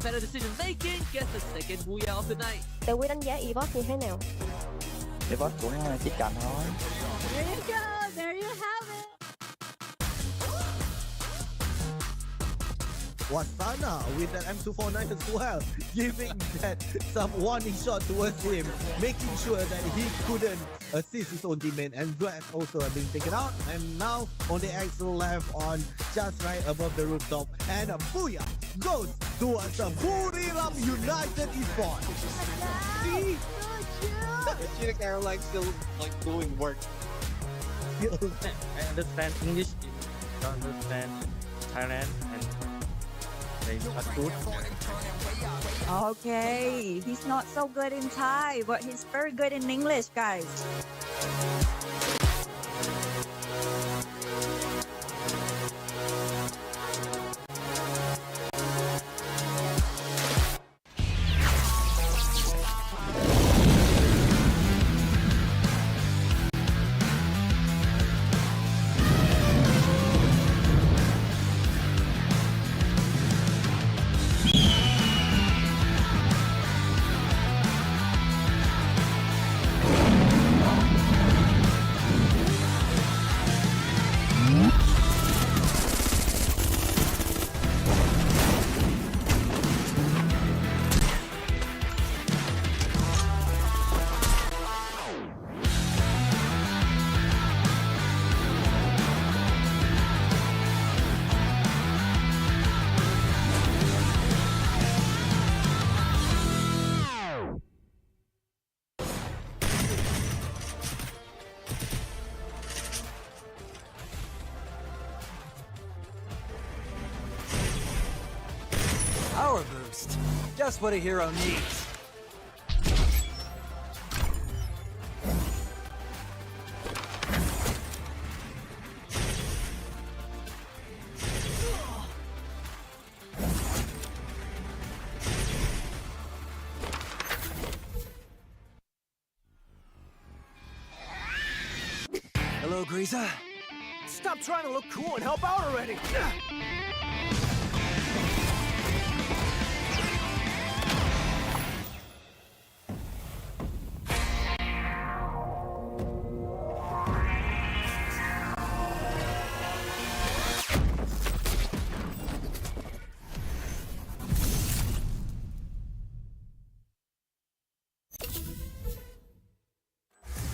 Better decision making gets the second booyah of the night. Tụi Quy đánh giá Esports như thế nào? Esports cũng chỉ cần thôi. There you go, there you have it. Wasana with that M249 as well, giving that some warning shot towards him, making sure that he couldn't assist his own teammate, and that also being taken out. And now on the axle left on just right above the rooftop, and a booyah goes towards the Buriram United Esports. See? Cheetah Caroline still like doing work. I understand English, don't understand Thailand, and they not good. Okay, he's not so good in Thai, but he's very good in English, guys. Power boost. Just what a hero needs. Hello, Greaser. Stop trying to look cool and help out already.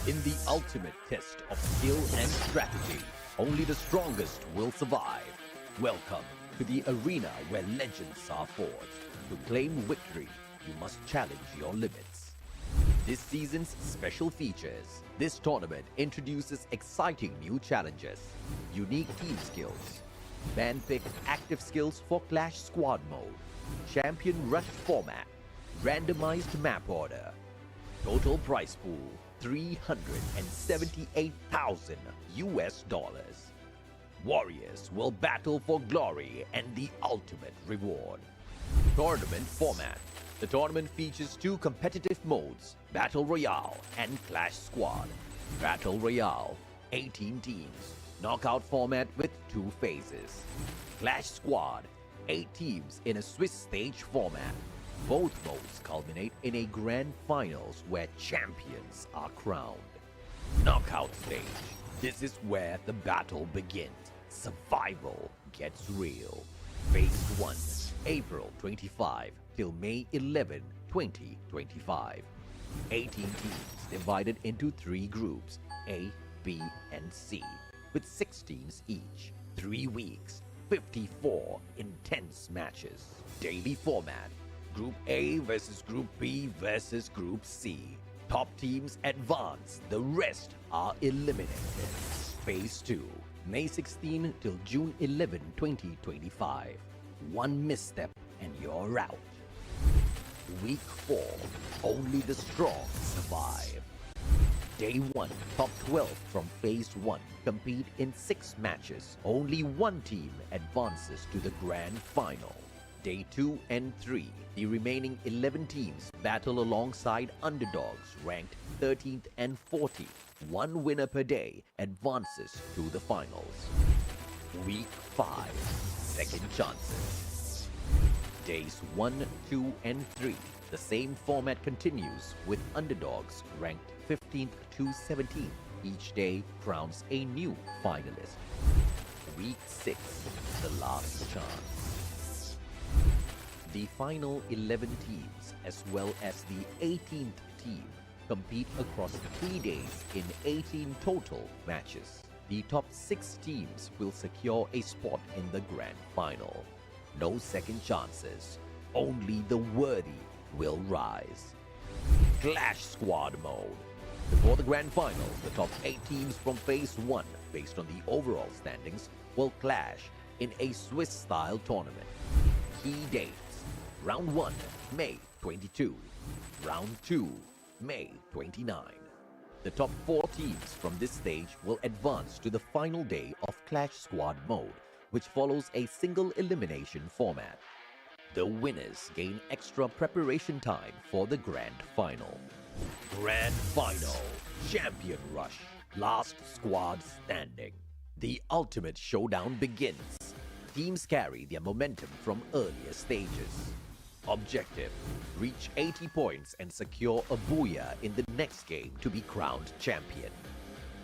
In the ultimate test of skill and strategy, only the strongest will survive. Welcome to the arena where legends are forged. To claim victory, you must challenge your limits. This season's special features. This tournament introduces exciting new challenges, unique team skills, man-picked active skills for Clash Squad mode, champion rush format, randomized map order, total prize pool $378,000 US. Warriors will battle for glory and the ultimate reward. Tournament format. The tournament features two competitive modes, Battle Royale and Clash Squad. Battle Royale, 18 teams, knockout format with 2 phases. Clash Squad, 8 teams in a Swiss stage format. Both modes culminate in a grand finals where champions are crowned. Knockout stage. This is where the battle begins. Survival gets real. Phase 1, April 25 till May 11, 2025. 18 teams divided into 3 groups, A, B, and C, with 6 teams each. 3 weeks, 54 intense matches. Daily format. Group A versus Group B versus Group C. Top teams advance, the rest are eliminated. Phase 2, May 16 till June 11, 2025. 1 misstep and you're out. Week 4, only the strong survive. Day 1, top 12 from Phase 1 compete in 6 matches. Only 1 team advances to the grand final. Day 2 and 3, the remaining 11 teams battle alongside underdogs ranked 13th and 14th. 1 winner per day advances to the finals. Week 5, second chances. Days 1, 2, and 3, the same format continues with underdogs ranked 15th to 17th. Each day crowns a new finalist. Week 6, the last chance. The final 11 teams, as well as the 18th team, compete across 3 days in 18 total matches. The top 6 teams will secure a spot in the grand final. No second chances, only the worthy will rise. Clash Squad Mode. Before the grand final, the top 8 teams from Phase 1, based on the overall standings, will clash in a Swiss-style tournament. Key dates: Round 1, May 22. Round 2, May 29. The top 4 teams from this stage will advance to the final day of Clash Squad Mode, which follows a single elimination format. The winners gain extra preparation time for the grand final. Grand Final, Champion Rush, Last Squad Standing. The ultimate showdown begins. Teams carry their momentum from earlier stages. Objective: reach 80 points and secure a booyah in the next game to be crowned champion.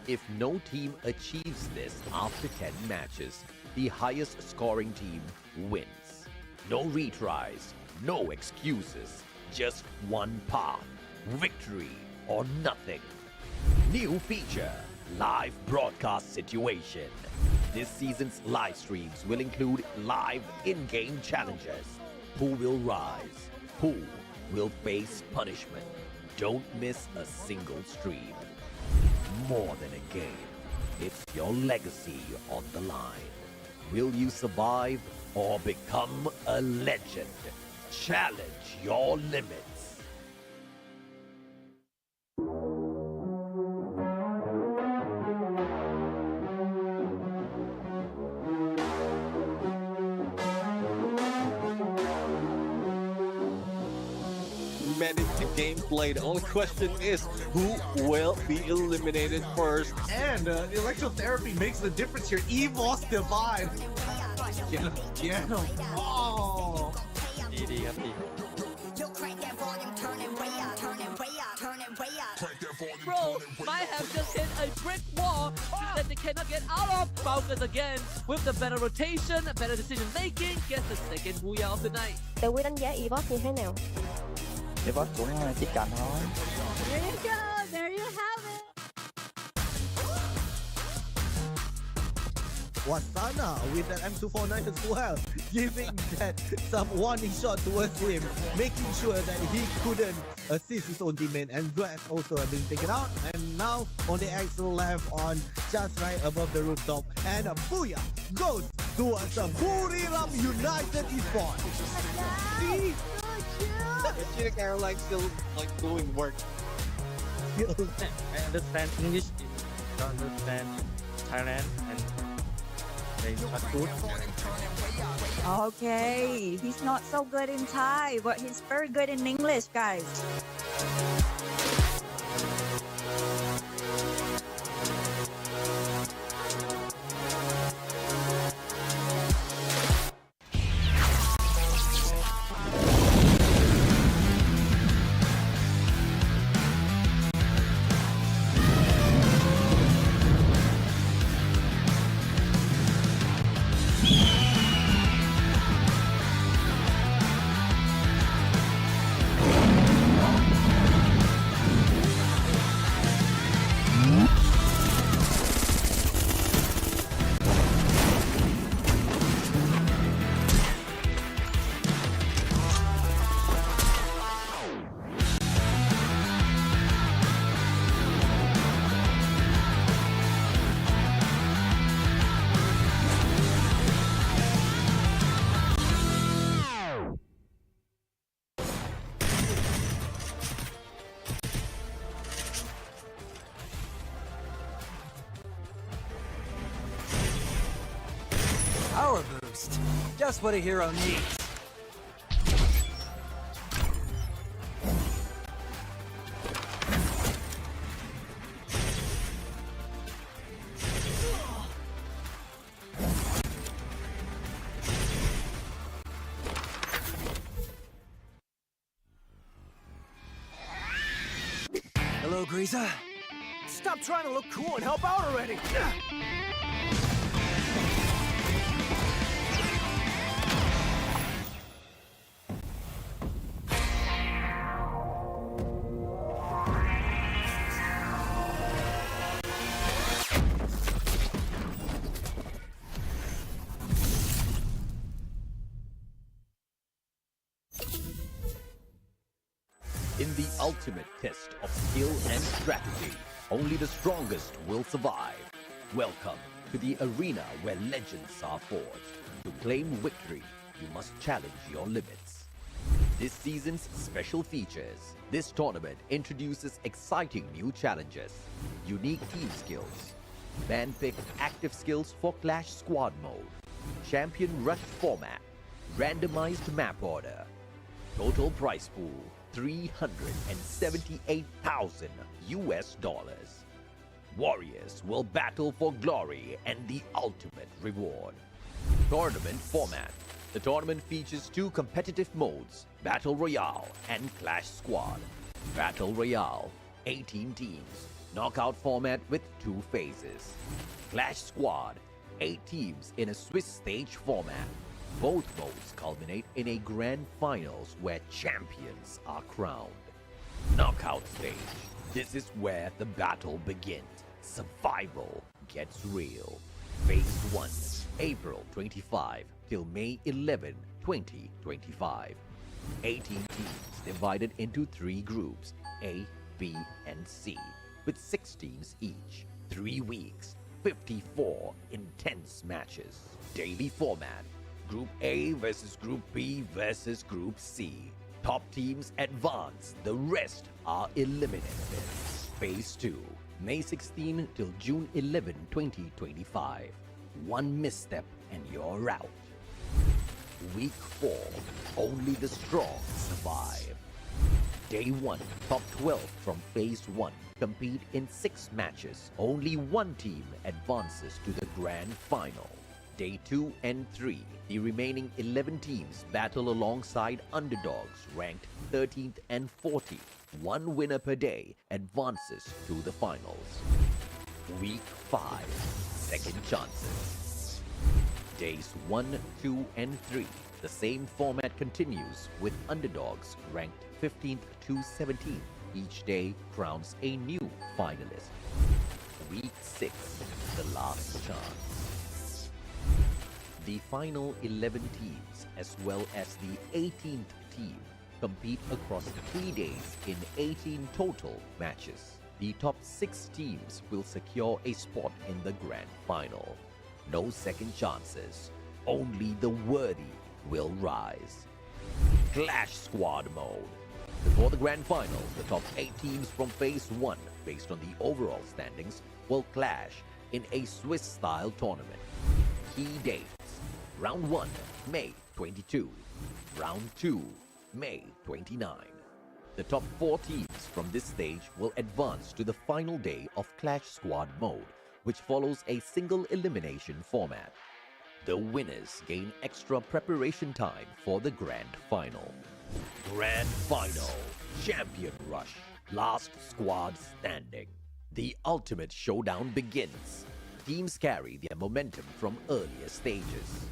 If no team achieves this after 10 matches, the highest scoring team wins. No retries, no excuses, just one path: victory or nothing. New feature: live broadcast situation. This season's live streams will include live in-game challenges. Who will rise? Who will face punishment? Don't miss a single stream. More than a game, it's your legacy on the line. Will you survive or become a legend? Challenge your limits. Manage the gameplay. The only question is who will be eliminated first. And electrotherapy makes the difference here. EVOS divide. Get him. Oh. ดีครับดี Bro might have just hit a brick wall that they cannot get out of. Falcons again with the better rotation, better decision making, gets the second booyah of the night. Tự quy đánh giá Esports như thế nào? Esports cũng tiếp cận thôi. There you go. There you have it. Wasana with that M249 as well, giving that some warning shot towards him, making sure that he couldn't assist his own teammate, and Dwes also have been taken out, and now on the axle left on just right above the rooftop, and a booyah goes towards the Buriram United Esports. See? The Chinik Airline still doing work. I understand English, don't understand Thailand, and they shot good. Okay, he's not so good in Thai, but he's very good in English, guys. Power boost. Just what a hero needs. Hello, Greaser. Stop trying to look cool and help out already. In the ultimate test of skill and strategy, only the strongest will survive. Welcome to the arena where legends are forged. To claim victory, you must challenge your limits. This season's special features. This tournament introduces exciting new challenges, unique team skills, man-picked active skills for Clash Squad mode, champion rush format, randomized map order, total prize pool $378,000. Warriors will battle for glory and the ultimate reward. Tournament format. The tournament features two competitive modes, Battle Royale and Clash Squad. Battle Royale, 18 teams, knockout format with 2 phases. Clash Squad, 8 teams in a Swiss stage format. Both modes culminate in a grand finals where champions are crowned. Knockout stage. This is where the battle begins. Survival gets real. Phase 1, April 25 till May 11, 2025. 18 teams divided into 3 groups, A, B, and C, with 6 teams each. 3 weeks, 54 intense matches. Daily format. Group A versus Group B versus Group C. Top teams advance, the rest are eliminated. Phase 2, May 16 till June 11, 2025. 1 misstep and you're out. Week 4, only the strong survive. Day 1, top 12 from Phase 1 compete in 6 matches. Only 1 team advances to the grand final. Day 2 and 3, the remaining 11 teams battle alongside underdogs ranked 13th and 14th. 1 winner per day advances to the finals. Week 5, second chances. Days 1, 2, and 3, the same format continues with underdogs ranked 15th to 17th. Each day crowns a new finalist. Week 6, the last chance. The final 11 teams, as well as the 18th team, compete across 3 days in 18 total matches. The top 6 teams will secure a spot in the grand final. No second chances, only the worthy will rise. Clash Squad mode. Before the grand final, the top 8 teams from Phase 1, based on the overall standings, will clash in a Swiss-style tournament. Key dates. Round 1, May 22. Round 2, May 29. The top 4 teams from this stage will advance to the final day of Clash Squad mode, which follows a single elimination format. The winners gain extra preparation time for the grand final. Grand final, Champion Rush, last squad standing. The ultimate showdown begins. Teams carry their momentum from earlier stages.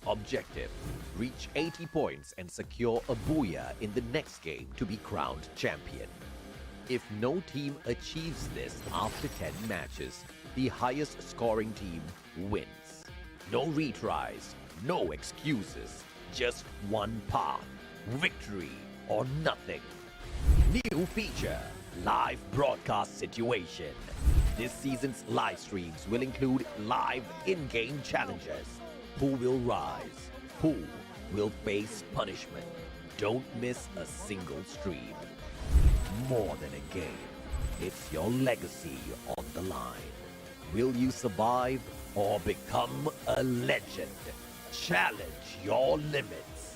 Objective, reach 80 points and secure a booyah in the next game to be crowned champion. If no team achieves this after 10 matches, the highest scoring team wins. No retries, no excuses, just one path, victory or nothing. New feature, live broadcast situation. This season's live streams will include live in-game challenges. Who will rise? Who will face punishment? Don't miss a single stream. More than a game, it's your legacy on the line. Will you survive or become a legend? Challenge your limits.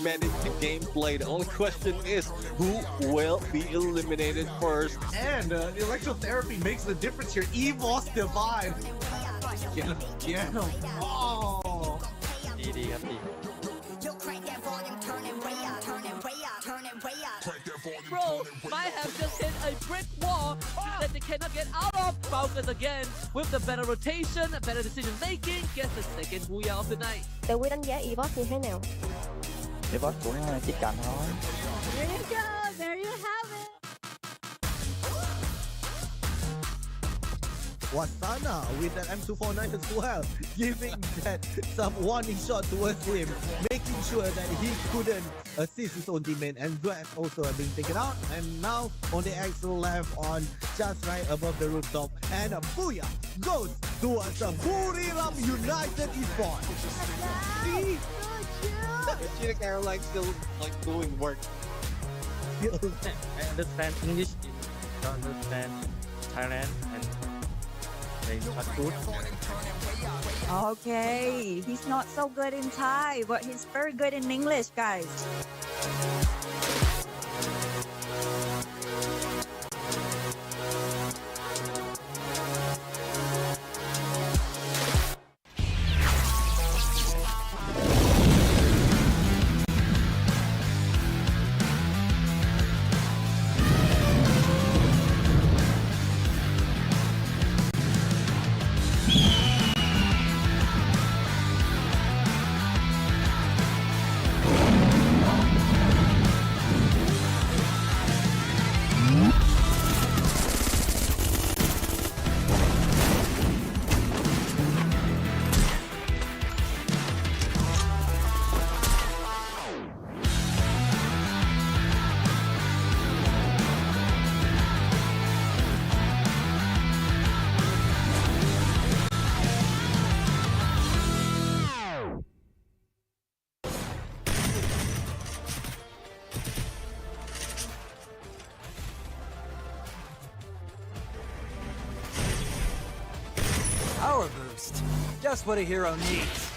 Managed to gameplay. The only question is who will be eliminated first. And the electrotherapy makes the difference here. EVOS Divine. Get him. Oh. ดีครับดี Bro, might have just hit a brick wall that they cannot get out of. Falcons again with the better rotation, better decision making, gets the second booyah of the night. Tự quy đánh giá Esports như thế nào? Esports cũng tiếp cận thôi. There you go. There you have it. Wasana with that M249 as well, giving that some warning shot towards him, making sure that he couldn't assist his own teammate, and Dwes also being taken out. And now on the axle left on just right above the rooftop, and a booyah goes towards the Buriram United Esports. See? Cheetah Caroline still like doing work. I understand English don't understand Thailand and they not good Okay, he's not so good in Thai, but he's very good in English, guys. Power boost. Just what a hero needs.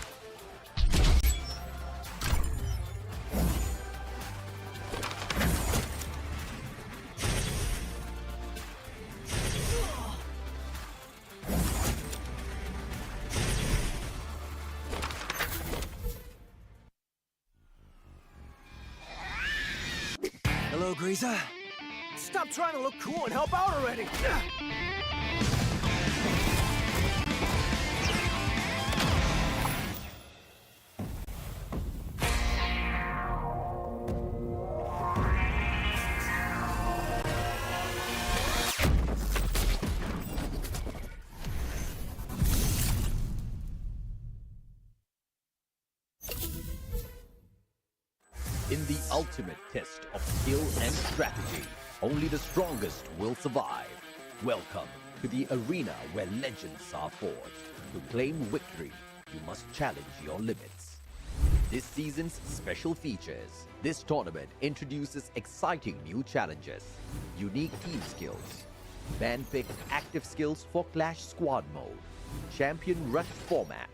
Hello, Greaser. Stop trying to look cool and help out already. In the ultimate test of skill and strategy, only the strongest will survive. Welcome to the arena where legends are forged. To claim victory, you must challenge your limits. This season's special features. This tournament introduces exciting new challenges, unique team skills, man-picked active skills for Clash Squad mode, champion rush format,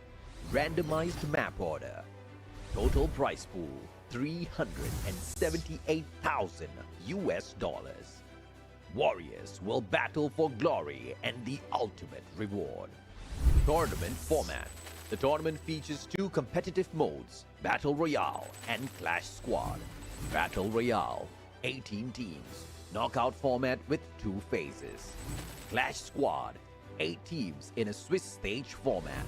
randomized map order, total prize pool $378,000. Warriors will battle for glory and the ultimate reward. Tournament format. The tournament features two competitive modes, Battle Royale and Clash Squad. Battle Royale, 18 teams, knockout format with 2 phases. Clash Squad, 8 teams in a Swiss stage format.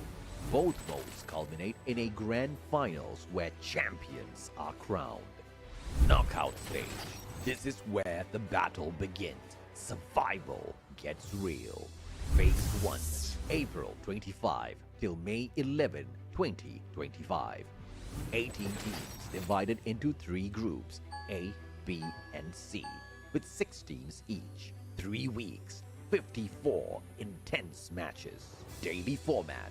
Both modes culminate in a grand finals where champions are crowned. Knockout stage. This is where the battle begins. Survival gets real. Phase 1, April 25 till May 11, 2025. 18 teams divided into 3 groups, A, B, and C, with 6 teams each. 3 weeks, 54 intense matches. Daily format.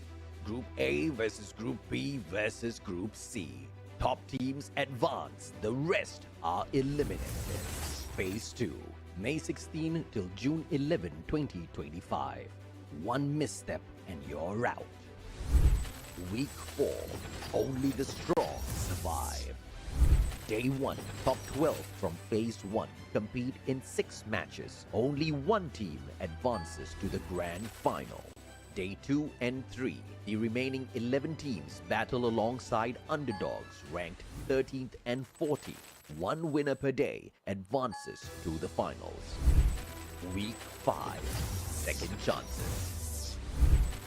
Group A versus Group B versus Group C. Top teams advance, the rest are eliminated. Phase 2, May 16 till June 11, 2025. 1 misstep and you're out. Week 4, only the strong survive. Day 1, top 12 from Phase 1 compete in 6 matches. Only one team advances to the Grand Final. Day 2 and 3, the remaining 11 teams battle alongside underdogs ranked 13th and 14th. One winner per day advances to the finals. Week 5, second chances.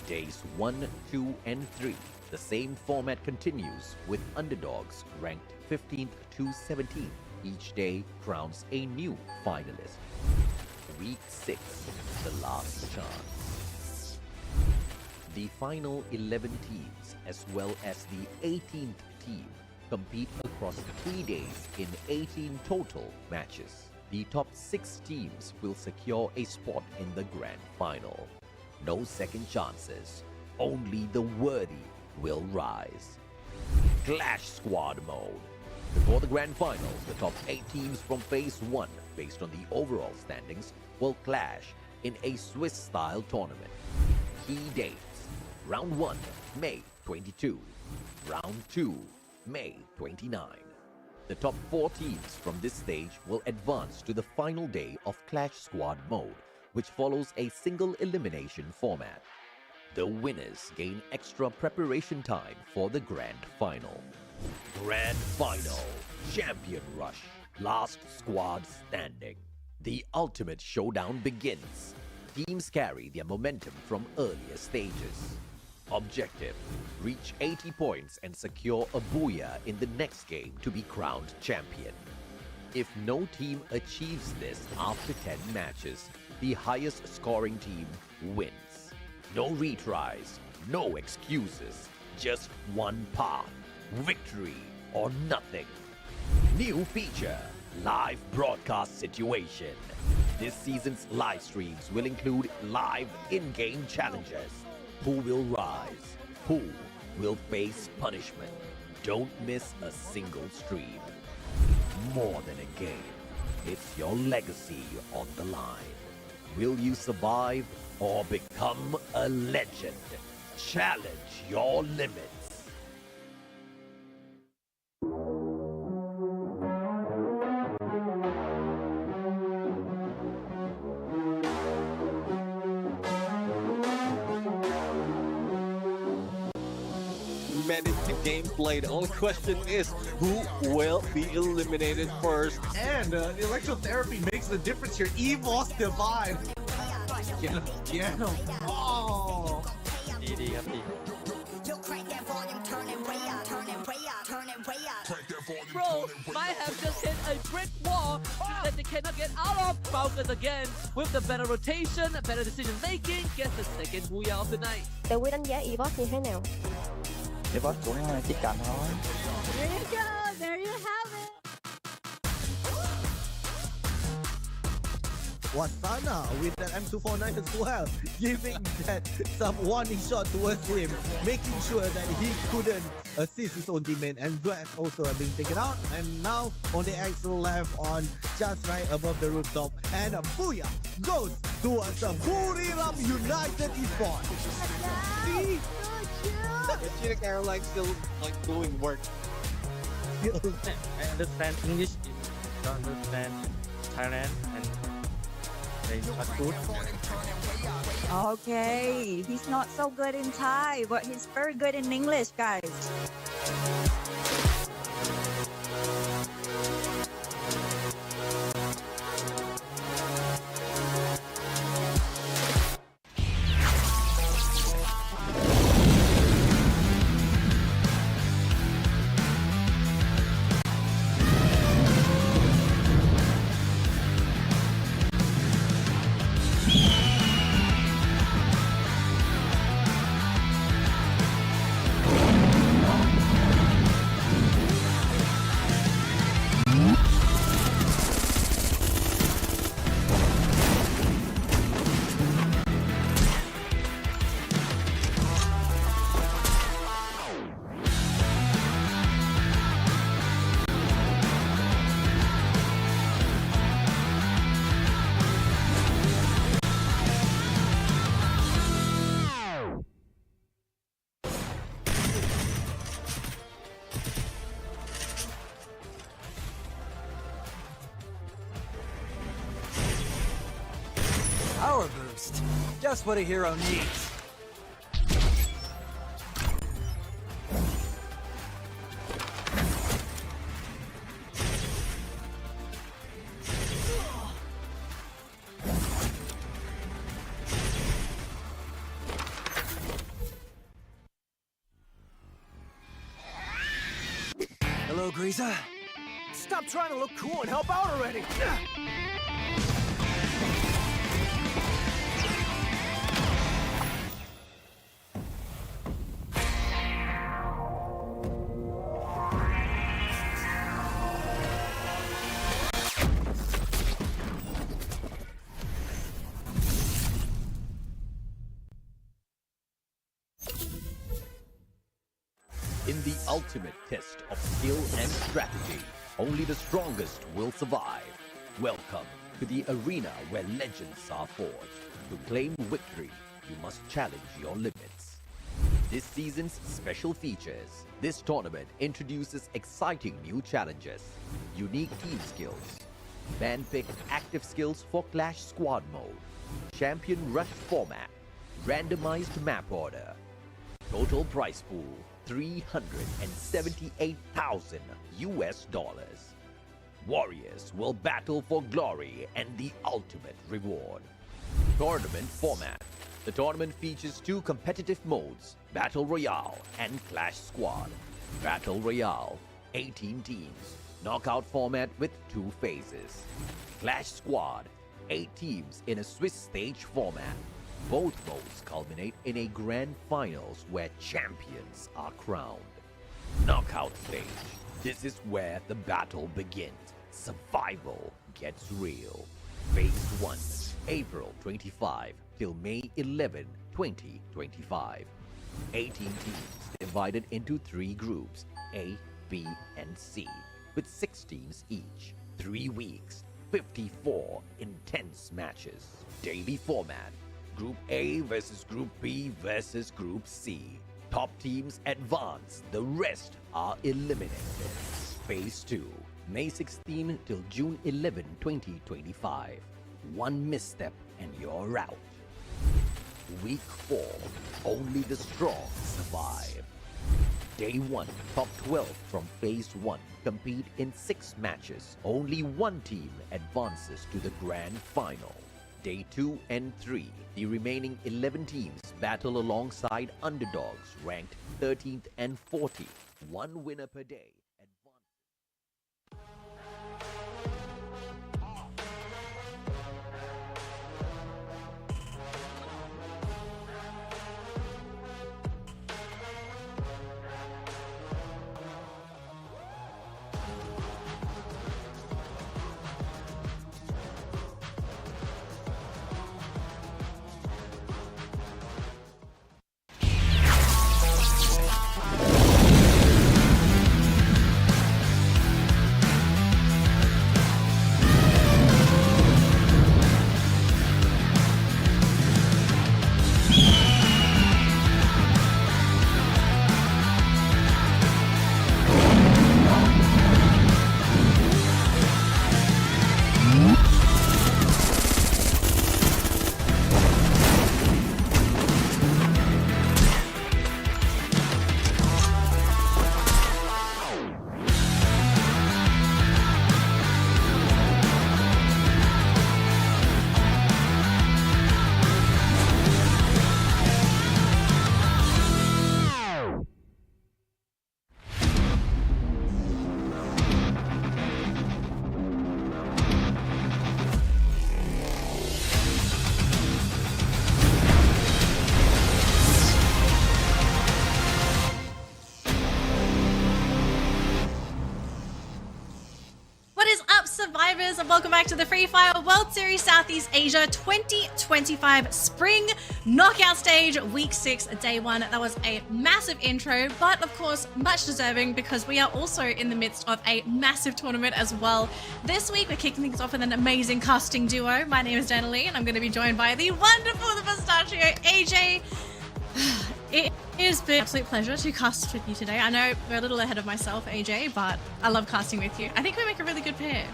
Days 1, 2, and 3. The same format continues with underdogs ranked 15th to 17th. Each day crowns a new finalist. Week 6, the last chance. The final 11 teams as well as the 18th team compete across 3 days in 18 total matches. The top 6 teams will secure a spot in the grand final. No second chances, only the worthy will rise. Clash Squad Mode. Before the grand finals, the top 8 teams from Phase 1, based on the overall standings, will clash in a Swiss-style tournament. Key dates: Round 1, May 22. Round 2, May 29. The top 4 teams from this stage will advance to the final day of Clash Squad Mode, which follows a single elimination format. The winners gain extra preparation time for the Grand Final. Grand Final, Champion Rush, last squad standing. The ultimate showdown begins. Teams carry their momentum from earlier stages. Objective: reach 80 points and secure a booyah in the next game to be crowned champion. If no team achieves this after 10 matches, the highest scoring team wins. No retries, no excuses, just one path: victory or nothing. New feature: live broadcast situation. This season's live streams will include live in-game challenges. Who will rise? Who will face punishment? Don't miss a single stream. More than a game, it's your legacy on the line. Will you survive or become a legend? Challenge your limits. Managed gameplay. The only question is who will be eliminated first. And the electrotherapy makes the difference here. EVOS Divine. Get him. Oh. ดีครับดี Bro might have just hit a brick wall that they cannot get out of. Falcons again with the better rotation, better decision making, gets the second booyah of the night. Tớ Quy đánh giá Esports như thế nào? Esports cũng chỉ cần thôi. There you go. There you have it. Wasana with that M249 as well, giving that some warning shot towards him, making sure that he couldn't assist his own teammate, and that also being taken out. And now on the axle left on just right above the rooftop, and a booyah goes towards the Buriram United Esports. See? Gina Caroline still like doing work. I understand English, don't understand Thailand, and they are good. Okay, he's not so good in Thai, but he's very good in English, guys. power boost. Just what a hero needs. Hello, Greaser. Stop trying to look cool and help out already. In the ultimate test of skill and strategy, only the strongest will survive. Welcome to the arena where legends are forged. To claim victory, you must challenge your limits. This season's special features. This tournament introduces exciting new challenges, unique team skills, man-picked active skills for Clash Squad mode, champion rush format, randomized map order, total prize pool $378,000 US. Warriors will battle for glory and the ultimate reward. Tournament format. The tournament features two competitive modes, Battle Royale and Clash Squad. Battle Royale, 18 teams, knockout format with 2 phases. Clash Squad, 8 teams in a Swiss stage format. Both modes culminate in a grand finals where champions are crowned. Knockout stage. This is where the battle begins. Survival gets real. Phase 1, April 25 till May 11, 2025. 18 teams divided into 3 groups, A, B, and C, with 6 teams each. 3 weeks, 54 intense matches. Daily format. Group A versus Group B versus Group C. Top teams advance, the rest are eliminated. Phase 2, May 16 till June 11, 2025. 1 misstep and you're out. Week 4, only the strong survive. Day 1, top 12 from Phase 1 compete in 6 matches. Only 1 team advances to the grand final. Day 2 and 3, the remaining 11 teams battle alongside underdogs ranked 13th and 14th. 1 winner per day. Survivors, and welcome back to the Free Fire World Series Southeast Asia 2025 Spring Knockout Stage Week 6 Day 1. That was a massive intro, but of course much deserving because we are also in the midst of a massive tournament as well. This week we're kicking things off with an amazing casting duo. My name is Dana Lee and I'm going to be joined by the wonderful, the pistachio, AJ. It has been an absolute pleasure to cast with you today. I know we're a little ahead of myself, AJ, but I love casting with you. I think we make a really good pair.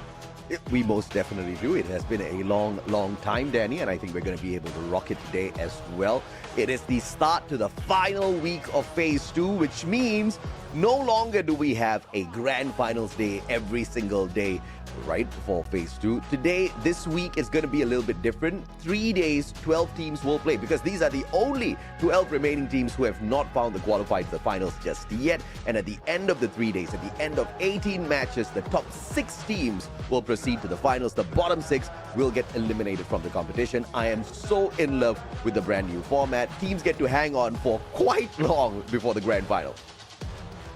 We most definitely do. It has been a long time, Danny, and I think we're going to be able to rock it today as well. It is the start to the final week of Phase 2, which means no longer do we have a Grand Finals day every single day, right, for Phase 2. Today, this week is going to be a little bit different. 3 days, 12 teams will play, because these are the only 12 remaining teams who have not found the qualified to the finals just yet. And at the end of the 3 days, at the end of 18 matches, the top 6 teams will proceed to the finals. The bottom 6 will get eliminated from the competition. I am so in love with the brand new format. Teams get to hang on for quite long before the grand final.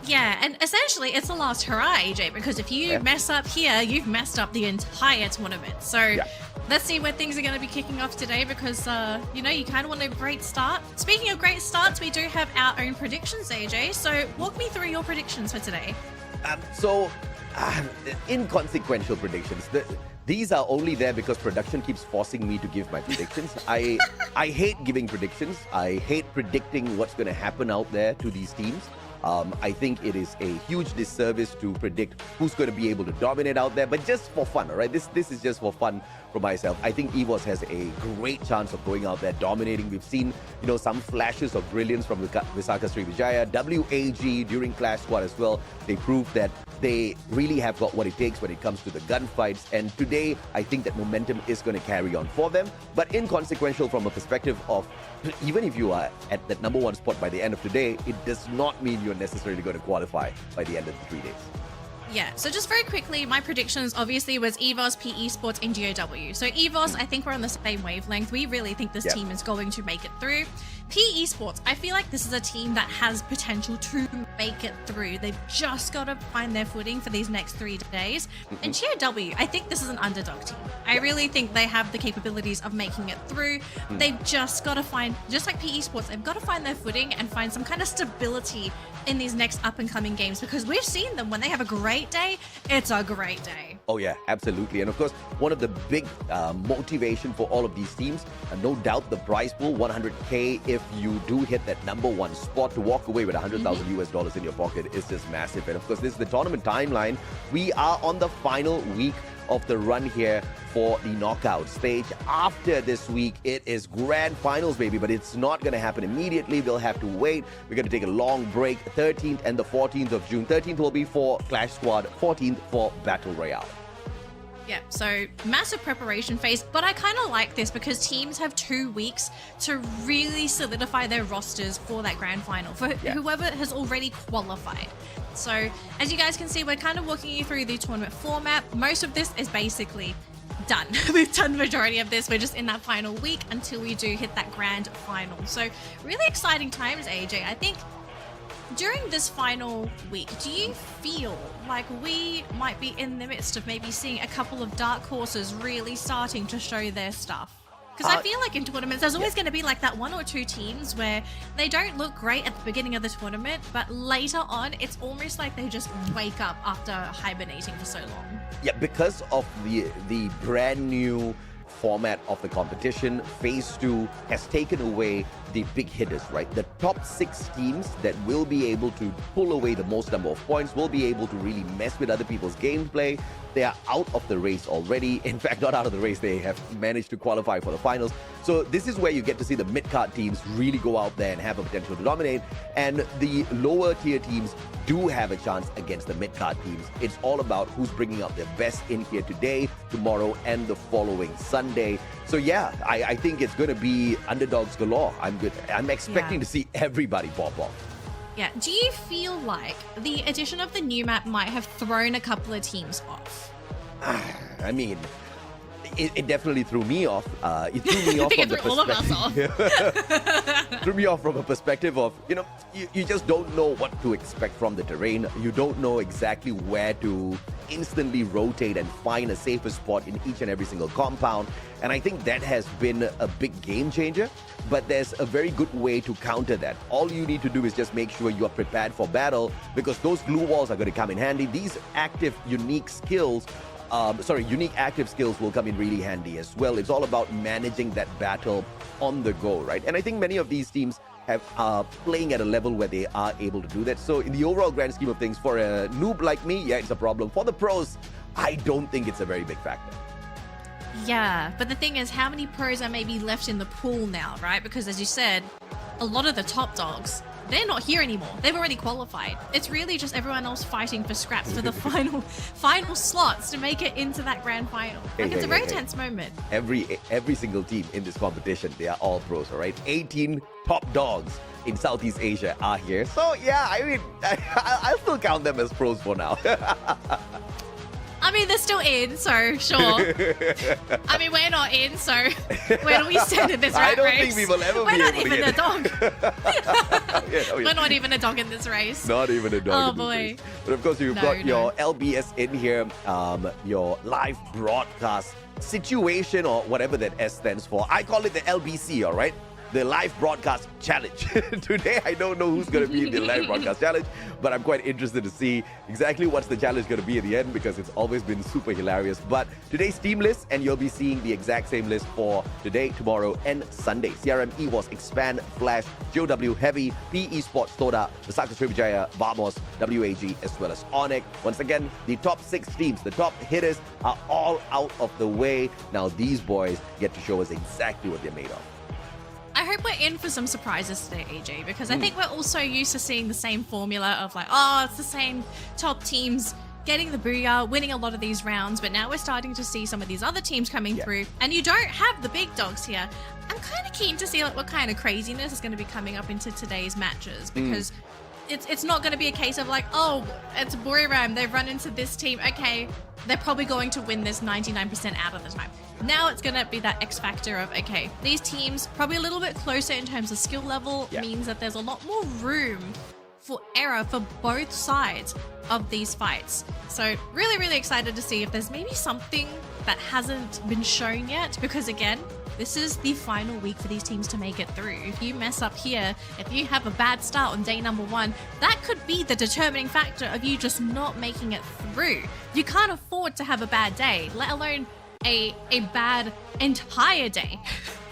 Yeah, and essentially it's a last hurrah, AJ, because if you mess up here, you've messed up the entire tournament. So let's see where things are going to be kicking off today, because, you know, you kind of want a great start. Speaking of great starts, we do have our own predictions, AJ. So walk me through your predictions for today. Inconsequential predictions. These are only there because production keeps forcing me to give my predictions. I hate giving predictions. I hate predicting what's going to happen out there to these teams. I think it is a huge disservice to predict who's going to be able to dominate out there, but just for fun, all right? This is just for fun for myself. I think EVOS has a great chance of going out there dominating. We've seen, you know, some flashes of brilliance from Visaka Srivijaya, WAG during Clash Squad as well. They proved that they really have got what it takes when it comes to the gunfights. And today, I think that momentum is going to carry on for them. But inconsequential from a perspective of, even if you are at that #1 spot by the end of today, it does not mean you're necessarily going to qualify by the end of the 3 days. Yeah, so just very quickly, my predictions obviously was EVOS, P Esports, and GOW. So EVOS, I think we're on the same wavelength. We really think this team is going to make it through. P Esports, I feel like this is a team that has potential to make it through. They've just got to find their footing for these next 3 days. And GOW, I think this is an underdog team. I really think they have the capabilities of making it through. They've just got to find, just like P Esports, they've got to find their footing and find some kind of stability in these next up-and-coming games, because we've seen them when they have a great day, it's a great day. Oh yeah, absolutely. And of course, one of the big motivation for all of these teams, no doubt the prize pool, 100K, if you do hit that #1 spot, to walk away with $100,000 in your pocket is just massive. And of course, this is the tournament timeline. We are on the final week of the run here for the knockout stage. After this week, it is grand finals, baby, but it's not going to happen immediately. We'll have to wait. We're going to take a long break. 13th and the 14th of June. 13th will be for Clash Squad, 14th for Battle Royale. Yeah, so massive preparation phase, but I kind of like this because teams have 2 weeks to really solidify their rosters for that grand final, for whoever has already qualified. So as you guys can see, we're kind of walking you through the tournament format. Most of this is basically done. We've done the majority of this. We're just in that final week until we do hit that grand final. So really exciting times, AJ. I think during this final week, do you feel like we might be in the midst of maybe seeing a couple of dark horses really starting to show their stuff? Because I feel like in tournaments, there's always going to be like that 1 or 2 teams where they don't look great at the beginning of the tournament, but later on, it's almost like they just wake up after hibernating for so long. Yeah, because of the brand new format of the competition, Phase 2 has taken away the big hitters, right? The top 6 teams that will be able to pull away the most number of points, will be able to really mess with other people's gameplay. They are out of the race already. In fact, not out of the race, they have managed to qualify for the finals. So this is where you get to see the mid-card teams really go out there and have a potential to dominate. And the lower tier teams do have a chance against the mid-card teams. It's all about who's bringing out their best in here today, tomorrow, and the following Sunday. So yeah, I think it's going to be underdogs galore. I'm expecting to see everybody pop off. Yeah. Do you feel like the addition of the new map might have thrown a couple of teams off? I mean, it definitely threw me off. It threw me off from the all of us off. Threw me off from a perspective of, you know, you just don't know what to expect from the terrain. You don't know exactly where to instantly rotate and find a safer spot in each and every single compound. And I think that has been a big game changer. But there's a very good way to counter that. All you need to do is just make sure you are prepared for battle, because those glue walls are going to come in handy. These active, unique skills, unique active skills will come in really handy as well. It's all about managing that battle on the go, right? And I think many of these teams are playing at a level where they are able to do that. So in the overall grand scheme of things, for a noob like me, yeah, it's a problem. For the pros, I don't think it's a very big factor. Yeah, but the thing is, how many pros are maybe left in the pool now, right? Because as you said, a lot of the top dogs, they're not here anymore. They've already qualified. It's really just everyone else fighting for scraps for the final slots to make it into that grand final. Like, it's a very tense moment. Every single team in this competition, they are all pros, all right? 18 top dogs in Southeast Asia are here. So yeah, I mean, I'll still count them as pros for now. I mean, they're still in, so sure. I mean, we're not in, so where do we stand in this rat race? I don't think we will ever be able to get We're not even a dog. We're not even a dog in this race. Not even a dog. Oh boy. But of course, you've got your LBS in here, your live broadcast situation, or whatever that S stands for. I call it the LBC, all right? The live broadcast challenge. Today, I don't know who's going to be in the live broadcast challenge, but I'm quite interested to see exactly what's the challenge going to be at the end, because it's always been super hilarious. But today's team list, and you'll be seeing the exact same list for today, tomorrow, and Sunday. CRM EWAS, Expand, Flash, GOW Heavy, P Esports, Toda, Vasaka Srivijaya, Vamos, WAG, as well as Onyx. Once again, the top 6 teams, the top hitters, are all out of the way. Now these boys get to show us exactly what they're made of. I hope we're in for some surprises today, AJ, because I think we're also used to seeing the same formula of like, oh, it's the same top teams getting the booyah, winning a lot of these rounds, but now we're starting to see some of these other teams coming through, and you don't have the big dogs here. I'm kind of keen to see like what kind of craziness is going to be coming up into today's matches, because it's not going to be a case of like, oh, it's Buriram, they've run into this team, okay, they're probably going to win this 99% out of the time. Now it's going to be that X factor of, okay, these teams probably a little bit closer in terms of skill level, means that there's a lot more room for error for both sides of these fights. So really, really excited to see if there's maybe something that hasn't been shown yet, because again, this is the final week for these teams to make it through. If you mess up here, if you have a bad start on day number 1, that could be the determining factor of you just not making it through. You can't afford to have a bad day, let alone a bad entire day.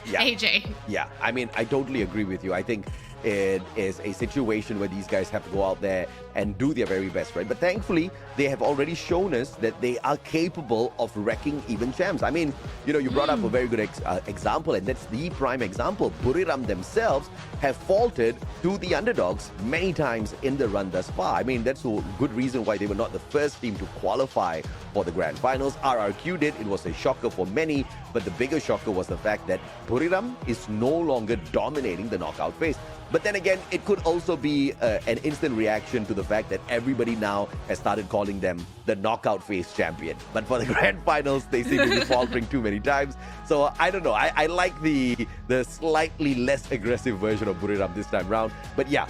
AJ. Yeah, I mean, I totally agree with you. I think it is a situation where these guys have to go out there and do their very best, right? But thankfully, they have already shown us that they are capable of wrecking even champs. I mean, you know, you brought up a very good example, and that's the prime example. Buriram themselves have faltered to the underdogs many times in the run thus far. I mean, that's a good reason why they were not the first team to qualify for the grand finals. RRQ did. It was a shocker for many, but the bigger shocker was the fact that Buriram is no longer dominating the knockout phase. But then again, it could also be an instant reaction to the fact that everybody now has started calling them the knockout phase champion. But for the grand finals, they seem to be faltering too many times. So I don't know. I like the slightly less aggressive version of Buriram this time round. But yeah,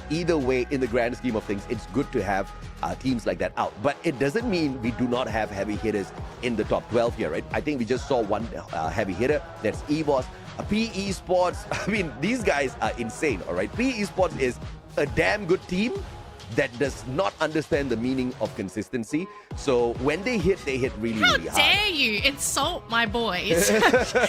either way, in the grand scheme of things, it's good to have teams like that out. But it doesn't mean we do not have heavy hitters in the top 12 here, right? I think we just saw one heavy hitter. That's EWAS. P Esports, I mean, these guys are insane, all right? P Esports is a damn good team that does not understand the meaning of consistency. So when they hit really, really hard. How dare you insult my boys?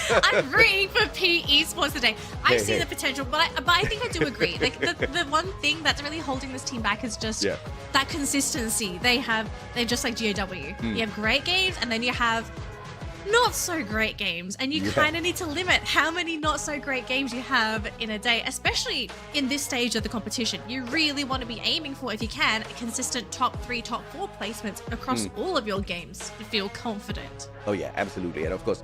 I'm rooting for P Esports today. I see the potential, but I think I do agree. Like the one thing that's really holding this team back is just that consistency. They're just like GOW. You have great games, and then you have not so great games, and you kind of need to limit how many not so great games you have in a day, especially in this stage of the competition. You really want to be aiming for, if you can, a consistent top 3, top 4 placements across all of your games to feel confident. Oh yeah, absolutely. And of course,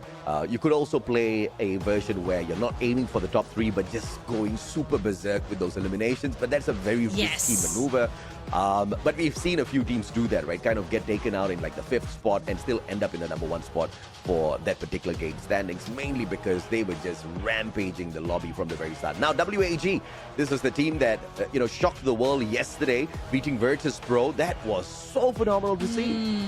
you could also play a version where you're not aiming for the top 3, but just going super berserk with those eliminations. But that's a very risky maneuver. But we've seen a few teams do that, right? Kind of get taken out in like the 5th spot and still end up in the number 1 spot for that particular game standings, mainly because they were just rampaging the lobby from the very start. Now, WAG, this is the team that, shocked the world yesterday, beating Virtus Pro. That was so phenomenal to see.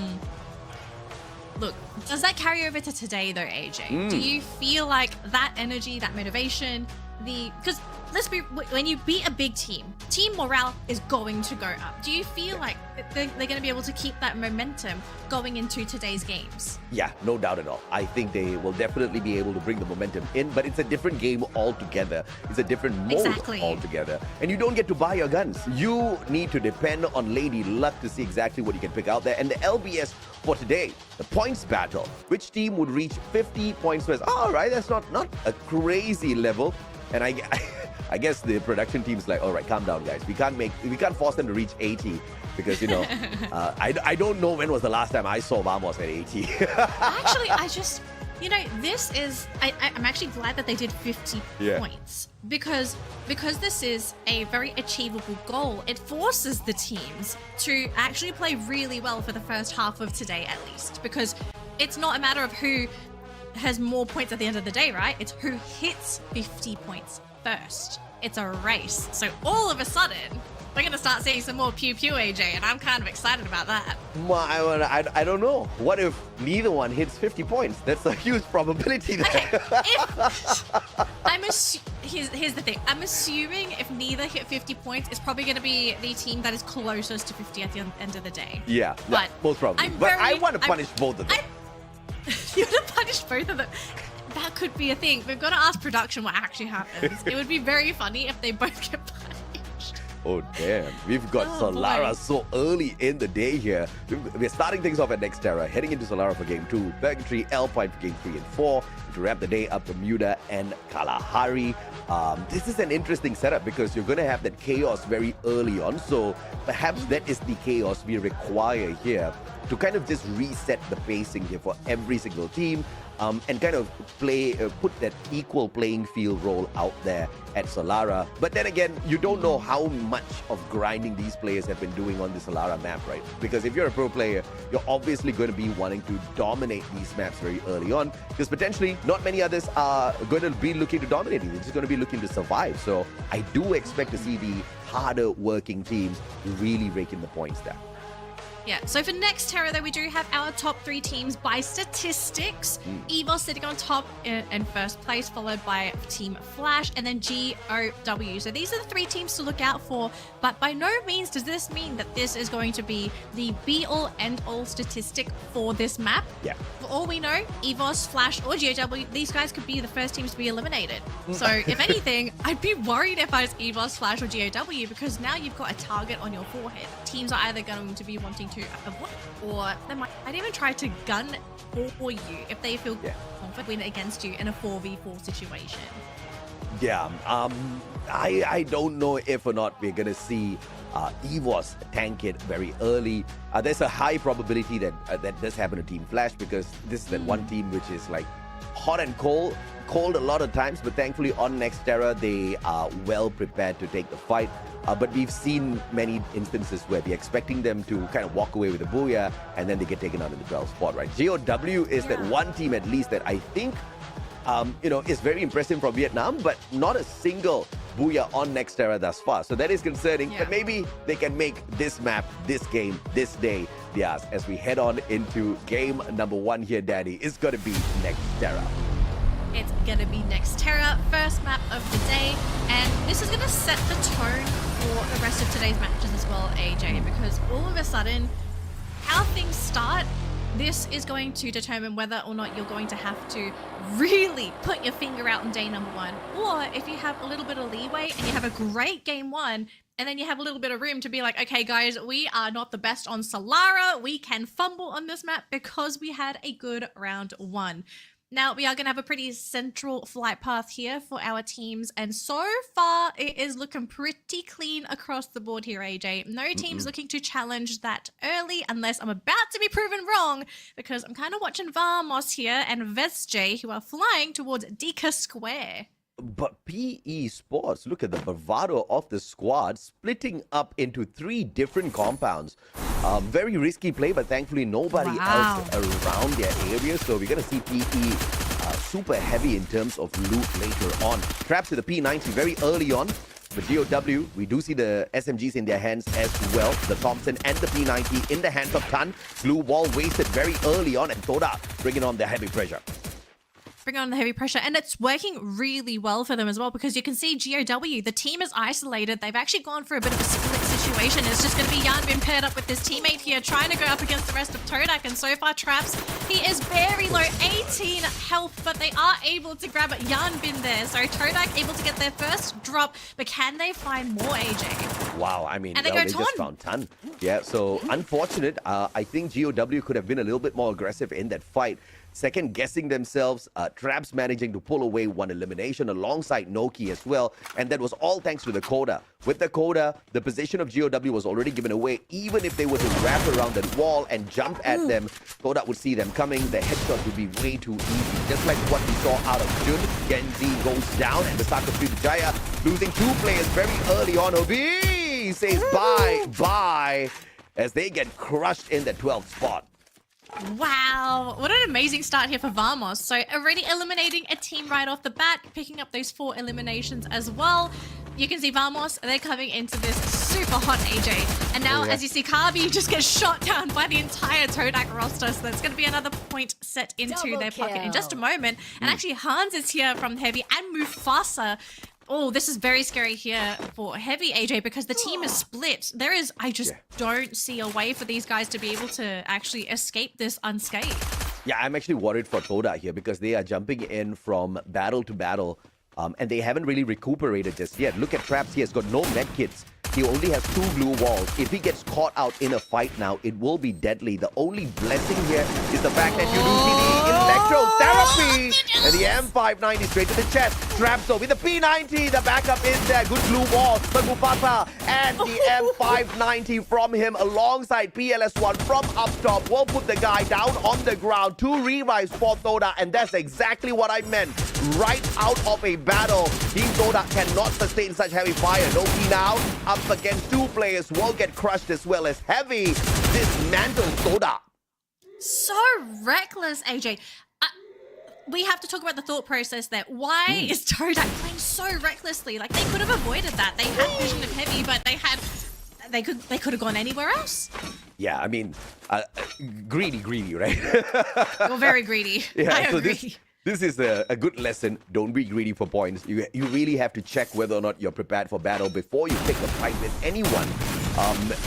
Look, does that carry over to today though, AJ? Do you feel like that energy, that motivation, because when you beat a big team morale is going to go up. Do you feel like they're going to be able to keep that momentum going into today's games? Yeah, no doubt at all. I think they will definitely be able to bring the momentum in, but it's a different game altogether. It's a different mode altogether. And you don't get to buy your guns. You need to depend on Lady Luck to see exactly what you can pick out there. And the LBS for today, the points battle. Which team would reach 50 points first? All right, that's not a crazy level. And I guess the production team's like, all right, calm down, guys. We can't force them to reach 80 because, you know, I don't know when was the last time I saw Vamos at 80. Actually, you know, I'm actually glad that they did 50 points because this is a very achievable goal. It forces the teams to actually play really well for the first half of today, at least, because it's not a matter of who has more points at the end of the day, right? It's who hits 50 points first. It's a race. So all of a sudden, we're going to start seeing some more pew-pew, AJ, and I'm kind of excited about that. Well, I don't know. What if neither one hits 50 points? That's a huge probability there. Okay, here's the thing. I'm assuming if neither hit 50 points, it's probably going to be the team that is closest to 50 at the end of the day. Yeah, but most probably. I want to punish both of them. You're going to punish both of them? That could be a thing. We've got to ask production what actually happens. It would be very funny if they both get punished. Oh, damn. We've got Solara so early in the day here. We're starting things off at Nexterra, heading into Solara for Game 2, Purgatory, Alpine for Game 3 and 4. To wrap the day up, Bermuda and Kalahari. This is an interesting setup because you're going to have that chaos very early on. So perhaps that is the chaos we require here to kind of just reset the pacing here for every single team. And kind of put that equal playing field role out there at Solara. But then again, you don't know how much of grinding these players have been doing on the Solara map, right? Because if you're a pro player, you're obviously going to be wanting to dominate these maps very early on, because potentially not many others are going to be looking to dominate. They're just going to be looking to survive. So I do expect to see the harder working teams really rake in the points there. Yeah, so for Nexterra, though, we do have our top 3 teams by statistics. EVOS sitting on top in first place, followed by Team Flash, and then GOW. So these are the 3 teams to look out for, but by no means does this mean that this is going to be the be-all, end-all statistic for this map. Yeah. For all we know, EVOS, Flash, or GOW, these guys could be the first teams to be eliminated. So if anything, I'd be worried if I was EVOS, Flash, or GOW, because now you've got a target on your forehead. Teams are either going to be wanting to avoid, or they might even try to gun for you if they feel confident against you in a 4v4 situation. Yeah, I don't know if or not we're going to see EVOS tank it very early. There's a high probability that that does happen to Team Flash, because this is that one team which is like hot and cold a lot of times, but thankfully on Nexterra they are well prepared to take the fight. But we've seen many instances where we're expecting them to kind of walk away with a booyah and then they get taken out in the 12th spot, right? GOW is that one team at least that I think you know, is very impressive from Vietnam, but not a single booyah on Nexterra thus far. So that is concerning, but maybe they can make this map, this game, this day theirs as we head on into game number 1 here, Daddy. It's going to be Nexterra. It's going to be Nexterra, first map of the day, and this is going to set the tone for the rest of today's matches as well, AJ, because all of a sudden, how things start, this is going to determine whether or not you're going to have to really put your finger out on day number 1, or if you have a little bit of leeway and you have a great game 1, and then you have a little bit of room to be like, okay, guys, we are not the best on Solara. We can fumble on this map because we had a good round 1. Now, we are going to have a pretty central flight path here for our teams, and so far, it is looking pretty clean across the board here, AJ. No teams looking to challenge that early, unless I'm about to be proven wrong, because I'm kind of watching Vamos here and Vesj, who are flying towards Dika Square. But PE Sports, look at the bravado of the squad, splitting up into 3 different compounds. Very risky play, but thankfully nobody else around their area. So we're going to see PE super heavy in terms of loot later on. Traps to the P90 very early on. But GOW, we do see the SMGs in their hands as well. The Thompson and the P90 in the hands of Tan. Blue wall wasted very early on, and Toda bringing on the heavy pressure. bring on the heavy pressure, and it's working really well for them as well, because you can see GOW, the team is isolated. They've actually gone for a bit of a split situation. It's just going to be Yanbin paired up with his teammate here, trying to go up against the rest of Todak, and so far Traps, he is very low, 18 health, but they are able to grab Yanbin there. So Todak able to get their first drop, but can they find more, AJ? Wow, I mean, And they well, go they just found ton. Yeah, so unfortunate. I think GOW could have been a little bit more aggressive in that fight. Second guessing themselves, Traps managing to pull away one elimination alongside Noki as well, and that was all thanks to the Coda. With the Coda, the position of GOW was already given away. Even if they were to wrap around that wall and jump at them, Coda would see them coming. The headshot would be way too easy. Just like what we saw out of Jun, Genji goes down, and the Saka Jaya losing 2 players very early on. Obi says bye, as they get crushed in the 12th spot. Wow, what an amazing start here for Vamos. So already eliminating a team right off the bat, picking up those 4 eliminations as well. You can see Vamos, they're coming into this super hot AJ. And now, as you see, Kabi just gets shot down by the entire Todak roster. So that's going to be another point set into their pocket in just a moment. And actually, Hans is here from Heavy, and Mufasa. Oh, this is very scary here for Heavy, AJ, because the team is split. I just don't see a way for these guys to be able to actually escape this unscathed. Yeah, I'm actually worried for Toda here, because they are jumping in from battle to battle, and they haven't really recuperated just yet. Look at Traps, he has got no medkits. He only has 2 glue walls. If he gets caught out in a fight now, it will be deadly. The only blessing here is the fact that you do see the electrotherapy. And the M590 straight to the chest. Traps though with the P90. The backup is there. Good glue wall. But Mufasa and the M590 from him alongside PLS1 from up top will put the guy down on the ground. 2 revives for Toda. And that's exactly what I meant. Right out of a battle, Team Toda cannot sustain such heavy fire. Noki now up against 2 players will get crushed as well as Heavy dismantles Toda. So reckless, AJ. We have to talk about the thought process there. Why is Todak playing so recklessly? Like, they could have avoided that. They had vision of Heavy, but they could have gone anywhere else. Yeah, I mean, greedy, right? You're very greedy. Yeah, I agree. So this is a good lesson. Don't be greedy for points. You really have to check whether or not you're prepared for battle before you pick a fight with anyone.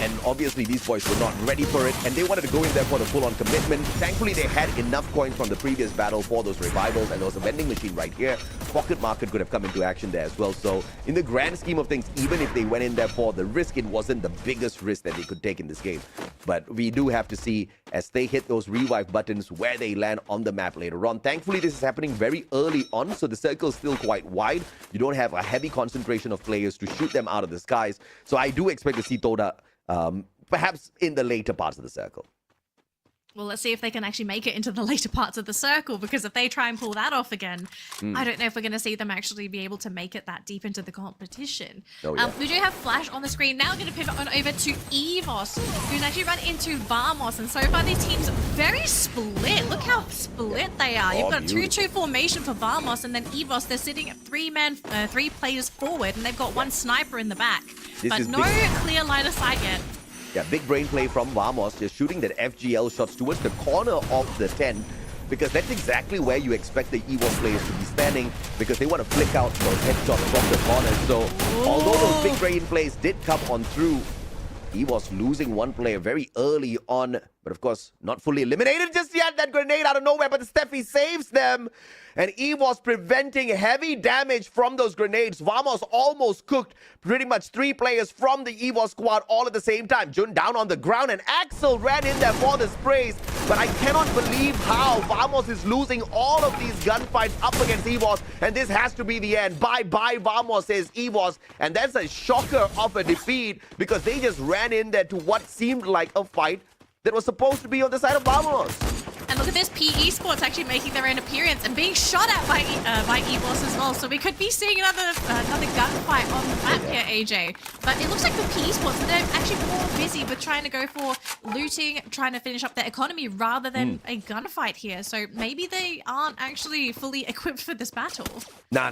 And obviously these boys were not ready for it, and they wanted to go in there for the full-on commitment. Thankfully, they had enough coins from the previous battle for those revivals, and there was a vending machine right here. Pocket Market could have come into action there as well. So in the grand scheme of things, even if they went in there for the risk, it wasn't the biggest risk that they could take in this game. But we do have to see, as they hit those revive buttons, where they land on the map later on. Thankfully, this is happening very early on, so the circle is still quite wide. You don't have a heavy concentration of players to shoot them out of the skies. So I do expect to see Toda perhaps in the later parts of the circle. Well, let's see if they can actually make it into the later parts of the circle, because if they try and pull that off again, I don't know if we're going to see them actually be able to make it that deep into the competition. We do have Flash on the screen. Now going to pivot on over to Evos, who's actually run into Vamos. And so far, these teams very split. Look how split they are. You've got a 2-2 formation for Vamos, and then Evos, they're sitting at 3 players forward, and they've got 1 sniper in the back. But no clear line of sight yet. Yeah, big brain play from Vamos, just shooting that FGL shots towards the corner of the tent, because that's exactly where you expect the EVOS players to be standing, because they want to flick out those headshots from the corner. So although those big brain plays did come on through, EVOS losing 1 player very early on, but of course not fully eliminated just yet. That grenade out of nowhere, but the Steffi saves them. And EVOS preventing heavy damage from those grenades. Vamos almost cooked pretty much 3 players from the EVOS squad all at the same time. Jun down on the ground, and Axel ran in there for the sprays. But I cannot believe how Vamos is losing all of these gunfights up against EVOS. And this has to be the end. Bye-bye, Vamos, says EVOS. And that's a shocker of a defeat, because they just ran in there to what seemed like a fight that was supposed to be on the side of Vamos. And look at this, PE Sports actually making their own appearance and being shot at by Evos as well. So we could be seeing another gunfight on the map here, AJ. But it looks like for PE Sports, they're actually more busy with trying to go for looting, trying to finish up their economy rather than a gunfight here. So maybe they aren't actually fully equipped for this battle. No.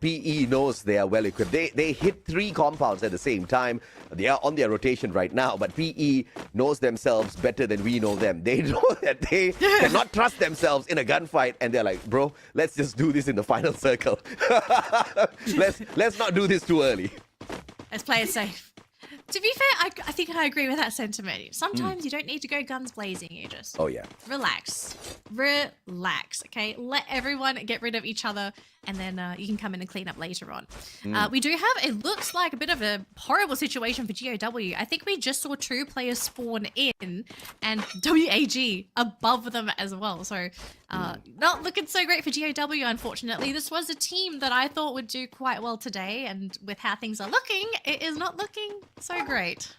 PE knows they are well equipped. They hit 3 compounds at the same time. They are on their rotation right now, but PE knows themselves better than we know them. They know that they cannot trust themselves in a gunfight, and they're like, bro, let's just do this in the final circle. let's not do this too early. Let's play it safe. To be fair, I think I agree with that sentiment. Sometimes you don't need to go guns blazing. You just relax, okay? Let everyone get rid of each other, and then you can come in and clean up later on. We do have, it looks like a bit of a horrible situation for GOW. I think we just saw 2 players spawn in, and WAG above them as well. So not looking so great for GOW, unfortunately. This was a team that I thought would do quite well today, and with how things are looking, it is not looking so great.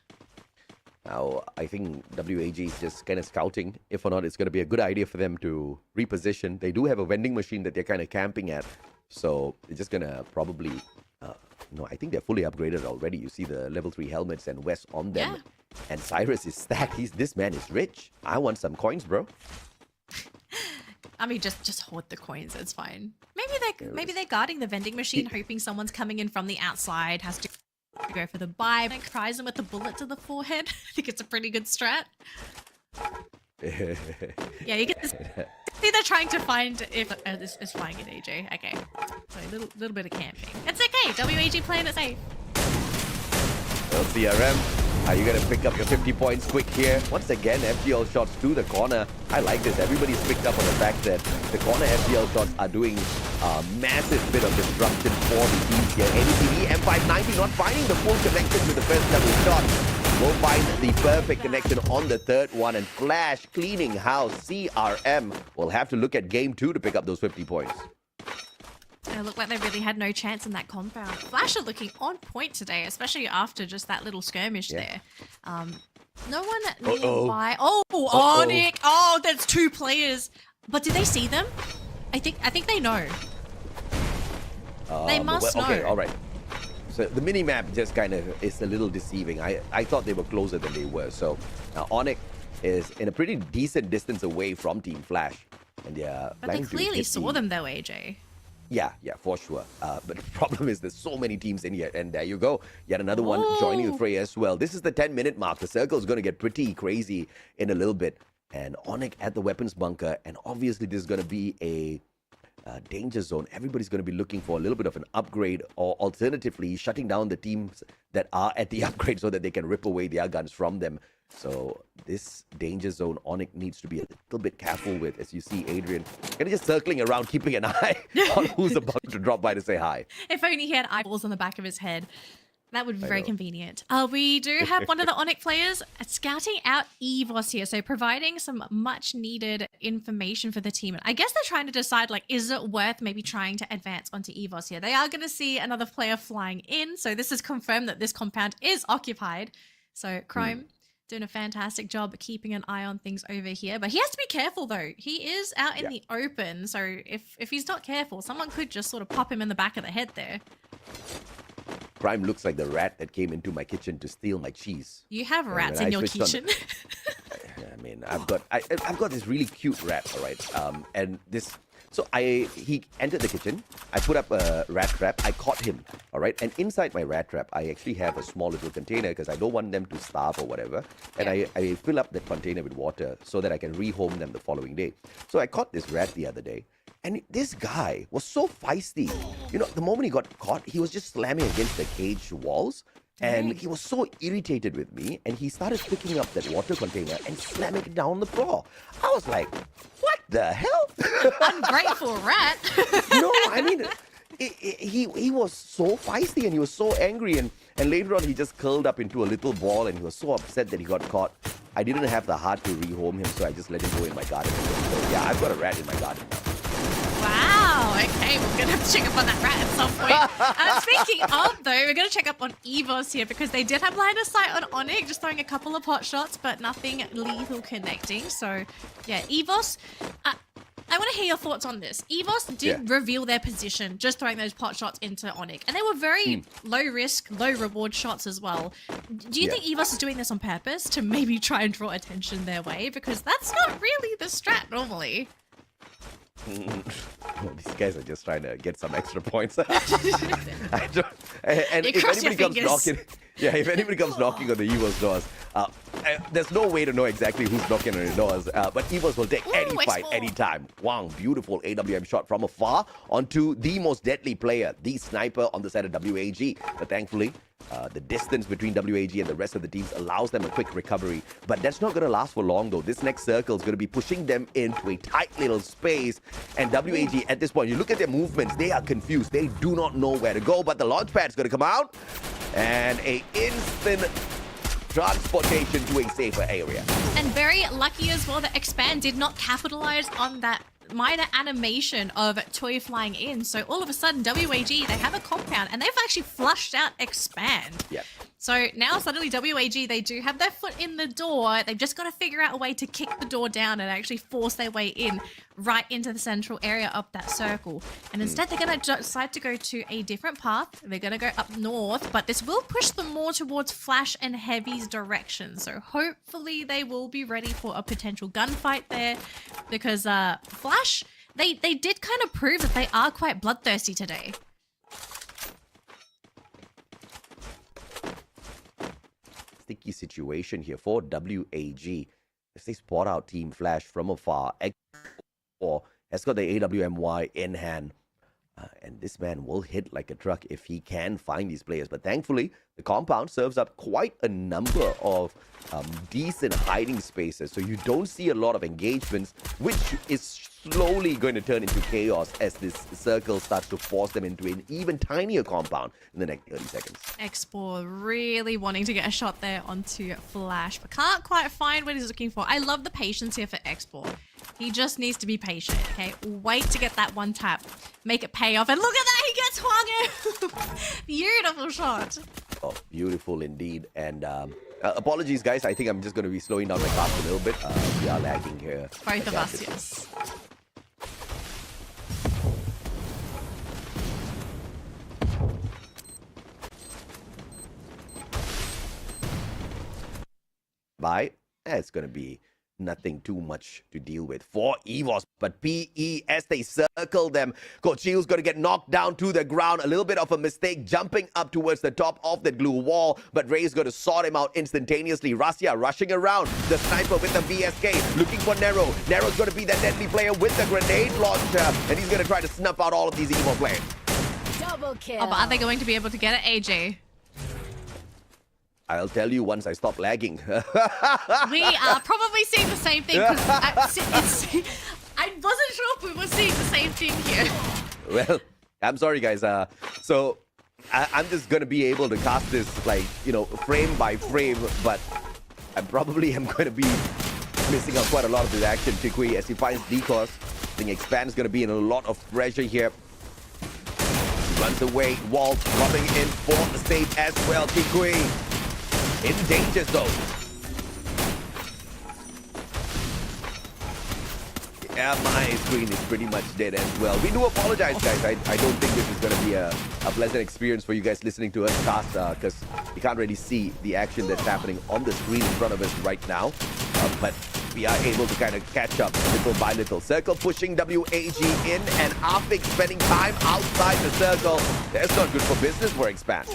Now, I think WAG is just kind of scouting. If or not, it's going to be a good idea for them to reposition. They do have a vending machine that they're kind of camping at. So they're just going to probably... no, I think they're fully upgraded already. You see the level 3 helmets and West on them. Yeah. And Cyrus is stacked. This man is rich. I want some coins, bro. I mean, just hoard the coins. It's fine. Maybe they're guarding the vending machine, hoping someone's coming in from the outside, has to go for the buy, and cries them with a bullet to the forehead. I think it's a pretty good strat. Yeah, you can see they're trying to find if this is flying at AJ. Okay, so a little bit of camping. It's okay. WAG playing it safe. Well, CRM, are you going to pick up your 50 points quick here? Once again, FGL shots to the corner. I like this. Everybody's picked up on the fact that the corner FGL shots are doing a massive bit of disruption for the teams here. NETV, M590 not finding the full connection with the first level shot. Will find the perfect connection on the third one, and Flash cleaning house. CRM will have to look at game 2 to pick up those 50 points. It looked like they really had no chance in that compound. Flash are looking on point today, especially after just that little skirmish there. No one nearby. Onyx! Oh, that's 2 players. But did they see them? I think they know. They must know. Okay, all right. So the mini-map just kind of is a little deceiving. I thought they were closer than they were. So now Onyx is in a pretty decent distance away from Team Flash. And but they clearly saw them though, AJ. Yeah, for sure. But the problem is there's so many teams in here. And there you go. Yet another one joining the fray as well. This is the 10-minute mark. The circle is going to get pretty crazy in a little bit. And Onyx at the weapons bunker. And obviously this is going to be a danger zone. Everybody's going to be looking for a little bit of an upgrade, or alternatively shutting down the teams that are at the upgrade so that they can rip away their guns from them. So this danger zone Onyx needs to be a little bit careful with. As you see Adrian kind of just circling around, keeping an eye on who's about to drop by to say hi. If only he had eyeballs on the back of his head. That would be very convenient. We do have one of the Onyx players scouting out EVOS here, so providing some much needed information for the team. I guess they're trying to decide, like, is it worth maybe trying to advance onto EVOS here? They are going to see another player flying in, so this is confirmed that this compound is occupied. So Chrome doing a fantastic job keeping an eye on things over here, but he has to be careful though. He is out in the open, so if he's not careful, someone could just sort of pop him in the back of the head there. Prime looks like the rat that came into my kitchen to steal my cheese. You have rats in your kitchen. I mean, I've got this really cute rat, all right. And this, so he entered the kitchen. I put up a rat trap. I caught him, all right. And inside my rat trap, I actually have a small little container because I don't want them to starve or whatever. And I fill up that container with water so that I can rehome them the following day. So I caught this rat the other day. And this guy was so feisty. You know, the moment he got caught, he was just slamming against the cage walls. And he was so irritated with me. And he started picking up that water container and slamming it down on the floor. I was like, what the hell? Ungrateful rat. No, I mean, he was so feisty and he was so angry. And later on, he just curled up into a little ball and he was so upset that he got caught. I didn't have the heart to rehome him, so I just let him go in my garden. So yeah, I've got a rat in my garden now. Wow, okay, we're going to have to check up on that rat at some point. Speaking of, though, we're going to check up on EVOS here because they did have line of sight on Onyx, just throwing a couple of pot shots, but nothing lethal connecting. So, yeah, EVOS, I want to hear your thoughts on this. EVOS did reveal their position, just throwing those pot shots into Onyx, and they were very low risk, low reward shots as well. Do you think EVOS is doing this on purpose to maybe try and draw attention their way? Because that's not really the strat normally. These guys are just trying to get some extra points. And if anybody comes knocking, if anybody comes knocking on the EVOS doors, there's no way to know exactly who's knocking on the doors, but Evos will take any fight, anytime. Wow, beautiful AWM shot from afar onto the most deadly player, the sniper on the side of WAG. But thankfully, the distance between WAG and the rest of the teams allows them a quick recovery. But that's not going to last for long, though. This next circle is going to be pushing them into a tight little space. And WAG, at this point, you look at their movements, they are confused. They do not know where to go. But the launch pad is going to come out. And a instant transportation to a safer area. And very lucky as well that Expand did not capitalize on that minor animation of Toy flying in. So all of a sudden, WAG, they have a compound and they've actually flushed out Expand. Yep. So now suddenly WAG, they do have their foot in the door. They've just got to figure out a way to kick the door down and actually force their way in right into the central area of that circle. And instead, they're going to decide to go to a different path. They're going to go up north, but this will push them more towards Flash and Heavy's direction. So hopefully they will be ready for a potential gunfight there because Flash, they did kind of prove that they are quite bloodthirsty today. Sticky situation here for WAG as they spot out Team Flash from afar. Or has got the AWMY in hand. And this man will hit like a truck if he can find these players. But thankfully, the compound serves up quite a number of decent hiding spaces. So you don't see a lot of engagements, which is slowly going to turn into chaos as this circle starts to force them into an even tinier compound in the next 30 seconds. Expor really wanting to get a shot there onto Flash, but can't quite find what he's looking for. I love the patience here for Expor. He just needs to be patient, okay? Wait to get that one tap. Make it pay off. And look at that! He gets hung in! Beautiful shot. Oh, beautiful indeed. And apologies, guys. I think I'm just going to be slowing down my cast a little bit. We are lagging here. Both of us, yes. It's going to be nothing too much to deal with for EVOS, but PE as they circle them. Coach Shield's going to get knocked down to the ground. A little bit of a mistake jumping up towards the top of the glue wall, but Ray's going to sort him out instantaneously. Rasia rushing around. The sniper with the VSK looking for Nero. Nero's going to be that deadly player with the grenade launcher, and he's going to try to snuff out all of these EVO players. Double kill. Oh, but are they going to be able to get it, AJ? I'll tell you once I stop lagging. We are probably seeing the same thing. I wasn't sure if we were seeing the same thing here. Well, I'm sorry, guys. So I'm just going to be able to cast this, like, you know, frame by frame, but I probably am going to be missing out quite a lot of this action. Tikui, as he finds Decos, I think Expand is going to be in a lot of pressure here. He runs away. Walt coming in for the save as well. Tikui in danger zone. Yeah, my screen is pretty much dead as well. We do apologize, guys. I don't think this is going to be a pleasant experience for you guys listening to us cast, because you can't really see the action that's happening on the screen in front of us right now. But we are able to kind of catch up little by little. Circle pushing WAG in, and Afik spending time outside the circle. That's not good for business for Expand.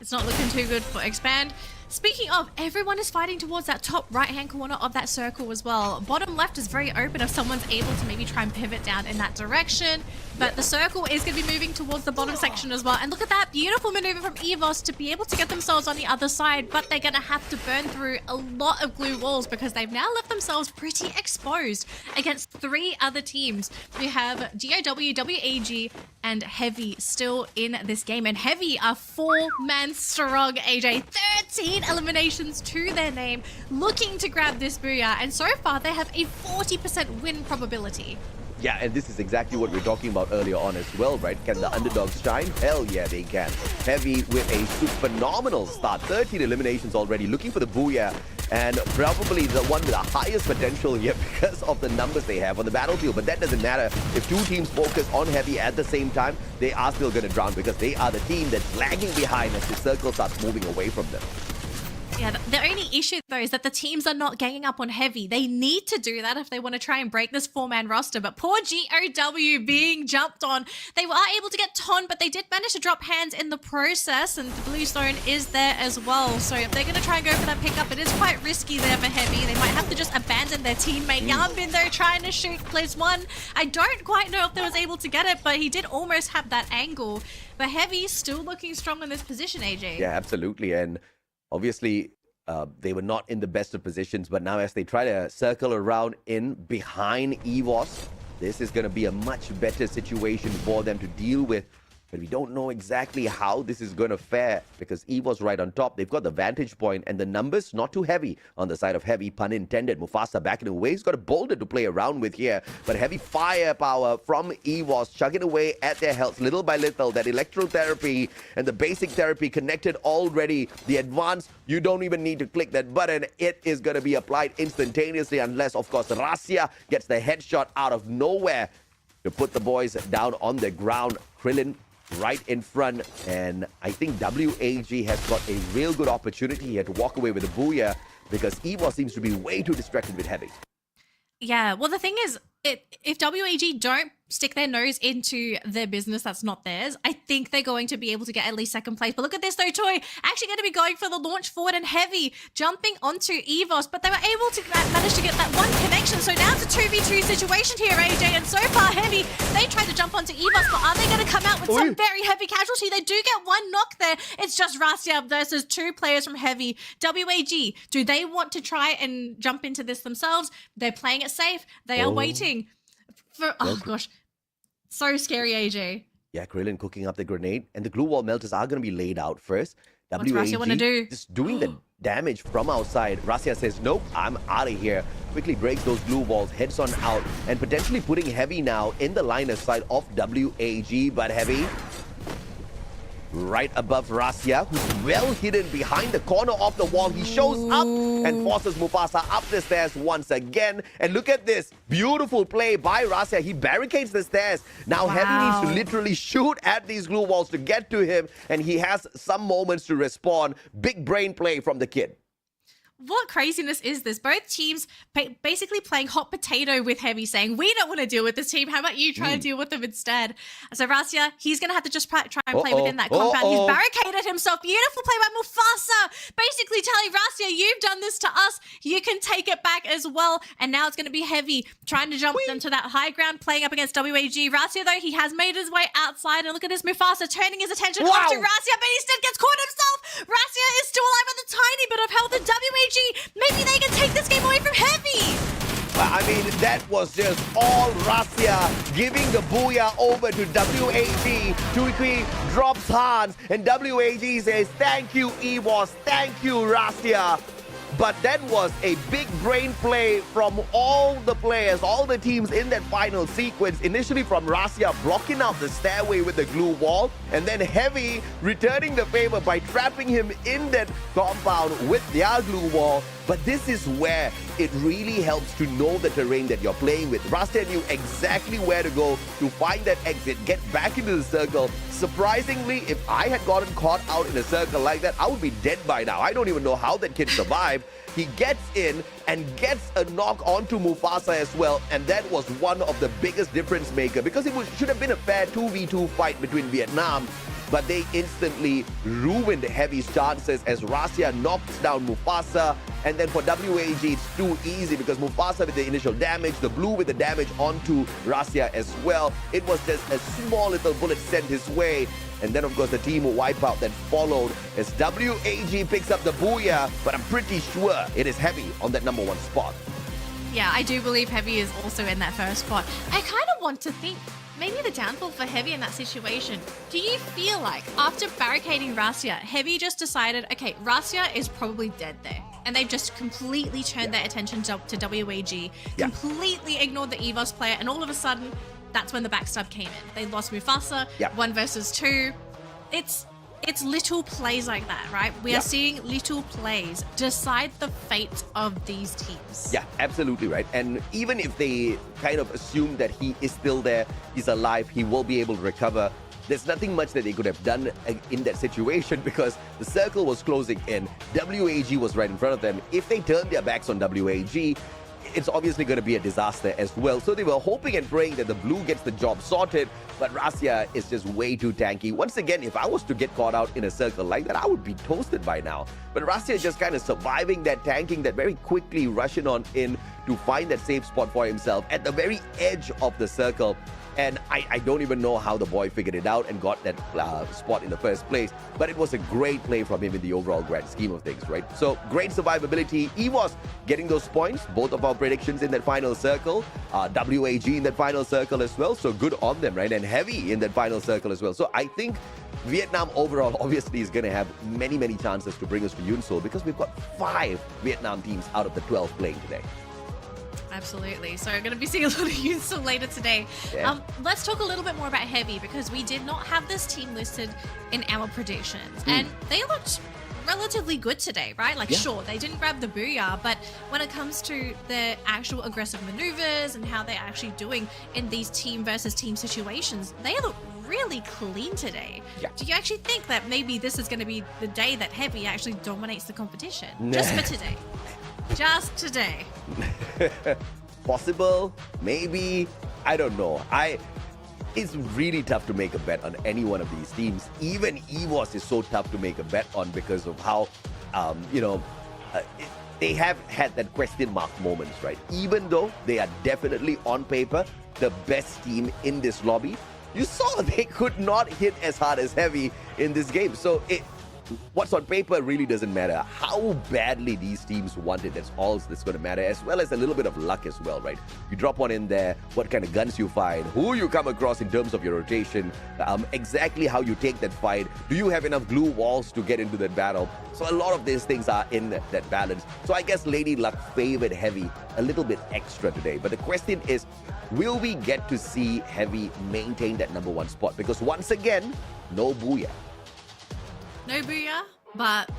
It's not looking too good for Expand. Speaking of, everyone is fighting towards that top right-hand corner of that circle as well. Bottom left is very open if someone's able to maybe try and pivot down in that direction. But the circle is going to be moving towards the bottom section as well. And look at that beautiful maneuver from EVOS to be able to get themselves on the other side. But they're going to have to burn through a lot of glue walls because they've now left themselves pretty exposed against 3 other teams. We have GOW, WAG, and Heavy still in this game. And Heavy are 4-man strong, AJ. 13 eliminations to their name, looking to grab this booyah. And so far, they have a 40% win probability. Yeah, and this is exactly what we were talking about earlier on as well, right? Can the underdogs shine? Hell yeah, they can. Heavy with a phenomenal start. 13 eliminations already, looking for the booyah. And probably the one with the highest potential here because of the numbers they have on the battlefield. But that doesn't matter. If 2 teams focus on Heavy at the same time, they are still going to drown because they are the team that's lagging behind as the circle starts moving away from them. Yeah, the only issue though is that the teams are not ganging up on Heavy. They need to do that if they want to try and break this 4-man roster. But poor GOW being jumped on. They were able to get Ton, but they did manage to drop hands in the process, and the Bluestone is there as well. So if they're going to try and go for that pickup, it is quite risky there for Heavy. They might have to just abandon their teammate. Yambin though trying to shoot Pliz 1. I don't quite know if they was able to get it, but he did almost have that angle. But Heavy still looking strong in this position, AJ. Yeah, absolutely. And obviously, they were not in the best of positions, but now as they try to circle around in behind EVOS, this is going to be a much better situation for them to deal with. But we don't know exactly how this is going to fare because EVOS right on top. They've got the vantage point and the numbers not too heavy on the side of Heavy, pun intended. Mufasa back in a way. He's got a boulder to play around with here. But heavy firepower from EVOS chugging away at their health little by little. That electrotherapy and the basic therapy connected already. The advanced, you don't even need to click that button. It is going to be applied instantaneously unless, of course, Rasia gets the headshot out of nowhere to put the boys down on the ground. Krillin right in front, and I think WAG has got a real good opportunity here to walk away with a booyah because EVOS seems to be way too distracted with Heavy. Yeah, well, the thing is, if WAG don't stick their nose into their business that's not theirs, I think they're going to be able to get at least second place. But look at this though, Toy actually going to be going for the launch forward and Heavy jumping onto EVOS, but they were able to manage to get that one connection. So now it's a 2v2 situation here, AJ, and so far Heavy, they tried to jump onto EVOS, but are they going to come out with some very heavy casualty? They do get one knock there. It's just Rasia versus two players from Heavy. WAG, do they want to try and jump into this themselves? They're playing it safe. They are waiting for, oh gosh, so scary, AJ. Yeah, Krillin cooking up the grenade, and the glue wall melters are going to be laid out first. What's Rasia want to do? Just doing the damage from outside. Rasia says, nope, I'm out of here. Quickly breaks those glue walls, heads on out, and potentially putting Heavy now in the line of sight of WAG, but Heavy right above Rasia, who's well hidden behind the corner of the wall. He shows up and forces Mufasa up the stairs once again. And look at this beautiful play by Rasia. He barricades the stairs. Now Heavy needs to literally shoot at these glue walls to get to him, and he has some moments to respond. Big brain play from the kid. What craziness is this? Both teams basically playing hot potato with Heavy, saying, we don't want to deal with this team. How about you try and deal with them instead? So Rasia, he's going to have to just try and play within that compound. He's barricaded himself. Beautiful play by Mufasa. Basically telling Rasia, you've done this to us. You can take it back as well. And now it's going to be Heavy trying to jump them to that high ground, playing up against WAG. Rasia, though, he has made his way outside. And look at this, Mufasa turning his attention off to Rasia, but he instead gets caught himself. Rasia is still alive with a tiny bit of health, and WAG, maybe they can take this game away from Heavy. I mean, that was just all Rasia giving the booyah over to WAG. Tuikui drops hands, and WAG says, thank you, EVOS, thank you, Rasia. But that was a big brain play from all the players, all the teams in that final sequence. Initially from Rasia blocking out the stairway with the glue wall, and then Heavy returning the favor by trapping him in that compound with their glue wall. But this is where it really helps to know the terrain that you're playing with. Rasia knew exactly where to go to find that exit, get back into the circle. Surprisingly, if I had gotten caught out in a circle like that, I would be dead by now. I don't even know how that kid survived. He gets in and gets a knock onto Mufasa as well, and that was one of the biggest difference maker because it should have been a fair 2v2 fight between Vietnam, but they instantly ruined Heavy's chances as Rasia knocks down Mufasa. And then for WAG, it's too easy because Mufasa with the initial damage, the blue with the damage onto Rasia as well. It was just a small little bullet sent his way. And then, of course, the team wipeout that followed as WAG picks up the booyah, but I'm pretty sure it is Heavy on that #1 spot. Yeah, I do believe Heavy is also in that first spot. I kind of want to think maybe the downfall for Heavy in that situation. Do you feel like after barricading Rasia, Heavy just decided, okay, Rasia is probably dead there, and they've just completely turned their attention to WAG, completely ignored the EVOS player, and all of a sudden, that's when the backstab came in. They lost Mufasa, 1 versus 2. It's little plays like that, right? We are seeing little plays decide the fate of these teams. Yeah, absolutely right. And even if they kind of assume that he is still there, he's alive, he will be able to recover, there's nothing much that they could have done in that situation because the circle was closing in. WAG was right in front of them. If they turn their backs on WAG, it's obviously going to be a disaster as well. So they were hoping and praying that the blue gets the job sorted, but Russia is just way too tanky. Once again, if I was to get caught out in a circle like that, I would be toasted by now. But Russia is just kind of surviving that, tanking that, very quickly rushing on in to find that safe spot for himself at the very edge of the circle. And I don't even know how the boy figured it out and got that spot in the first place. But it was a great play from him in the overall grand scheme of things, right? So great survivability. EVOS getting those points. Both of our predictions in that final circle. WAG in that final circle as well. So good on them, right? And Heavy in that final circle as well. So I think Vietnam overall obviously is going to have many, many chances to bring us to Yunsul because we've got 5 Vietnam teams out of the 12 playing today. Absolutely. So we're going to be seeing a lot of Yunsul later today. Yeah. Let's talk a little bit more about Heavy because we did not have this team listed in our predictions. And they looked relatively good today, right? Like, sure, they didn't grab the booyah, but when it comes to the actual aggressive maneuvers and how they're actually doing in these team versus team situations, they look really clean today. Yeah. Do you actually think that maybe this is going to be the day that Heavy actually dominates the competition? Just for today. Just today. Possible, maybe, I don't know. It's really tough to make a bet on any one of these teams. Even EVOS is so tough to make a bet on because of how, they have had that question mark moments, right? Even though they are definitely on paper the best team in this lobby, you saw they could not hit as hard as Heavy in this game. So what's on paper really doesn't matter. How badly these teams want it, that's all that's going to matter, as well as a little bit of luck as well, right? You drop one in there, what kind of guns you find, who you come across in terms of your rotation, exactly how you take that fight. Do you have enough glue walls to get into that battle? So a lot of these things are in that balance. So I guess Lady Luck favored Heavy a little bit extra today. But the question is, will we get to see Heavy maintain that #1 spot? Because once again, no booyah. No booyah, but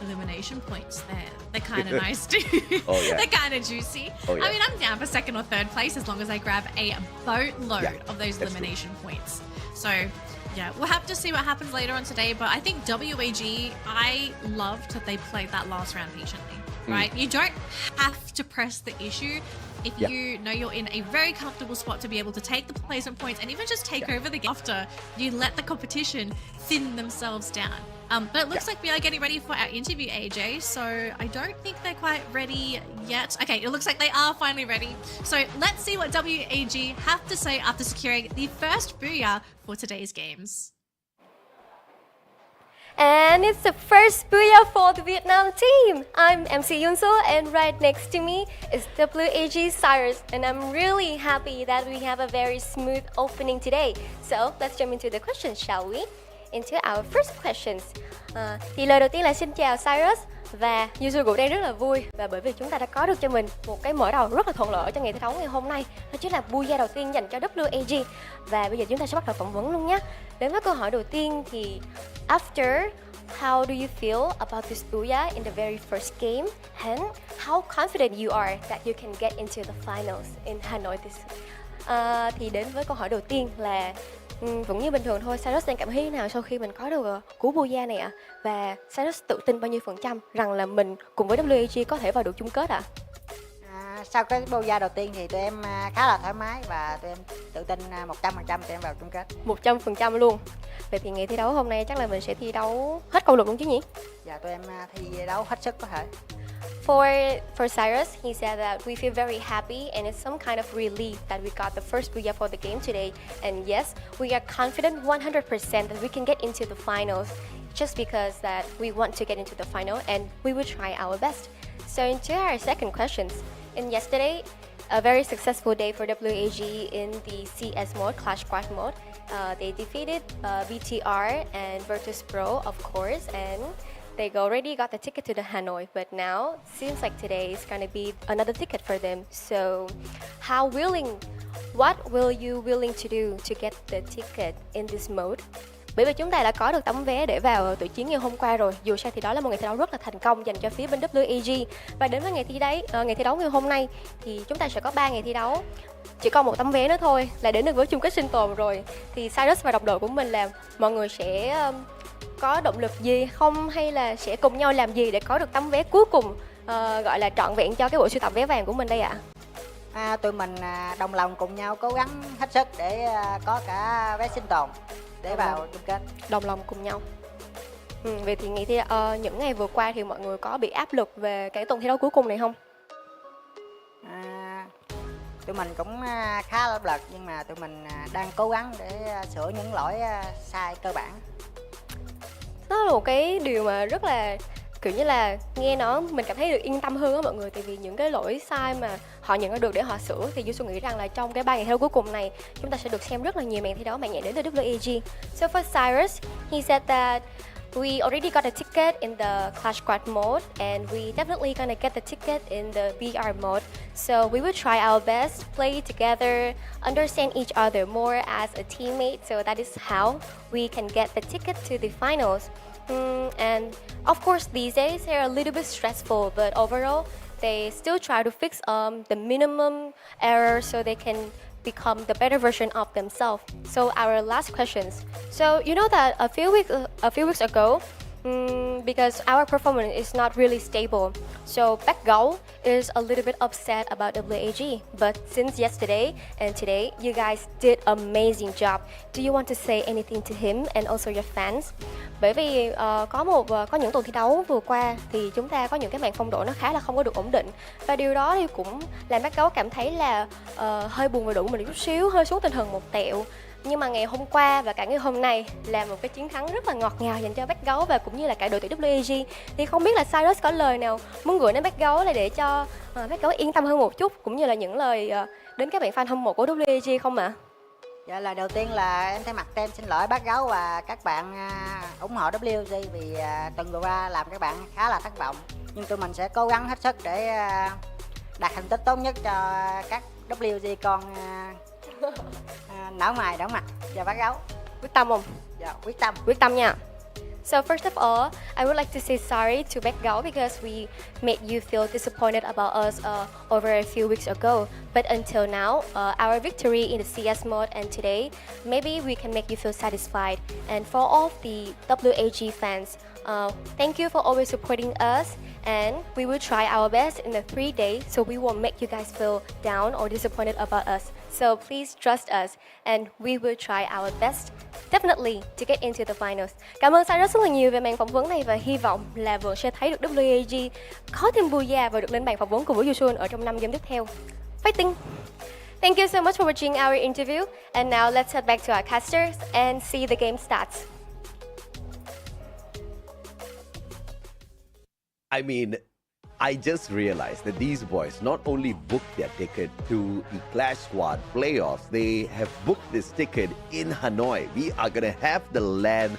elimination points there. They're kind of nice too. Oh, yeah. They're kind of juicy. Oh, yeah. I mean, I'm down for 2nd or 3rd place as long as I grab a boatload of those that's elimination points. So, yeah, we'll have to see what happens later on today. But I think WAG, I loved that they played that last round patiently, right? You don't have to press the issue if you know you're in a very comfortable spot to be able to take the placement points and even just take over the game after you let the competition thin themselves down. But it looks like we are getting ready for our interview, AJ. So I don't think they're quite ready yet. Okay, it looks like they are finally ready. So let's see what WAG have to say after securing the first booyah for today's games. And it's the first booyah for the Vietnam team. I'm MC Yunsul and right next to me is WAG Cyrus. And I'm really happy that we have a very smooth opening today. So let's jump into the questions, shall we? Into our first questions. Thì lời đầu tiên là xin chào Cyrus. Và Yunsul cũng đang rất là vui và bởi vì chúng ta đã có được cho mình một cái mở đầu rất là thuận lợi cho ngày thi đấu ngày hôm nay, đó chính là booyah đầu tiên dành cho WAG. Và bây giờ chúng ta sẽ bắt đầu phỏng vấn luôn nhé. Đến với câu hỏi đầu tiên thì after, how do you feel about this booyah in the very first game? And how confident you are that you can get into the finals in Hanoi this thì đến với câu hỏi đầu tiên là vẫn như bình thường thôi, Cyrus đang cảm thấy thế nào sau khi mình có được cú booyah này ạ? Và Cyrus tự tin bao nhiêu % rằng là mình cùng với WAG có thể vào được chung kết ạ? Sau cái booyah đầu tiên thì tụi em khá là thoải mái và tụi em tự tin 100% tụi em vào chung kết. 100% luôn. Vậy thì ngày thi đấu hôm nay chắc là mình sẽ thi đấu hết câu lượt luôn chứ nhỉ? Dạ tụi em thi đấu hết sức có thể. For Cyrus, he said that we feel very happy and it's some kind of relief that we got the first booyah for the game today. And yes, we are confident 100% that we can get into the finals just because that we want to get into the final and we will try our best. So into our second questions. In yesterday, a very successful day for WAG in the CS mode, Clash Squad mode. They defeated BTR and Virtus Pro, of course, and they already got the ticket to the Hanoi, but now seems like today is gonna be another ticket for them. So, what will you willing to do to get the ticket in this mode? Bởi vì chúng ta đã có được tấm vé để vào tử chiến ngày hôm qua rồi. Dù sao thì đó là một ngày thi đấu rất là thành công dành cho phía bên WAG. Và đến với ngày thi đấu ngày hôm nay thì chúng ta sẽ có 3 ngày thi đấu. Chỉ còn một tấm vé nữa thôi là đến được với chung kết sinh tồn rồi. Thì Cyrus và đồng đội của mình là mọi người sẽ có động lực gì không, hay là sẽ cùng nhau làm gì để có được tấm vé cuối cùng gọi là trọn vẹn cho cái buổi sưu tập vé vàng của mình đây ạ? Tụi mình đồng lòng cùng nhau cố gắng hết sức để có cả vé sinh tồn để vào chung kết. Đồng lòng cùng nhau. Vậy thì những ngày vừa qua thì mọi người có bị áp lực về cái tuần thi đấu cuối cùng này không? Tụi mình cũng khá là áp lực, nhưng mà tụi mình đang cố gắng để sửa những lỗi sai cơ bản. Đó là một cái điều mà rất là kiểu như là nghe nó mình cảm thấy được yên tâm hơn á mọi người, tại vì những cái lỗi sai mà họ nhận ra được để họ sửa thì Yusu nghĩ rằng là trong cái 3 ngày thi đấu cuối cùng này chúng ta sẽ được xem rất là nhiều màn thi đấu mạnh mẽ đến từ WAG. So for Cyrus, he said that we already got a ticket in the Clash Squad mode and we definitely gonna get the ticket in the BR mode. So we will try our best, play together, understand each other more as a teammate. So that is how we can get the ticket to the finals. And of course these days they're a little bit stressful, but overall they still try to fix the minimum errors so they can become the better version of themselves. So our last questions. So you know that a few weeks ago, because our performance is not really stable, so Back Gấu is a little bit upset about WAG. But since yesterday and today, you guys did amazing job. Do you want to say anything to him and also your fans? Bởi vì có những tuần thi đấu vừa qua thì chúng ta có những cái màn phong độ nó khá là không có được ổn định, và điều đó thì cũng làm Back Gấu cảm thấy là hơi buồn về đội của mình chút xíu, hơi xuống tinh thần một tẹo. Nhưng mà ngày hôm qua và cả ngày hôm nay là một cái chiến thắng rất là ngọt ngào dành cho Back Gấu và cũng như là cả đội tuyển WAG. Thì không biết là Cyrus có lời nào muốn gửi đến Back Gấu là để cho Back Gấu yên tâm hơn một chút, cũng như là những lời đến các bạn fan hâm mộ của WAG không ạ? Dạ, lời đầu tiên là em thay mặt team xin lỗi Back Gấu và các bạn ủng hộ WAG vì tuần vừa qua làm các bạn khá là thất vọng. Nhưng tụi mình sẽ cố gắng hết sức để đạt thành tích tốt nhất cho các WAG con não mày đảo mặt và Back Gấu. Quyết tâm không? Dạ, quyết tâm. Quyết tâm nha. So first of all, I would like to say sorry to Back Gấu because we made you feel disappointed about us over a few weeks ago. But until now, our victory in the CS mode and today, maybe we can make you feel satisfied. And for all the WAG fans, thank you for always supporting us. And we will try our best in the 3 days so we won't make you guys feel down or disappointed about us. So please trust us and we will try our best, definitely, to get into the finals. Cảm ơn Cyrus rất là nhiều về màn phỏng vấn này và hy vọng là vừa sẽ thấy được WAG có thêm booyah và được lên bàn phỏng vấn cùng với Yusun ở trong 5 game tiếp theo. Fighting! Thank you so much for watching our interview. And now let's head back to our casters and see the game starts. I mean, I just realized that these boys not only booked their ticket to the Clash Squad playoffs, they have booked this ticket in Hanoi. We are going to have the LAN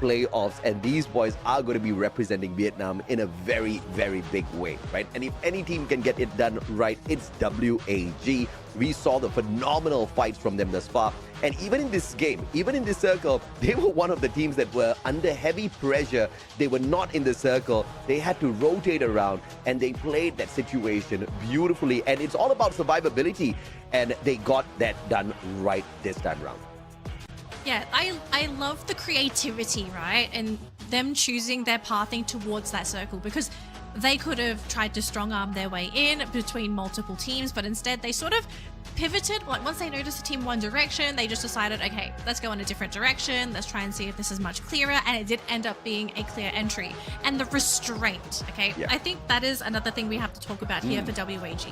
playoffs, and these boys are going to be representing Vietnam in a very, very big way, right? And if any team can get it done right, it's WAG. We saw the phenomenal fights from them thus far. And even in this game, even in this circle, they were one of the teams that were under heavy pressure. They were not in the circle. They had to rotate around, and they played that situation beautifully. And it's all about survivability, and they got that done right this time around. Yeah, I love the creativity, right? And them choosing their pathing towards that circle, because they could have tried to strong arm their way in between multiple teams, but instead they sort of pivoted. Like once they noticed the team one direction, they just decided, okay, let's go in a different direction. Let's try and see if this is much clearer. And it did end up being a clear entry. And the restraint, okay? Yeah. I think that is another thing we have to talk about here for WAG.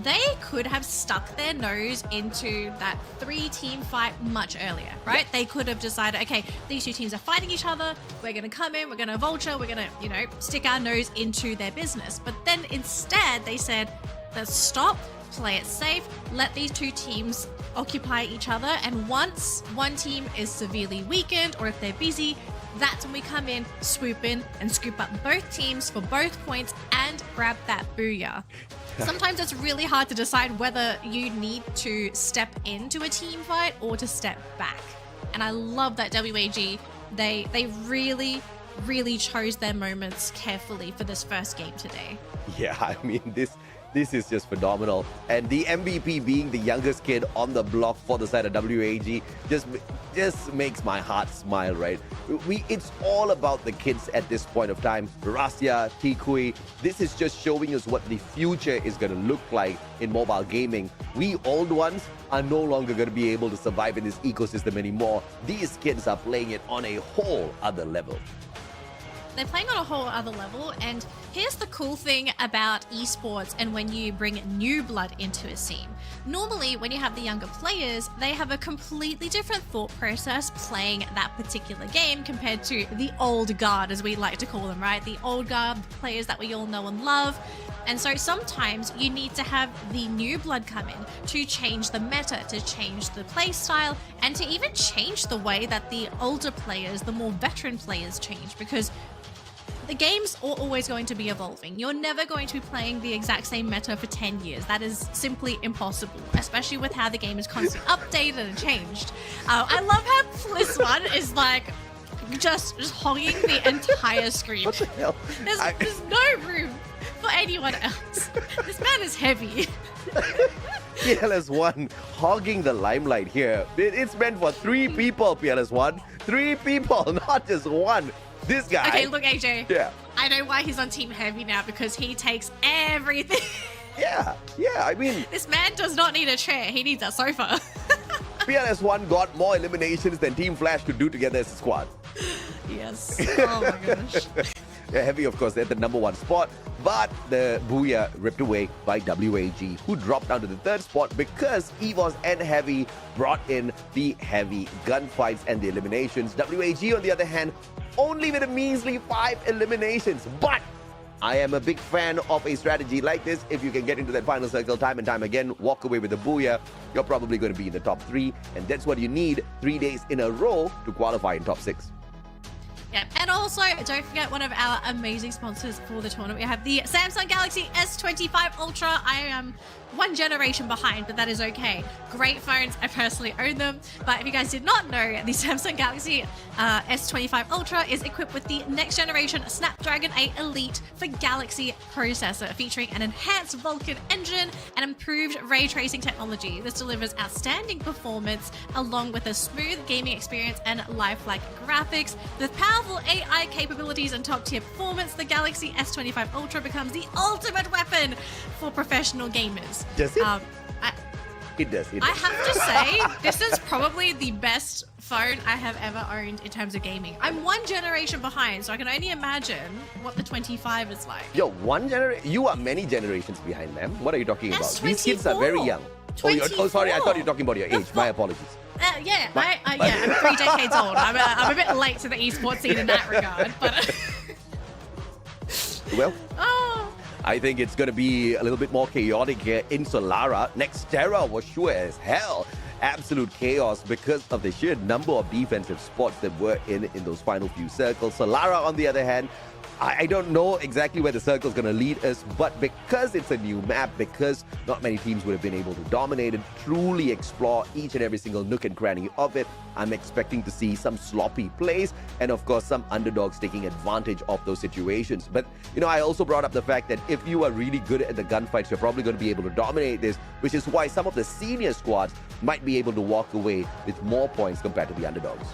They could have stuck their nose into that 3-team fight much earlier, right? Yeah. They could have decided, okay, these two teams are fighting each other. We're going to come in, we're going to vulture, we're going to, stick our nose into their business. But then instead they said, let's stop, play it safe, let these two teams occupy each other, and once one team is severely weakened or if they're busy, that's when we come in, swoop in and scoop up both teams for both points and grab that booyah. Sometimes it's really hard to decide whether you need to step into a team fight or to step back. And I love that WAG, they really chose their moments carefully for this first game today. Yeah, I mean, this is just phenomenal. And the MVP being the youngest kid on the block for the side of WAG just makes my heart smile, right? It's all about the kids at this point of time. Rasya, Tikui, this is just showing us what the future is going to look like in mobile gaming. We old ones are no longer going to be able to survive in this ecosystem anymore. These kids are playing it on a whole other level. They're playing on a whole other level, and here's the cool thing about esports and when you bring new blood into a scene. Normally, when you have the younger players, they have a completely different thought process playing that particular game compared to the old guard, as we like to call them, right? The old guard players that we all know and love. And so sometimes you need to have the new blood come in to change the meta, to change the play style, and to even change the way that the older players, the more veteran players change, because the games are always going to be evolving. You're never going to be playing the exact same meta for 10 years. That is simply impossible, especially with how the game is constantly updated and changed. I love how this one is like just hogging the entire screen. What the hell? There's no room for anyone else. This man is heavy. PLS1 hogging the limelight here. It's meant for 3 people, PLS1. 3 people, not just one. This guy. Okay, look, AJ. Yeah. I know why he's on Team Heavy now, because he takes everything. Yeah, I mean, this man does not need a chair. He needs a sofa. PLS1 got more eliminations than Team Flash could do together as a squad. Yes. Oh my gosh. Yeah, Heavy, of course, at the #1 spot, but the Booyah ripped away by WAG, who dropped down to the 3rd spot because EVOS and Heavy brought in the heavy gunfights and the eliminations. WAG, on the other hand, only with a measly 5 eliminations, but I am a big fan of a strategy like this. If you can get into that final circle time and time again, walk away with a Booyah, you're probably going to be in the top 3, and that's what you need 3 days in a row to qualify in top 6. Yeah, and also don't forget one of our amazing sponsors for the tournament. We have the Samsung Galaxy S25 Ultra. I am 1 generation behind, but that is okay. Great phones. I personally own them. But if you guys did not know, the Samsung Galaxy S25 Ultra is equipped with the next generation Snapdragon 8 Elite for Galaxy processor, featuring an enhanced Vulkan engine and improved ray tracing technology. This delivers outstanding performance along with a smooth gaming experience and lifelike graphics. With powerful AI capabilities and top-tier performance, the Galaxy S25 Ultra becomes the ultimate weapon for professional gamers. Does it? It does. I have to say, this is probably the best phone I have ever owned in terms of gaming. I'm 1 generation behind, so I can only imagine what the 25 is like. Yo, 1 generation? You are many generations behind, ma'am. What are you talking about? These kids are very young. Oh, sorry, I thought you were talking about your age. My apologies. Yeah, I'm 3 decades old. I'm a bit late to the esports scene in that regard, but... Well... I think it's going to be a little bit more chaotic here in Solara. Nexterra was sure as hell. Absolute chaos because of the sheer number of defensive spots that were in those final few circles. Solara, on the other hand, I don't know exactly where the circle is going to lead us, but because it's a new map, because not many teams would have been able to dominate it, truly explore each and every single nook and cranny of it, I'm expecting to see some sloppy plays and, of course, some underdogs taking advantage of those situations. But, you know, I also brought up the fact that if you are really good at the gunfights, you're probably going to be able to dominate this, which is why some of the senior squads might be able to walk away with more points compared to the underdogs.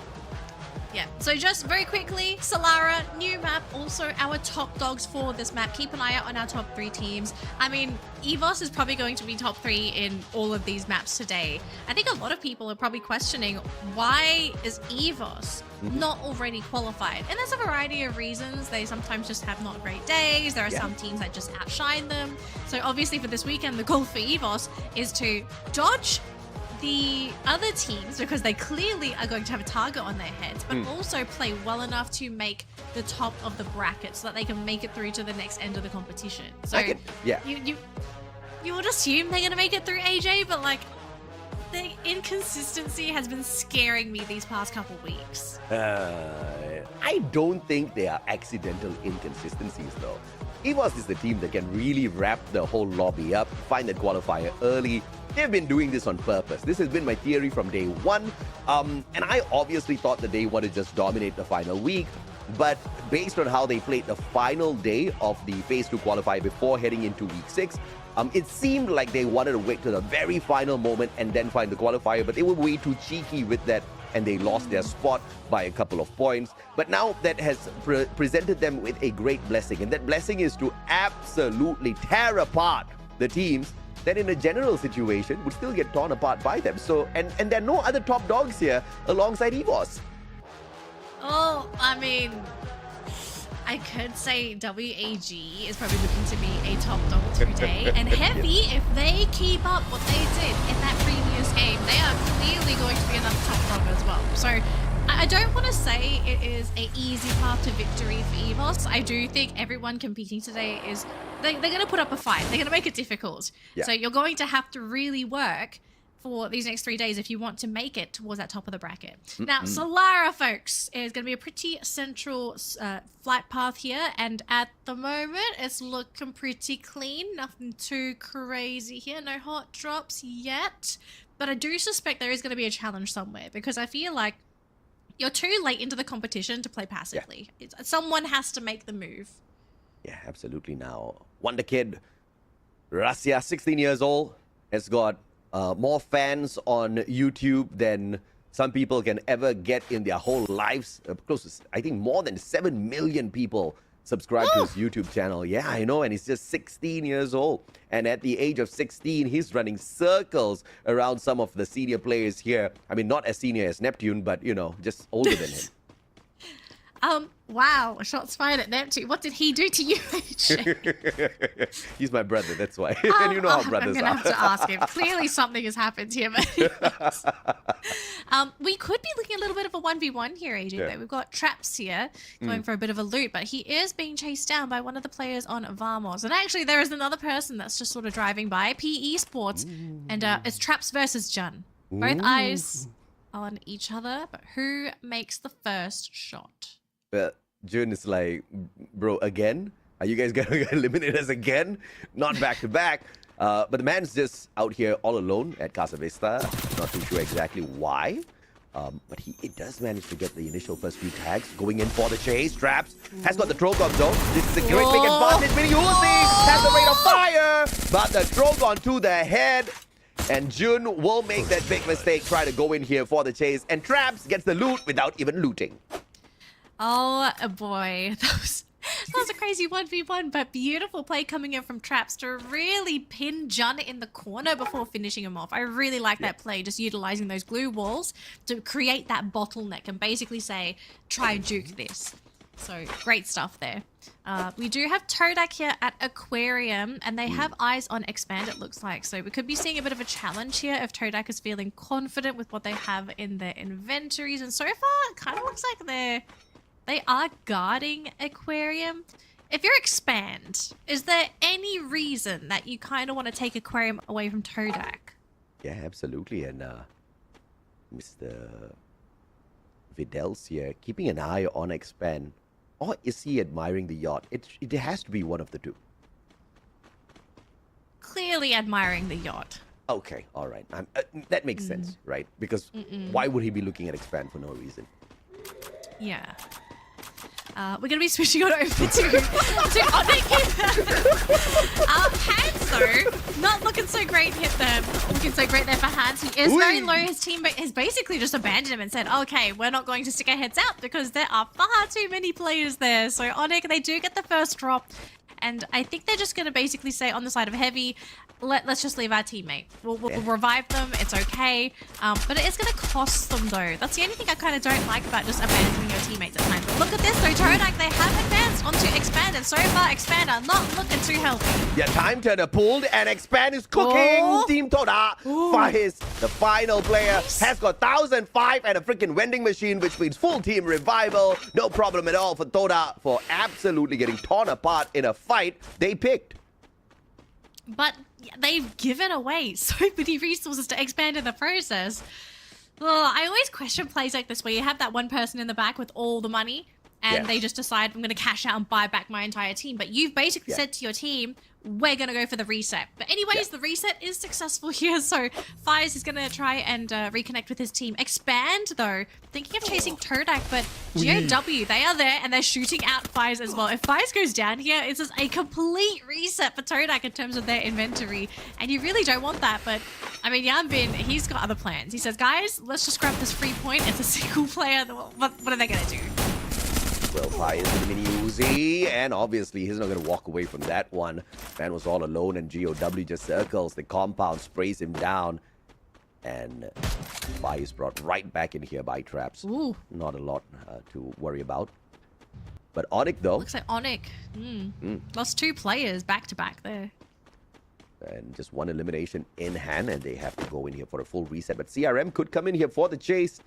Yeah, so just very quickly, Solara, new map, also our top dogs for this map. Keep an eye out on our top 3 teams. I mean, EVOS is probably going to be top 3 in all of these maps today. I think a lot of people are probably questioning, why is EVOS not already qualified? And there's a variety of reasons. They sometimes just have not great days. There are some teams that just outshine them. So obviously for this weekend, the goal for EVOS is to dodge the other teams, because they clearly are going to have a target on their heads, but also play well enough to make the top of the bracket so that they can make it through to the next end of the competition. So you would assume they're going to make it through, AJ, but like the inconsistency has been scaring me these past couple weeks. I don't think they are accidental inconsistencies, though. EVOS is the team that can really wrap the whole lobby up, find that qualifier early. They've been doing this on purpose. This has been my theory from day one. And I obviously thought that they want to just dominate the final week. But based on how they played the final day of the Phase 2 qualifier before heading into Week 6, it seemed like they wanted to wait to the very final moment and then find the qualifier. But they were way too cheeky with that, and they lost their spot by a couple of points. But now that has presented them with a great blessing. And that blessing is to absolutely tear apart the teams that in a general situation would still get torn apart by them. So, and there are no other top dogs here alongside EVOS. Oh, I mean, I could say WAG is probably looking to be a top dog today. And Heavy, if they keep up what they did in that previous game, they are clearly going to be another top dog as well. So I don't want to say it is an easy path to victory for EVOS. I do think everyone competing today is, they're going to put up a fight. They're going to make it difficult. Yeah. So you're going to have to really work for these next 3 days if you want to make it towards that top of the bracket. Now, Solara, folks, is going to be a pretty central flight path here, and at the moment, it's looking pretty clean. Nothing too crazy here. No hot drops yet, but I do suspect there is going to be a challenge somewhere, because I feel like you're too late into the competition to play passively. Yeah. Someone has to make the move. Yeah, absolutely. Now, Wonder Kid, Russia, 16 years old, has got more fans on YouTube than some people can ever get in their whole lives. Close to, I think, more than 7 million people subscribe to his YouTube channel. Yeah, I know, and he's just 16 years old. And at the age of 16, he's running circles around some of the senior players here. I mean, not as senior as Neptune, but, you know, just older than him. Wow, shots fired at Neptune. What did he do to you, AJ? He's my brother, that's why. And you know how brothers are. I'm going to have to ask him. Clearly something has happened here. But we could be looking a little bit of a 1v1 here, AJ. Yeah. We've got Traps here going for a bit of a loot, but he is being chased down by one of the players on Vamos. And actually, there is another person that's just sort of driving by, Esports, and it's Traps versus Jun. Both eyes on each other, but who makes the first shot? Jun is like, bro, again? Are you guys gonna eliminate us again? Not back to back. But the man's just out here all alone at Casa Vista. Not too sure exactly why. But he does manage to get the initial first few tags. Going in for the chase. Traps has got the Trogon zone. This is a great big advantage. Mini Uzi has the rate of fire. But the Trogon to the head. And Jun will make that big mistake, try to go in here for the chase. And Traps gets the loot without even looting. Oh boy, that was a crazy 1v1, but beautiful play coming in from Traps to really pin Jun in the corner before finishing him off. I really like that play, just utilizing those glue walls to create that bottleneck and basically say, try juke this. So great stuff there. We do have Todak here at Aquarium, and they have eyes on Expand, it looks like. So we could be seeing a bit of a challenge here if Todak is feeling confident with what they have in their inventories. And so far, it kind of looks like they are guarding Aquarium. If you're Expand, is there any reason that you kind of want to take Aquarium away from Todak? Yeah, absolutely. And Mr. Vidal's here, keeping an eye on Expand. Or is he admiring the yacht? It has to be one of the two. Clearly admiring the yacht. Okay, all right. That makes sense, right? Because why would he be looking at Expand for no reason? Yeah. We're going to be switching on over to Onyx. Hands, though, not looking so great looking so great there for Hands. He is very low. His teammate has basically just abandoned him and said, okay, we're not going to stick our heads out because there are far too many players there. So Onyx, they do get the first drop. And I think they're just going to basically say on the side of Heavy, let's just leave our teammate. We'll revive them. It's okay. But it is going to cost them, though. That's the only thing I kind of don't like about just abandoning your teammates at times. But look at this, though. Todak, they have advanced onto Expand. And so far, Expand are not looking too healthy. Yeah, time turner pulled, and Expand is cooking. Team Toda fires. The final player has got 1005 and a freaking vending machine, which means full team revival. No problem at all for Toda for absolutely getting torn apart in a fight they picked. But they've given away so many resources to expand in the process. Oh, I always question plays like this where you have that one person in the back with all the money and they just decide, I'm going to cash out and buy back my entire team. But you've basically said to your team, we're going to go for the reset. But anyways, the reset is successful here. So Fires is going to try and reconnect with his team. Expand, though, thinking of chasing Todak, but GOW, they are there and they're shooting out Fires as well. If Fires goes down here, it's just a complete reset for Todak in terms of their inventory. And you really don't want that. But, I mean, Yanbin, he's got other plans. He says, guys, let's just grab this free point. It's a single player. What are they going to do? Well, fires the mini Uzi, and obviously he's not going to walk away from that one. Man was all alone, and GOW just circles the compound, sprays him down, and Fire is brought right back in here by traps. Ooh. Not a lot to worry about. But Onyx, though. Looks like Onyx. Lost 2 players back to back there. And just one elimination in hand, and they have to go in here for a full reset. But CRM could come in here for the chase.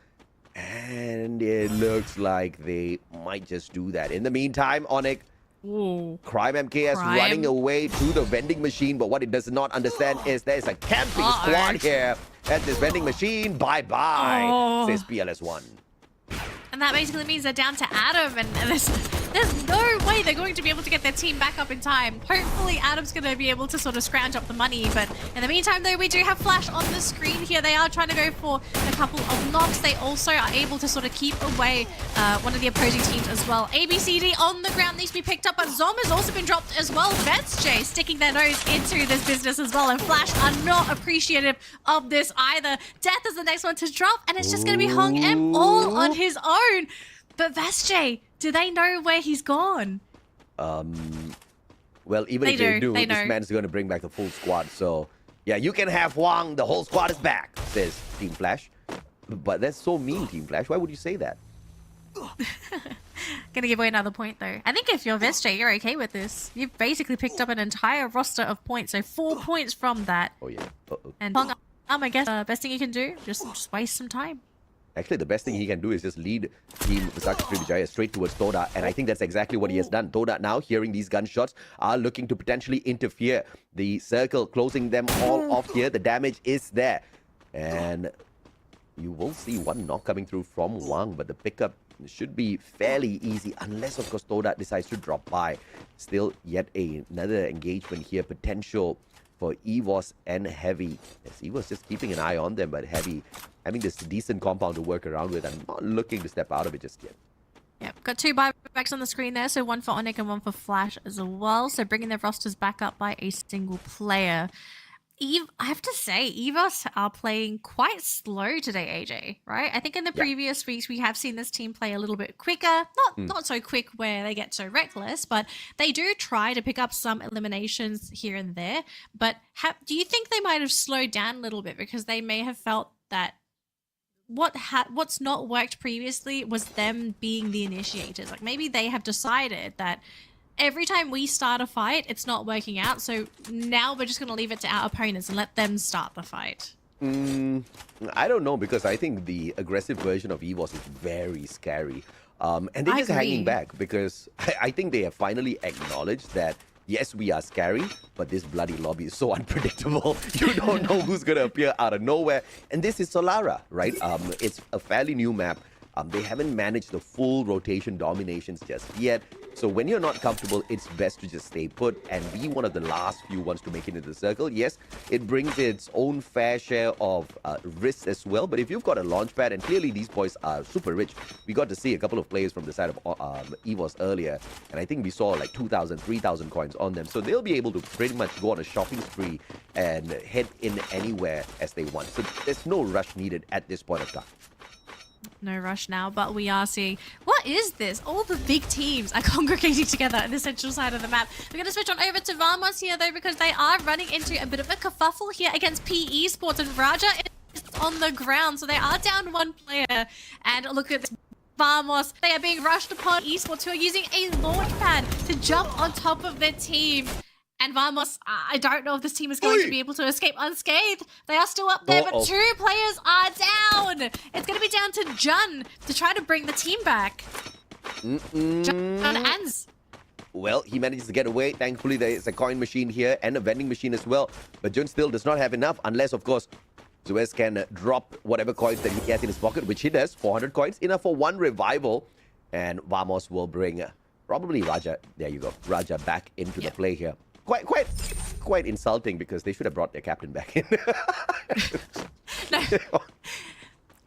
And it looks like they might just do that. In the meantime, Onyx, Crime MKS running away to the vending machine. But what it does not understand is there's a camping squad here at this vending machine. Bye-bye, says PLS1. And that basically means they're down to Adam, and there's no way they're going to be able to get their team back up in time. Hopefully Adam's going to be able to sort of scrounge up the money, but in the meantime though, we do have Flash on the screen here. They are trying to go for a couple of knocks. They also are able to sort of keep away one of the opposing teams as well. ABCD on the ground needs to be picked up, but Zom has also been dropped as well. VetsJ sticking their nose into this business as well, and Flash are not appreciative of this either. Death is the next one to drop, and it's just going to be Hong M all on his own. But VetsJ, do they know where he's gone? Well, even if they do, this man's going to bring back the full squad. So, yeah, you can have Huang. The whole squad is back, says Team Flash. But that's so mean, Team Flash. Why would you say that? Gonna give away another point, though. I think if you're VetsJ, you're okay with this. You've basically picked up an entire roster of points. So 4 points from that. Oh, yeah. And Hong, I guess the best thing you can do, just waste some time. Actually, the best thing he can do is just lead Team Visakha Sriwijaya straight towards Toda, and I think that's exactly what he has done. Toda now, hearing these gunshots, are looking to potentially interfere. The circle closing them all off here. The damage is there. And you will see one knock coming through from Wang, but the pickup should be fairly easy, unless, of course, Toda decides to drop by. Still, yet another engagement here, potential for EVOS and Heavy. Yes, EVOS just keeping an eye on them, but Heavy having this decent compound to work around with and not looking to step out of it just yet. Yep, got 2 buybacks on the screen there, so 1 for Onyx and 1 for Flash as well. So bringing their rosters back up by a single player. I have to say, EVOS are playing quite slow today, AJ, right? I think in the previous weeks, we have seen this team play a little bit quicker. Not so quick where they get so reckless, but they do try to pick up some eliminations here and there. But do you think they might have slowed down a little bit because they may have felt that what's not worked previously was them being the initiators? Like maybe they have decided that every time we start a fight, it's not working out. So now we're just going to leave it to our opponents and let them start the fight. I don't know, because I think the aggressive version of EVOS is very scary. And they're just hanging back because I think they have finally acknowledged that, yes, we are scary, but this bloody lobby is so unpredictable. You don't know who's going to appear out of nowhere. And this is Solara, right? It's a fairly new map. They haven't managed the full rotation dominations just yet. So when you're not comfortable, it's best to just stay put and be one of the last few ones to make it into the circle. Yes, it brings its own fair share of risks as well. But if you've got a launch pad, and clearly these boys are super rich. We got to see a couple of players from the side of EVOS earlier. And I think we saw like 2,000, 3,000 coins on them. So they'll be able to pretty much go on a shopping spree and head in anywhere as they want. So there's no rush needed at this point of time. No rush now, but we are seeing... What is this? All the big teams are congregating together in the central side of the map. We're going to switch on over to Vamos here, though, because they are running into a bit of a kerfuffle here against PE Sports, and Raja is on the ground, so they are down 1 player. And look at this. Vamos, they are being rushed upon Esports, who are using a launch pad to jump on top of their team. And Vamos, I don't know if this team is going to be able to escape unscathed. They are still up there, but 2 players are down. It's going to be down to Jun to try to bring the team back. Jun and well, he manages to get away. Thankfully, there is a coin machine here and a vending machine as well. But Jun still does not have enough unless, of course, Suez can drop whatever coins that he has in his pocket, which he does. 400 coins, enough for one revival. And Vamos will bring probably Raja. There you go. Raja back into the play here. Quite insulting because they should have brought their captain back in. No.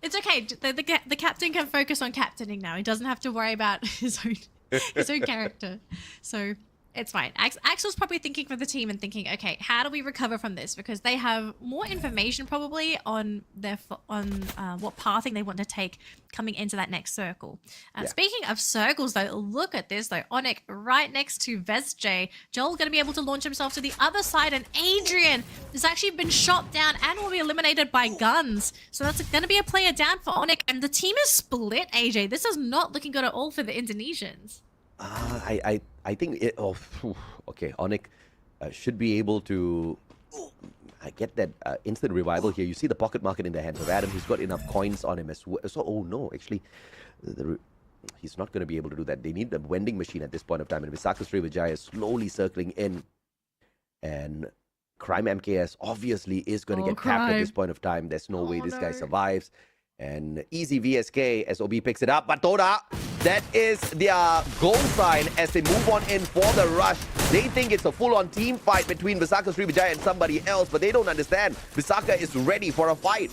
It's okay. The captain can focus on captaining now. He doesn't have to worry about his own character. So it's fine. Axel's probably thinking for the team and thinking, okay, how do we recover from this? Because they have more information probably on what pathing they want to take coming into that next circle. Speaking of circles, though, look at this, though. Onyx right next to VSJ. Joel going to be able to launch himself to the other side, and Adrian has actually been shot down and will be eliminated by guns. So that's going to be a player down for Onyx, and the team is split, AJ. This is not looking good at all for the Indonesians. I think it. Oh, okay. Onyx should be able to get that instant revival here. You see the pocket market in the hands of Adam. He's got enough coins on him as well. So, oh no, actually, he's not going to be able to do that. They need the vending machine at this point of time. And Visaka Srivijaya is slowly circling in. And Crime MKS obviously is going to get tapped at this point of time. There's no way this guy survives. And easy VSK, SOB picks it up. But Toda, that is their goal sign as they move on in for the rush. They think it's a full-on team fight between Visaka Srivijaya and somebody else, but they don't understand. Visaka is ready for a fight.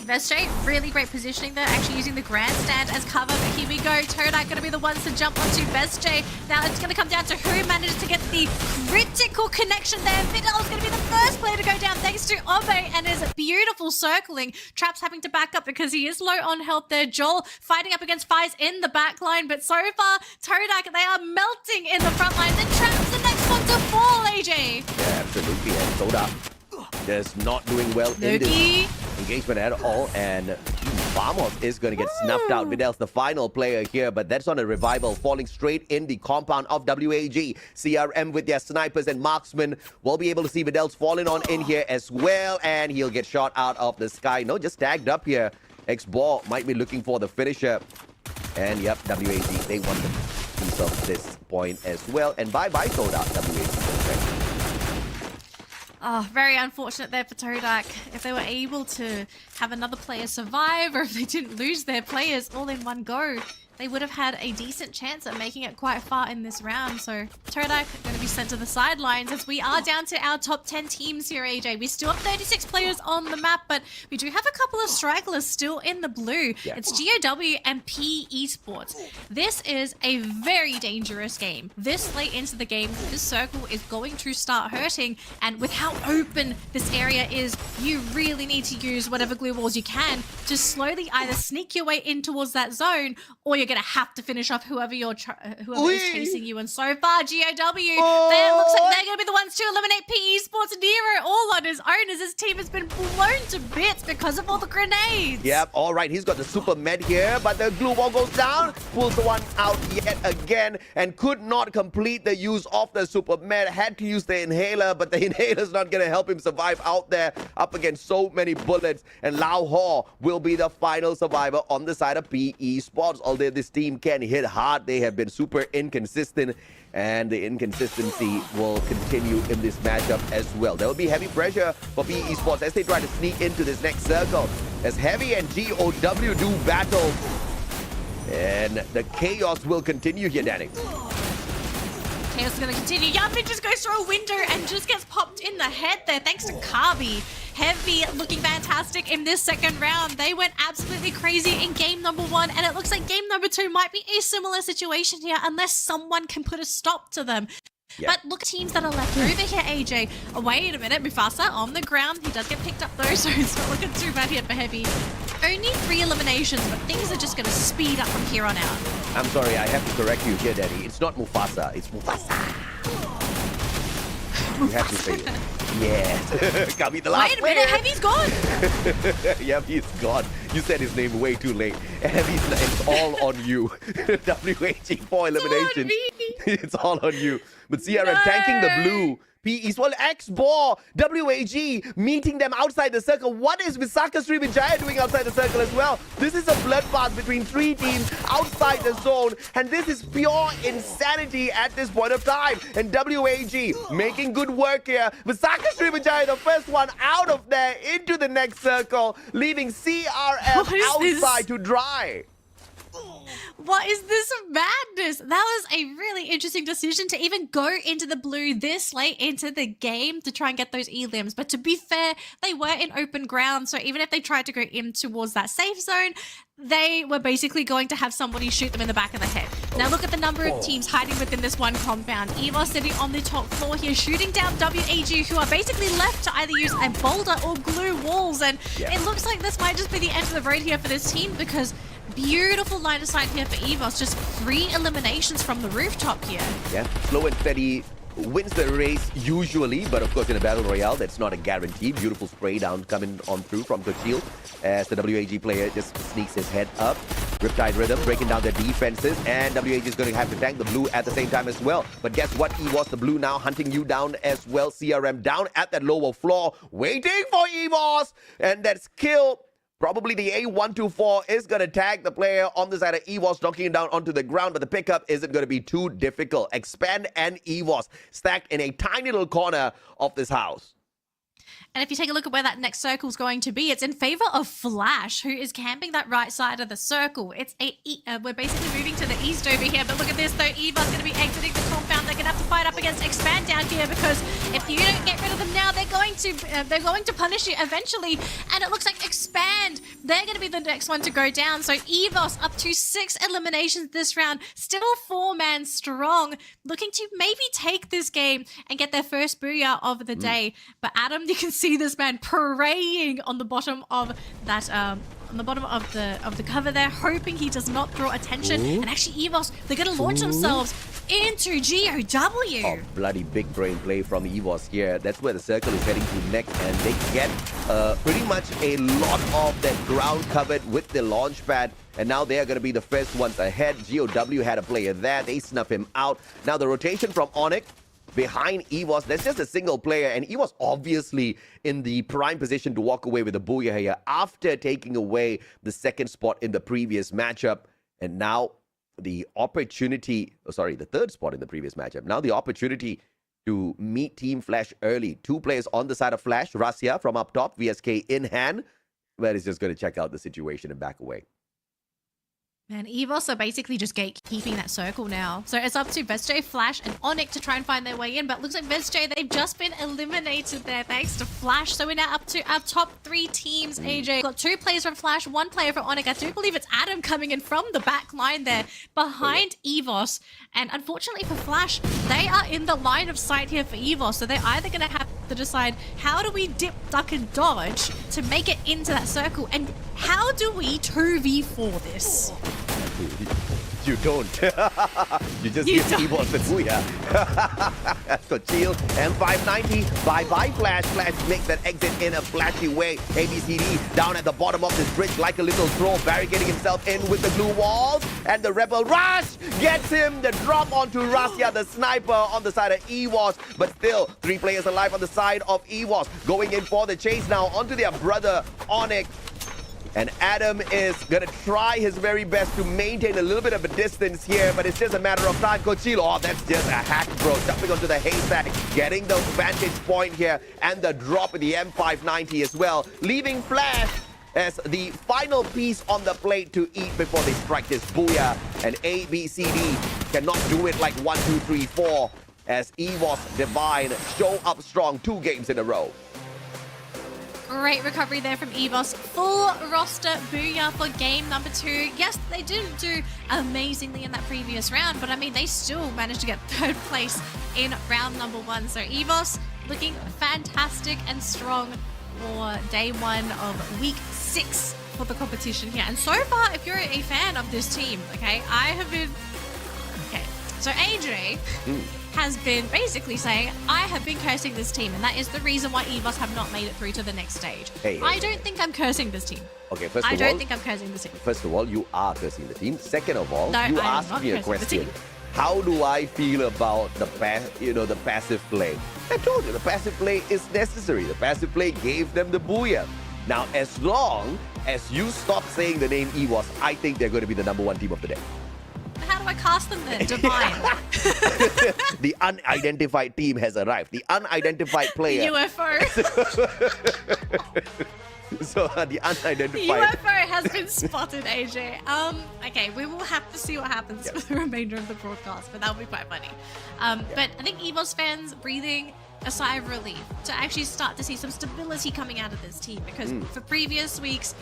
VSJ, really great positioning there, actually using the grandstand as cover. But here we go. Todak going to be the ones to jump onto VSJ. Now it's going to come down to who manages to get the critical connection there. Vidal is going to be the first player to go down thanks to Obe and his beautiful circling. Traps having to back up because he is low on health there. Joel fighting up against Fies in the back line, but so far, Todak, they are melting in the front line. Then Traps the next one to fall, AJ. Yeah, absolutely. And Todak just not doing well in this engagement at all, and Vamos is going to get snuffed out. Vidal's the final player here, but that's on a revival, falling straight in the compound of WAG. CRM with their snipers and marksmen will be able to see Vidal's falling on in here as well, and he'll get shot out of the sky. No, just tagged up here. X-Ball might be looking for the finisher, and yep, WAG, they want the piece of this point as well, and bye-bye Toda, WAG. Oh, very unfortunate there for Todak. If they were able to have another player survive, or if they didn't lose their players all in one go, they would have had a decent chance at making it quite far in this round. So Todak going to be sent to the sidelines as we are down to our top 10 teams here, AJ. We still have 36 players on the map, but we do have a couple of stragglers still in the blue. Yeah. It's GOW and P Esports. This is a very dangerous game. This late into the game, this circle is going to start hurting, and with how open this area is, you really need to use whatever glue walls you can to slowly either sneak your way in towards that zone, or you're going to have to finish off whoever is chasing you. And so far, GOW, it looks like they're going to be the ones to eliminate P Esports. Nero all on his own as his team has been blown to bits because of all the grenades. Yep, all right, he's got the super med here, but the glue wall goes down, pulls the one out yet again, and could not complete the use of the super med. Had to use the inhaler, but the inhaler's not going to help him survive out there up against so many bullets. And Lau Ho will be the final survivor on the side of P Esports. Although this team can hit hard, they have been super inconsistent, and the inconsistency will continue in this matchup as well. There will be heavy pressure for P Esports as they try to sneak into this next circle, as Heavy and GOW do battle, and the chaos will continue here, Danny. Chaos is going to continue. Yapin just goes through a window and just gets popped in the head there thanks to Kabi. Heavy looking fantastic in this second round. They went absolutely crazy in game number 1, and it looks like game number 2 might be a similar situation here unless someone can put a stop to them. Yep. But look at teams that are left over here, AJ. Oh, wait a minute, Mufasa on the ground. He does get picked up though, so it's not looking too bad here for Heavy. Only 3 eliminations, but things are just going to speed up from here on out. I'm sorry, I have to correct you here, Daddy. It's not Mufasa, it's Mufasa. You have to say it. Yes. Can't be the last Wait a minute, Heavy's gone. Yep, he's gone. You said his name way too late. It's all on you. WAG 4 elimination. It's all on you. But CRM tanking the blue PE Swallow X-Ball, WAG meeting them outside the circle. What is Visaka Sriwijaya doing outside the circle as well? This is a bloodbath between 3 teams outside the zone, and this is pure insanity at this point of time. And WAG making good work here. Visaka Sriwijaya, the first one out of there into the next circle, leaving CRF outside to dry. What is this madness? That was a really interesting decision to even go into the blue this late into the game to try and get those elims. But to be fair, they were in open ground. So even if they tried to go in towards that safe zone, they were basically going to have somebody shoot them in the back of the head. Now look at the number of teams hiding within this one compound. EVOS sitting on the top floor here, shooting down WAG, who are basically left to either use a boulder or glue walls. And it looks like this might just be the end of the road here for this team, because beautiful line of sight here for EVOS. Just 3 eliminations from the rooftop here. Yeah, slow and steady wins the race usually, but of course in a battle royale that's not a guarantee. Beautiful spray down coming on through from Kochil as the WAG player just sneaks his head up. Riptide Rhythm breaking down their defenses, and WAG is going to have to tank the blue at the same time as well. But guess what, EVOS, the blue now hunting you down as well. CRM down at that lower floor, waiting for EVOS, and that's kill. Probably the A124 is going to tag the player on the side of EVOS, knocking him down onto the ground, but the pickup isn't going to be too difficult. Expand and EVOS stacked in a tiny little corner of this house. And if you take a look at where that next circle is going to be, it's in favor of Flash, who is camping that right side of the circle. It's we're basically moving to the east over here, but look at this though. EVO's going to be exiting the compound. They're going to have to fight up against Expand down here, because if you don't get rid of them now, they're going to punish you eventually. And it looks like Expand, they're going to be the next one to go down. So EVOS up to 6 eliminations this round, still 4-man strong, looking to maybe take this game and get their first booyah of the day. But Adam, you can see this man praying on the bottom of that on the bottom of the cover there, hoping he does not draw attention. And actually EVOS, they're going to launch themselves into GOW. Oh, bloody big brain play from EVOS here. That's where the circle is heading to next, and they get pretty much a lot of that ground covered with the launch pad. And now they are going to be the first ones ahead. GOW had a player there. They snuff him out. Now the rotation from Onyx behind EVOS, there's just a single player, and EVOS obviously in the prime position to walk away with a booyah here after taking away the second spot in the previous matchup. And now the opportunity, the third spot in the previous matchup. Now the opportunity to meet Team Flash early. 2 players on the side of Flash, Rasya from up top, VSK in hand, but he's just going to check out the situation and back away. Man, EVOS are basically just gatekeeping that circle now. So it's up to Vesjay, Flash, and Onyx to try and find their way in. But it looks like Vesjay, they've just been eliminated there thanks to Flash. So we're now up to our top 3 teams, AJ. We've got 2 players from Flash, 1 player from Onyx. I do believe it's Adam coming in from the back line there behind EVOS. And unfortunately for Flash, they are in the line of sight here for EVOS. So they're either going to have to decide, how do we dip, duck, and dodge to make it into that circle? And how do we 2v4 this? You don't. You just give EVOS the booyah. So Chill, M590, bye-bye Flash. Flash makes that exit in a flashy way. ABCD down at the bottom of this bridge like a little throw, barricading himself in with the glue walls. And the Rebel Rush gets him. The drop onto Rasya, the sniper on the side of EVOS. But still, 3 players alive on the side of EVOS. Going in for the chase now onto their brother Onyx. And Adam is going to try his very best to maintain a little bit of a distance here, but it's just a matter of time. Kochil, oh, that's just a hack, bro. Jumping onto the haystack, getting the vantage point here, and the drop with the M590 as well, leaving Flash as the final piece on the plate to eat before they strike this booyah. And ABCD cannot do it like 1, 2, 3, 4, as EVOS Divine show up strong 2 games in a row. Great recovery there from EVOS. Full roster booyah for game number 2. Yes, they didn't do amazingly in that previous round, but I mean, they still managed to get 3rd place in round number 1. So EVOS looking fantastic and strong for day 1 of week 6 for the competition here. And so far, if you're a fan of this team, okay, I have been... Okay, so AJ... has been basically saying, I have been cursing this team, and that is the reason why EVOS have not made it through to the next stage. I don't think I'm cursing this team. Okay, I don't think I'm cursing this team. First of all, you are cursing the team. Second of all, you asked me a question. how do I feel about the passive play? I told you the passive play is necessary. The passive play gave them the booyah. Now, as long as you stop saying the name EVOS, I think they're going to be the #1 team of the day. How do I cast them then? Divine. The unidentified team has arrived. The unidentified player. UFO. So the unidentified. UFO has been spotted, AJ. Okay, we will have to see what happens for the remainder of the broadcast, but that will be quite funny. But I think EVOS fans breathing a sigh of relief to actually start to see some stability coming out of this team, because for previous weeks,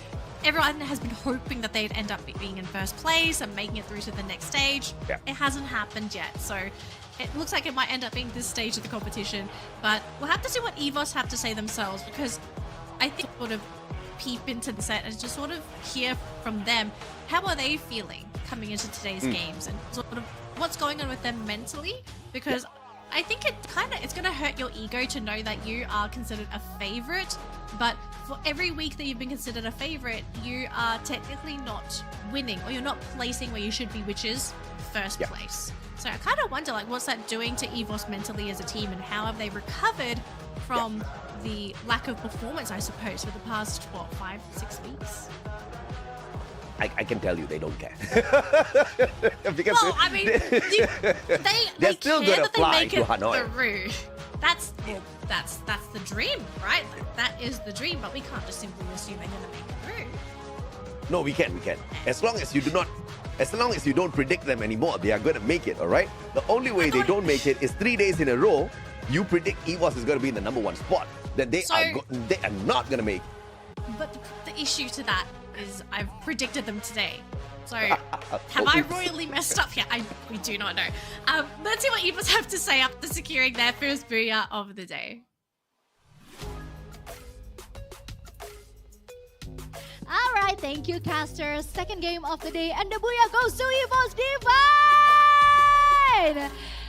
everyone has been hoping that they'd end up being in first place and making it through to the next stage. It hasn't happened yet, so it looks like it might end up being this stage of the competition. But we'll have to see what EVOS have to say themselves, because I think sort of peep into the set and just sort of hear from them. How are they feeling coming into today's games, and sort of what's going on with them mentally? Because I think it's going to hurt your ego to know that you are considered a favorite, but for every week that you've been considered a favorite, you are technically not winning, or you're not placing where you should be, which is first place. So I kind of wonder, like, what's that doing to EVOS mentally as a team, and how have they recovered from the lack of performance, I suppose, for the past, 5-6 weeks? I can tell you they don't care. Well, I mean, they still care gonna that they fly make to it Hanoi. through. That's the dream, right? That is the dream, but we can't just simply assume they're gonna make it through. No, we can. As long as you don't predict them anymore, they are going to make it, all right? The only way they don't make it is 3 days in a row, you predict EVOS is going to be in the #1 spot. Then they are not going to make it. But the issue to that is I've predicted them today. So have I royally messed up here? We do not know. Let's see what EVOS have to say after securing their first booyah of the day. Alright, thank you, casters. Second game of the day, and the booyah goes to EVOS Divine!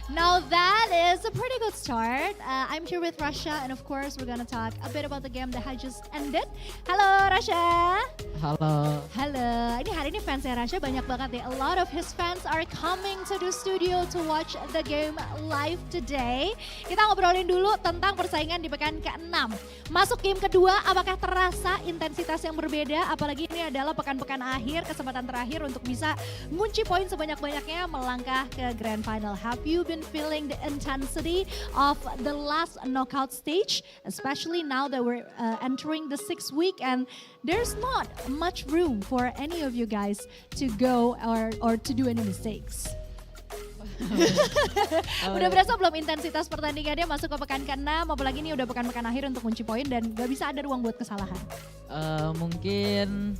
Now that is a pretty good start. I'm here with Rasha, and of course we're gonna talk a bit about the game that had just ended. Halo Rasha. Halo. Halo. Ini hari ini fansnya Rasha banyak banget ya. A lot of his fans are coming to the studio to watch the game live today. Kita ngobrolin dulu tentang persaingan di pekan ke-6. Masuk game kedua, apakah terasa intensitas yang berbeda? Apalagi ini adalah pekan-pekan akhir, kesempatan terakhir untuk bisa ngunci poin sebanyak-banyaknya melangkah ke grand final. Have you been feeling the intensity of the last knockout stage, especially now that we're entering the 6th week and there's not much room for any of you guys to go or to do any mistakes? Udah berasa belum intensitas pertandingannya masuk ke pekan ke-6, apalagi ini udah pekan-pekan akhir untuk kunci poin dan gak bisa ada ruang buat kesalahan? Mungkin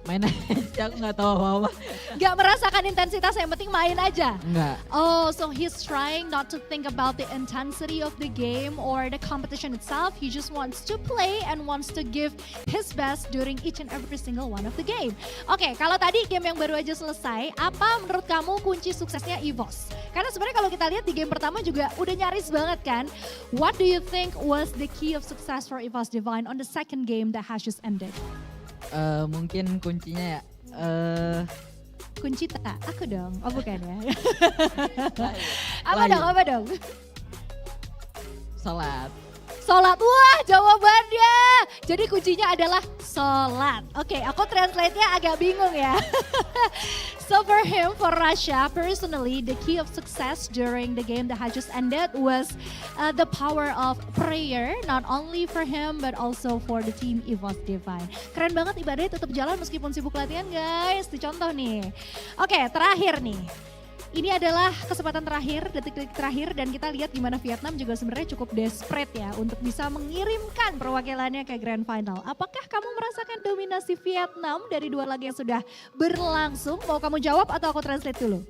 main aja, aku nggak tahu apa-apa. Gak merasakan intensitas, yang penting main aja? Enggak. Oh, so he's trying not to think about the intensity of the game or the competition itself. He just wants to play and wants to give his best during each and every single one of the game. Oke, kalau tadi game yang baru aja selesai, apa menurut kamu kunci suksesnya EVOS? Karena sebenarnya kalau kita lihat di game pertama juga udah nyaris banget kan. What do you think was the key of success for EVOS Divine on the second game that has just ended? Mungkin kuncinya ya. Kunci tak? Aku dong. Oh bukan ya. Apa dong? Salat. Salat, wah jawabannya. Jadi kuncinya adalah salat. Oke, aku translate-nya agak bingung ya. So for him, for Rasha, personally, the key of success during the game that had just ended was the power of prayer, not only for him but also for the team EVOS Divine. Keren banget, ibadahnya tetap jalan meskipun sibuk latihan guys. Itu contoh nih. Oke, terakhir nih. Ini adalah kesempatan terakhir, detik-detik terakhir, dan kita lihat gimana Vietnam juga sebenarnya cukup desperate ya untuk bisa mengirimkan perwakilannya ke Grand Final. Apakah kamu merasakan dominasi Vietnam dari dua laga yang sudah berlangsung? Mau kamu jawab atau aku translate dulu?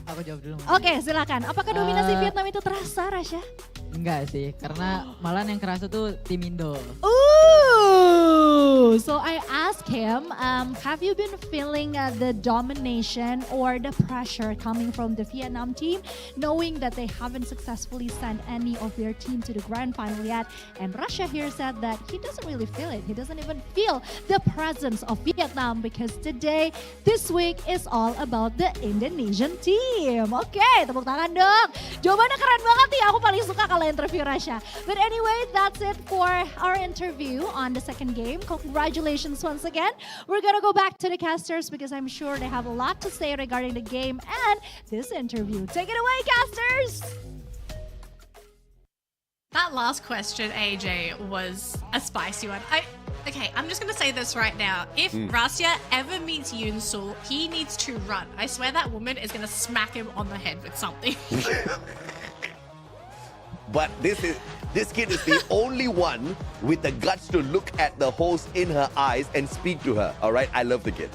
Aku jawab dulu. Oke, silakan. Apakah dominasi Vietnam itu terasa, Rasha? Enggak sih, karena malahan yang kerasa tuh tim Indo. Ooh, so I asked him, have you been feeling the domination or the pressure coming from the Vietnam team, knowing that they haven't successfully sent any of their team to the grand final yet? And Russia here said that he doesn't really feel it. He doesn't even feel the presence of Vietnam because today, this week is all about the Indonesian team. Oke, tepuk tangan dong. Jawabannya keren banget nih. Aku paling suka kalau interview Russia. But anyway, that's it for our interview on the second game. Congratulations once again. We're gonna go back to the casters because I'm sure they have a lot to say regarding the game and this interview. Take it away, casters! That last question, AJ, was a spicy one. Okay, I'm just gonna say this right now. If Rasya ever meets Yunsul, he needs to run. I swear that woman is gonna smack him on the head with something. But this kid is the only one with the guts to look at the host in her eyes and speak to her. All right, I love the kid.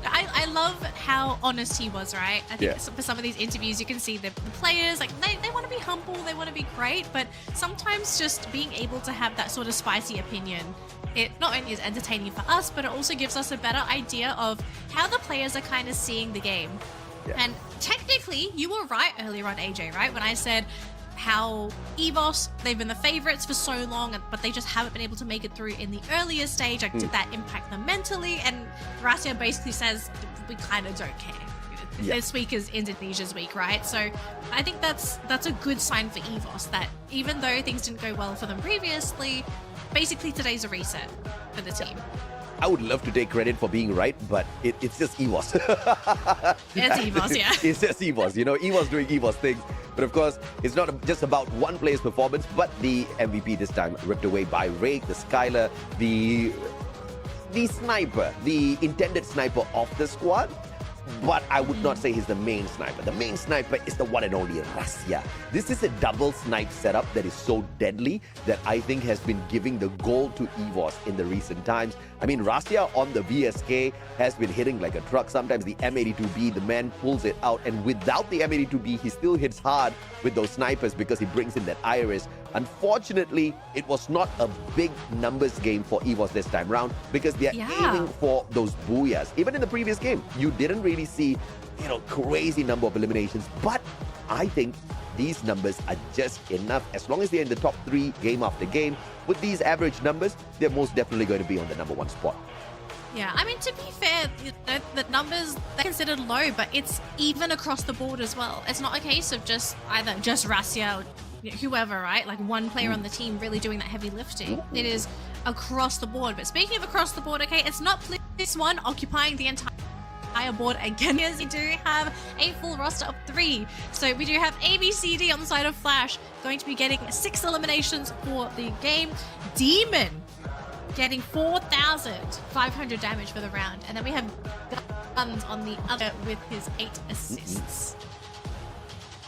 I love how honest he was, right? I think for some of these interviews, you can see the players, like they want to be humble, they want to be great, but sometimes just being able to have that sort of spicy opinion, it not only is entertaining for us, but it also gives us a better idea of how the players are kind of seeing the game. Yeah. And technically, you were right earlier on, AJ, right? When I said how EVOS, they've been the favorites for so long, but they just haven't been able to make it through in the earlier stage. Like, did that impact them mentally? And Rasya basically says, we kind of don't care. Yeah. This week is Indonesia's week, right? So I think that's a good sign for EVOS, that even though things didn't go well for them previously, basically today's a reset for the team. I would love to take credit for being right, but it's just EVOS. It's EVOS, yeah. It's just EVOS, you know, EVOS doing EVOS things. But of course, it's not just about one player's performance, but the MVP this time ripped away by Rake, the Skylar, the sniper, the intended sniper of the squad. But I would not say he's the main sniper. The main sniper is the one and only Rasya. This is a double snipe setup that is so deadly that I think has been giving the gold to EVOS in the recent times. I mean, Rasya on the VSK has been hitting like a truck. Sometimes the M82B, the man pulls it out. And without the M82B, he still hits hard with those snipers because he brings in that iris. Unfortunately, it was not a big numbers game for EVOS this time round because they're aiming for those booyahs. Even in the previous game, you didn't really see, you know, crazy number of eliminations. But I think these numbers are just enough. As long as they're in the top 3 game after game, with these average numbers, they're most definitely going to be on the #1 spot. Yeah, I mean, to be fair, the numbers, they're considered low, but it's even across the board as well. It's not a case of just Rasya or whoever, right? Like one player on the team really doing that heavy lifting. It is across the board. But speaking of across the board, okay, it's not this one occupying the entire board again, as we do have a full roster of 3. So we do have ABCD on the side of Flash going to be getting 6 eliminations for the game. Demon getting 4,500 damage for the round. And then we have Guns on the other with his 8 assists.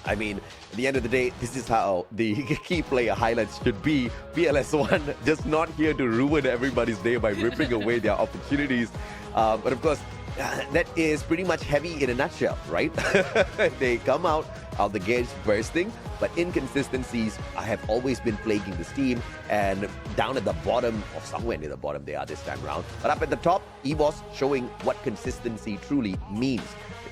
I mean, at the end of the day, this is how the key player highlights should be. PLS1 just not here to ruin everybody's day by ripping away their opportunities. But of course, that is pretty much heavy in a nutshell, right? They come out of the gates bursting, but inconsistencies have always been plaguing this team. And down at the bottom, or somewhere near the bottom they are this time around. But up at the top, EVOS showing what consistency truly means.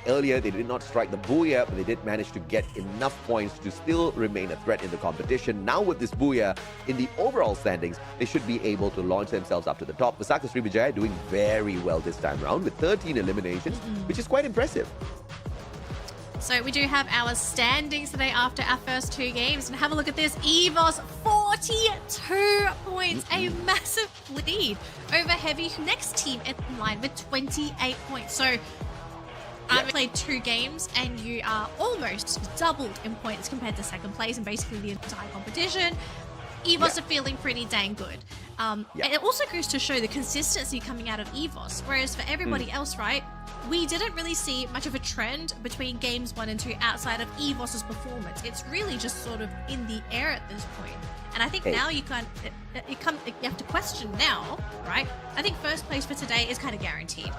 Earlier, they did not strike the booyah, but they did manage to get enough points to still remain a threat in the competition. Now with this booyah, in the overall standings, they should be able to launch themselves up to the top. Vasaka Srivijaya doing very well this time around with 13 eliminations, which is quite impressive. So we do have our standings today after our first 2 games. And have a look at this. EVOS, 42 points. A massive lead over Heavy. Next team in line with 28 points. So I've played 2 games and you are almost doubled in points compared to second place and basically the entire competition. EVOS are feeling pretty dang good. And it also goes to show the consistency coming out of EVOS, whereas for everybody else, right, we didn't really see much of a trend between games 1 and 2 outside of EVOS's performance. It's really just sort of in the air at this point. And I think now you have to question now, right? I think first place for today is kind of guaranteed.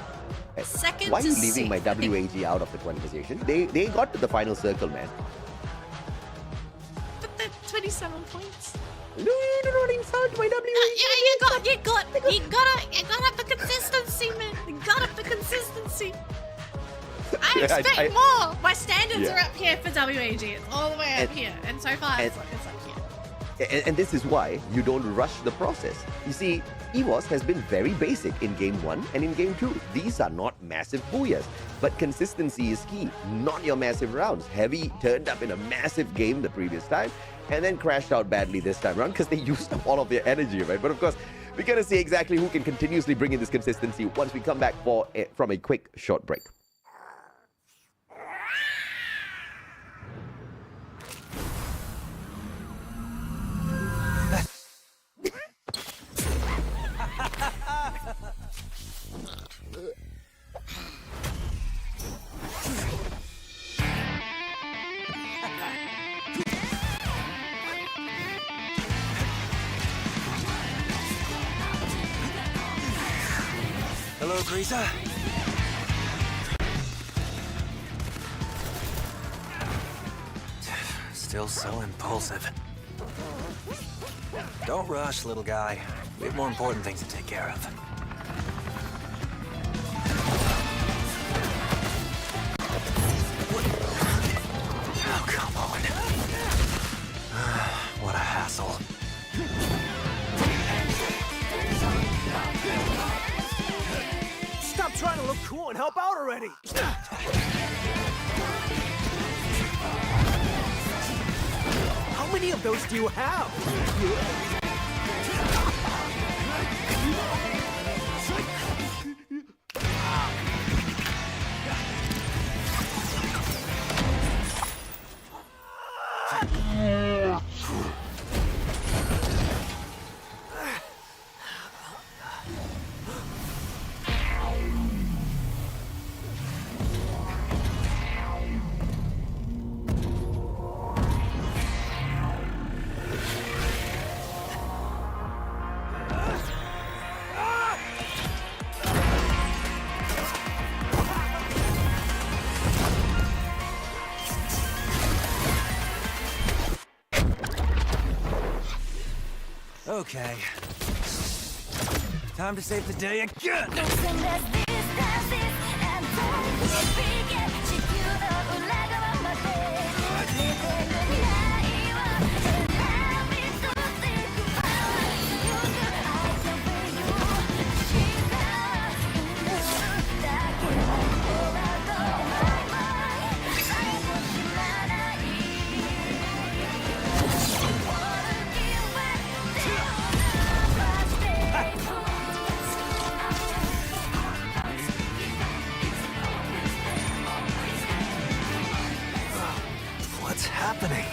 Second Why are you to leaving my 6th, WAG out of the conversation? They got to the final circle, man. But they're 27 points. No, you do not insult my W. You gotta have the consistency, man. You gotta have the consistency. I expect more. My standards are up here for WAG. It's all the way up here, and so far it's up here. And this is why you don't rush the process. You see, EWOS has been very basic in Game 1 and in Game 2. These are not massive booyahs, but consistency is key, not your massive rounds. Heavy turned up in a massive game the previous time and then crashed out badly this time around because they used up all of their energy, right? But of course, we're going to see exactly who can continuously bring in this consistency once we come back from a quick short break. Hello, Greaser. Still so impulsive. Don't rush, little guy. We have more important things to take care of. Oh, come on. What a hassle. Stop trying to look cool and help out already! How many of those do you have? Okay. Time to save the day again! What's happening?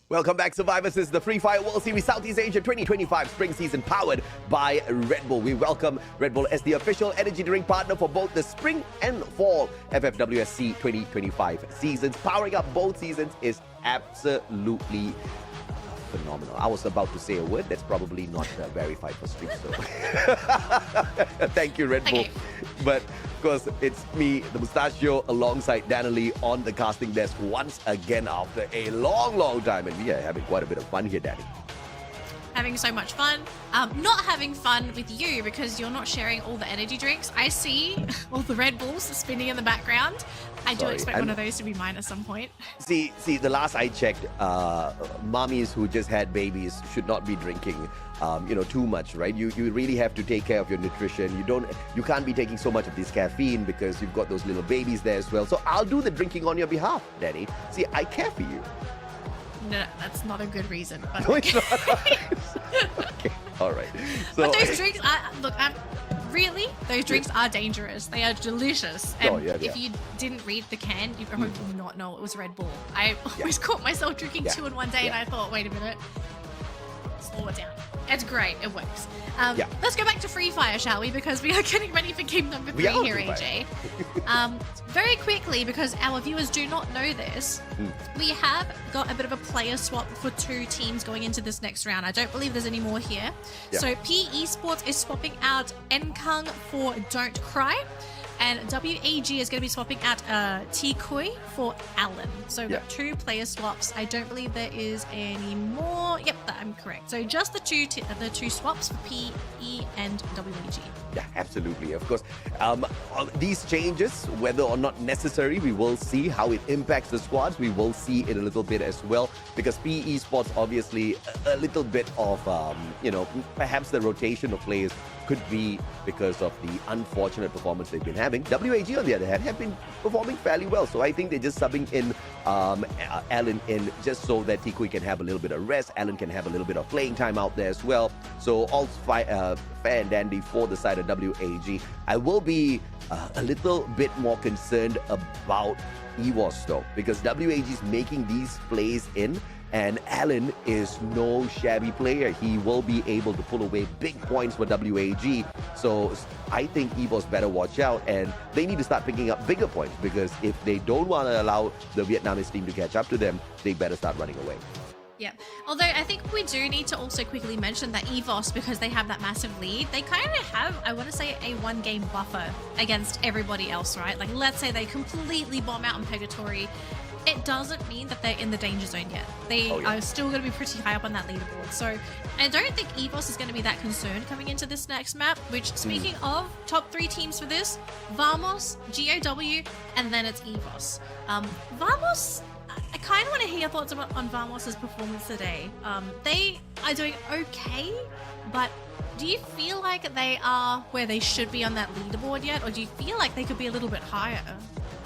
Welcome back, Survivors. This is the Free Fire World Series Southeast Asia 2025 Spring Season powered by Red Bull. We welcome Red Bull as the official energy drink partner for both the Spring and Fall FFWS Sea 2025 seasons. Powering up both seasons is absolutely phenomenal. I was about to say a word that's probably not verified for stream, so thank you, Red Bull. But of course, it's me, the Mustachio, alongside Danily on the casting desk once again after a long time, and we are having quite a bit of fun here, Danny. Having so much fun. Not having fun with you because you're not sharing all the energy drinks. I see all the Red Bulls spinning in the background. I do expect one of those to be mine at some point. See, the last I checked, mommies who just had babies should not be drinking, too much, right? You really have to take care of your nutrition. You can't be taking so much of this caffeine because you've got those little babies there as well. So I'll do the drinking on your behalf, Danny. See, I care for you. No, that's not a good reason. But no, it's not. Okay, all right. So, but those drinks, look, I'm really, those drinks are dangerous. They are delicious. And if you didn't read the can, you probably would not know it was Red Bull. I always caught myself drinking 2 in one day, and I thought, wait a minute, slow it down. It's great. It works. Let's go back to Free Fire, shall we? Because we are getting ready for game number 3 here, AJ. Very quickly, because our viewers do not know this, we have got a bit of a player swap for 2 teams going into this next round. I don't believe there's any more here. So P Esports is swapping out Nkung for Don't Cry. And WAG is going to be swapping out Tikui for Alan. So we've got 2 player swaps. I don't believe there is any more. Yep, I'm correct. So just the two swaps for PE and WAG. Yeah, absolutely. Of course, these changes, whether or not necessary, we will see how it impacts the squads. We will see it a little bit as well, because PE Esports obviously a little bit of, perhaps the rotation of players could be because of the unfortunate performance they've been having. WAG, on the other hand, have been performing fairly well. So I think they're just subbing in Alan in just so that Tikui can have a little bit of rest. Alan can have a little bit of playing time out there as well. So all fair and dandy for the side of WAG. I will be a little bit more concerned about EWOS though, because WAG is making these plays in, and Alan is no shabby player. He will be able to pull away big points for WAG. So I think EVOS better watch out, and they need to start picking up bigger points, because if they don't want to allow the Vietnamese team to catch up to them, they better start running away. Yeah, although I think we do need to also quickly mention that EVOS, because they have that massive lead, they kind of have, I want to say, a 1-game buffer against everybody else, right? Like, let's say they completely bomb out on Purgatory. It doesn't mean that they're in the danger zone yet. They are still going to be pretty high up on that leaderboard. So I don't think EVOS is going to be that concerned coming into this next map, which, speaking of top 3 teams for this, Vamos, GOW, and then it's EVOS. Vamos, I kind of want to hear your thoughts on Vamos' performance today. They are doing okay, but do you feel like they are where they should be on that leaderboard yet, or do you feel like they could be a little bit higher?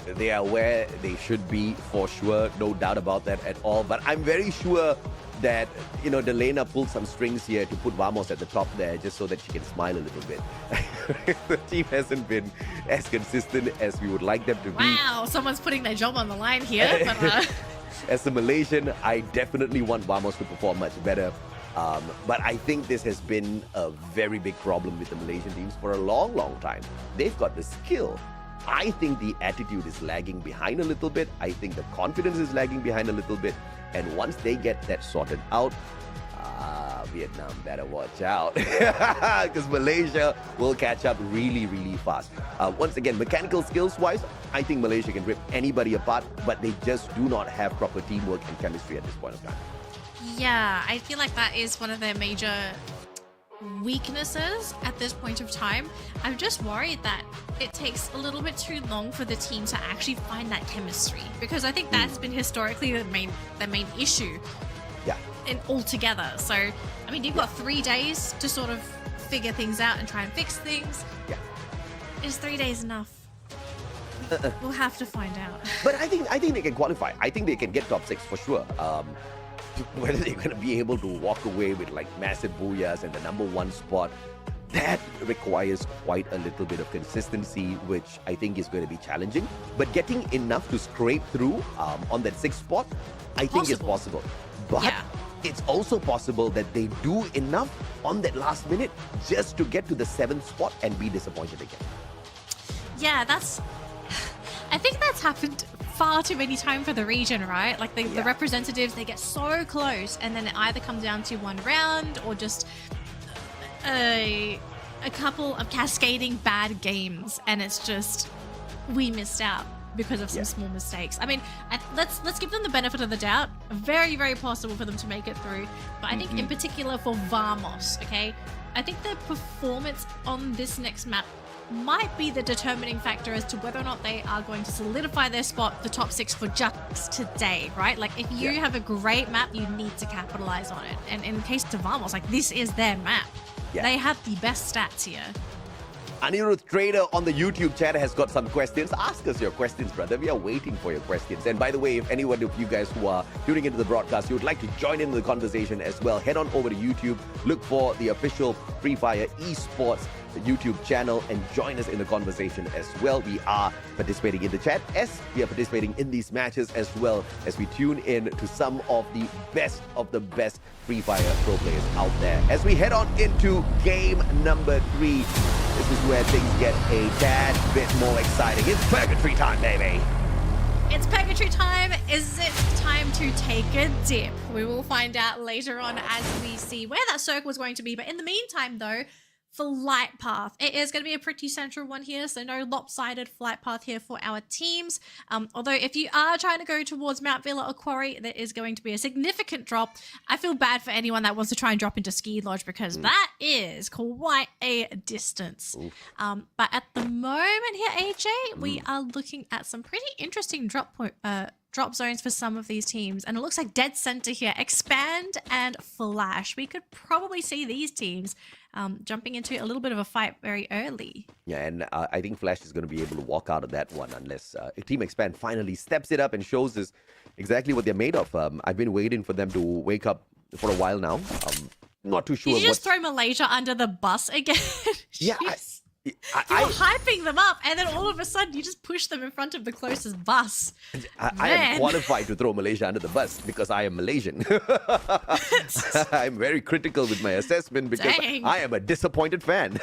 They are where they should be for sure, no doubt about that at all. But I'm very sure that, Delena pulled some strings here to put Vamos at the top there just so that she can smile a little bit. The team hasn't been as consistent as we would like them to be. Wow, someone's putting their job on the line here. But, As a Malaysian, I definitely want Vamos to perform much better. But I think this has been a very big problem with the Malaysian teams for a long, long time. They've got the skill. I think the attitude is lagging behind a little bit. I think the confidence is lagging behind a little bit. And once they get that sorted out, Vietnam better watch out, because Malaysia will catch up really, really fast. Once again, mechanical skills-wise, I think Malaysia can rip anybody apart, but they just do not have proper teamwork and chemistry at this point of time. Yeah, I feel like that is one of their major weaknesses at this point of time. I'm just worried that it takes a little bit too long for the team to actually find that chemistry, because I think that's been historically the main issue. Yeah. And altogether. So, I mean, you've got 3 days to sort of figure things out and try and fix things. Yeah. Is 3 days enough? We'll have to find out. But I think they can qualify. I think they can get top 6 for sure. Whether they're going to be able to walk away with like massive booyahs and the #1 spot, that requires quite a little bit of consistency, which I think is going to be challenging. But getting enough to scrape through on that 6th spot, I think is possible. But it's also possible that they do enough on that last minute just to get to the 7th spot and be disappointed again. Yeah, I think that's happened far too many times for the region, right? Like the representatives, they get so close, and then it either comes down to one round or just a couple of cascading bad games, and it's just, we missed out because of some small mistakes. I mean, let's give them the benefit of the doubt. Very, very possible for them to make it through. But I think in particular for Vamos, okay, I think their performance on this next map might be the determining factor as to whether or not they are going to solidify their spot, the top 6 for just today, right? Like, if you have a great map, you need to capitalize on it. And in the case of Vamos, like, this is their map. They have the best stats here. Anirudh Trader on the YouTube chat has got some questions. Ask us your questions, brother. We are waiting for your questions. And by the way, if anyone of you guys who are tuning into the broadcast, you would like to join in the conversation as well, head on over to YouTube, look for the official Free Fire Esports YouTube channel and join us in the conversation as well. We are participating in the chat as we are participating in these matches as well as we tune in to some of the best Free Fire pro players out there. As we head on into game number 3, this is where things get a tad bit more exciting. It's Purgatory time, baby. It's Purgatory time. Is it time to take a dip? We will find out later on as we see where that circle is going to be. But in the meantime, though, flight path. It is going to be a pretty central one here, so no lopsided flight path here for our teams. Although if you are trying to go towards Mount Villa or Quarry, there is going to be a significant drop. I feel bad for anyone that wants to try and drop into Ski Lodge because that is quite a distance. But at the moment here, AJ, we are looking at some pretty interesting drop zones for some of these teams. And it looks like dead center here, Expand and Flash. We could probably see these teams jumping into a little bit of a fight very early. Yeah, and I think Flash is going to be able to walk out of that one unless Team Expand finally steps it up and shows us exactly what they're made of. I've been waiting for them to wake up for a while now. Not too sure. Did you just throw Malaysia under the bus again? Yeah, you were hyping them up, and then all of a sudden you just push them in front of the closest bus. I am qualified to throw Malaysia under the bus because I am Malaysian. I'm very critical with my assessment because I am a disappointed fan.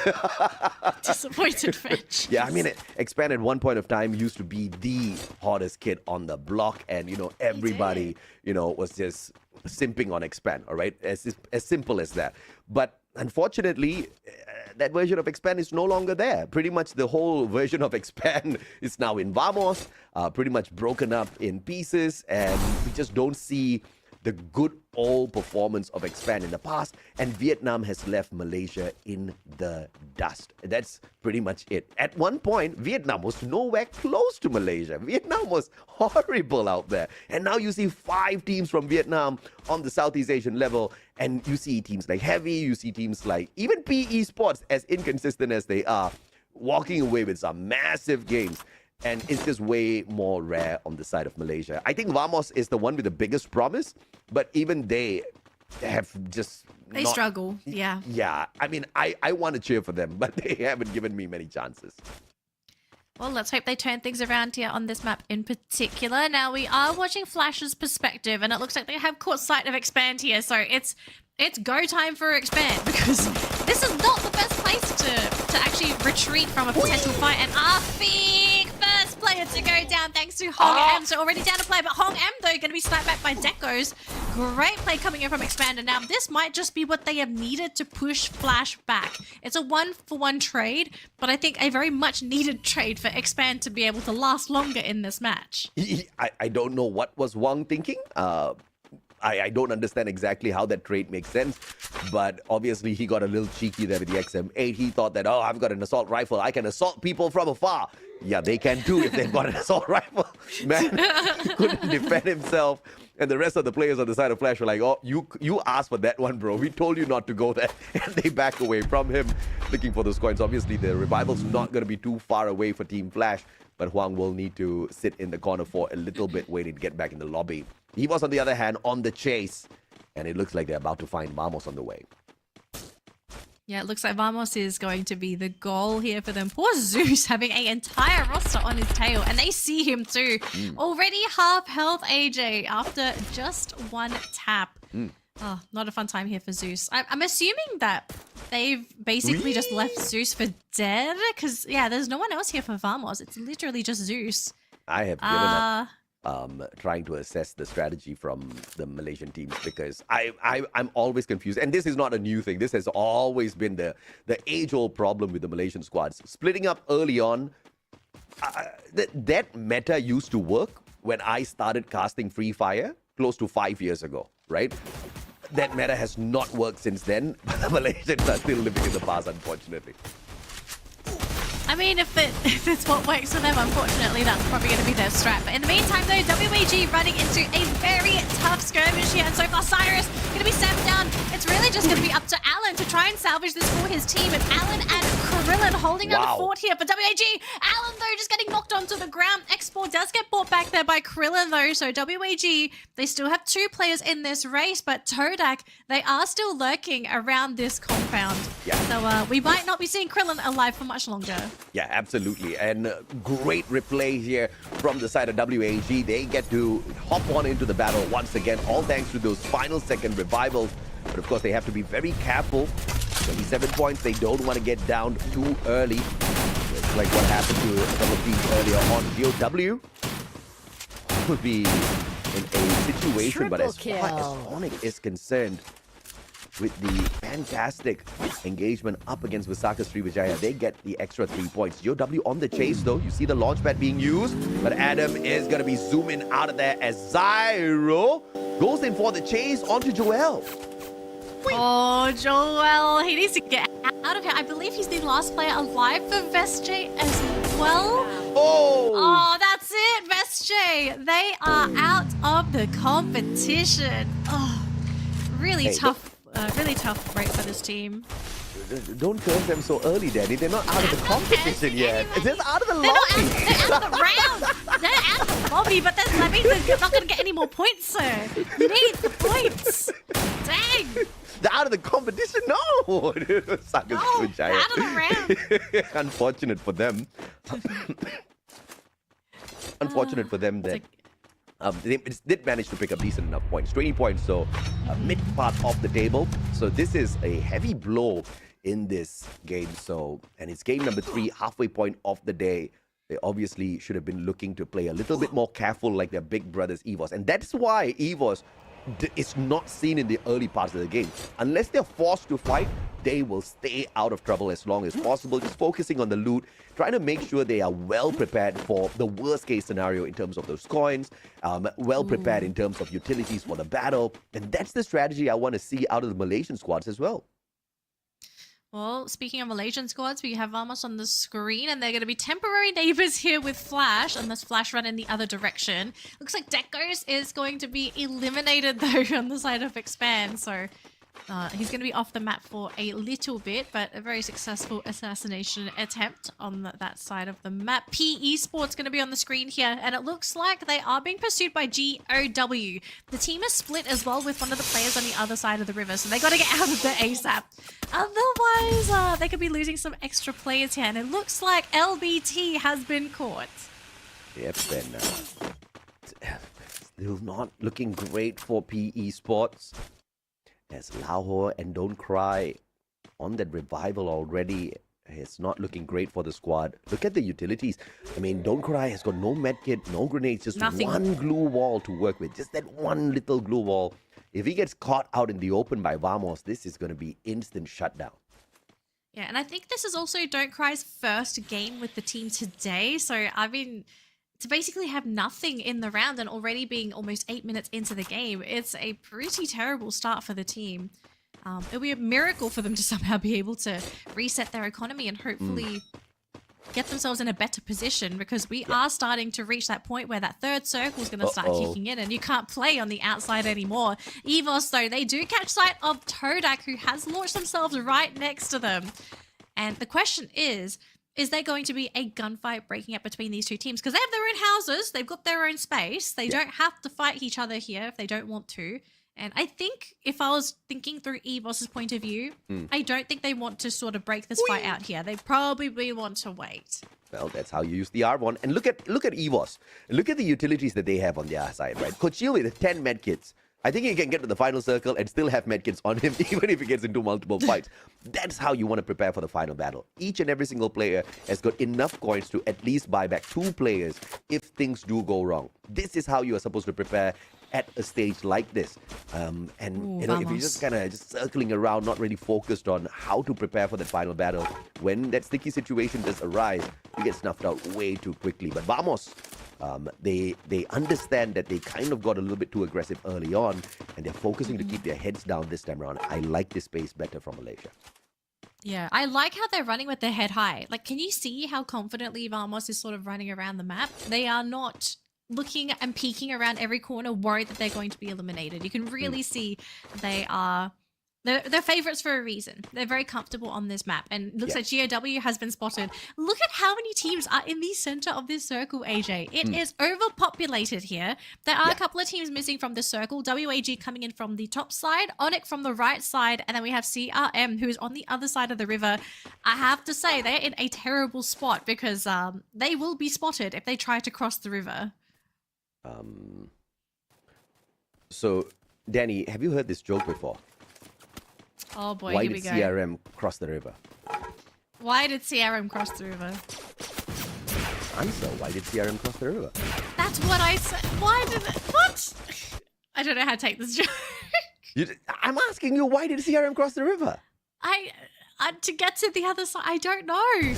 Disappointed fan. Yeah, I mean, Expand at one point of time used to be the hottest kid on the block, and everybody was just simping on Expand. All right, as simple as that. But unfortunately, that version of Expand is no longer there. Pretty much the whole version of Expand is now in Vamos, pretty much broken up in pieces, and we just don't see the good old performance of Expand in the past, and Vietnam has left Malaysia in the dust. That's pretty much it. At one point, Vietnam was nowhere close to Malaysia. Vietnam was horrible out there. And now you see 5 teams from Vietnam on the Southeast Asian level, and you see teams like Heavy, you see teams like even Esports, as inconsistent as they are, walking away with some massive games. And it's just way more rare on the side of Malaysia. I think Vamos is the one with the biggest promise, but even they have just They struggle, yeah. Yeah, I mean, I want to cheer for them, but they haven't given me many chances. Well, let's hope they turn things around here on this map in particular. Now, we are watching Flash's perspective, and it looks like they have caught sight of Expand here, so it's go time for Expand, because this is not the best place to actually retreat from a potential fight. And Arfik, first player to go down thanks to Hong M. So already down to play, but Hong M, though, going to be sniped back by Decos. Great play coming in from Expand, and now this might just be what they have needed to push Flash back. It's a 1-for-1 trade, but I think a very much needed trade for Expand to be able to last longer in this match. I don't know what was Wang thinking. I don't understand exactly how that trade makes sense, but obviously he got a little cheeky there with the XM8. He thought that, I've got an assault rifle. I can assault people from afar. Yeah, they can too if they've got an assault rifle. Man, he couldn't defend himself. And the rest of the players on the side of Flash were like, you asked for that one, bro. We told you not to go there. And they back away from him, looking for those coins. Obviously, the revival's not going to be too far away for Team Flash, but Huang will need to sit in the corner for a little bit, waiting to get back in the lobby. He was, on the other hand, on the chase, and it looks like they're about to find Vamos on the way. Yeah, it looks like Vamos is going to be the goal here for them. Poor Zeus having an entire roster on his tail, and they see him too. Already half health, AJ, after just one tap. Oh, not a fun time here for Zeus. I'm assuming that they've basically just left Zeus for dead, because, yeah, there's no one else here for Vamos. It's literally just Zeus. I have given up trying to assess the strategy from the Malaysian teams, because I'm always confused. And this is not a new thing. This has always been the age-old problem with the Malaysian squads. Splitting up early on, that meta used to work when I started casting Free Fire close to 5 years ago, right? That meta has not worked since then, but the Malaysians are still living in the past, unfortunately. I mean, if it's what works for them, unfortunately, that's probably going to be their strat. But in the meantime, though, WAG running into a very tough skirmish here. And so far, Cyrus going to be sent down. It's really just going to be up to Alan to try and salvage this for his team. And Alan and Krillin holding down Wow. the fort here for WAG. Alan, though, just getting knocked onto the ground. Export does get brought back there by Krillin, though. So WAG, they still have 2 players in this race, but Todak, they are still lurking around this compound. Yeah. So we might not be seeing Krillin alive for much longer. Yeah, absolutely. And great replay here from the side of WAG. They get to hop on into the battle once again, all thanks to those final second revivals. But of course, they have to be very careful. 27 points, they don't want to get down too early. It's like what happened to some of these earlier on. GOW would be in a situation, but as far as Onyx is concerned, with the fantastic engagement up against Visaka Srivijaya, they get the extra 3 points. GOW on the chase, though. You see the launch pad being used, but Adam is going to be zooming out of there as Zyro goes in for the chase onto Joel. Oh, Joel, he needs to get out of here. I believe he's the last player alive for Vestj as well. Oh, that's it, Vestj. They are out of the competition. Oh, really tough. Really tough break for this team. Don't curse them so early, Danny. They're not out of the competition yet. They're just out of the lobby. They're out of the round. They're out of the lobby, but that means they're not going to get any more points, sir. You need the points. Dang. They're out of the competition? No! Suckers, out of the round. Unfortunate for them. Unfortunate for them that they did manage to pick up decent enough points. 20 points, so mid part of the table. So this is a heavy blow in this game. So, and it's game number 3, halfway point of the day. They obviously should have been looking to play a little bit more careful like their big brothers EVOS. And that's why EVOS is not seen in the early parts of the game. Unless they're forced to fight, they will stay out of trouble as long as possible, just focusing on the loot, trying to make sure they are well prepared for the worst case scenario in terms of those coins, well prepared in terms of utilities for the battle. And that's the strategy I want to see out of the Malaysian squads as well. Well, speaking of Malaysian squads, we have Vamos on the screen, and they're going to be temporary neighbors here with Flash, unless Flash run in the other direction. Looks like Dekos is going to be eliminated, though, on the side of Expand, so he's going to be off the map for a little bit, but a very successful assassination attempt on that side of the map. Esports going to be on the screen here, and it looks like they are being pursued by GOW. The team is split as well with one of the players on the other side of the river, so they got to get out of there ASAP. Otherwise, they could be losing some extra players here, and it looks like LBT has been caught. Yep, then still not looking great for Esports. As Lahore and Don't Cry on that revival already, it's not looking great for the squad. Look at the utilities. I mean, Don't Cry has got no medkit, no grenades, just one glue wall to work with. Just that one little glue wall. If he gets caught out in the open by Vamos, this is going to be instant shutdown. Yeah, and I think this is also Don't Cry's first game with the team today. So, I mean, to basically have nothing in the round and already being almost 8 minutes into the game, it's a pretty terrible start for the team. It'll be a miracle for them to somehow be able to reset their economy and hopefully get themselves in a better position, because we are starting to reach that point where that third circle is going to start kicking in and you can't play on the outside anymore. EVOS, though, they do catch sight of Todak, who has launched themselves right next to them. And the question is there going to be a gunfight breaking up between these two teams? Because they have their own houses, they've got their own space, they don't have to fight each other here if they don't want to. And I think if I was thinking through EVOS's point of view, I don't think they want to sort of break this fight out here. They probably want to wait. Well, that's how you use the R1. And look at EVOS. Look at the utilities that they have on their side, right? Kochil with 10 medkits. I think he can get to the final circle and still have medkits on him, even if he gets into multiple fights. That's how you want to prepare for the final battle. Each and every single player has got enough coins to at least buy back 2 players if things do go wrong. This is how you are supposed to prepare at a stage like this. And you know, if you're just kind of circling around, not really focused on how to prepare for the final battle, when that sticky situation does arise, you get snuffed out way too quickly. But Vamos, they understand that they kind of got a little bit too aggressive early on, and they're focusing to keep their heads down this time around. I like this space better from Malaysia. Yeah, I like how they're running with their head high. Like, can you see how confidently Vamos is sort of running around the map? They are not looking and peeking around every corner, worried that they're going to be eliminated. You can really see they are They're favorites for a reason. They're very comfortable on this map. And looks like GOW has been spotted. Look at how many teams are in the center of this circle, AJ. It is overpopulated here. There are a couple of teams missing from the circle. WAG coming in from the top side, Onyx from the right side, and then we have CRM who is on the other side of the river. I have to say, they're in a terrible spot because they will be spotted if they try to cross the river. So, Danny, have you heard this joke before? Oh boy, Why here did we go. CRM cross the river? Why did CRM cross the river? Answer, why did CRM cross the river? That's what I said. Why did it? What? I don't know how to take this joke. I'm asking you, why did CRM cross the river? To get to the other side, I don't know.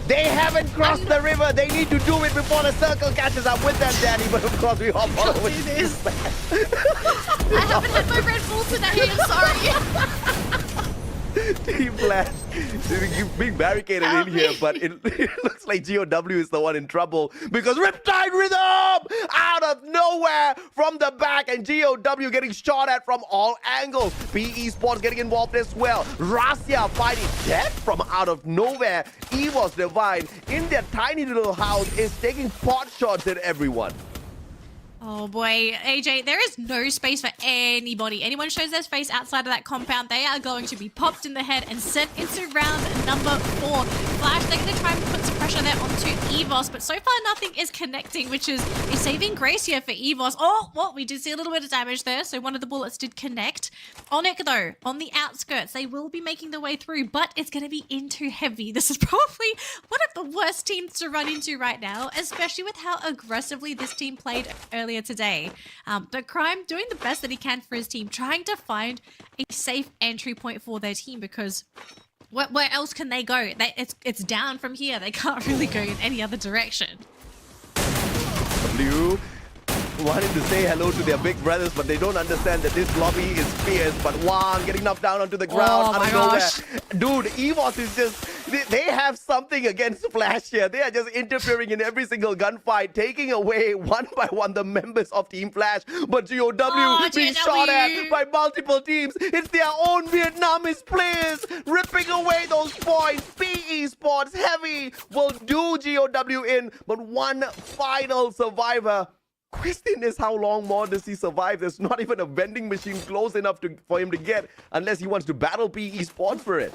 They haven't crossed the river. They need to do it before the circle catches up with them, Danny. But of course, we hop all over this. I haven't had my Red Bull today. I'm sorry. Team Flash, you've been barricaded in here, but it looks like GOW is the one in trouble because Riptide Rhythm out of nowhere from the back, and GOW getting shot at from all angles. PE Sports getting involved as well. Rasya fighting dead from out of nowhere. Evos Divine in their tiny little house is taking pot shots at everyone. Oh boy, AJ, there is no space for anybody. Anyone shows their face outside of that compound, they are going to be popped in the head and sent into round number 4. Flash, they're going to try and put some pressure there onto Evos, but so far nothing is connecting, which is a saving grace here for Evos. Oh, well, we did see a little bit of damage there, so one of the bullets did connect. Onyx, though, on the outskirts, they will be making their way through, but it's going to be in too heavy. This is probably one of the worst teams to run into right now, especially with how aggressively this team played earlier today. But Crime doing the best that he can for his team, trying to find a safe entry point for their team because where else can they go? It's down from here. They can't really go in any other direction. Blue wanting to say hello to their big brothers, but they don't understand that this lobby is fierce. But Wang getting knocked down onto the ground out of nowhere. Dude, Evos is just... They have something against Flash here. They are just interfering in every single gunfight, taking away one by one the members of Team Flash. But GOW being shot at by multiple teams. It's their own Vietnamese players ripping away those points. PE Sports Heavy will do GOW in, but one final survivor. Question is, how long more does he survive? There's not even a vending machine close enough for him to get unless he wants to battle PE Sports for it.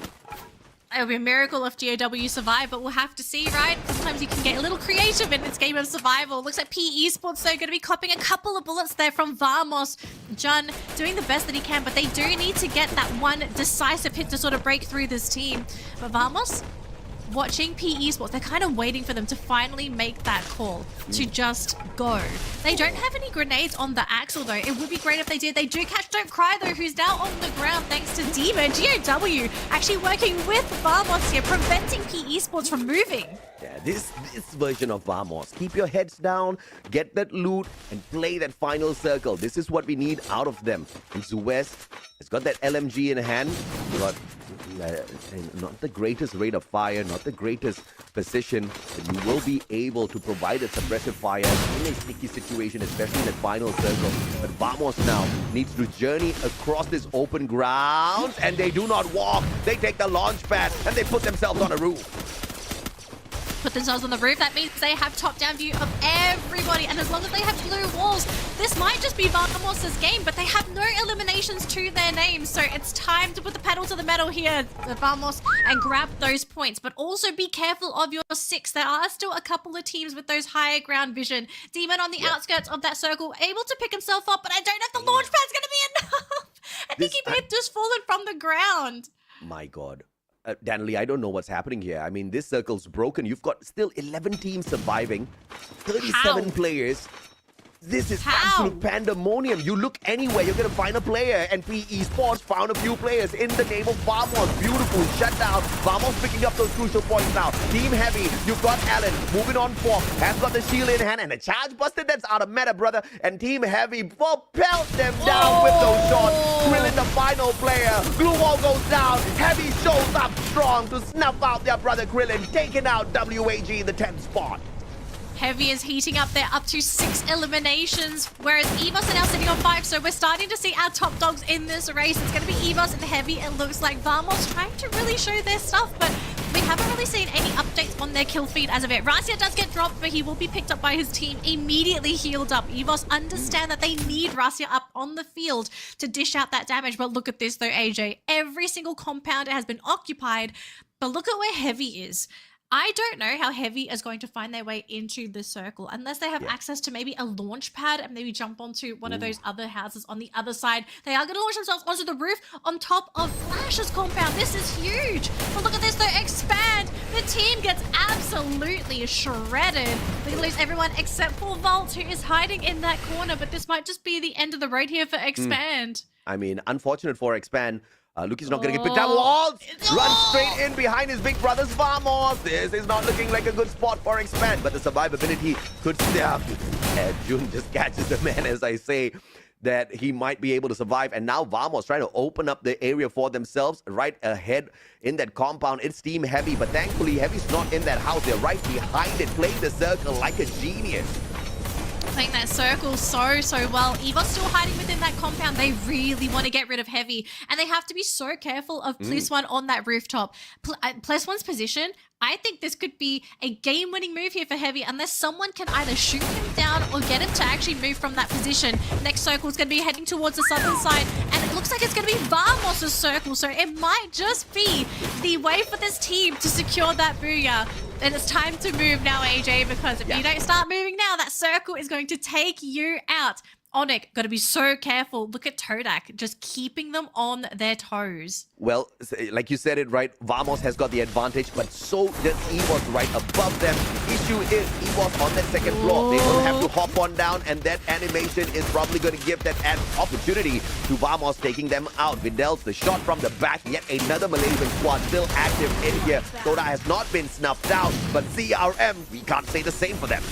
It would be a miracle if GOW survive, but we'll have to see, right? Sometimes you can get a little creative in this game of survival. Looks like PE Sports, though, going to be copping a couple of bullets there from Vamos. Jun doing the best that he can, but they do need to get that one decisive hit to sort of break through this team. But Vamos, watching PE Sports, they're kind of waiting for them to finally make that call to just go. They don't have any grenades on the Axle, though. It would be great if they did. They do catch Don't Cry, though, who's now on the ground thanks to Demon. GOW actually working with Vamos here, preventing PE Sports from moving. Yeah, this version of Vamos. Keep your heads down, get that loot, and play that final circle. This is what we need out of them. And Zuwest has got that LMG in hand. Got not the greatest rate of fire, not the greatest position, but you will be able to provide a suppressive fire in a sticky situation, especially in that final circle. But Vamos now needs to journey across this open ground, and they do not walk. They take the launch pad, and they put themselves on a roof. Put themselves on the roof. That means they have top-down view of everybody, and as long as they have blue walls, this might just be Vamos' game, but they have no eliminations to their names, so it's time to put the pedal to the metal here, Vamos, and grab those points. But also be careful of your 6. There are still a couple of teams with those higher ground vision. Demon on the outskirts of that circle, able to pick himself up, but I don't know if the launch pad's going to be enough. I think he may have just fallen from the ground. My God. Danley, I don't know what's happening here. I mean, this circle's broken. You've got still 11 teams surviving, 37 players. This is absolute pandemonium. You look anywhere, you're going to find a player. And PE Sports found a few players in the name of Vamos. Beautiful shutdown. Vamos picking up those crucial points now. Team Heavy, you've got Allen moving on forward. Has got the shield in hand and a charge busted. That's out of meta, brother. And Team Heavy will pelt them down with those shots. Krillin, the final player. Glue wall goes down. Heavy shows up strong to snuff out their brother Krillin, taking out WAG in the 10th spot. Heavy is heating up. They're up to 6 eliminations, whereas EVOS are now sitting on 5. So we're starting to see our top dogs in this race. It's going to be EVOS and Heavy. It looks like Vamos trying to really show their stuff, but we haven't really seen any updates on their kill feed as of yet. Rasia does get dropped, but he will be picked up by his team, immediately healed up. EVOS understand that they need Rasia up on the field to dish out that damage. But look at this though, AJ. Every single compound has been occupied, but look at where Heavy is. I don't know how Heavy is going to find their way into the circle unless they have access to maybe a launch pad and maybe jump onto one of those other houses on the other side. They are going to launch themselves onto the roof on top of Flash's compound. This is huge. But look at this though, Expand. The team gets absolutely shredded. They lose everyone except for Volt, who is hiding in that corner. But this might just be the end of the road here for Expand. I mean, unfortunate for Expand. Luki's not going to get picked up. Waltz runs straight in behind his big brothers, Vamos. This is not looking like a good spot for Expand, but the survivability could still. And Jun just catches the man, as I say, that he might be able to survive. And now Vamos trying to open up the area for themselves right ahead in that compound. It's Team Heavy, but thankfully Heavy's not in that house. They're right behind it, playing the circle like a genius. Playing that circle so well. EVO's still hiding within that compound. They really want to get rid of Heavy, and they have to be so careful of +1 on that rooftop. +1's position, I think this could be a game-winning move here for Heavy unless someone can either shoot him down or get him to actually move from that position. Next circle is going to be heading towards the southern side, and it looks like it's going to be Vamos' circle, so it might just be the way for this team to secure that booyah. And it's time to move now, AJ, because if you don't start moving now, that circle is going to take you out. Onyx, got to be so careful. Look at Todak, just keeping them on their toes. Well, like you said it right, Vamos has got the advantage, but so does EVOS right above them. Issue is EVOS on that second floor. They will have to hop on down, and that animation is probably going to give that an opportunity to Vamos taking them out. Vidal's the shot from the back, yet another Malaysian squad still active in here. Toda has not been snuffed out, but CRM, we can't say the same for them.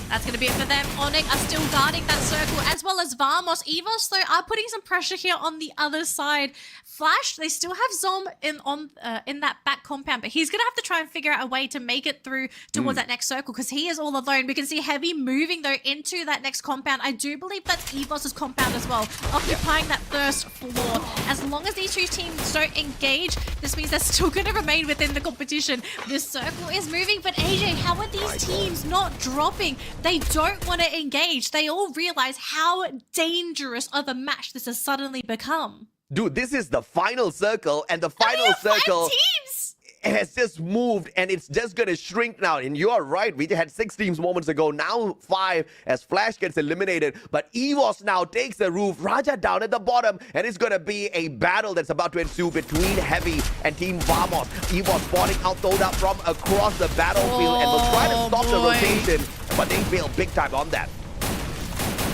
That's going to be it for them. Onyx are still guarding that circle, as well as Vamos. EVOS, though, are putting some pressure here on the other side. Flash, they still have Zom in that back compound, but he's going to have to try and figure out a way to make it through towards that next circle, because he is all alone. We can see Heavy moving, though, into that next compound. I do believe that's EVOS' compound as well, occupying that first floor. As long as these two teams don't engage, this means they're still going to remain within the competition. This circle is moving, but AJ, how are these teams not dropping? They don't want to engage. They all realize how dangerous of a match this has suddenly become. Dude, this is the final circle, and the final circle 5 teams has just moved, and it's just going to shrink now. And you're right, we had 6 teams moments ago, now 5 as Flash gets eliminated. But EVOS now takes the roof, Raja down at the bottom, and it's going to be a battle that's about to ensue between Heavy and Team Vamos. EVOS spotting out Toda from across the battlefield and will try to stop the rotation, but they fail big time on that.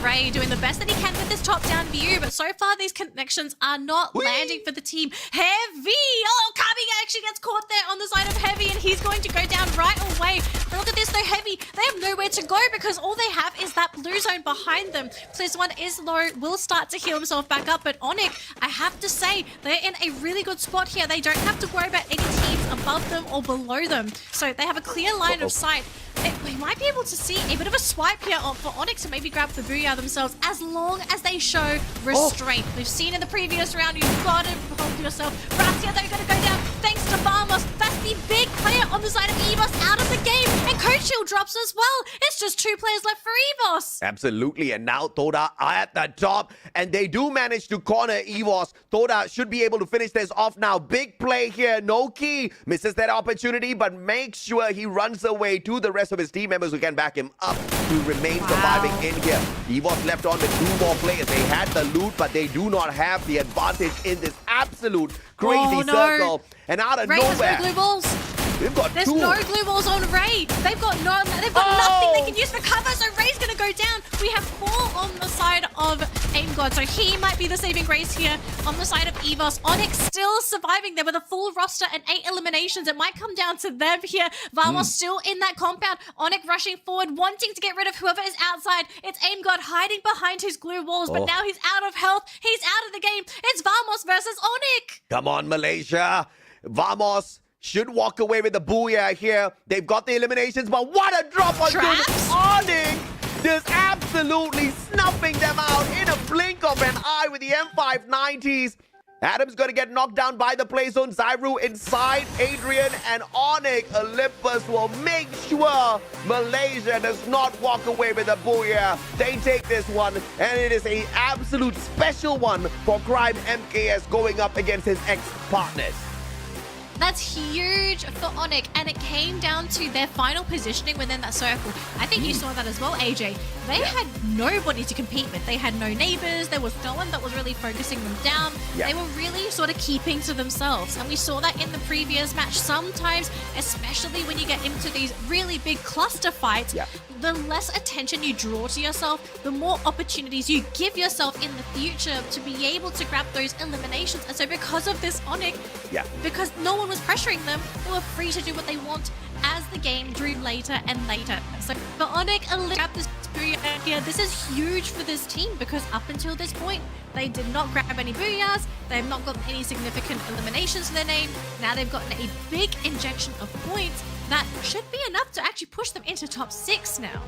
Ray doing the best that he can with this top-down view, but so far these connections are not landing for the team. Heavy! Oh, Kami actually gets caught there on the side of Heavy, and he's going to go down right away. But look at this, though, Heavy, they have nowhere to go because all they have is that blue zone behind them. +1 is low, will start to heal himself back up, but Onyx, I have to say, they're in a really good spot here. They don't have to worry about any teams above them or below them. So they have a clear line of sight. We might be able to see a bit of a swipe here for Onyx to maybe grab the booyah themselves, as long as they show restraint. We've seen in the previous round, you've got to hold yourself. Rasia, they're going to go down thanks to Vamos. That's the big player on the side of EVOS out of the game, and Coach Shield drops as well. It's just 2 players left for EVOS. Absolutely, and now Toda are at the top, and they do manage to corner EVOS. Toda should be able to finish this off now. Big play here, no key. Misses that opportunity, but makes sure he runs away to the rest of his team members who can back him up to remain surviving in here. EVOS left on with 2 more players. They had the loot, but they do not have the advantage in this absolute crazy circle. And out of nowhere, has no glue balls. There's 2. no glue walls on Ray. They've got nothing they can use for cover, so Ray's gonna go down. We have 4 on the side of Aim God, so he might be the saving grace here on the side of EVOS. Onyx still surviving there with a full roster and 8 eliminations. It might come down to them here. Vamos still in that compound. Onyx rushing forward, wanting to get rid of whoever is outside. It's Aim God hiding behind his glue walls, but now he's out of health. He's out of the game. It's Vamos versus Onyx. Come on, Malaysia. Vamos should walk away with the booyah here. They've got the eliminations, but what a drop on Onyx! Just absolutely snuffing them out in a blink of an eye with the M590s. Adam's going to get knocked down by the play zone. Zyru inside. Adrian and Onyx Olympus will make sure Malaysia does not walk away with a booyah. They take this one, and it is an absolute special one for Crime MKS going up against his ex-partners. That's huge for Onyx, and it came down to their final positioning within that circle. I think you saw that as well, AJ. They had nobody to compete with. They had no neighbors. There was no one that was really focusing them down. They were really sort of keeping to themselves, and we saw that in the previous match. Sometimes, especially when you get into these really big cluster fights, the less attention you draw to yourself, the more opportunities you give yourself in the future to be able to grab those eliminations. And so because of this Onyx, because no one was pressuring them, they were free to do what they want as the game drew later and later. So for Onyx, grab this booyah. This is huge for this team because up until this point, they did not grab any booyahs. They've not gotten any significant eliminations to their name. Now they've gotten a big injection of points that should be enough to actually push them into top 6 now.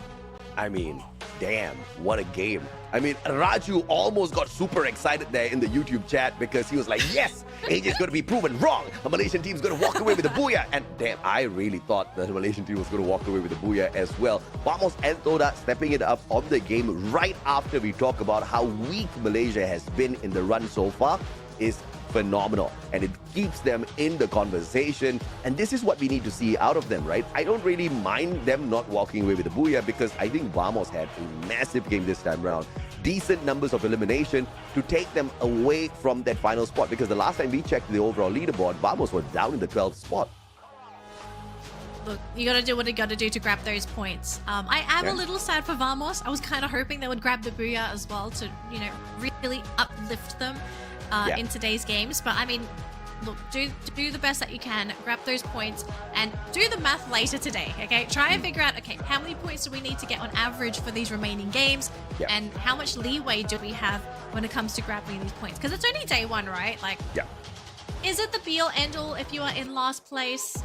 I mean, damn, what a game. I mean, Raju almost got super excited there in the YouTube chat because he was like, yes, AJ's going to be proven wrong. The Malaysian team's going to walk away with the booyah. And damn, I really thought that the Malaysian team was going to walk away with the booyah as well. Vamos and Toda stepping it up on the game right after we talk about how weak Malaysia has been in the run so far is phenomenal, and it keeps them in the conversation, and this is what we need to see out of them, right? I don't really mind them not walking away with the booyah because I think Vamos had a massive game this time around. Decent numbers of elimination to take them away from that final spot, because the last time we checked the overall leaderboard, Vamos was down in the 12th spot. Look, you gotta do what you gotta do to grab those points. I am a little sad for Vamos. I was kind of hoping they would grab the booyah as well to, you know, really uplift them in today's games. But I mean, look, do the best that you can, grab those points, and do the math later today, okay? Try and figure out, okay, how many points do we need to get on average for these remaining games, and how much leeway do we have when it comes to grabbing these points? Because it's only day 1, right? Like, is it the be-all end-all if you are in last place?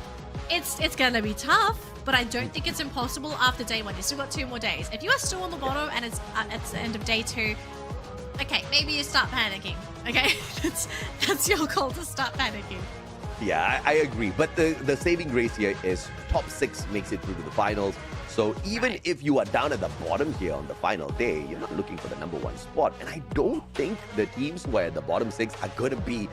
It's gonna be tough, but I don't think it's impossible after day 1. You've still got 2 more days. If you are still on the bottom and it's at the end of day 2, okay, maybe you start panicking, okay? That's your call to start panicking. Yeah, I agree. But the saving grace here is top 6 makes it through to the finals. So even if you are down at the bottom here on the final day, you're not looking for the number 1 spot. And I don't think the teams who are at the bottom 6 are going to be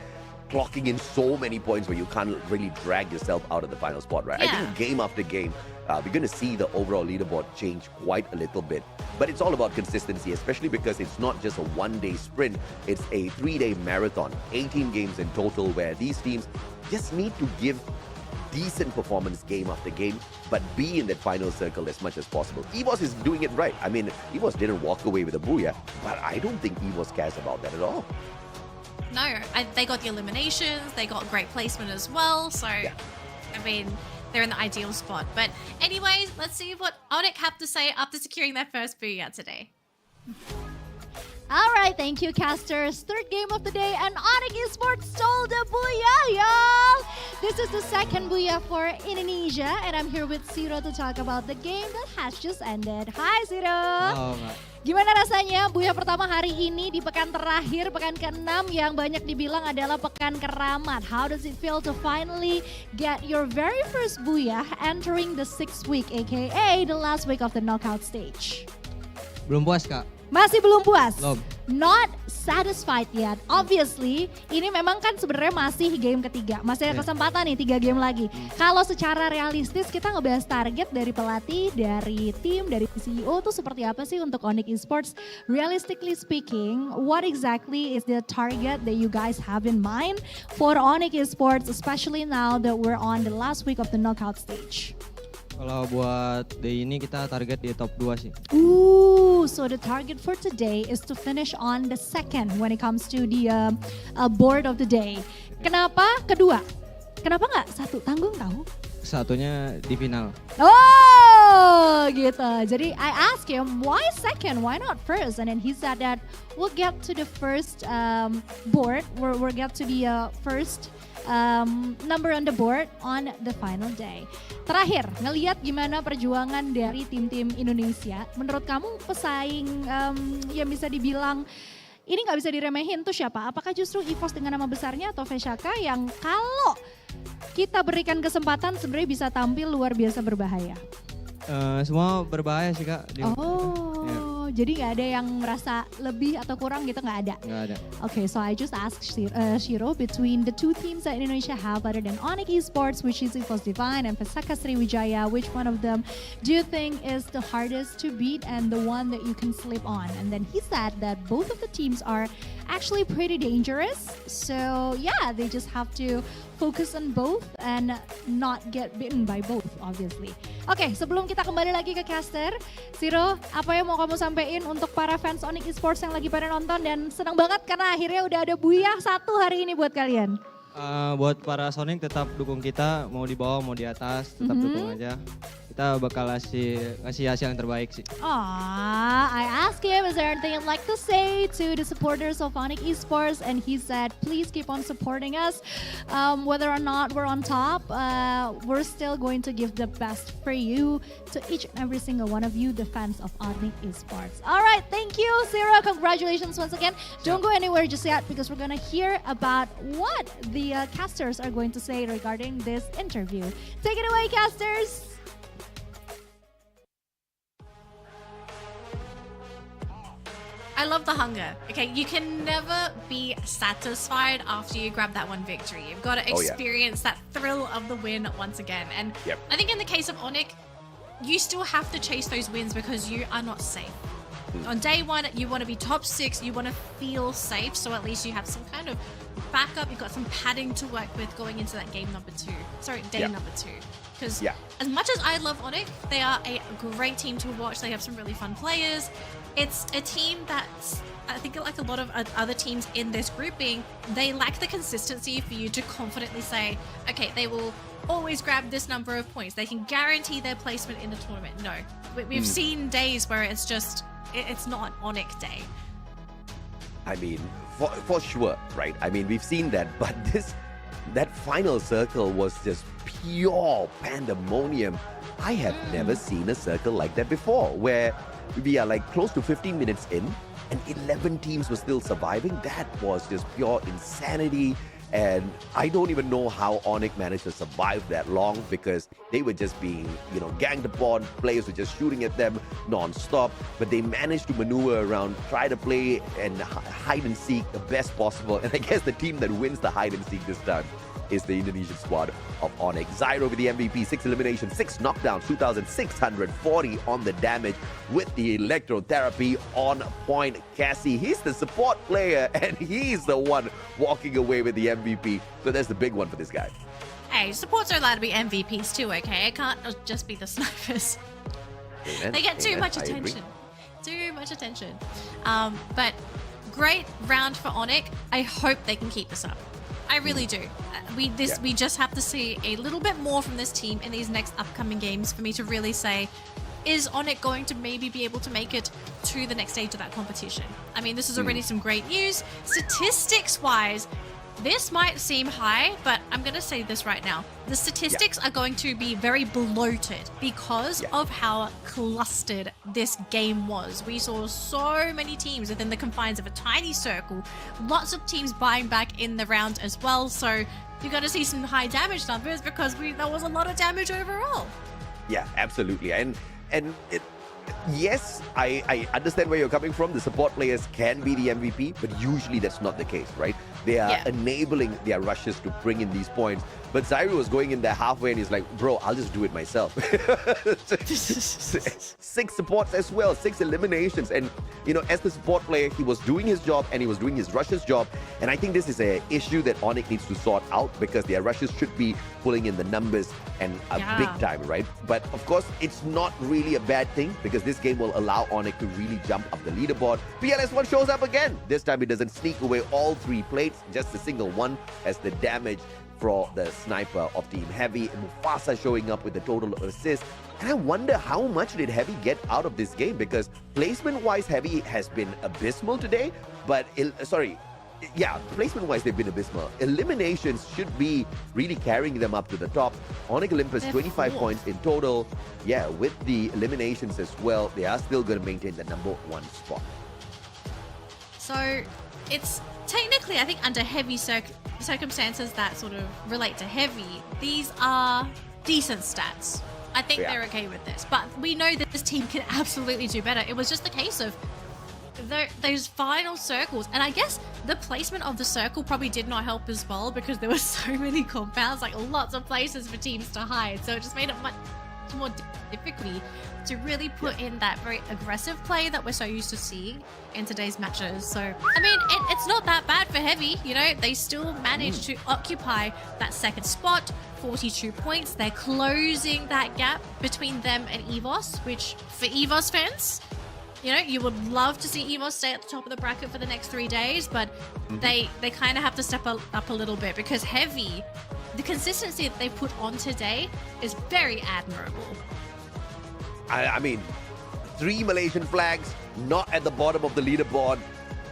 clocking in so many points where you can't really drag yourself out of the final spot, right? I think game after game, we're going to see the overall leaderboard change quite a little bit. But it's all about consistency, especially because it's not just a one-day sprint. It's a 3-day marathon, 18 games in total, where these teams just need to give decent performance game after game, but be in that final circle as much as possible. EVOS is doing it right. I mean, EVOS didn't walk away with a booyah, but I don't think EVOS cares about that at all. No, they got the eliminations, they got great placement as well, so, I mean, they're in the ideal spot. But anyways, let's see what Onyx have to say after securing their first booyah today. All right, thank you, casters. Third game of the day, and Onyx Esports stole the booyah, y'all! This is the second booyah for Indonesia, and I'm here with Zero to talk about the game that has just ended. Hi, Zero! Gimana rasanya booyah pertama hari ini di pekan terakhir, pekan ke-6 yang banyak dibilang adalah pekan keramat. How does it feel to finally get your very first booyah entering the 6th week, aka the last week of the knockout stage? Belum puas, Kak. Masih belum puas? Belum. Not satisfied yet. Obviously, ini memang kan sebenarnya masih game ketiga. Masih ada kesempatan nih 3 game lagi. Kalau secara realistis kita ngebahas target dari pelatih, dari tim, dari CEO tuh seperti apa sih untuk Onyx Esports? Realistically speaking, what exactly is the target that you guys have in mind for Onyx Esports, especially now that we're on the last week of the knockout stage? Kalau buat day ini kita target di top 2 sih. Ooh, so the target for today is to finish on the 2nd when it comes to the board of the day. Kenapa kedua? Kenapa nggak 1? Tanggung tahu? Satunya di final. Oh, gitu. Jadi I asked him, why 2nd? Why not 1st? And then he said that we'll get to the first board. We'll get to the first number on the board on the final day. Terakhir, ngelihat gimana perjuangan dari tim-tim Indonesia. Menurut kamu pesaing yang bisa dibilang ini nggak bisa diremehin tuh siapa? Apakah justru EVOS dengan nama besarnya atau Veshaka yang kalau kita berikan kesempatan sebenarnya bisa tampil luar biasa berbahaya? Semua berbahaya sih Kak. Jadi nggak ada yang merasa lebih atau kurang gitu, nggak ada? Nggak ada. Okay, so I just asked Shiro between the two teams that Indonesia have other than Onyx Esports, which is EVOS Divine, and Veshaka Sriwijaya, which one of them do you think is the hardest to beat and the one that you can sleep on? And then he said that both of the teams are actually pretty dangerous. So yeah, they just have to focus on both and not get bitten by both, obviously. Oke, sebelum kita kembali lagi ke caster, Shiro, apa yang mau kamu sampaikan untuk para fans Onyx Esports yang lagi pada nonton dan senang banget karena akhirnya udah ada Buyah 1 hari ini buat kalian? Buat para Sonic tetap dukung kita, mau di bawah mau di atas, tetap dukung aja. Kita bakal ngasih hasil yang terbaik sih. I asked him, is there anything you'd like to say to the supporters of Onyx Esports? And he said, please keep on supporting us. Whether or not we're on top, we're still going to give the best for you, to each and every single one of you, the fans of Onyx Esports. All right, thank you, Shiro. Congratulations once again. Don't go anywhere just yet because we're going to hear about what the casters are going to say regarding this interview. Take it away, casters. I love the hunger. Okay, you can never be satisfied after you grab that one victory. You've got to experience that thrill of the win once again. And I think in the case of Onyx, you still have to chase those wins because you are not safe. On day one, you want to be top 6, you want to feel safe, so at least you have some kind of backup, you've got some padding to work with going into that game number 2. Sorry, day number 2. Because as much as I love Onyx, they are a great team to watch. They have some really fun players. It's a team that's, I think like a lot of other teams in this grouping, they lack the consistency for you to confidently say, okay, they will always grab this number of points. They can guarantee their placement in the tournament. No, we've seen days where it's just, it's not Onyx day. I mean, for sure, right? I mean, we've seen that, but that final circle was just pure pandemonium. I have never seen a circle like that before, where we are like close to 15 minutes in and 11 teams were still surviving. That was just pure insanity. And I don't even know how Onyx managed to survive that long because they were just being, ganged upon. Players were just shooting at them non-stop. But they managed to maneuver around, try to play and hide and seek the best possible. And I guess the team that wins the hide and seek this time is the Indonesian squad of Onyx. Zyro with the MVP, 6 eliminations, 6 knockdowns, 2,640 on the damage with the electrotherapy on point. Cassie, he's the support player and he's the one walking away with the MVP. So that's the big one for this guy. Hey, supports are allowed to be MVPs too, okay? It can't just be the snipers. Amen. They get too much attention. Too much attention. But great round for Onyx. I hope they can keep this up. I really do. We just have to see a little bit more from this team in these next upcoming games for me to really say, is Onyx going to maybe be able to make it to the next stage of that competition? I mean, this is already some great news. Statistics-wise, this might seem high, but I'm going to say this right now. The statistics are going to be very bloated because of how clustered this game was. We saw so many teams within the confines of a tiny circle. Lots of teams buying back in the round as well. So you're going to see some high damage numbers because there was a lot of damage overall. Yeah, absolutely. And yes, I understand where you're coming from. The support players can be the MVP, but usually that's not the case, right? They are enabling their rushes to bring in these points. But Zyro was going in there halfway and he's like, bro, I'll just do it myself. 6 supports as well, 6 eliminations. And, as the support player, he was doing his job and he was doing his rushes job. And I think this is an issue that Onyx needs to sort out because their rushes should be pulling in the numbers and big time, right? But of course, it's not really a bad thing because this game will allow Onyx to really jump up the leaderboard. PLS1 shows up again. This time it doesn't sneak away all 3 plates, just a single one as the damage for the sniper of Team Heavy. Mufasa showing up with the total assist. And I wonder how much did Heavy get out of this game because placement-wise, Heavy has been abysmal today. But, yeah, placement-wise, they've been abysmal. Eliminations should be really carrying them up to the top. Onyx Olympus, 25 points in total. Yeah, with the eliminations as well, they are still going to maintain the #1 spot. So it's technically, I think, under heavy circumstances that sort of relate to heavy, these are decent stats. I think they're okay with this, but we know that this team can absolutely do better. It was just a case of those final circles, and I guess the placement of the circle probably did not help as well because there were so many compounds, like lots of places for teams to hide, so it just made it much more difficult to really put in that very aggressive play that we're so used to seeing in today's matches. So, I mean, it's not that bad for Heavy, you know, they still managed to occupy that second spot, 42 points. They're closing that gap between them and EVOS, which for EVOS fans, you know, you would love to see EVOS stay at the top of the bracket for the next 3 days, but they kind of have to step up a little bit because Heavy, the consistency that they put on today is very admirable. I mean, 3 Malaysian flags, not at the bottom of the leaderboard.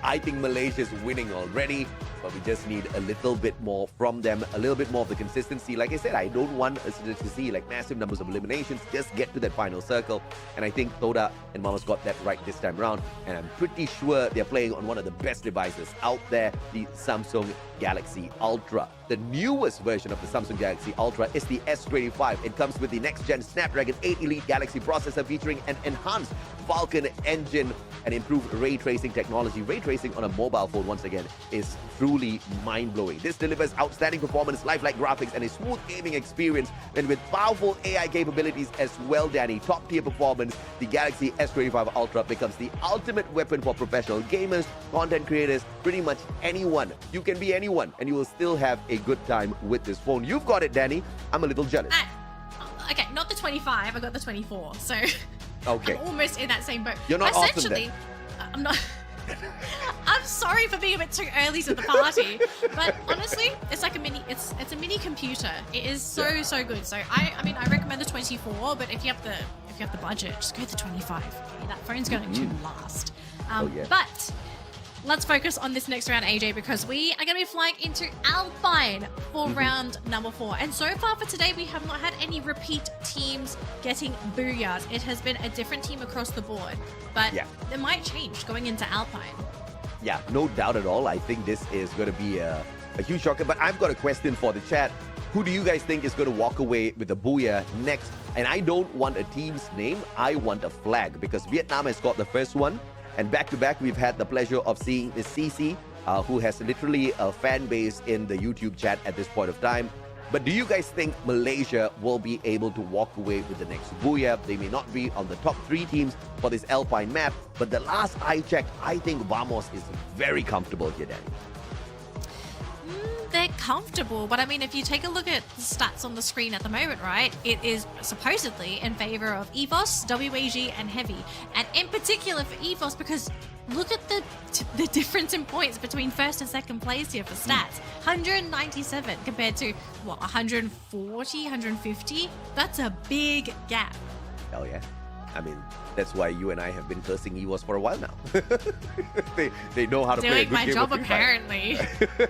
I think Malaysia's winning already, but we just need a little bit more from them, a little bit more of the consistency. Like I said, I don't want us to see like massive numbers of eliminations, just get to that final circle. And I think Toda and Mamas got that right this time around. And I'm pretty sure they're playing on one of the best devices out there, the Samsung Galaxy Ultra. The newest version of the Samsung Galaxy Ultra is the S25. It comes with the next-gen Snapdragon 8 Elite Galaxy processor featuring an enhanced Falcon engine and improved ray tracing technology. Ray tracing on a mobile phone, once again, is truly mind-blowing. This delivers outstanding performance, lifelike graphics, and a smooth gaming experience. And with powerful AI capabilities as well, Danny, top-tier performance, the Galaxy S25 Ultra becomes the ultimate weapon for professional gamers, content creators, pretty much anyone. You can be anyone, and you will still have a good time with this phone. You've got it, Danny. I'm a little jealous. Okay, not the 25, I got the 24, so okay. I'm almost in that same boat. You're not essentially, awesome, I'm not. I'm sorry for being a bit too early to the party, but honestly, it's like a mini. It's a mini computer. It is so good. So I mean, I recommend the 24, but if you have the budget, just go the 25. That phone's going to last. But let's focus on this next round, AJ, because we are going to be flying into Alpine for round number 4. And so far for today, we have not had any repeat teams getting booyahs. It has been a different team across the board, but it might change going into Alpine. Yeah, no doubt at all. I think this is going to be a huge shocker, but I've got a question for the chat. Who do you guys think is going to walk away with the booyah next? And I don't want a team's name. I want a flag because Vietnam has got the first one. And back-to-back, we've had the pleasure of seeing the CC, who has literally a fan base in the YouTube chat at this point of time. But do you guys think Malaysia will be able to walk away with the next booyah? They may not be on the top 3 teams for this Alpine map, but the last I checked, I think Vamos is very comfortable here, Danny. They're comfortable, but I mean, if you take a look at the stats on the screen at the moment, right, it is supposedly in favor of EVOS, WAG, and Heavy. And in particular for EVOS, because look at the difference in points between first and second place here for stats. 197 compared to, what, 140, 150? That's a big gap. Hell yeah. I mean, that's why you and I have been cursing EVOS for a while now. they know how to play a good game. Doing my job, apparently.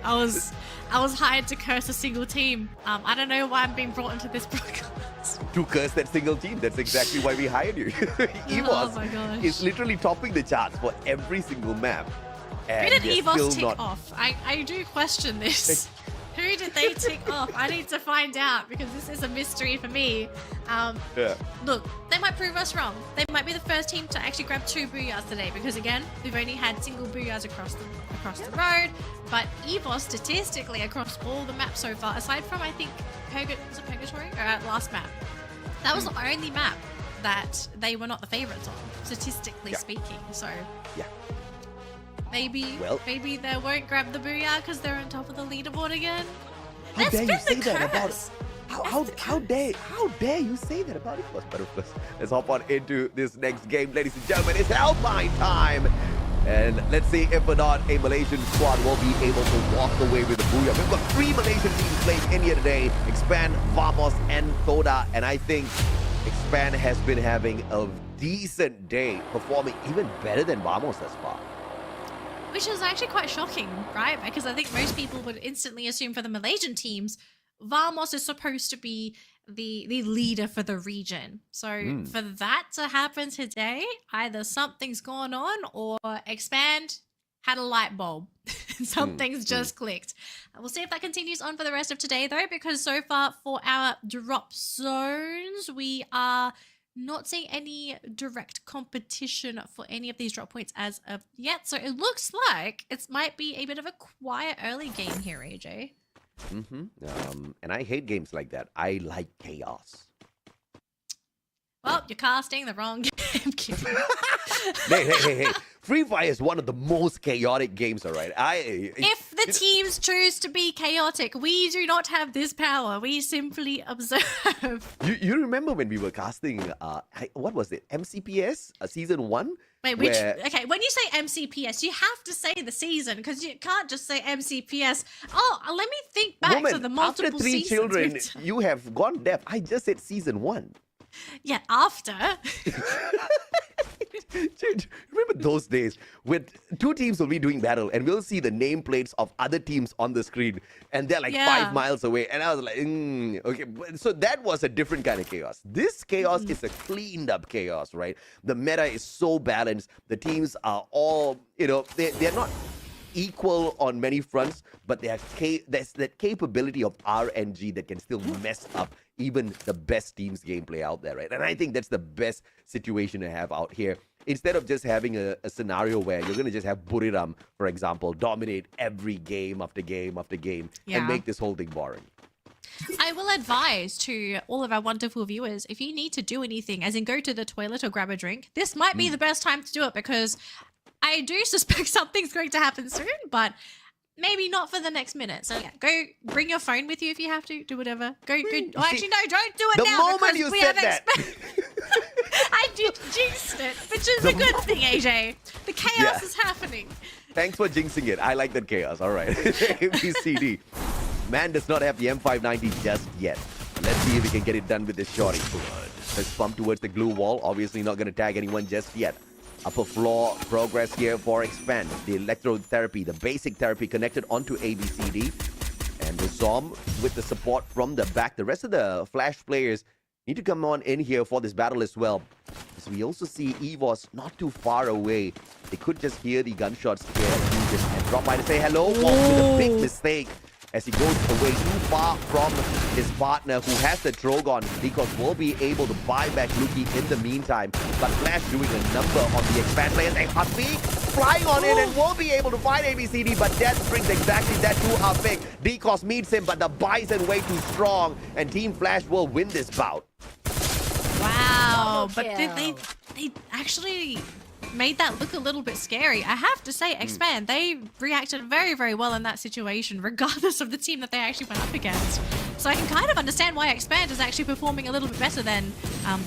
I was hired to curse a single team. I don't know why I'm being brought into this broadcast. To curse that single team. That's exactly why we hired you. EVOS is literally topping the charts for every single map. Who did EVOS tick off? I do question this. Who did they tick off? I need to find out because this is a mystery for me. Look, they might prove us wrong. They might be the first team to actually grab 2 booyahs today because again, we've only had single booyahs across the road. But EVOS statistically across all the maps so far, aside from I think Purgatory or last map, that was the only map that they were not the favorites on, statistically speaking. So maybe they won't grab the booyah because they're on top of the leaderboard again. How dare you say that about how dare you say that about it? But of course, let's hop on into this next game, ladies and gentlemen. It's Alpine time, and let's see if or not a Malaysian squad will be able to walk away with the booyah. We've got 3 Malaysian teams playing in here today: Expand, Vamos, and Toda. And I think Expand has been having a decent day, performing even better than Vamos thus far. Which is actually quite shocking, right? Because I think most people would instantly assume for the Malaysian teams, Vamos is supposed to be the leader for the region. So for that to happen today, either something's gone on or Expand had a light bulb. Something's just clicked. We'll see if that continues on for the rest of today though, because so far for our drop zones, we are not seeing any direct competition for any of these drop points as of yet. So it looks like it might be a bit of a quiet early game here, AJ. And I hate games like that. I like chaos. Well, you're casting the wrong game. Hey. Free Fire is one of the most chaotic games, all right? If the teams choose to be chaotic, we do not have this power. We simply observe. You remember when we were casting, what was it? MCPS? Season 1? Wait, okay, when you say MCPS, you have to say the season, because you can't just say MCPS. Oh, let me think back to the multiple after 3 seasons. children, you have gone deaf. I just said season 1. Yeah, after. Remember those days when 2 teams will be doing battle and we'll see the nameplates of other teams on the screen and they're like 5 miles away, and I was like, okay. So that was a different kind of chaos. This chaos is a cleaned up chaos, right? The meta is so balanced. The teams are all, they're not equal on many fronts, but there's that capability of RNG that can still mess up even the best team's gameplay out there, right? And I think that's the best situation to have out here. Instead of just having a scenario where you're going to just have Buriram, for example, dominate every game after game after game and make this whole thing boring. I will advise to all of our wonderful viewers, if you need to do anything, as in go to the toilet or grab a drink, this might be the best time to do it, because I do suspect something's going to happen soon, but maybe not for the next minute. So yeah, go bring your phone with you if you have to. Do whatever. Go. Oh, actually, no, don't do it the now. Moment you said that. I jinxed it, which is a good thing, AJ. The chaos is happening. Thanks for jinxing it. I like that chaos. All right. ABCD. Man does not have the M590 just yet. Let's see if we can get it done with this shorty. Let's bump towards the glue wall. Obviously not going to tag anyone just yet. Upper floor progress here for Expand. The electrotherapy, the basic therapy connected onto ABCD. And the Zom with the support from the back. The rest of the Flash players need to come on in here for this battle as well. So we also see EVOS not too far away. They could just hear the gunshots here and drop by to say hello. Walks with a big mistake as he goes away too far from his partner who has the Drogon, because will be able to buy back Luki in the meantime. But Flash doing a number on the Expand players, and Hussey flying on in and will be able to find ABCD, but Death brings exactly that to our pick. Decos meets him, but the Bison way too strong, and Team Flash will win this bout. Wow, but they actually made that look a little bit scary. I have to say, Expand, they reacted very, very well in that situation, regardless of the team that they actually went up against. So I can kind of understand why Expand is actually performing a little bit better than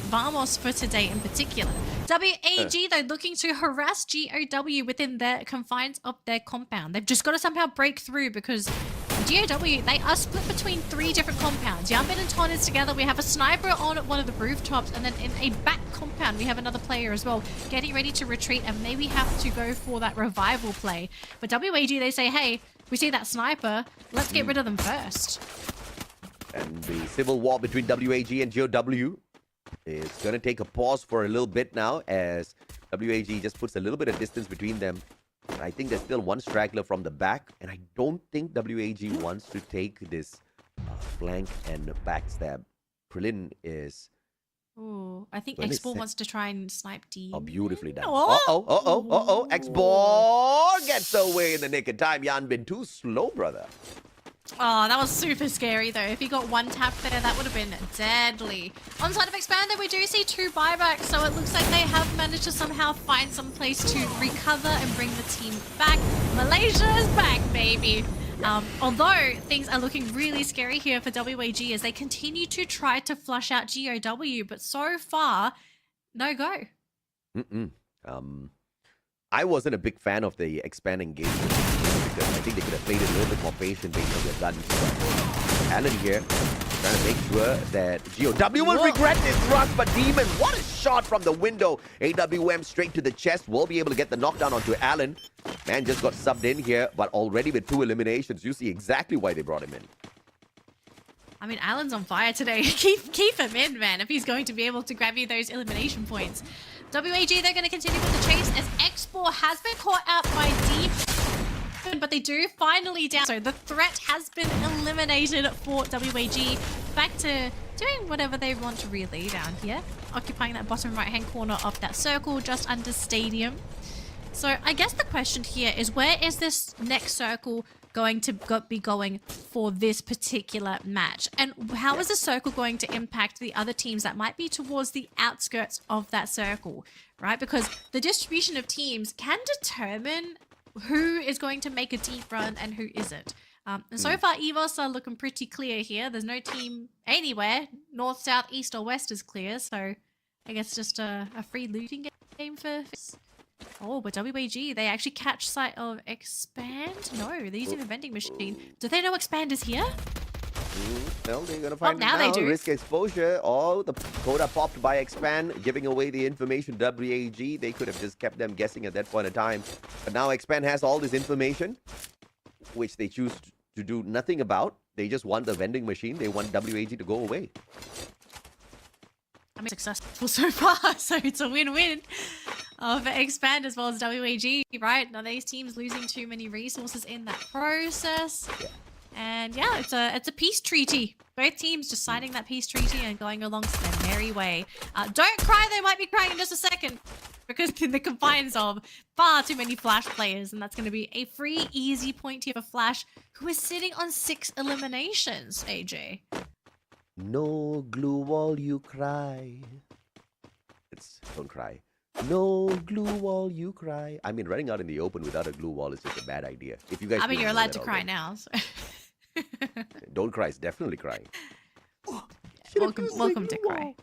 Vamos for today in particular. WAG, though, looking to harass GOW within the confines of their compound. They've just got to somehow break through, because GOW, they are split between 3 different compounds. Yambin and Ton is together. We have a sniper on one of the rooftops, and then in a back compound, we have another player as well, getting ready to retreat and maybe have to go for that revival play. But WAG, they say, hey, we see that sniper, let's get rid of them first. And the civil war between WAG and GOW is going to take a pause for a little bit now, as WAG just puts a little bit of distance between them. And I think there's still one straggler from the back, and I don't think WAG wants to take this flank and backstab. Krillin is... Ooh, I think X-Ball wants to try and snipe D. Oh, beautifully done. Uh-oh. X-Ball gets away in the nick of time. Yanbin too slow, brother. Oh, that was super scary, though. If he got one tap there, that would have been deadly. On side of Expander, we do see 2 buybacks, so it looks like they have managed to somehow find some place to recover and bring the team back. Malaysia is back, baby. Although things are looking really scary here for WAG as they continue to try to flush out GOW, but so far, no go. I wasn't a big fan of the Expand engagement, because I think they could have played it a little bit more patient based on their guns. Alan here trying to make sure that GOW will regret this rush, but Demon, what a shot from the window. AWM straight to the chest, will be able to get the knockdown onto Alan. Man just got subbed in here, but already with 2 eliminations. You see exactly why they brought him in. I mean, Alan's on fire today. keep him in, man, if he's going to be able to grab you those elimination points. WAG, they're going to continue with the chase as X4 has been caught out by Deep. But they do finally down. So the threat has been eliminated for WAG. Back to doing whatever they want to really down here. Occupying that bottom right-hand corner of that circle just under Stadium. So I guess the question here is, where is this next circle going to be going for this particular match? And how is the circle going to impact the other teams that might be towards the outskirts of that circle, right? Because the distribution of teams can determine who is going to make a deep run and who isn't. And so far, EVOS are looking pretty clear here. There's no team anywhere. North, south, east, or west is clear. So I guess just a free looting game for... Oh, but WAG, they actually catch sight of Expand? No, they're using the vending machine. Do they know Expand is here? Well, they're going to find now. They do. Risk exposure. Oh, the quota popped by Expand, giving away the information. WAG, they could have just kept them guessing at that point in time. But now Expand has all this information, which they choose to do nothing about. They just want the vending machine. They want WAG to go away. I mean, successful so far, so it's a win-win for Expand as well as WAG, right? Now these teams losing too many resources in that process. Yeah. And yeah, it's a peace treaty. Both teams just signing that peace treaty and going along their merry way. Don't cry, they might be crying in just a second, because in the confines of far too many Flash players, and that's going to be a free, easy point here for Flash, who is sitting on 6 eliminations, AJ. No glue wall, you cry. Don't cry. No glue wall, you cry. I mean, running out in the open without a glue wall is just a bad idea. If you guys, I mean, you're allowed to cry now. So. Don't cry. It's definitely crying. Welcome to cry.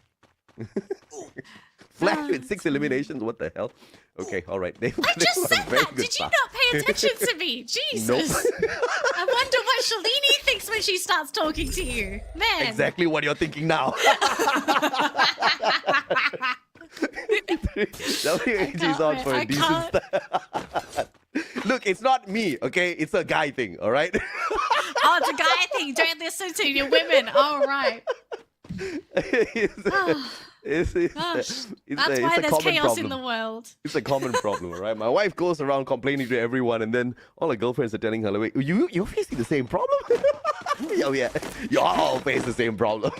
Flash with 6 eliminations. What the hell? Okay, all right. I just said that. Did you not pay attention to me? Jesus. Nope. I wonder what Shalini thinks when she starts talking to you. Man. Exactly what you're thinking now. WAG is on for a decent start. Look, it's not me, okay? It's a guy thing, all right? Oh, it's a guy thing. Don't listen to your women. All right. That's why there's chaos in the world. It's a common problem, right? My wife goes around complaining to everyone, and then all her girlfriends are telling her, like, you're facing the same problem? Oh, yeah. You all face the same problem.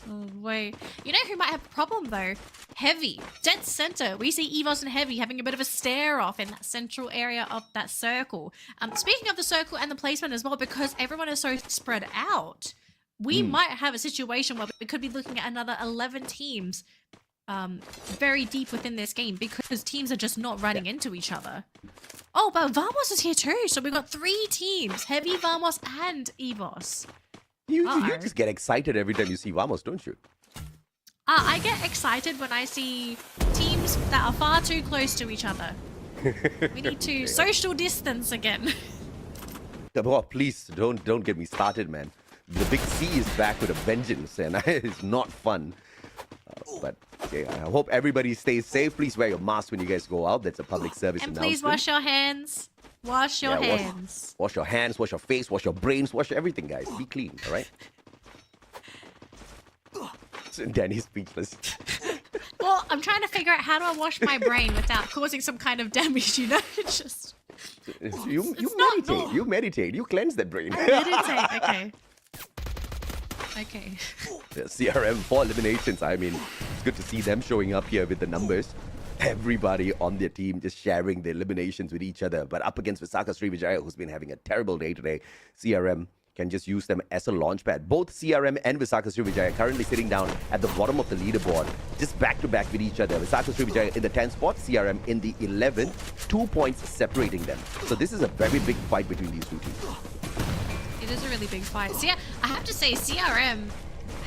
Oh, wait. You know who might have a problem, though? Heavy. Dead center. We see EVOS and Heavy having a bit of a stare-off in that central area of that circle. Speaking of the circle and the placement as well, because everyone is so spread out, we might have a situation where we could be looking at another 11 teams very deep within this game, because teams are just not running into each other. Oh, but Vamos is here too. So we've got 3 teams. Heavy, Vamos, and EVOS. You just get excited every time you see Vamos, don't you? I get excited when I see teams that are far too close to each other. We need to social distance again. Oh, please, don't get me started, man. The Big C is back with a vengeance, and it's not fun. But okay, I hope everybody stays safe. Please wear your mask when you guys go out. That's a public service and announcement. Please wash your hands. Wash your hands. Wash your hands, wash your face, wash your brains, wash everything, guys. Be clean, all right? Danny's speechless. Well, I'm trying to figure out how do I wash my brain without causing some kind of damage, you know? It's just... You meditate. You meditate. You cleanse that brain. I meditate, okay. Okay. The CRM 4 eliminations. I mean, it's good to see them showing up here with the numbers. Everybody on their team just sharing the eliminations with each other. But up against Visaka Srivijaya, who's been having a terrible day today, CRM can just use them as a launchpad. Both CRM and Visaka Srivijaya currently sitting down at the bottom of the leaderboard, just back-to-back with each other. Visaka Srivijaya in the 10th spot, CRM in the 11th, 2 points separating them. So this is a very big fight between these two teams. It is a really big fight. So yeah, I have to say CRM,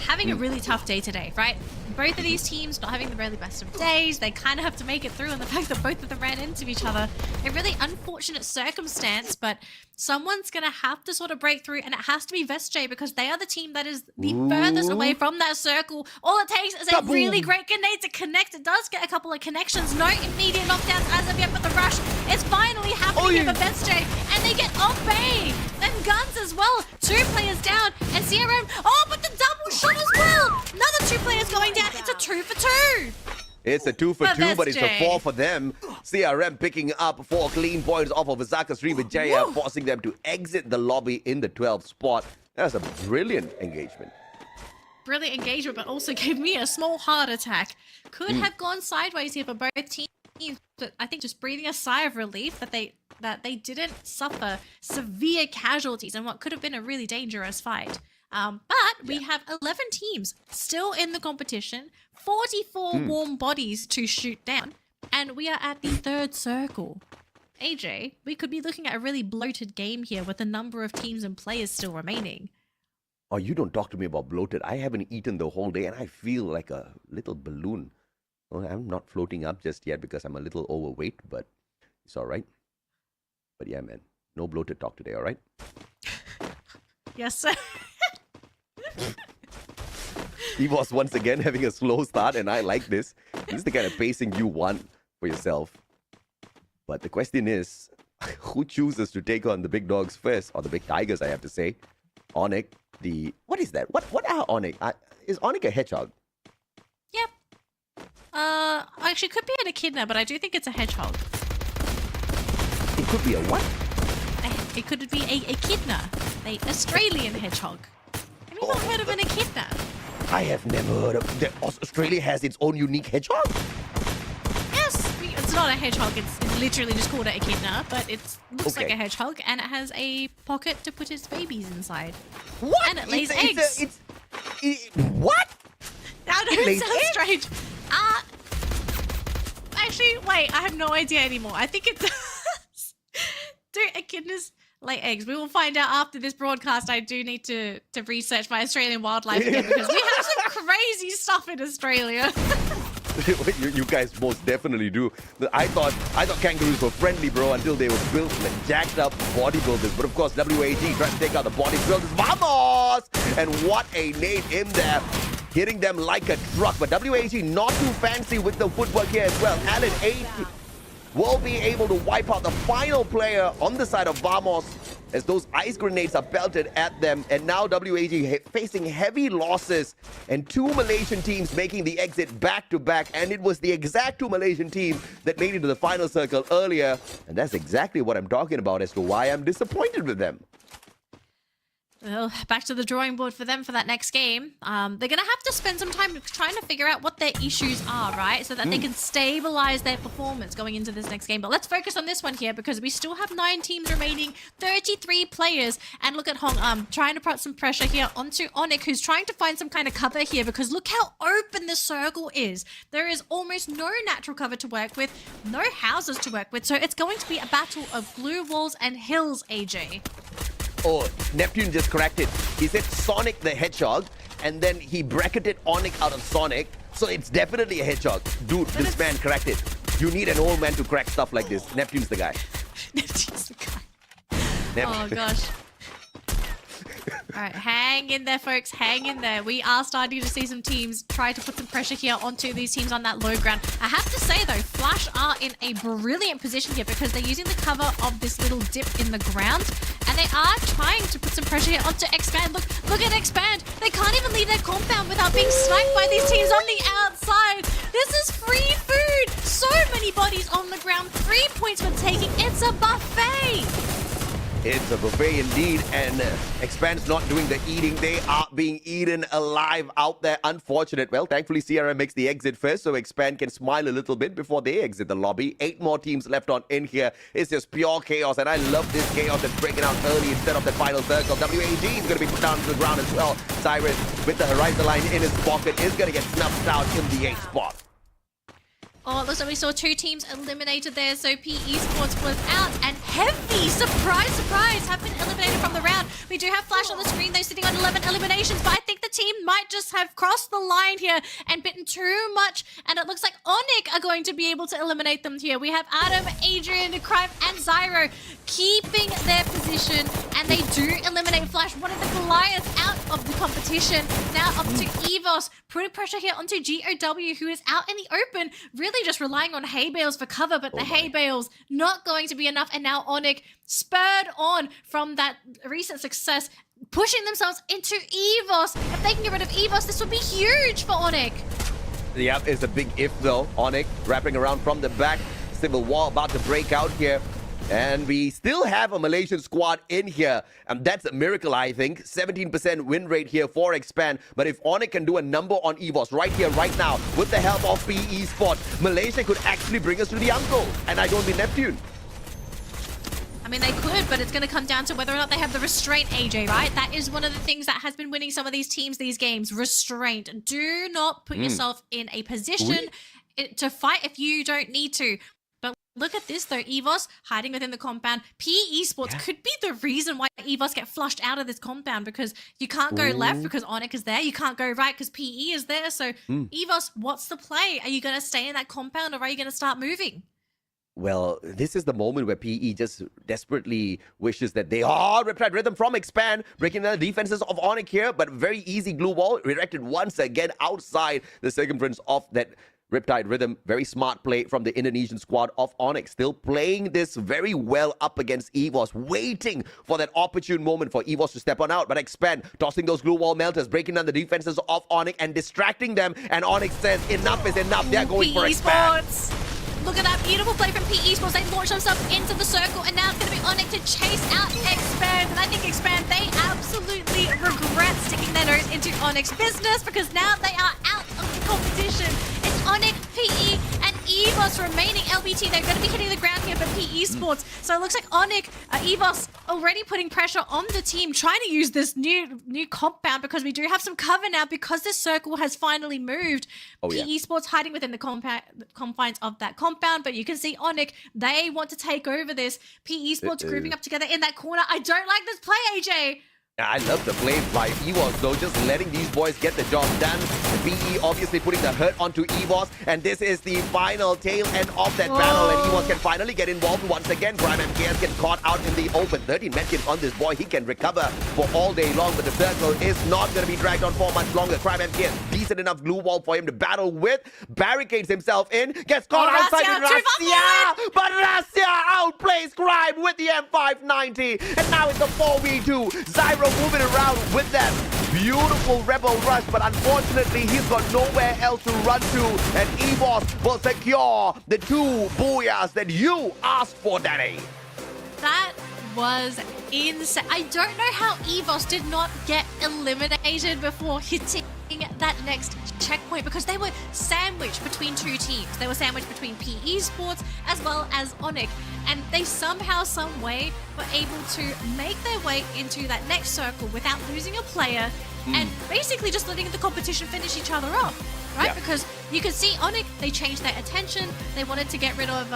having a really tough day today, right? Both of these teams not having the really best of days. They kind of have to make it through, and the fact that both of them ran into each other, a really unfortunate circumstance, but someone's going to have to sort of break through, and it has to be VSJ because they are the team that is the furthest away from that circle. All it takes is a really great grenade to connect. It does get a couple of connections. No immediate knockdowns as of yet, but the rush is finally happening here for VSJ, and they get off bay. Then guns as well. 2 players down, and CRM, but the double shot as well. Another 2 players going down. It's a 2 for 2. It's a 2 for 2, but it's a 4 for them. CRM picking up 4 clean points off of Osaka Srivijaya, forcing them to exit the lobby in the 12th spot. That's a brilliant engagement. Brilliant engagement, but also gave me a small heart attack. Could have gone sideways here for both teams, but I think just breathing a sigh of relief that they didn't suffer severe casualties in what could have been a really dangerous fight. But we have 11 teams still in the competition, 44 warm bodies to shoot down, and we are at the 3rd circle. AJ, we could be looking at a really bloated game here with the number of teams and players still remaining. Oh, you don't talk to me about bloated. I haven't eaten the whole day, and I feel like a little balloon. Well, I'm not floating up just yet because I'm a little overweight, but it's all right. But yeah, man, no bloated talk today, all right? Yes, sir. He was once again having a slow start, and I like this. This is the kind of pacing you want for yourself. But the question is, who chooses to take on the big dogs first? Or the big tigers, I have to say. Onyx, what is that? What are Onyx? Is Onyx a hedgehog? Yep. Actually, it could be an echidna, but I do think it's a hedgehog. It could be a what? It could be a echidna, an Australian hedgehog. Have you not heard of an echidna? I have never heard of that. Australia has its own unique hedgehog? Yes, it's not a hedgehog. It's literally just called an echidna, but it looks like a hedgehog, and it has a pocket to put its babies inside. What? And it lays eggs. What? I know it sounds strange. Actually, wait, I have no idea anymore. I think it does. Do echidnas lay eggs? We will find out after this broadcast. I do need to research my Australian wildlife again because we have some crazy stuff in Australia. you guys most definitely do. I thought kangaroos were friendly, bro, until they were built like jacked up bodybuilders. But of course, WAG trying to take out the bodybuilders. Vamos! And what a nade in there. Hitting them like a truck. But WAG not too fancy with the footwork here as well. Alan 8 will be able to wipe out the final player on the side of Vamos as those ice grenades are belted at them. And now WAG facing heavy losses and 2 Malaysian teams making the exit back to back. And it was the exact 2 Malaysian teams that made it to the final circle earlier. And that's exactly what I'm talking about as to why I'm disappointed with them. Well, back to the drawing board for them for that next game. They're going to have to spend some time trying to figure out what their issues are, right? So that they can stabilize their performance going into this next game. But let's focus on this one here because we still have 9 teams remaining, 33 players. And look at Hong trying to put some pressure here onto Onyx, who's trying to find some kind of cover here because look how open the circle is. There is almost no natural cover to work with, no houses to work with. So it's going to be a battle of blue walls and hills, AJ. Oh, Neptune just corrected. He said Sonic the Hedgehog, and then he bracketed Onyx out of Sonic. So it's definitely a hedgehog. Dude, this man corrected. You need an old man to crack stuff like this. Neptune's the guy. Neptune's the guy. Oh, gosh. All right, hang in there, folks. Hang in there. We are starting to see some teams try to put some pressure here onto these teams on that low ground. I have to say, though, Flash are in a brilliant position here because they're using the cover of this little dip in the ground, and they are trying to put some pressure here onto Expand. Look at Expand. They can't even leave their compound without being sniped by these teams on the outside. This is free food. So many bodies on the ground. 3 points for taking. It's a buffet. It's a buffet indeed, and Expand's not doing the eating. They are being eaten alive out there. Unfortunate. Well, thankfully, Sierra makes the exit first, so Expand can smile a little bit before they exit the lobby. 8 more teams left on in here. It's just pure chaos, and I love this chaos that's breaking out early instead of the final circle. WAG is going to be put down to the ground as well. Cyrus, with the Horizon line in his pocket, is going to get snuffed out in the 8th spot. Oh, it looks like we saw 2 teams eliminated there. So Esports was out, and Heavy, surprise, have been eliminated from the round. We do have Flash on the screen, though, sitting on 11 eliminations, but I think the the team might just have crossed the line here and bitten too much, and it looks like Onyx are going to be able to eliminate them here. We have Adam, Adrian, Crime, and Zyro keeping their position, and they do eliminate Flash, one of the Goliaths, out of the competition. Now up to Evos, putting pressure here onto GOW, who is out in the open, really just relying on hay bales for cover, but the hay bales not going to be enough, and now Onyx, spurred on from that recent success, pushing themselves into Evos. If they can get rid of Evos, this would be huge for Onyx. Yeah, it's a big if though. Onyx wrapping around from the back. Civil war about to break out here. And we still have a Malaysian squad in here. And that's a miracle, I think. 17% win rate here for Expand. But if Onyx can do a number on Evos right here, right now, with the help of PE Esports, Malaysia could actually bring us to the uncle. And I don't mean Neptune. I mean, they could, but it's going to come down to whether or not they have the restraint, AJ, right? That is one of the things that has been winning some of these teams, these games. Restraint. Do not put yourself in a position to fight if you don't need to. But look at this, though. Evos hiding within the compound. PE Esports could be the reason why Evos get flushed out of this compound, because you can't go left because Onyx is there. You can't go right because PE is there. So, Evos, what's the play? Are you going to stay in that compound, or are you going to start moving? Well, this is the moment where PE just desperately wishes that they Riptide Rhythm from Expand, breaking the defenses of Onyx here, but very easy glue wall, redirected once again outside the circumference of that Riptide Rhythm. Very smart play from the Indonesian squad of Onyx, still playing this very well up against Evos, waiting for that opportune moment for Evos to step on out. But Expand tossing those glue wall melters, breaking down the defenses of Onyx and distracting them, and Onyx says enough is enough. They're going for Expand. Look at that beautiful play from PE Esports. They launch themselves into the circle, and now it's going to be Onyx to chase out Expand. And I think Expand, they absolutely regret sticking their nose into Onyx business, because now they are out of the competition. It's Onyx, PE, and Evos remaining. LBT, they're going to be hitting the ground here for PE Esports. So it looks like Onyx, Evos already putting pressure on the team, trying to use this new compound, because we do have some cover now because this circle has finally moved. PE Esports hiding within the confines of that compound, but you can see Onyx, they want to take over this. PE Esports grouping up together in that corner. I don't like this play, AJ. I love the play by Evos, though, just letting these boys get the job done. PE obviously putting the hurt onto Evos, and this is the final tail end of that battle, and Evos can finally get involved once again. Prime MKS gets caught out in the open. 13 medkits on this boy. He can recover for all day long, but the circle is not going to be dragged on for much longer. Prime MKS, decent enough glue wall for him to battle with, barricades himself in, gets caught outside with Rastia, but Rastia outplays Crime with the M590, and now it's a 4v2. Zyro moving around with that beautiful Rebel Rush, but unfortunately he's got nowhere else to run to, and Evos will secure the 2 booyahs that you asked for, Danny. That was insane. I don't know how Evos did not get eliminated before hitting that next checkpoint, because they were sandwiched between 2 teams. They were sandwiched between PE Esports as well as Onyx, and they somehow, some way were able to make their way into that next circle without losing a player, and basically just letting the competition finish each other off, right? Because you can see Onyx, they changed their attention. They wanted to get rid of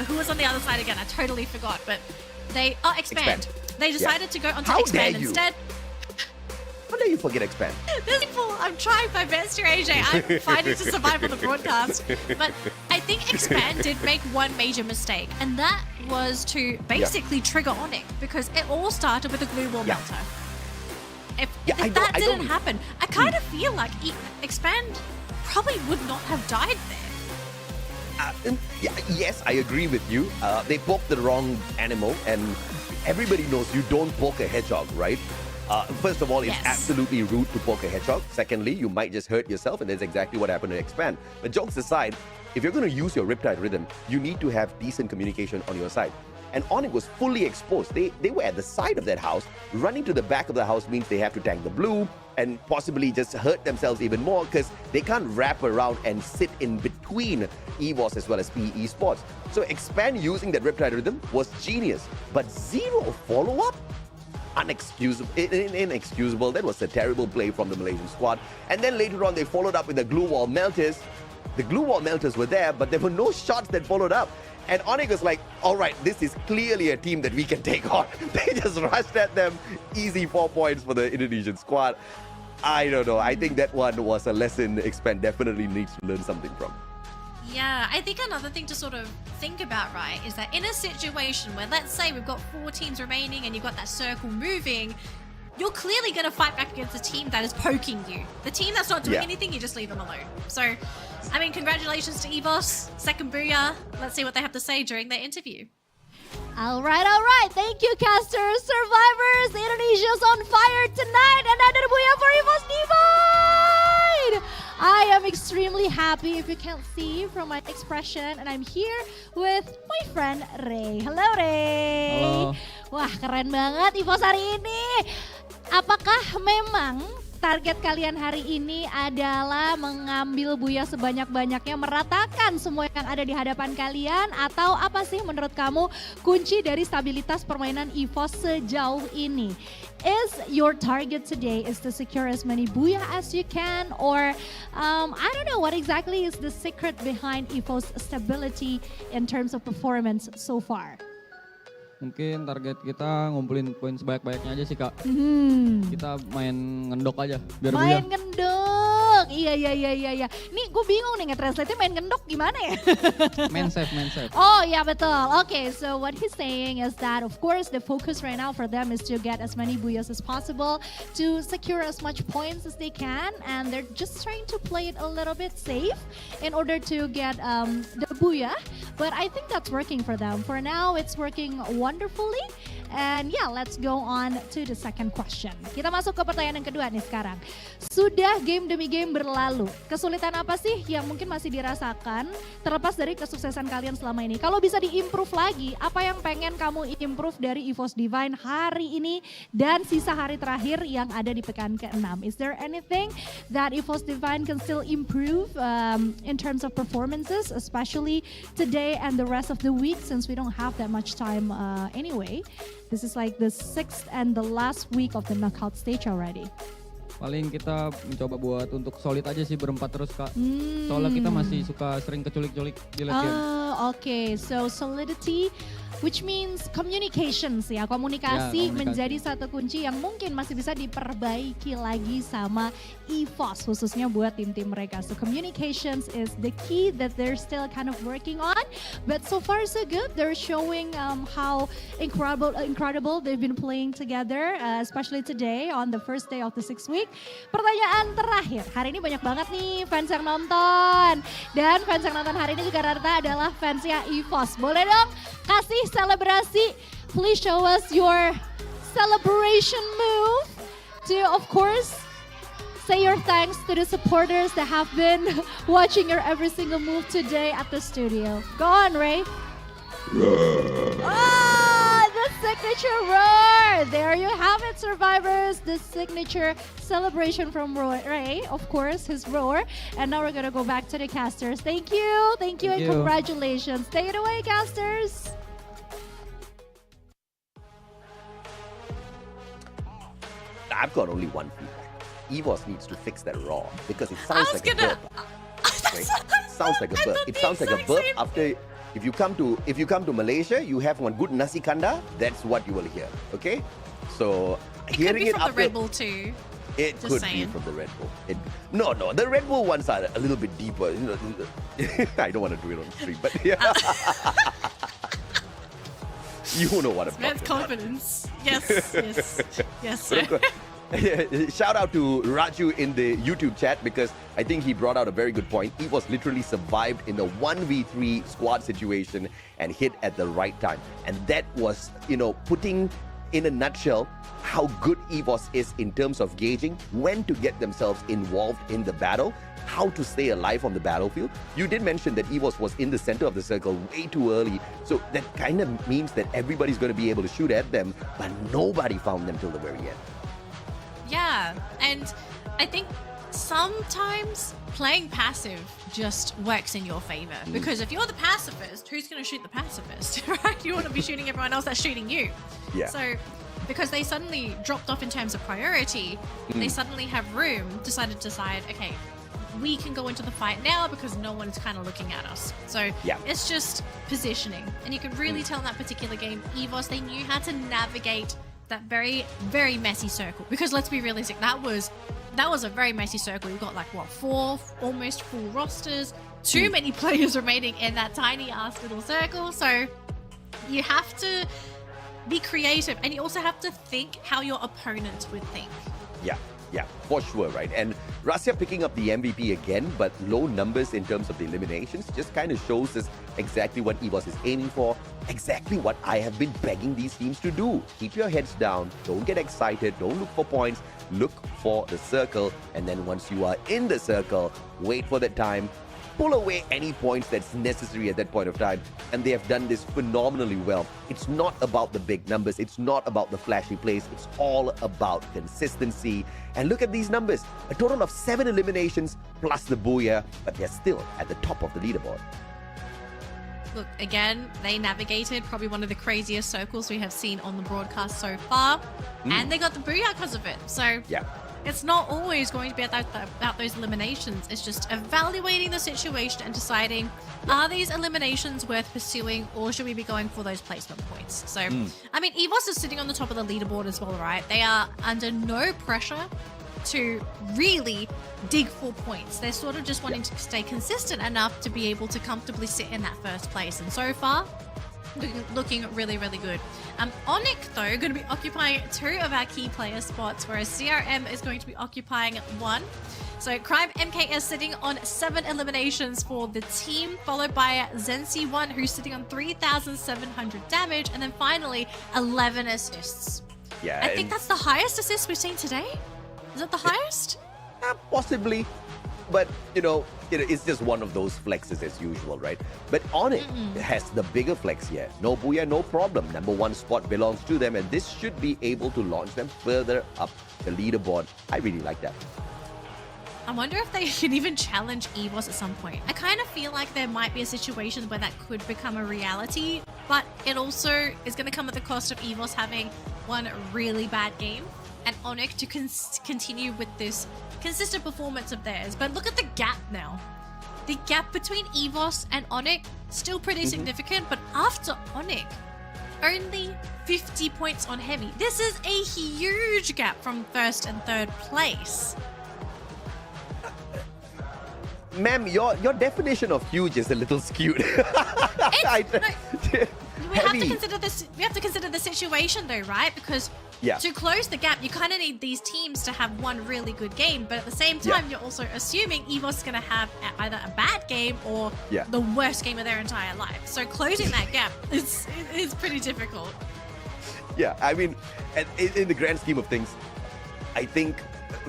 who was on the other side again? I totally forgot, but they Expand. They decided to go onto Expand instead. How dare you forget Expand? I'm trying my best here, AJ. I'm fighting to survive on the broadcast. But I think Expand did make one major mistake, and that was to basically trigger Onyx, because it all started with a glue wall melter. If that didn't happen, I kind of feel like Expand probably would not have died there. Yes, I agree with you. They poked the wrong animal, and everybody knows you don't poke a hedgehog, right? First of all, it's absolutely rude to poke a hedgehog. Secondly, you might just hurt yourself, and that's exactly what happened to Expand. But jokes aside, if you're going to use your Riptide Rhythm, you need to have decent communication on your side. And Onyx was fully exposed. They were at the side of that house. Running to the back of the house means they have to tank the blue and possibly just hurt themselves even more, because they can't wrap around and sit in between Evos as well as PE Esports. So Expand using that Riptide Rhythm was genius, but zero follow-up? Inexcusable. That was a terrible play from the Malaysian squad. And then later on, they followed up with the glue wall melters. The glue wall melters were there, but there were no shots that followed up. And Onyx was like, all right, this is clearly a team that we can take on. They just rushed at them. Easy 4 points for the Indonesian squad. I don't know. I think that one was a lesson Xpand definitely needs to learn something from. Yeah, I think another thing to sort of think about, right, is that in a situation where, let's say we've got 4 teams remaining and you've got that circle moving, you're clearly going to fight back against the team that is poking you. The team that's not doing anything, you just leave them alone. So, I mean, congratulations to EVOS, second booyah. Let's see what they have to say during their interview. All right. Thank you, casters, survivors. Indonesia's on fire tonight. Another booyah for EVOS Divine. I am extremely happy if you can't see from my expression. And I'm here with my friend Ray. Hello, Ray. Halo. Wah, keren banget EVOS hari ini. Apakah memang target kalian hari ini adalah mengambil booyah sebanyak-banyaknya, meratakan semua yang ada di hadapan kalian, atau apa sih menurut kamu kunci dari stabilitas permainan EVOS sejauh ini? Is your target today is to secure as many booyah as you can, or I don't know what exactly is the secret behind EVOS stability in terms of performance so far? Mungkin target kita ngumpulin poin sebanyak-banyaknya aja sih, Kak. Kita main ngendok aja biar main ngendok. Iya. Nih gue bingung nih nge-translate main ngendok gimana ya? main save. Oh ya betul. Okay, so what he's saying is that of course the focus right now for them is to get as many booyahs as possible, to secure as much points as they can, and they're just trying to play it a little bit safe in order to get the booyah. But I think that's working for them. For now, it's working wonderfully. And yeah, let's go on to the second question. Kita masuk ke pertanyaan yang kedua nih sekarang. Sudah game demi game berlalu, kesulitan apa sih yang mungkin masih dirasakan terlepas dari kesuksesan kalian selama ini? Kalau bisa di-improve lagi, apa yang pengen kamu improve dari EVOS Divine hari ini dan sisa hari terakhir yang ada di pekan ke-6? Is there anything that EVOS Divine can still improve in terms of performances, especially today and the rest of the week, since we don't have that much time anyway? This is like the 6th and the last week of the knockout stage already. Paling kita mencoba buat untuk solid aja sih berempat terus, Kak. Soalnya kita masih suka sering keculik-culik di late game. Okay, so solidity, which means communications ya, komunikasi menjadi satu kunci yang mungkin masih bisa diperbaiki lagi sama EVOS, khususnya buat tim-tim mereka. So communications is the key that they're still kind of working on, but so far so good. They're showing how incredible they've been playing together, especially today on the first day of the 6th week. Pertanyaan terakhir, hari ini banyak banget nih fans yang nonton, dan fans yang nonton hari ini juga rata adalah fansnya EVOS. Boleh dong kasih selebrasi, please show us your celebration move to, of course, say your thanks to the supporters that have been watching your every single move today at the studio. Go on, Ray. The signature roar! There you have it, survivors. The signature celebration from Ray, of course, his roar. And now we're gonna go back to the casters. Thank you, and congratulations. Take it away, casters. I've got only one feedback. EVOS needs to fix that raw because it sounds like a burp. Right? Sounds like a burp. It sounds like a burp after. If you come to Malaysia, you have one good nasi kandar. That's what you will hear. Okay, so hearing it from after the Red Bull too. It could be from the Red Bull. No, the Red Bull ones are a little bit deeper. You know, I don't want to do it on stream, but yeah. You know what I'm talking about. Confidence. Yes, sir. Shout out to Raju in the YouTube chat because I think he brought out a very good point. EVOS literally survived in the 1v3 squad situation and hit at the right time. And that was, putting in a nutshell how good EVOS is in terms of gauging when to get themselves involved in the battle, how to stay alive on the battlefield. You did mention that EVOS was in the center of the circle way too early. So that kind of means that everybody's going to be able to shoot at them, but nobody found them till the very end. Yeah, and I think sometimes playing passive just works in your favor. Because if you're the pacifist, who's going to shoot the pacifist, right? You want to be shooting everyone else that's shooting you. Yeah. So because they suddenly dropped off in terms of priority, they suddenly have room, decided to decide, okay, we can go into the fight now because no one's kind of looking at us. So it's just positioning. And you can really tell in that particular game, EVOS, they knew how to navigate that very, very messy circle. Because let's be realistic, that was that was a very messy circle. You've got like, what, 4 almost full rosters, too many players remaining in that tiny ass little circle. So you have to be creative, and you also have to think how your opponent would think. Yeah, for sure, right? And Russia picking up the MVP again, but low numbers in terms of the eliminations just kind of shows us exactly what EVOS is aiming for, exactly what I have been begging these teams to do. Keep your heads down, don't get excited, don't look for points, look for the circle, and then once you are in the circle, wait for that time, pull away any points that's necessary at that point of time, and they have done this phenomenally well. It's not about the big numbers, it's not about the flashy plays, it's all about consistency. And look at these numbers, a total of 7 eliminations plus the booyah, but they're still at the top of the leaderboard. Look, again, they navigated probably one of the craziest circles we have seen on the broadcast so far, and they got the booyah because of it. So yeah, it's not always going to be about those eliminations. It's just evaluating the situation and deciding, are these eliminations worth pursuing, or should we be going for those placement points? So, I mean, EVOS is sitting on the top of the leaderboard as well, right? They are under no pressure to really dig for points. They're sort of just wanting to stay consistent enough to be able to comfortably sit in that first place. And so far, looking really, really good. Onyx, though, going to be occupying 2 of our key player spots, whereas CRM is going to be occupying 1. So Crime MKS sitting on 7 eliminations for the team, followed by Zensi1, who's sitting on 3,700 damage, and then finally 11 assists. Yeah, I think that's the highest assist we've seen today. Is that the highest? Possibly, but it's just one of those flexes as usual, right? But Onyx has the bigger flex here. No booyah, no problem. Number 1 spot belongs to them, and this should be able to launch them further up the leaderboard. I really like that. I wonder if they can even challenge EVOS at some point. I kind of feel like there might be a situation where that could become a reality, but it also is going to come at the cost of EVOS having one really bad game and Onyx to continue with this consistent performance of theirs. But look at the gap now. The gap between EVOS and Onyx still pretty significant, but after Onyx, only 50 points on Heavy. This is a huge gap from 1st and 3rd place. Ma'am, your definition of huge is a little skewed. We have to consider this. We have to consider the situation, though, right? Because to close the gap, you kind of need these teams to have one really good game, but at the same time, you're also assuming EVOS is going to have either a bad game or the worst game of their entire life. So closing that gap is pretty difficult. Yeah, I mean, in the grand scheme of things, I think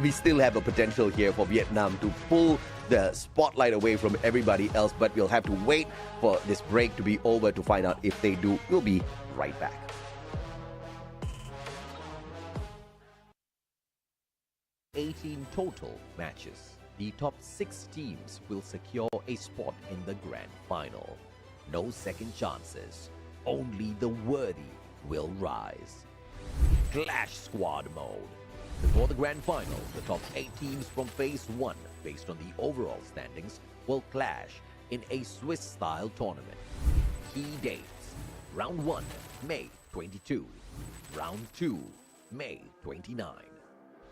we still have a potential here for Vietnam to pull the spotlight away from everybody else, but we'll have to wait for this break to be over to find out if they do. We'll be right back. Total matches. The top 6 teams will secure a spot in the grand final. No second chances. Only the worthy will rise. Clash Squad mode. Before the grand final, the top 8 teams from Phase 1, based on the overall standings, will clash in a Swiss-style tournament. Key dates: Round 1, May 22. Round 2, May 29.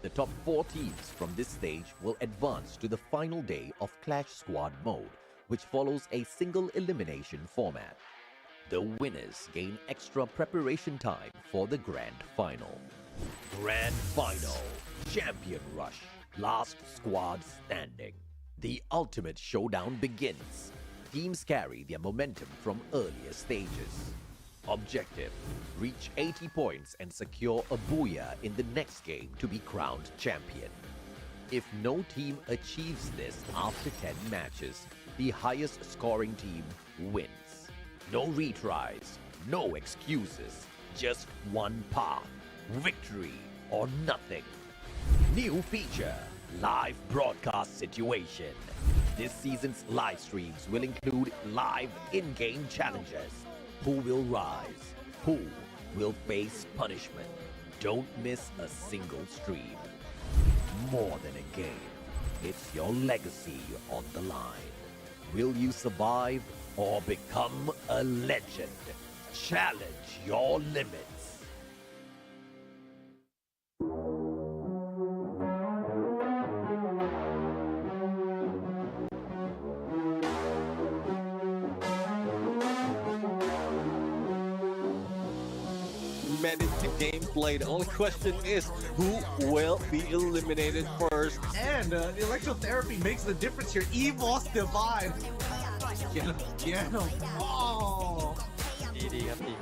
The top 4 teams from this stage will advance to the final day of Clash Squad mode, which follows a single elimination format. The winners gain extra preparation time for the grand final. Grand Final, Champion Rush, last squad standing. The ultimate showdown begins. Teams carry their momentum from earlier stages. Objective: reach 80 points and secure a booyah in the next game to be crowned champion. If no team achieves this after 10 matches, the highest scoring team wins. No retries, no excuses, just one path. Victory or nothing. New feature: live broadcast situation. This season's live streams will include live in-game challenges. Who will rise? Who will face punishment? Don't miss a single stream. More than a game, it's your legacy on the line. Will you survive or become a legend? Challenge your limits. competitive gameplay. The only question is who will be eliminated first. And the electrotherapy makes the difference here. EVOS divide. Get him. Oh. ดีครับดี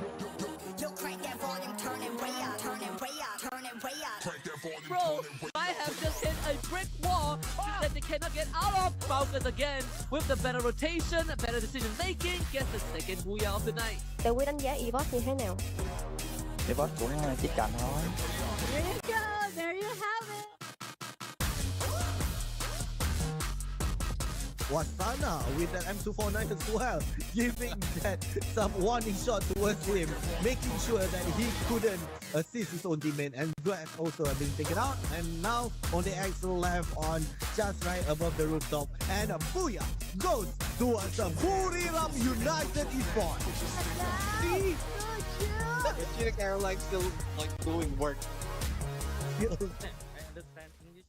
Bro, I have just hit a brick wall that they cannot get out of. Falcons again with the better rotation, better decision making, gets the second booyah of the night. Tớ Quy đánh giá Esports như thế nào? Esports cũng chỉ cần thôi. There you go, there you have it. Wasana with that M249 as well, giving that some warning shot towards him, making sure that he couldn't assist his own teammate, and Dwayne also being taken out. And now on the axle left on just right above the rooftop, and a booyah goes towards the Buriram United Esports. See? Gina Caroline still like doing work. I understand English.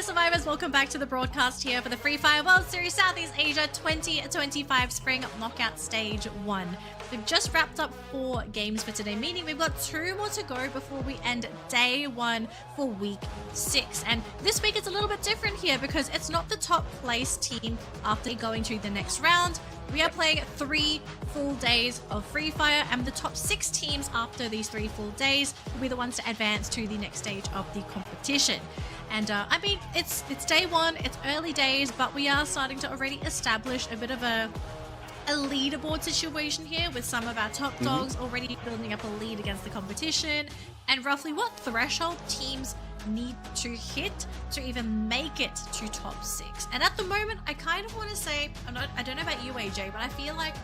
Survivors, welcome back to the broadcast here for the Free Fire World Series Southeast Asia 2025 Spring Knockout Stage 1. We've just wrapped up 4 games for today, meaning we've got 2 more to go before we end day 1 for week 6. And this week it's a little bit different here because it's not the top place team after going to the next round. We are playing 3 full days of Free Fire, and the top 6 teams after these 3 full days will be the ones to advance to the next stage of the competition. And I mean, it's day 1, it's early days, but we are starting to already establish a bit of a leaderboard situation here with some of our top dogs already building up a lead against the competition, and roughly what threshold teams need to hit to even make it to top 6. And at the moment, I kind of want to say, I don't know about you, AJ, but I feel like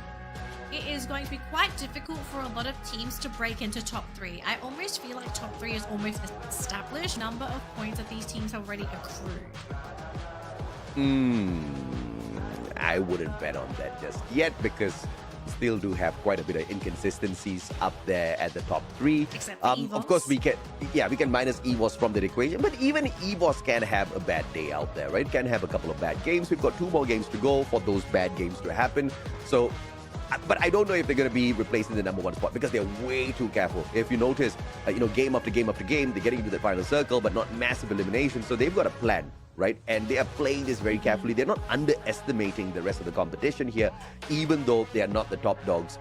it is going to be quite difficult for a lot of teams to break into top 3. I almost feel like top 3 is almost established number of points that these teams have already accrued. I wouldn't bet on that just yet because still do have quite a bit of inconsistencies up there at the top 3. Except of course, we can minus EVOS from the equation, but even EVOS can have a bad day out there, right? Can have a couple of bad games. We've got 2 more games to go for those bad games to happen. So, but I don't know if they're going to be replacing the number 1 spot because they're way too careful. If you notice, game after game after game, they're getting into the final circle, but not massive elimination. So they've got a plan, right? And they are playing this very carefully. They're not underestimating the rest of the competition here, even though they are not the top dogs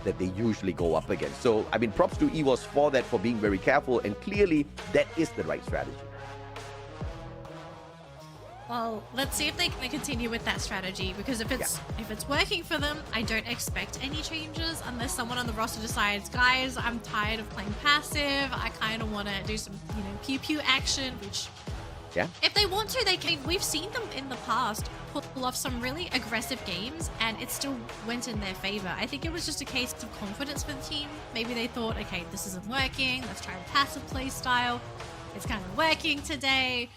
that they usually go up against. So, I mean, props to EVOS for that, for being very careful, and clearly that is the right strategy. Well, let's see if they can continue with that strategy, because if it's working for them, I don't expect any changes unless someone on the roster decides, guys, I'm tired of playing passive. I kind of want to do some, pew pew action, which if they want to, they can. We've seen them in the past pull off some really aggressive games, and it still went in their favor. I think it was just a case of confidence for the team. Maybe they thought, okay, this isn't working. Let's try a passive play style. It's kind of working today.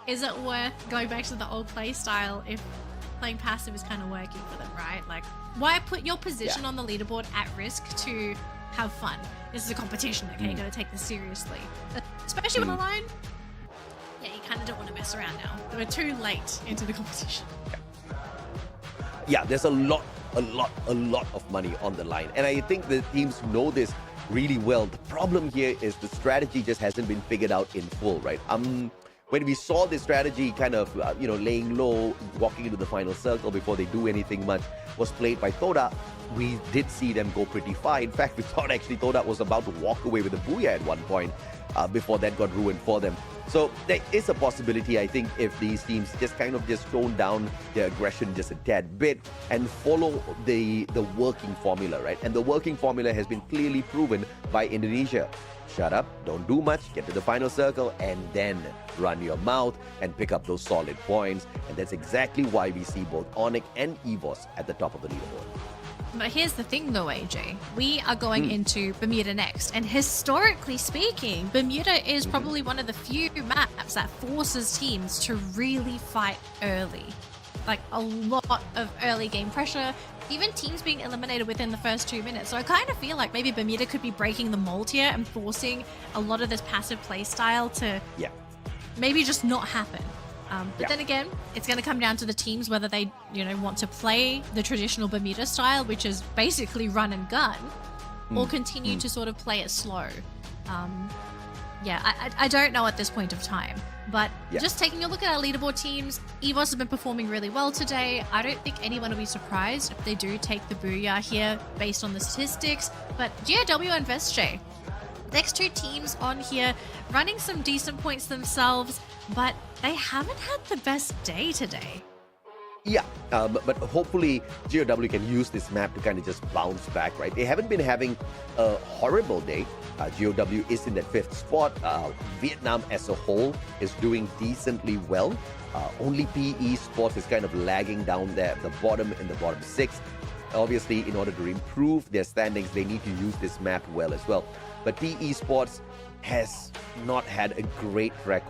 Is it worth going back to the old play style if playing passive is kind of working for them, right? Like, why put your position on the leaderboard at risk to have fun? This is a competition, okay? You gotta take this seriously. Especially on the line. Yeah, you kind of don't want to mess around now. We're too late into the competition. Yeah, there's a lot of money on the line. And I think the teams know this really well. The problem here is the strategy just hasn't been figured out in full, right? When we saw this strategy kind of, laying low, walking into the final circle before they do anything much, was played by Toda, we did see them go pretty far. In fact, we thought actually Toda was about to walk away with a booyah at one point before that got ruined for them. So there is a possibility, I think, if these teams just tone down their aggression just a tad bit and follow the working formula, right? And the working formula has been clearly proven by Indonesia. Shut up, don't do much, get to the final circle, and then run your mouth and pick up those solid points. And that's exactly why we see both Onyx and EVOS at the top of the leaderboard. But here's the thing though, AJ. We are going into Bermuda next. And historically speaking, Bermuda is probably one of the few maps that forces teams to really fight early. like a lot of early game pressure, even teams being eliminated within the first 2 minutes. So I kind of feel like maybe Bermuda could be breaking the mold here and forcing a lot of this passive play style to maybe just not happen. But then again, it's going to come down to the teams whether they, want to play the traditional Bermuda style, which is basically run and gun, or continue to sort of play it slow. I don't know at this point of time. But just taking a look at our leaderboard teams, EVOS has been performing really well today. I don't think anyone will be surprised if they do take the Booyah here based on the statistics. But GRW and VestJ, next two teams on here running some decent points themselves, but they haven't had the best day today. Yeah, but hopefully GOW can use this map to kind of just bounce back, right? They haven't been having a horrible day. GOW is in that 5th spot. Vietnam as a whole is doing decently well. Only PE Sports is kind of lagging down there at the bottom in the bottom 6. Obviously, in order to improve their standings, they need to use this map well as well. But PE Sports has not had a great track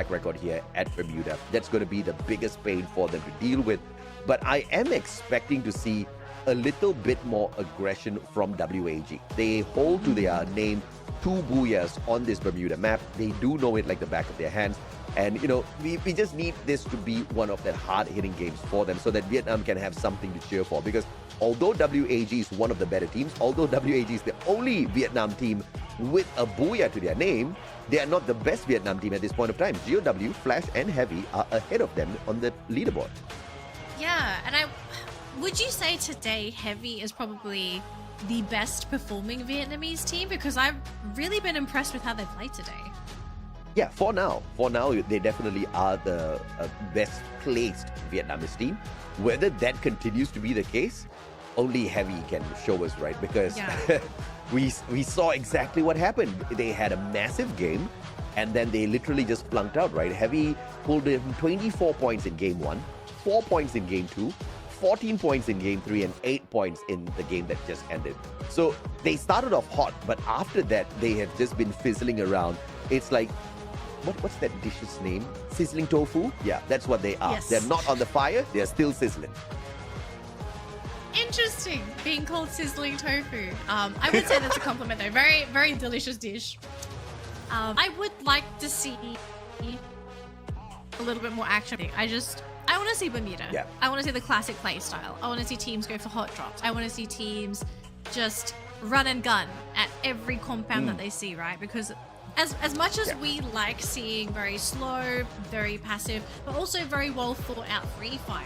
record here at Bermuda. That's going to be the biggest pain for them to deal with. But I am expecting to see a little bit more aggression from WAG. They hold to their name 2 Booyahs on this Bermuda map. They do know it like the back of their hands. And, we just need this to be one of that hard-hitting games for them so that Vietnam can have something to cheer for. Because although WAG is one of the better teams, although WAG is the only Vietnam team with a Booyah to their name, they are not the best Vietnam team at this point of time. GOW, Flash, and Heavy are ahead of them on the leaderboard. Yeah, and would you say today Heavy is probably the best performing Vietnamese team? Because I've really been impressed with how they played today. Yeah, for now, they definitely are the best placed Vietnamese team. Whether that continues to be the case, only Heavy can show us, right? Because we saw exactly what happened. They had a massive game, and then they literally just flunked out, right? Heavy pulled in 24 points in game 1, 4 points in game 2, 14 points in game 3, and 8 points in the game that just ended. So they started off hot, but after that, they have just been fizzling around. It's like, what's that dish's name? Sizzling tofu? Yeah, that's what they are. Yes. They're not on the fire, they're still sizzling. Interesting, being called sizzling tofu. I would say that's a compliment though. Very, very delicious dish. I would like to see a little bit more action. I want to see Bermuda. Yeah. I want to see the classic play style. I want to see teams go for hot drops. I want to see teams just run and gun at every compound that they see, right? Because as much as we like seeing very slow, very passive, but also very well thought out free fire,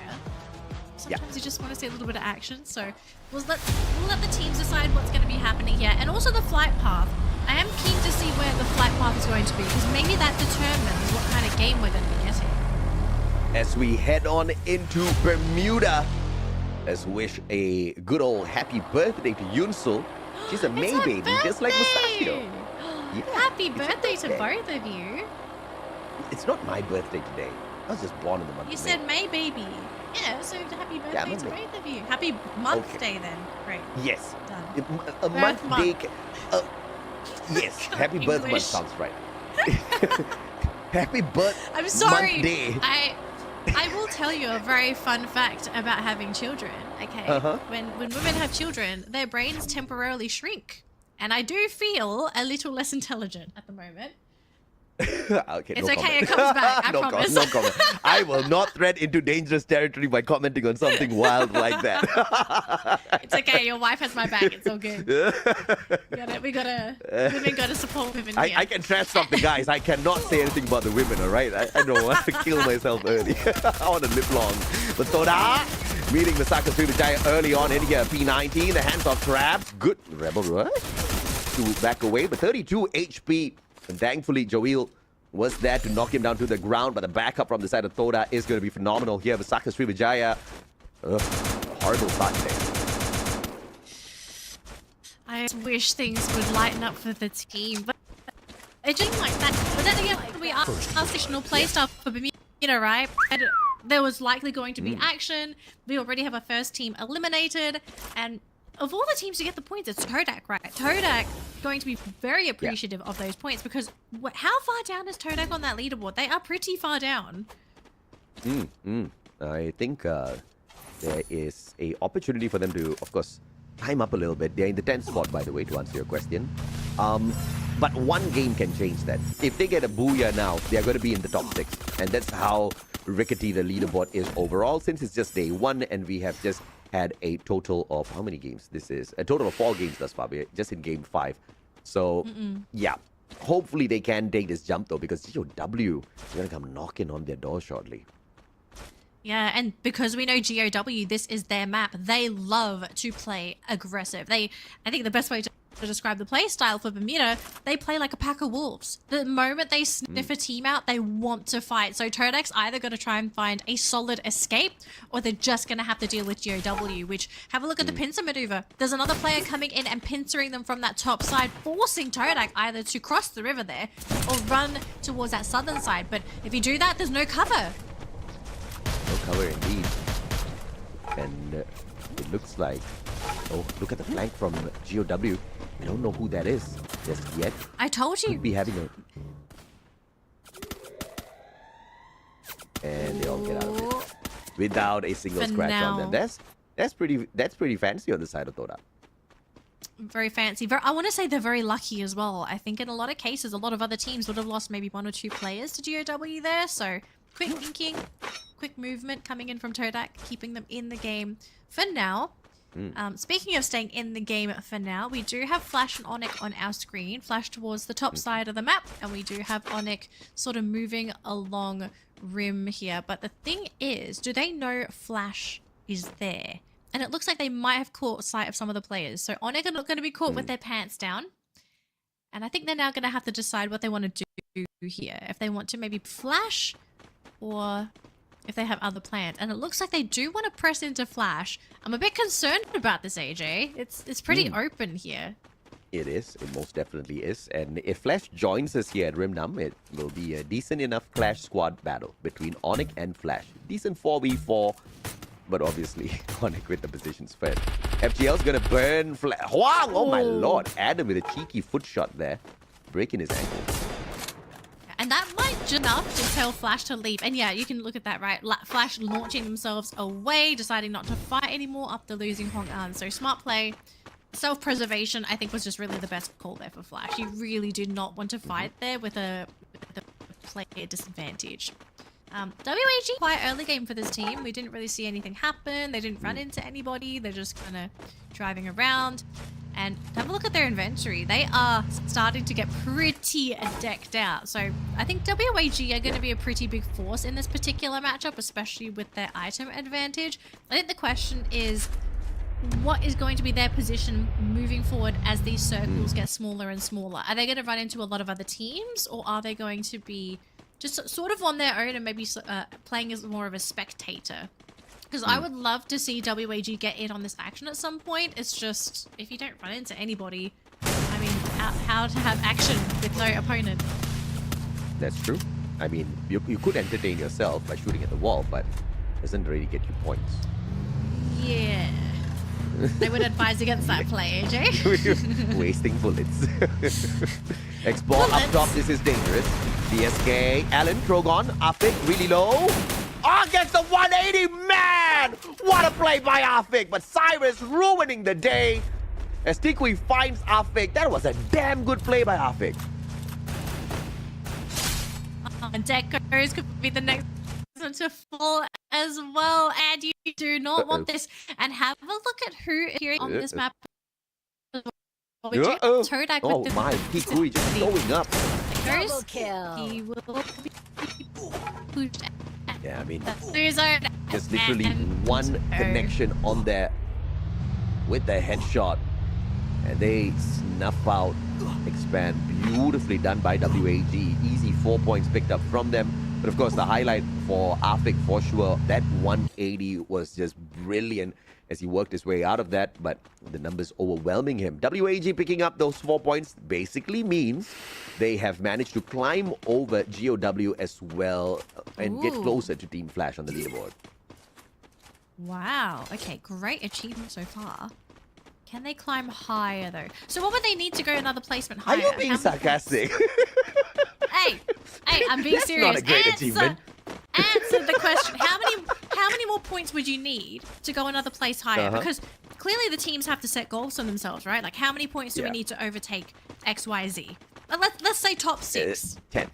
sometimes you just want to see a little bit of action. So we'll let the teams decide what's going to be happening here. And also the flight path. I am keen to see where the flight path is going to be, because maybe that determines what kind of game we're going to be getting. As we head on into Bermuda, let's wish a good old happy birthday to Yunsul. She's a May baby, just like Mustachio. Yeah, Happy birthday to both of you. It's not my birthday today. I was just born in the month You of said May baby. Yeah, so happy birthday to both of you. Happy month day then. Great. Yes. Done. A Birth month day. Yes, happy birth month English. sounds right. Happy birth I'm sorry. month day. I will tell you a very fun fact about having children, okay? When women have children, their brains temporarily shrink. And I do feel a little less intelligent at the moment. Okay, It's no okay, comment. it comes back, I no promise. No comment. I will not tread into dangerous territory by commenting on something wild like that. It's okay, your wife has my back, it's all good. Women gotta support women here. I can trash talk the guys. I cannot say anything about the women, alright? I don't want to kill myself early. I want to live long. But Soda meeting the Saka Srivijaya early on in here. P19, the hands off traps. Good Rebel Rush to back away, but 32 HP. And thankfully, Joel was there to knock him down to the ground, but the backup from the side of Thoda is going to be phenomenal here with Saka Srivijaya. Horrible start today. I wish things would lighten up for the team, but it just like that. But then again, we are traditional play stuff for Bermuda, right? And there was likely going to be action. We already have a first team eliminated, and of all the teams to get the points, it's Todak, right? Todak going to be very appreciative of those points, because how far down is Todak on that leaderboard? They are pretty far down. I think there is a opportunity for them to, of course, climb up a little bit. They're in the 10th spot, by the way, to answer your question. But one game can change that. If they get a booyah now, they're going to be in the top 6. And that's how rickety the leaderboard is overall, since it's just day 1 and we have just had a total of, how many games this is? A total of 4 games thus far. We're just in game 5. So, yeah. Hopefully they can take this jump though, because GOW is going to come knocking on their door shortly. Yeah, and because we know GOW, this is their map. They love to play aggressive. I think the best way to describe the play style for Bermuda, they play like a pack of wolves. The moment they sniff a team out, they want to fight. So Turdak's either going to try and find a solid escape, or they're just going to have to deal with GOW, which, have a look at the pincer maneuver. There's another player coming in and pincering them from that top side, forcing Turdak either to cross the river there or run towards that southern side. But if you do that, there's no cover. No cover indeed. And it looks like... Oh, look at the flank from GOW. We don't know who that is just yet. I told you. Could be having a... And they all get out of it without a single scratch on them. That's pretty fancy on the side of Toda. Very fancy. I want to say they're very lucky as well. I think in a lot of cases, a lot of other teams would have lost maybe 1 or 2 players to GOW there. So quick thinking, quick movement coming in from Turdak, keeping them in the game for now. Speaking of staying in the game for now, we do have Flash and Onyx on our screen, Flash towards the top side of the map, and we do have Onyx sort of moving along rim here. But the thing is, do they know Flash is there? And it looks like they might have caught sight of some of the players. So Onyx are not going to be caught with their pants down. And I think they're now going to have to decide what they want to do here. If they want to maybe Flash, or if they have other plans. And it looks like they do want to press into Flash. I'm a bit concerned about this, AJ. It's pretty open here. It is. It most definitely is. And if Flash joins us here at Rimnam, it will be a decent enough Clash squad battle between Onyx and Flash. Decent 4v4, but obviously Onyx with the positions first. FGL's gonna burn Flash. Huang! Oh my lord. Adam with a cheeky foot shot there, breaking his ankle. And that might just enough to tell Flash to leave. And yeah, you can look at that, right? Flash launching themselves away, deciding not to fight anymore after losing Hong An. So smart play. Self-preservation, I think, was just really the best call there for Flash. You really did not want to fight there with a player disadvantage. WAG, quite early game for this team. We didn't really see anything happen. They didn't run into anybody. They're just kind of driving around. And have a look at their inventory. They are starting to get pretty decked out. So I think WAG are going to be a pretty big force in this particular matchup, especially with their item advantage. I think the question is, what is going to be their position moving forward as these circles get smaller and smaller? Are they going to run into a lot of other teams, or are they going to be just sort of on their own and maybe playing as more of a spectator? Because I would love to see WAG get in on this action at some point. It's just, if you don't run into anybody, I mean, how to have action with no opponent? That's true. I mean, you could entertain yourself by shooting at the wall, but it doesn't really get you points. Yeah. I would advise against that play, AJ. Wasting bullets. X-Ball up top, this is dangerous. DSK, Allen, Trogon, Afik, really low. Oh, gets the 180, man! What a play by Afik, but Cyrus ruining the day. As Tikui finds Afik, that was a damn good play by Afik. And Deckers could be the next one to fall as well, and you do not want this. And have a look at who is here on this map. Oh my, Tikui just going up. Double kill. He will be pushed. Yeah, I mean, just literally one connection on there with the headshot, and they snuff out Expand. Beautifully done by WAG. Easy 4 points picked up from them. But of course, the highlight for Afik for sure, that 180 was just brilliant as he worked his way out of that, but the numbers overwhelming him. WAG picking up those 4 points basically means they have managed to climb over GOW as well and get closer to Team Flash on the leaderboard. Wow. Okay, great achievement so far. Can they climb higher though? So what would they need to go another placement higher? Are you being sarcastic? Hey, I'm being serious. That's not a great achievement. Answer the question. How many more points would you need to go another place higher? Uh-huh. Because clearly the teams have to set goals for themselves, right? Like how many points do we need to overtake XYZ? Let's say top 6. 10.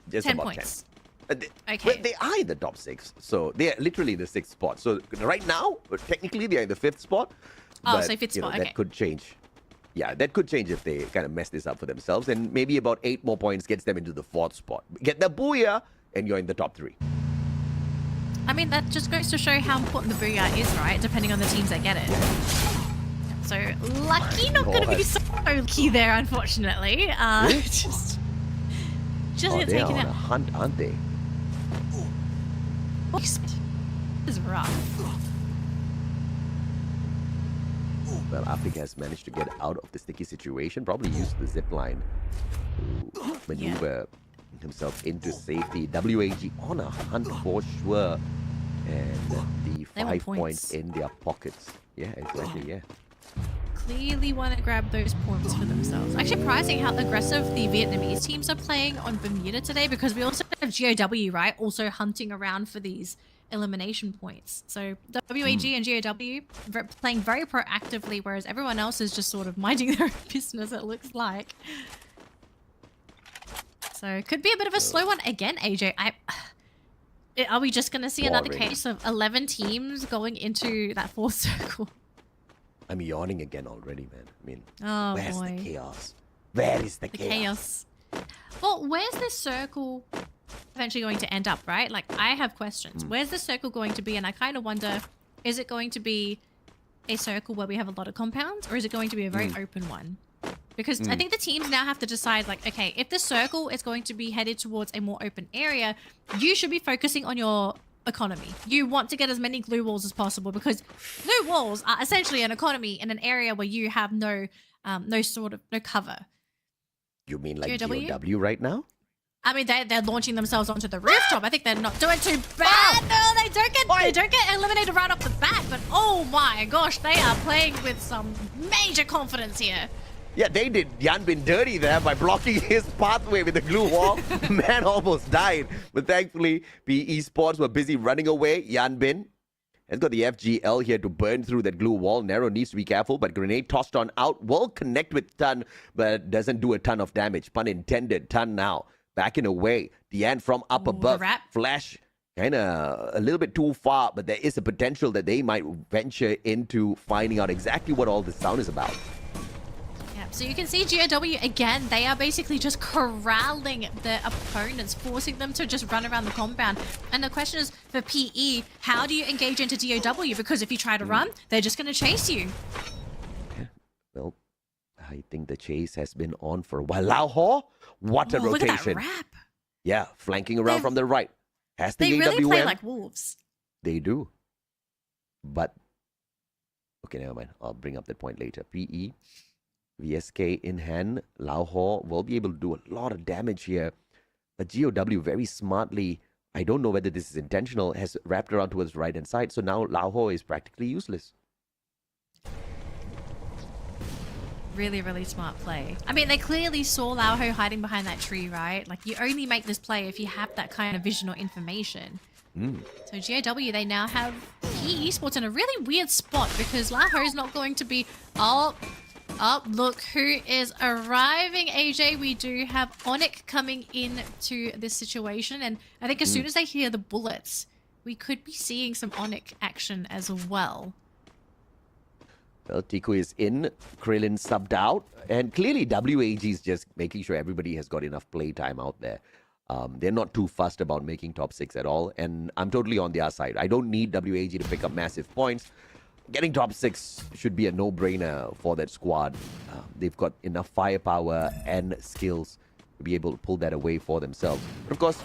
Just 10 about points. 10. Okay. Well, they are in the top 6, so they are literally in the 6th spot. So right now, technically, they are in the 5th spot. Oh, but, so 5th you know, spot, okay. that could change. Yeah, that could change if they kind of mess this up for themselves. And maybe about 8 more points gets them into the 4th spot. Get the booyah, and you're in the top 3. I mean, that just goes to show how important the booyah is, right? Depending on the teams that get it. So, lucky, not going to be so lucky there, unfortunately. Really? Just Oh, get they are taken on a out. hunt, aren't they? This is rough. Well, Africa has managed to get out of the sticky situation. Probably used the zip line to maneuver himself into safety. WAG on a hunt for sure. And the They want 5 points in their pockets. Yeah, exactly, yeah. Clearly want to grab those points for themselves. Actually, surprising how aggressive the Vietnamese teams are playing on Bermuda today, because we also have GOW, right? Also hunting around for these elimination points. So WAG and GOW playing very proactively, whereas everyone else is just sort of minding their own business, it looks like. So it could be a bit of a slow one again, AJ. Are we just going to see another case of 11 teams going into that 4th circle? I'm yawning again already, man. I mean, Oh, where's boy. the chaos? Where is the chaos? Well, where's this circle eventually going to end up, right? Like, I have questions. Where's the circle going to be? And I kind of wonder, is it going to be a circle where we have a lot of compounds, or is it going to be a very open one? Because I think the teams now have to decide, like, okay, if the circle is going to be headed towards a more open area, you should be focusing on your economy. You want to get as many glue walls as possible, because glue walls are essentially an economy in an area where you have no cover. You mean like GOW? GOW right now? I mean, they're launching themselves onto the rooftop. I think they're not doing too bad. No, they don't get eliminated right off the bat. But oh my gosh, they are playing with some major confidence here. Yeah, they did Yan Bin dirty there by blocking his pathway with the glue wall. Man almost died. But thankfully, PE Esports were busy running away. Yan Bin has got the FGL here to burn through that glue wall. Nero needs to be careful, but grenade tossed on out will connect with Tan, but doesn't do a ton of damage. Pun intended. Tan now backing away. Dian from up above. Flash kind of a little bit too far, but there is a potential that they might venture into finding out exactly what all this sound is about. So you can see GOW again, they are basically just corralling their opponents, forcing them to just run around the compound. And the question is, for PE, how do you engage into DOW? Because if you try to run, they're just going to chase you. Yeah, well, I think the chase has been on for a while. Lao Ho, what a rotation. Look at that wrap. Yeah, flanking around from the right. Has the They really AWM. play like wolves. They do. But, okay, never mind. I'll bring up that point later. PE. VSK in hand, Lao Ho will be able to do a lot of damage here. But GOW very smartly, I don't know whether this is intentional, has wrapped around towards the right-hand side. So now Lao Ho is practically useless. Really, really smart play. I mean, they clearly saw Lao Ho hiding behind that tree, right? Like, you only make this play if you have that kind of vision or information. So GOW, they now have PE Esports in a really weird spot, because Lao Ho is not going to be... Oh, look who is arriving, AJ. We do have Onyx coming into this situation, and I think as soon as they hear the bullets, we could be seeing some Onyx action as well. Well, Tiku is in, Krillin subbed out, and clearly WAG is just making sure everybody has got enough playtime out there. They're not too fussed about making top 6 at all, and I'm totally on their side. I don't need WAG to pick up massive points. Getting top 6 should be a no-brainer for that squad. They've got enough firepower and skills to be able to pull that away for themselves. But of course,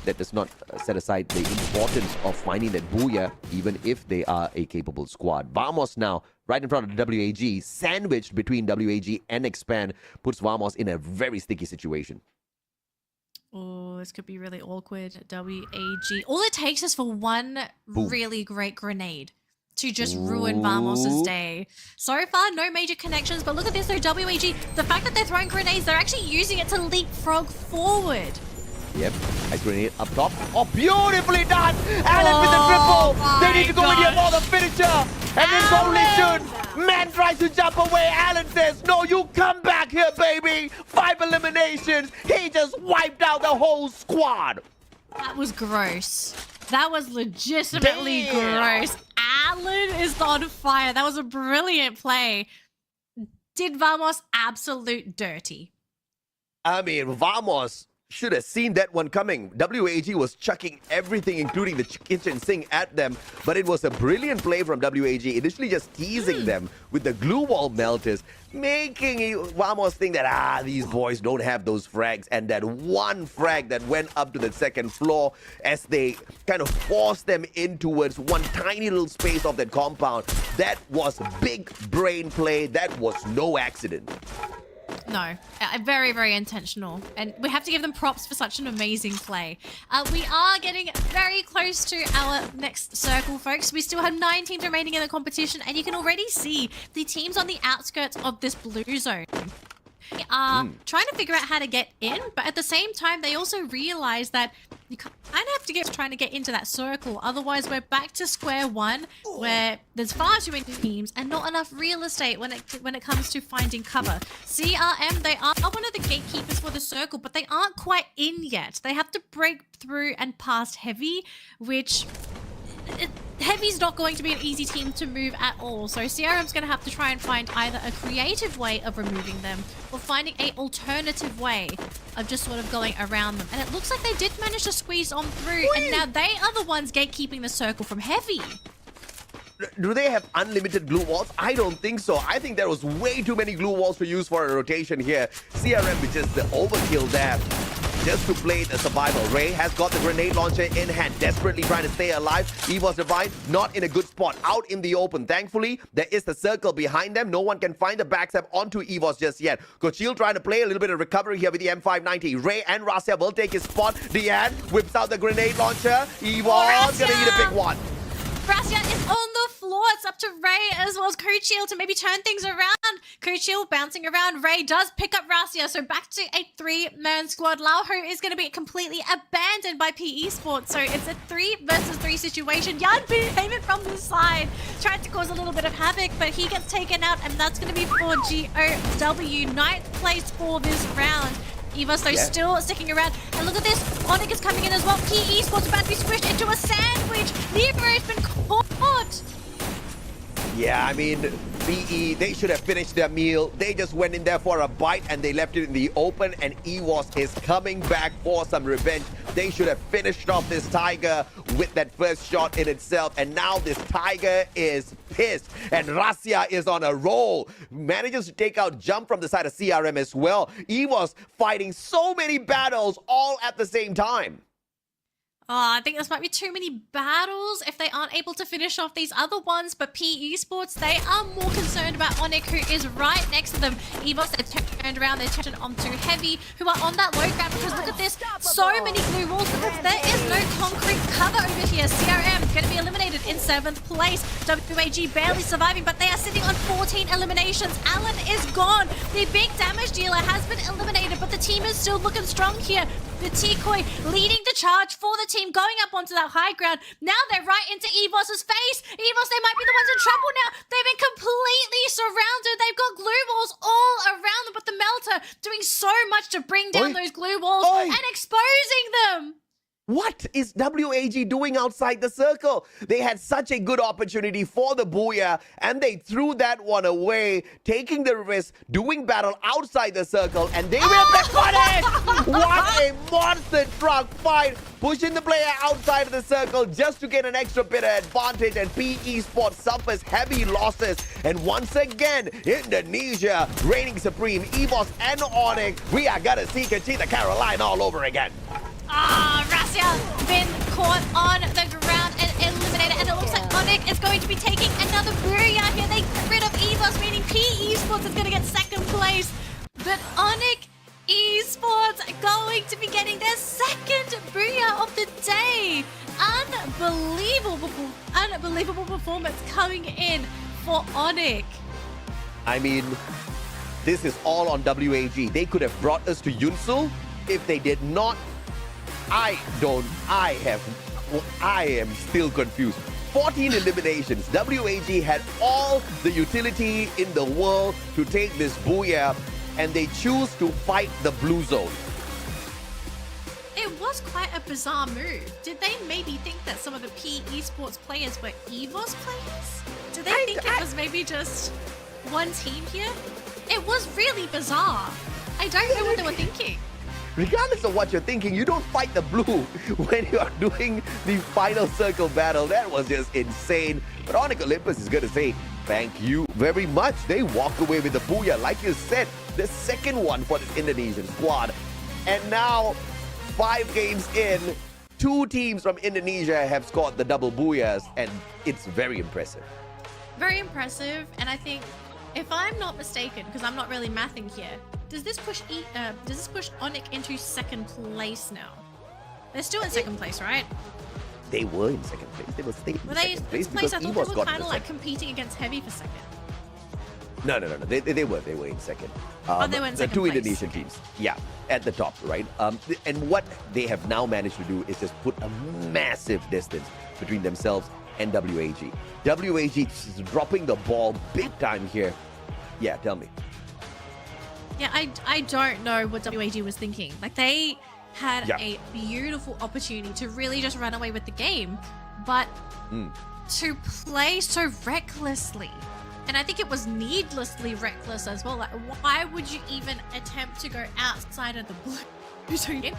that does not set aside the importance of finding that booyah, even if they are a capable squad. Vamos now, right in front of the WAG, sandwiched between WAG and Expand, puts Vamos in a very sticky situation. Oh, this could be really awkward. WAG. All it takes is for one really great grenade to just ruin Vamos' day. So far, no major connections, but look at this though, WAG, the fact that they're throwing grenades, they're actually using it to leapfrog forward. Yep, A grenade up top. Oh, beautifully done! Alan with the triple! They need to go in here for the finisher! And it's only shoot! Man tries to jump away. Alan says, no, you come back here, baby! 5 eliminations! He just wiped out the whole squad! That was gross. That was legitimately gross. Alan is on fire. That was a brilliant play. Did Vamos absolute dirty? I mean, Vamos should have seen that one coming. WAG was chucking everything, including the kitchen sink, at them. But it was a brilliant play from WAG, initially just teasing them with the glue wall melters, making Vamos think that, these boys don't have those frags. And that one frag that went up to the second floor as they kind of forced them in towards one tiny little space of that compound. That was big brain play. That was no accident. No, very, very intentional. And we have to give them props for such an amazing play. We are getting very close to our next circle, folks. We still have 9 teams remaining in the competition, and you can already see the teams on the outskirts of this blue zone are trying to figure out how to get in, but at the same time, they also realize that you kind of have to get trying to get into that circle. Otherwise, we're back to square one, where there's far too many teams and not enough real estate when it comes to finding cover. CRM, they are one of the gatekeepers for the circle, but they aren't quite in yet. They have to break through and past Heavy, which Heavy's not going to be an easy team to move at all. So CRM's going to have to try and find either a creative way of removing them or finding an alternative way of just sort of going around them. And it looks like they did manage to squeeze on through, and now they are the ones gatekeeping the circle from Heavy. Do they have unlimited glue walls? I don't think so. I think there was way too many glue walls to use for a rotation here. CRM with just the overkill there, just to play the survival. Ray has got the grenade launcher in hand, desperately trying to stay alive. Evos Divine not in a good spot, out in the open. Thankfully, there is the circle behind them. No one can find the backstab onto Evos just yet. Kochil trying to play a little bit of recovery here with the M590. Ray and Rasia will take his spot. Deanne whips out the grenade launcher. Evos gonna eat a big one. Rasia is on the floor. It's up to Ray as well as Kochil to maybe turn things around. Kochil bouncing around. Ray does pick up Rasia, so back to a 3-man squad. Lauho is going to be completely abandoned by PE Sports, so it's a 3 versus 3 situation. Yan Payment from the side tried to cause a little bit of havoc, but he gets taken out, and that's going to be for GOW. 9th place for this round. Evos, though, still sticking around. And look at this. Onyx is coming in as well. PE Sports about to be squished into a sandwich. Nero's been caught. Yeah, I mean, PE, they should have finished their meal. They just went in there for a bite and they left it in the open, and Evos is coming back for some revenge. They should have finished off this Tiger with that first shot in itself, and now this Tiger is pissed, and Rasia is on a roll. Manages to take out Jump from the side of CRM as well. Evos fighting so many battles all at the same time. I think this might be too many battles if they aren't able to finish off these other ones, but PE Sports, they are more concerned about Onyx, who is right next to them. Evos, they've turned around, they've turned onto Heavy, who are on that low ground, because look at this, so many glue walls, because there is no concrete cover over here. CRM going to be eliminated in 7th place. WAG barely surviving, but they are sitting on 14 eliminations. Alan is gone. The big damage dealer has been eliminated, but the team is still looking strong here. The Tikoi leading the charge for the team, going up onto that high ground. Now they're right into Evos' face. Evos, they might be the ones in trouble now. They've been completely surrounded. They've got glue walls all around them, but the Melter doing so much to bring down those glue walls and exposing them. What is WAG doing outside the circle? They had such a good opportunity for the Booyah, and they threw that one away, taking the risk, doing battle outside the circle, and they will be punished! What a monster truck fight! Pushing the player outside of the circle just to get an extra bit of advantage, and PE Sports suffers heavy losses. And once again, Indonesia reigning supreme. Evos and Onyx, we are gonna see Conchita Caroline all over again. Rasia been caught on the ground and eliminated, and it looks like Onyx is going to be taking another Booyah here. They get rid of Evos, meaning PE Sports is going to get 2nd place. But Onyx Esports going to be getting their 2nd Booyah of the day. Unbelievable performance coming in for Onyx. I mean, this is all on WAG. They could have brought us to Yunsul if they did not I am still confused. 14 eliminations. WAG had all the utility in the world to take this booyah, and they choose to fight the blue zone. It was quite a bizarre move. Did they maybe think that some of the Esports players were EVOS players? Did they think it was maybe just one team here? It was really bizarre. I don't know what they were thinking. Regardless of what you're thinking, you don't fight the blue when you're doing the final circle battle. That was just insane. But Onyx Olympus is going to say, thank you very much. They walked away with the booyah. Like you said, the second one for this Indonesian squad. And now, 5 games in, 2 teams from Indonesia have scored the double booyahs, and it's very impressive. Very impressive, and I think, if I'm not mistaken, because I'm not really mathing here, does this push Onyx into second place now? They're still in second place, right? They were in second place. They were staying in second place I because thought EVOS they were got kind of the like second. competing against Heavy for second. No. They were in second. They were in the second 2 place. Indonesian teams, yeah, at the top, right? And what they have now managed to do is just put a massive distance between themselves and WAG. WAG is dropping the ball big time here. Yeah, tell me. Yeah, I don't know what WAG was thinking. Like, they had Yeah. a beautiful opportunity to really just run away with the game, but to play so recklessly. And I think it was needlessly reckless as well. Like, why would you even attempt to go outside of the blue zone?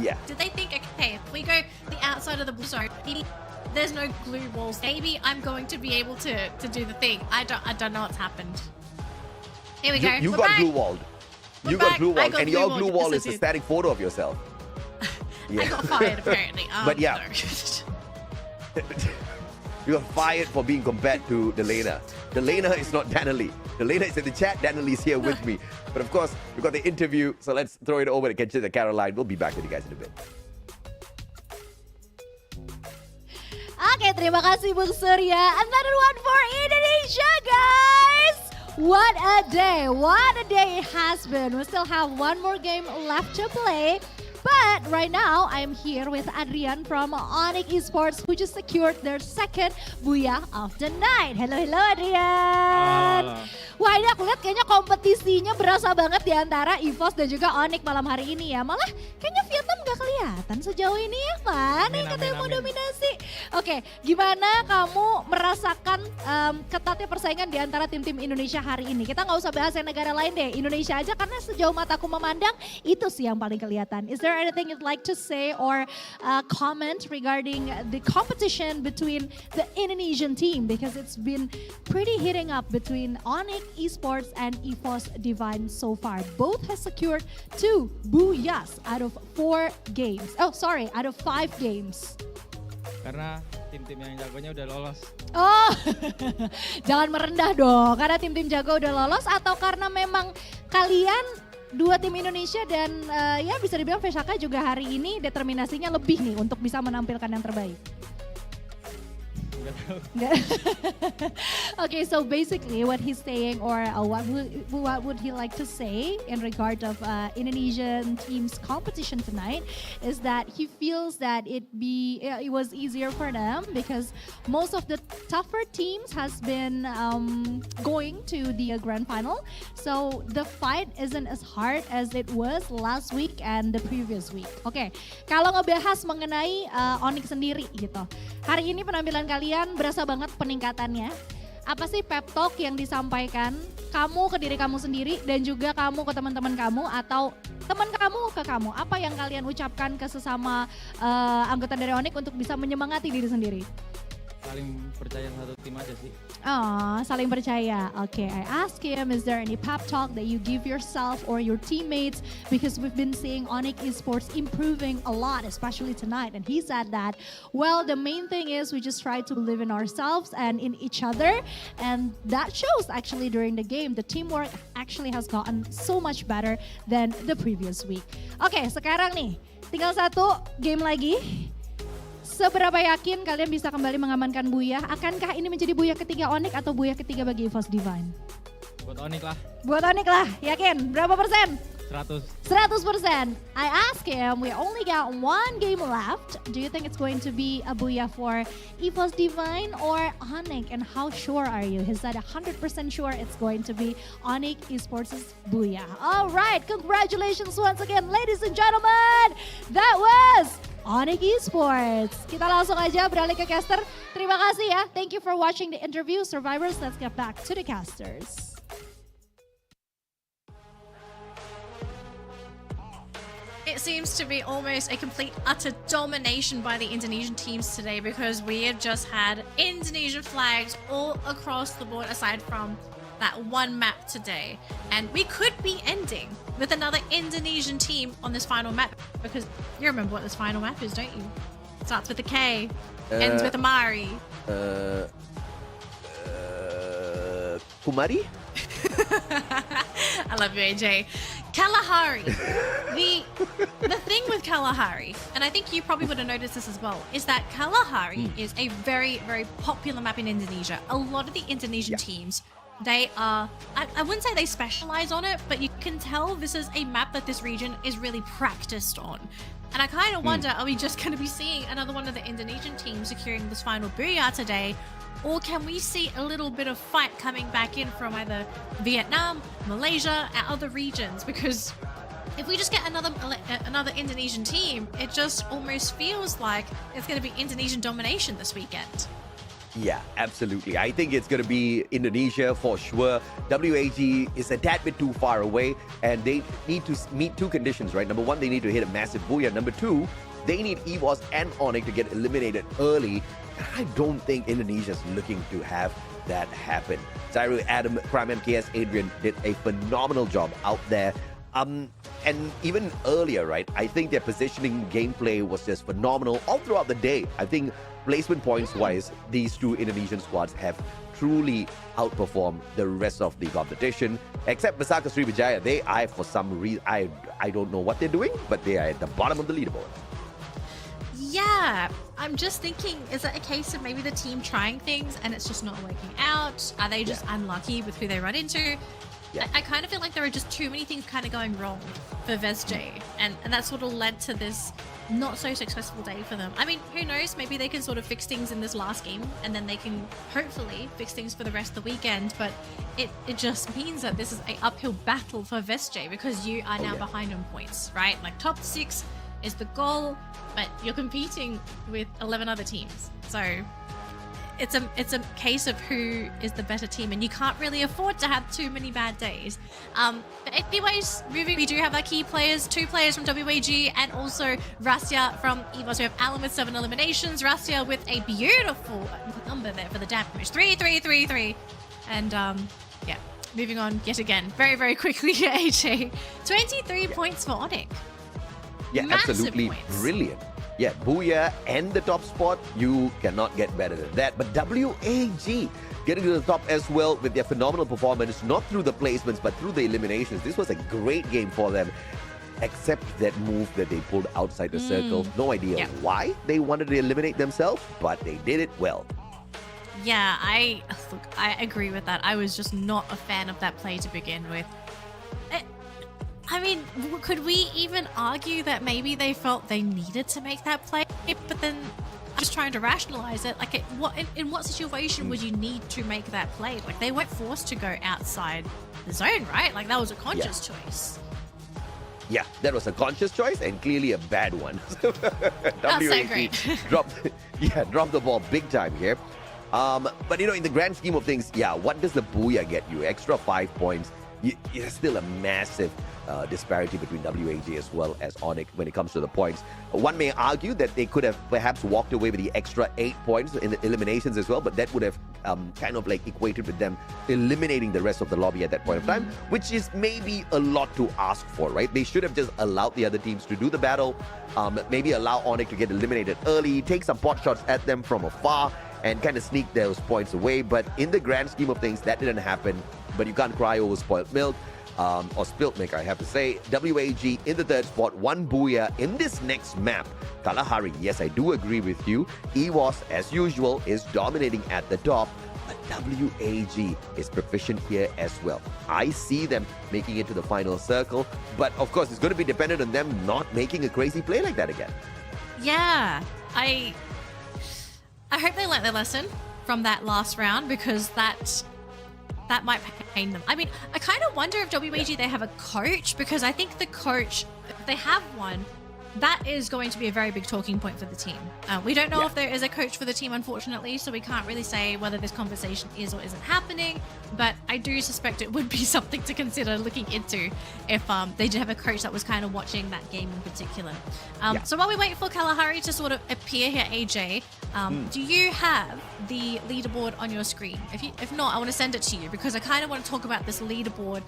Yeah. Did they think, okay, if we go the outside of the blue zone, there's no glue walls, maybe I'm going to be able to do the thing. I don't know what's happened. Here we go. You We're got back. glue walled. We're You got back. glue I walled, got and glue your walled. glue wall Yes, is I a did. static photo of yourself. I got fired apparently. But yeah. No. You got fired for being compared to Delena. Delena is not Danily. Delena is in the chat. Danily is here with me. But of course, we've got the interview, so let's throw it over to Kenchita Caroline. We'll be back with you guys in a bit. Oke, terima kasih Bung Surya. Another one for Indonesia, guys. What a day it has been. We still have one more game left to play. But right now, I'm here with Adrian from Onyx Esports, who just secured their second booyah of the night. Hello Adrian. Wah, ini aku lihat kayaknya kompetisinya berasa banget di antara EVOS dan juga Onyx malam hari ini ya. Malah kayaknya Vietnam gak kelihatan sejauh ini ya. Mana yang katanya mau dominasi. Oke, gimana kamu merasakan ketatnya persaingan di antara tim-tim Indonesia hari ini? Kita nggak usah bahas yang negara lain deh, Indonesia aja karena sejauh mataku memandang itu sih yang paling kelihatan. Is there anything you'd like to say or comment regarding the competition between the Indonesian team? Because it's been pretty heating up between Onyx Esports and EVOS Divine so far. Both has secured 2 booyahs out of 4 games. Oh, sorry, out of 5 games. Karena tim-tim yang jagonya udah lolos. Oh, jangan merendah dong. Karena tim-tim jago udah lolos atau karena memang kalian 2 tim Indonesia dan ya bisa dibilang Vesaka juga hari ini determinasinya lebih nih untuk bisa menampilkan yang terbaik. Okay, so basically what he's saying or what would he like to say in regard of Indonesian team's competition tonight is that he feels that it was easier for them because most of the tougher teams has been going to the grand final, so the fight isn't as hard as it was last week and the previous week. Okay, kalau ngebahas mengenai Onyx sendiri gitu, hari ini penampilan kalian berasa banget peningkatannya. Apa sih pep talk yang disampaikan kamu ke diri kamu sendiri dan juga kamu ke teman-teman kamu atau teman kamu ke kamu? Apa yang kalian ucapkan ke sesama anggota dari Onyx untuk bisa menyemangati diri sendiri? Saling percaya satu tim aja sih. Oh, saling percaya. Okay, I ask him, is there any pep talk that you give yourself or your teammates? Because we've been seeing Onyx Esports improving a lot, especially tonight. And he said that, well, the main thing is we just try to believe in ourselves and in each other. And that shows actually during the game. The teamwork actually has gotten so much better than the previous week. Okay, sekarang nih, tinggal 1 game lagi. Seberapa yakin kalian bisa kembali mengamankan booyah? Akankah ini menjadi booyah ketiga Onyx atau booyah ketiga bagi EVOS Divine? Buat Onyx lah. Buat Onyx lah, yakin? Berapa persen? 100%. I asked him, we only got one game left. Do you think it's going to be a booyah for EVOS Divine or Onyx? And how sure are you? He said 100% sure it's going to be Onyx Esports' booyah. All right, congratulations once again, ladies and gentlemen. That was Onyx Esports. Kita langsung aja beralih ke caster. Terima kasih ya. Thank you for watching the interview. Survivors, let's get back to the casters. It seems to be almost a complete utter domination by the Indonesian teams today, because we have just had Indonesian flags all across the board aside from that one map today. And we could be ending with another Indonesian team on this final map, because you remember what this final map is, don't you? Starts with a K, ends with a Mari. Kumari? I love you, AJ. Kalahari. The thing with Kalahari, and I think you probably would have noticed this as well, is that Kalahari is a very, very popular map in Indonesia. A lot of the Indonesian teams, they are, I wouldn't say they specialize on it, but you can tell this is a map that this region is really practiced on. And I kind of wonder, are we just going to be seeing another one of the Indonesian teams securing this final booyah today? Or can we see a little bit of fight coming back in from either Vietnam, Malaysia, and other regions? Because if we just get another Indonesian team, it just almost feels like it's going to be Indonesian domination this weekend. Yeah, absolutely. I think it's going to be Indonesia for sure. WAG is a tad bit too far away, and they need to meet two conditions, right? Number one, they need to hit a massive booyah. Number two, they need EVOS and Onyx to get eliminated early. I don't think Indonesia is looking to have that happen. Zyro, Adam, Prime MKS, Adrian did a phenomenal job out there. And even earlier, right, I think their positioning gameplay was just phenomenal all throughout the day. I think placement points-wise, these two Indonesian squads have truly outperformed the rest of the competition. Except Basaka Sriwijaya, for some reason, I don't know what they're doing, but they are at the bottom of the leaderboard. Yeah, I'm just thinking, is it a case of maybe the team trying things and it's just not working out? Are they just unlucky with who they run into? I kind of feel like there are just too many things kind of going wrong for VSJ, and that sort of led to this not so successful day for them. I mean, who knows? Maybe they can sort of fix things in this last game, and then they can hopefully fix things for the rest of the weekend. But it just means that this is an uphill battle for VSJ, because you are now behind on points, right? Like top 6 is the goal, but you're competing with 11 other teams. So it's a case of who is the better team, and you can't really afford to have too many bad days. But anyways, we do have our key players, 2 players from WAG and also Rastia from EVOS. We have Alan with 7 eliminations, Rastia with a beautiful number there for the damage, 3. And yeah, moving on yet again very, very quickly here, AJ. 23 points for Onyx. Yeah, Massive absolutely points. Brilliant. Yeah, booyah and the top spot, you cannot get better than that. But WAG getting to the top as well with their phenomenal performance, not through the placements, but through the eliminations. This was a great game for them, except that move that they pulled outside the circle. No idea why they wanted to eliminate themselves, but they did it well. Yeah, I agree with that. I was just not a fan of that play to begin with. I mean, could we even argue that maybe they felt they needed to make that play? But then I'm just trying to rationalize it. Like, in what situation would you need to make that play? Like, they weren't forced to go outside the zone, right? Like, that was a conscious choice. Yeah, that was a conscious choice and clearly a bad one. That's so great. dropped the ball big time here. But, you know, in the grand scheme of things, yeah, what does the booyah get you? Extra 5 points. It's still a massive disparity between WAG as well as Onyx when it comes to the points. One may argue that they could have perhaps walked away with the extra 8 points in the eliminations as well, but that would have kind of like equated with them eliminating the rest of the lobby at that point of time, which is maybe a lot to ask for, right? They should have just allowed the other teams to do the battle, maybe allow Onyx to get eliminated early, take some pot shots at them from afar, and kind of sneak those points away. But in the grand scheme of things, that didn't happen. But you can't cry over spoiled milk, or spilt milk, I have to say. WAG in the 3rd spot, 1 booyah in this next map. Kalahari, yes, I do agree with you. EVOS, as usual, is dominating at the top. But WAG is proficient here as well. I see them making it to the final circle, but of course it's going to be dependent on them not making a crazy play like that again. Yeah, I hope they learnt their lesson from that last round, because that might pain them. I mean, I kind of wonder if WAG they have a coach, because I think the coach, if they have one, that is going to be a very big talking point for the team. We don't know if there is a coach for the team, unfortunately, so we can't really say whether this conversation is or isn't happening, but I do suspect it would be something to consider looking into if they did have a coach that was kind of watching that game in particular. So while we wait for Kalahari to sort of appear here, AJ, do you have the leaderboard on your screen? If not, I want to send it to you, because I kind of want to talk about this leaderboard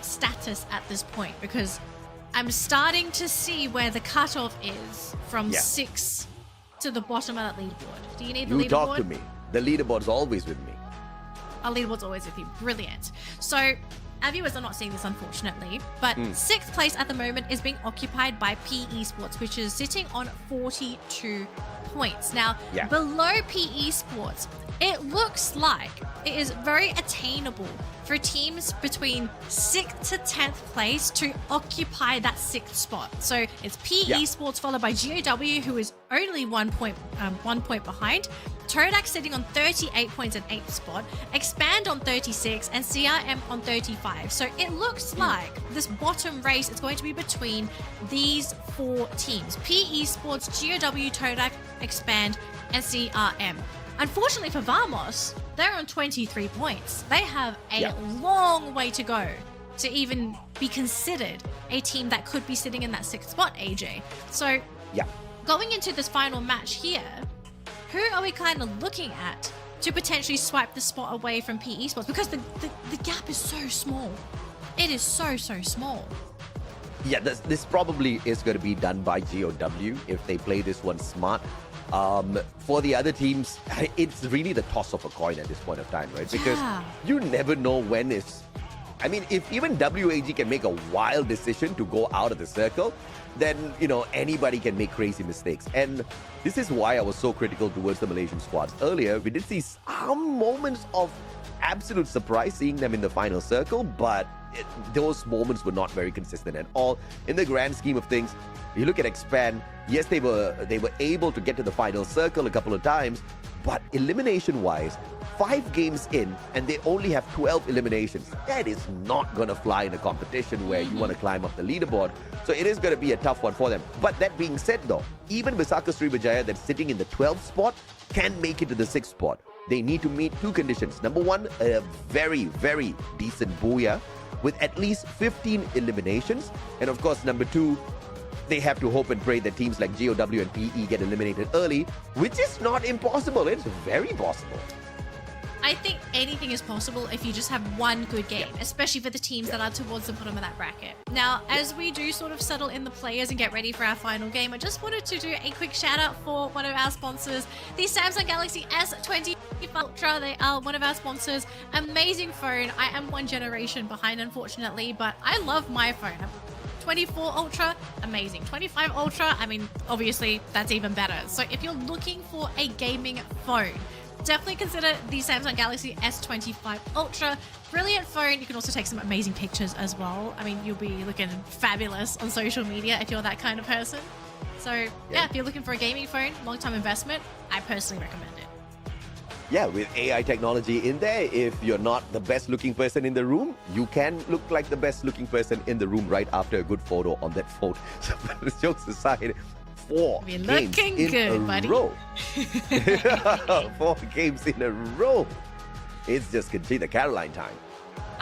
status at this point, because I'm starting to see where the cutoff is from 6 to the bottom of that leaderboard. Do you need the leaderboard? You talk to me. The leaderboard's always with me. Our leaderboard's always with you. Brilliant. So our viewers are not seeing this, unfortunately, but 6th place at the moment is being occupied by PE Esports, which is sitting on 42 points. Now, below PE Esports, it looks like it is very attainable for teams between 6th to 10th place to occupy that 6th spot. So it's PE Esports followed by GOW, who is only 1 point behind. Todak sitting on 38 points in 8th spot, Expand on 36, and CRM on 35. So it looks like this bottom race is going to be between these 4 teams: PE Esports, GOW, Todak, Expand, and CRM. Unfortunately for Vamos, they're on 23 points. They have a long way to go to even be considered a team that could be sitting in that 6th spot, AJ. So going into this final match here, who are we kind of looking at to potentially swipe the spot away from PE Esports? Because the gap is so small. It is so small. Yeah, this probably is going to be done by GOW if they play this one smart. For the other teams, it's really the toss of a coin at this point of time, right? Because you never know when it's... I mean, if even WAG can make a wild decision to go out of the circle, then, you know, anybody can make crazy mistakes. And this is why I was so critical towards the Malaysian squads. Earlier, we did see some moments of absolute surprise seeing them in the final circle, but those moments were not very consistent at all. In the grand scheme of things, you look at Expand, yes, they were able to get to the final circle a couple of times, but elimination-wise, 5 games in, and they only have 12 eliminations. That is not going to fly in a competition where you want to climb up the leaderboard. So it is going to be a tough one for them. But that being said, though, even Visaka Srivijaya that's sitting in the 12th spot can make it to the 6th spot. They need to meet 2 conditions. Number 1, a very, very decent Booyah with at least 15 eliminations. And of course, number 2, they have to hope and pray that teams like GOW and PE get eliminated early, which is not impossible. It's very possible. I think anything is possible if you just have one good game, especially for the teams that are towards the bottom of that bracket. Now, as we do sort of settle in the players and get ready for our final game, I just wanted to do a quick shout out for one of our sponsors, the Samsung Galaxy S20 Ultra. They are one of our sponsors. Amazing phone. I am one generation behind, unfortunately, but I love my phone. 24 Ultra, amazing. 25 Ultra, I mean, obviously, that's even better. So if you're looking for a gaming phone, definitely consider the Samsung Galaxy S25 Ultra. Brilliant phone. You can also take some amazing pictures as well. I mean, you'll be looking fabulous on social media if you're that kind of person. So yeah, if you're looking for a gaming phone, long-term investment, I personally recommend it. Yeah, with AI technology in there, if you're not the best looking person in the room, you can look like the best looking person in the room right after a good photo on that phone. So jokes aside, 4 games in a row. 4 games in a row. It's just the Caroline time.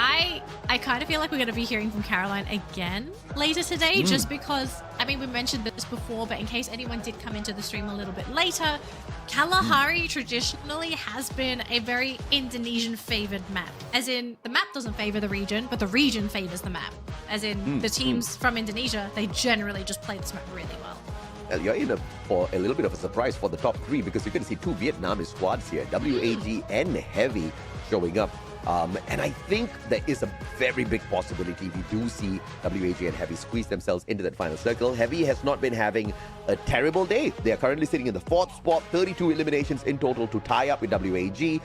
I kind of feel like we're going to be hearing from Caroline again later today, just because, I mean, we mentioned this before, but in case anyone did come into the stream a little bit later, Kalahari traditionally has been a very Indonesian favored map. As in, the map doesn't favor the region, but the region favors the map. As in, the teams from Indonesia, they generally just play this map really well. You're in for a little bit of a surprise for the top 3 because you can see 2 Vietnamese squads here, WAG and Heavy, showing up. And I think there is a very big possibility we do see WAG and Heavy squeeze themselves into that final circle. Heavy has not been having a terrible day. They are currently sitting in the 4th spot, 32 eliminations in total to tie up with WAG.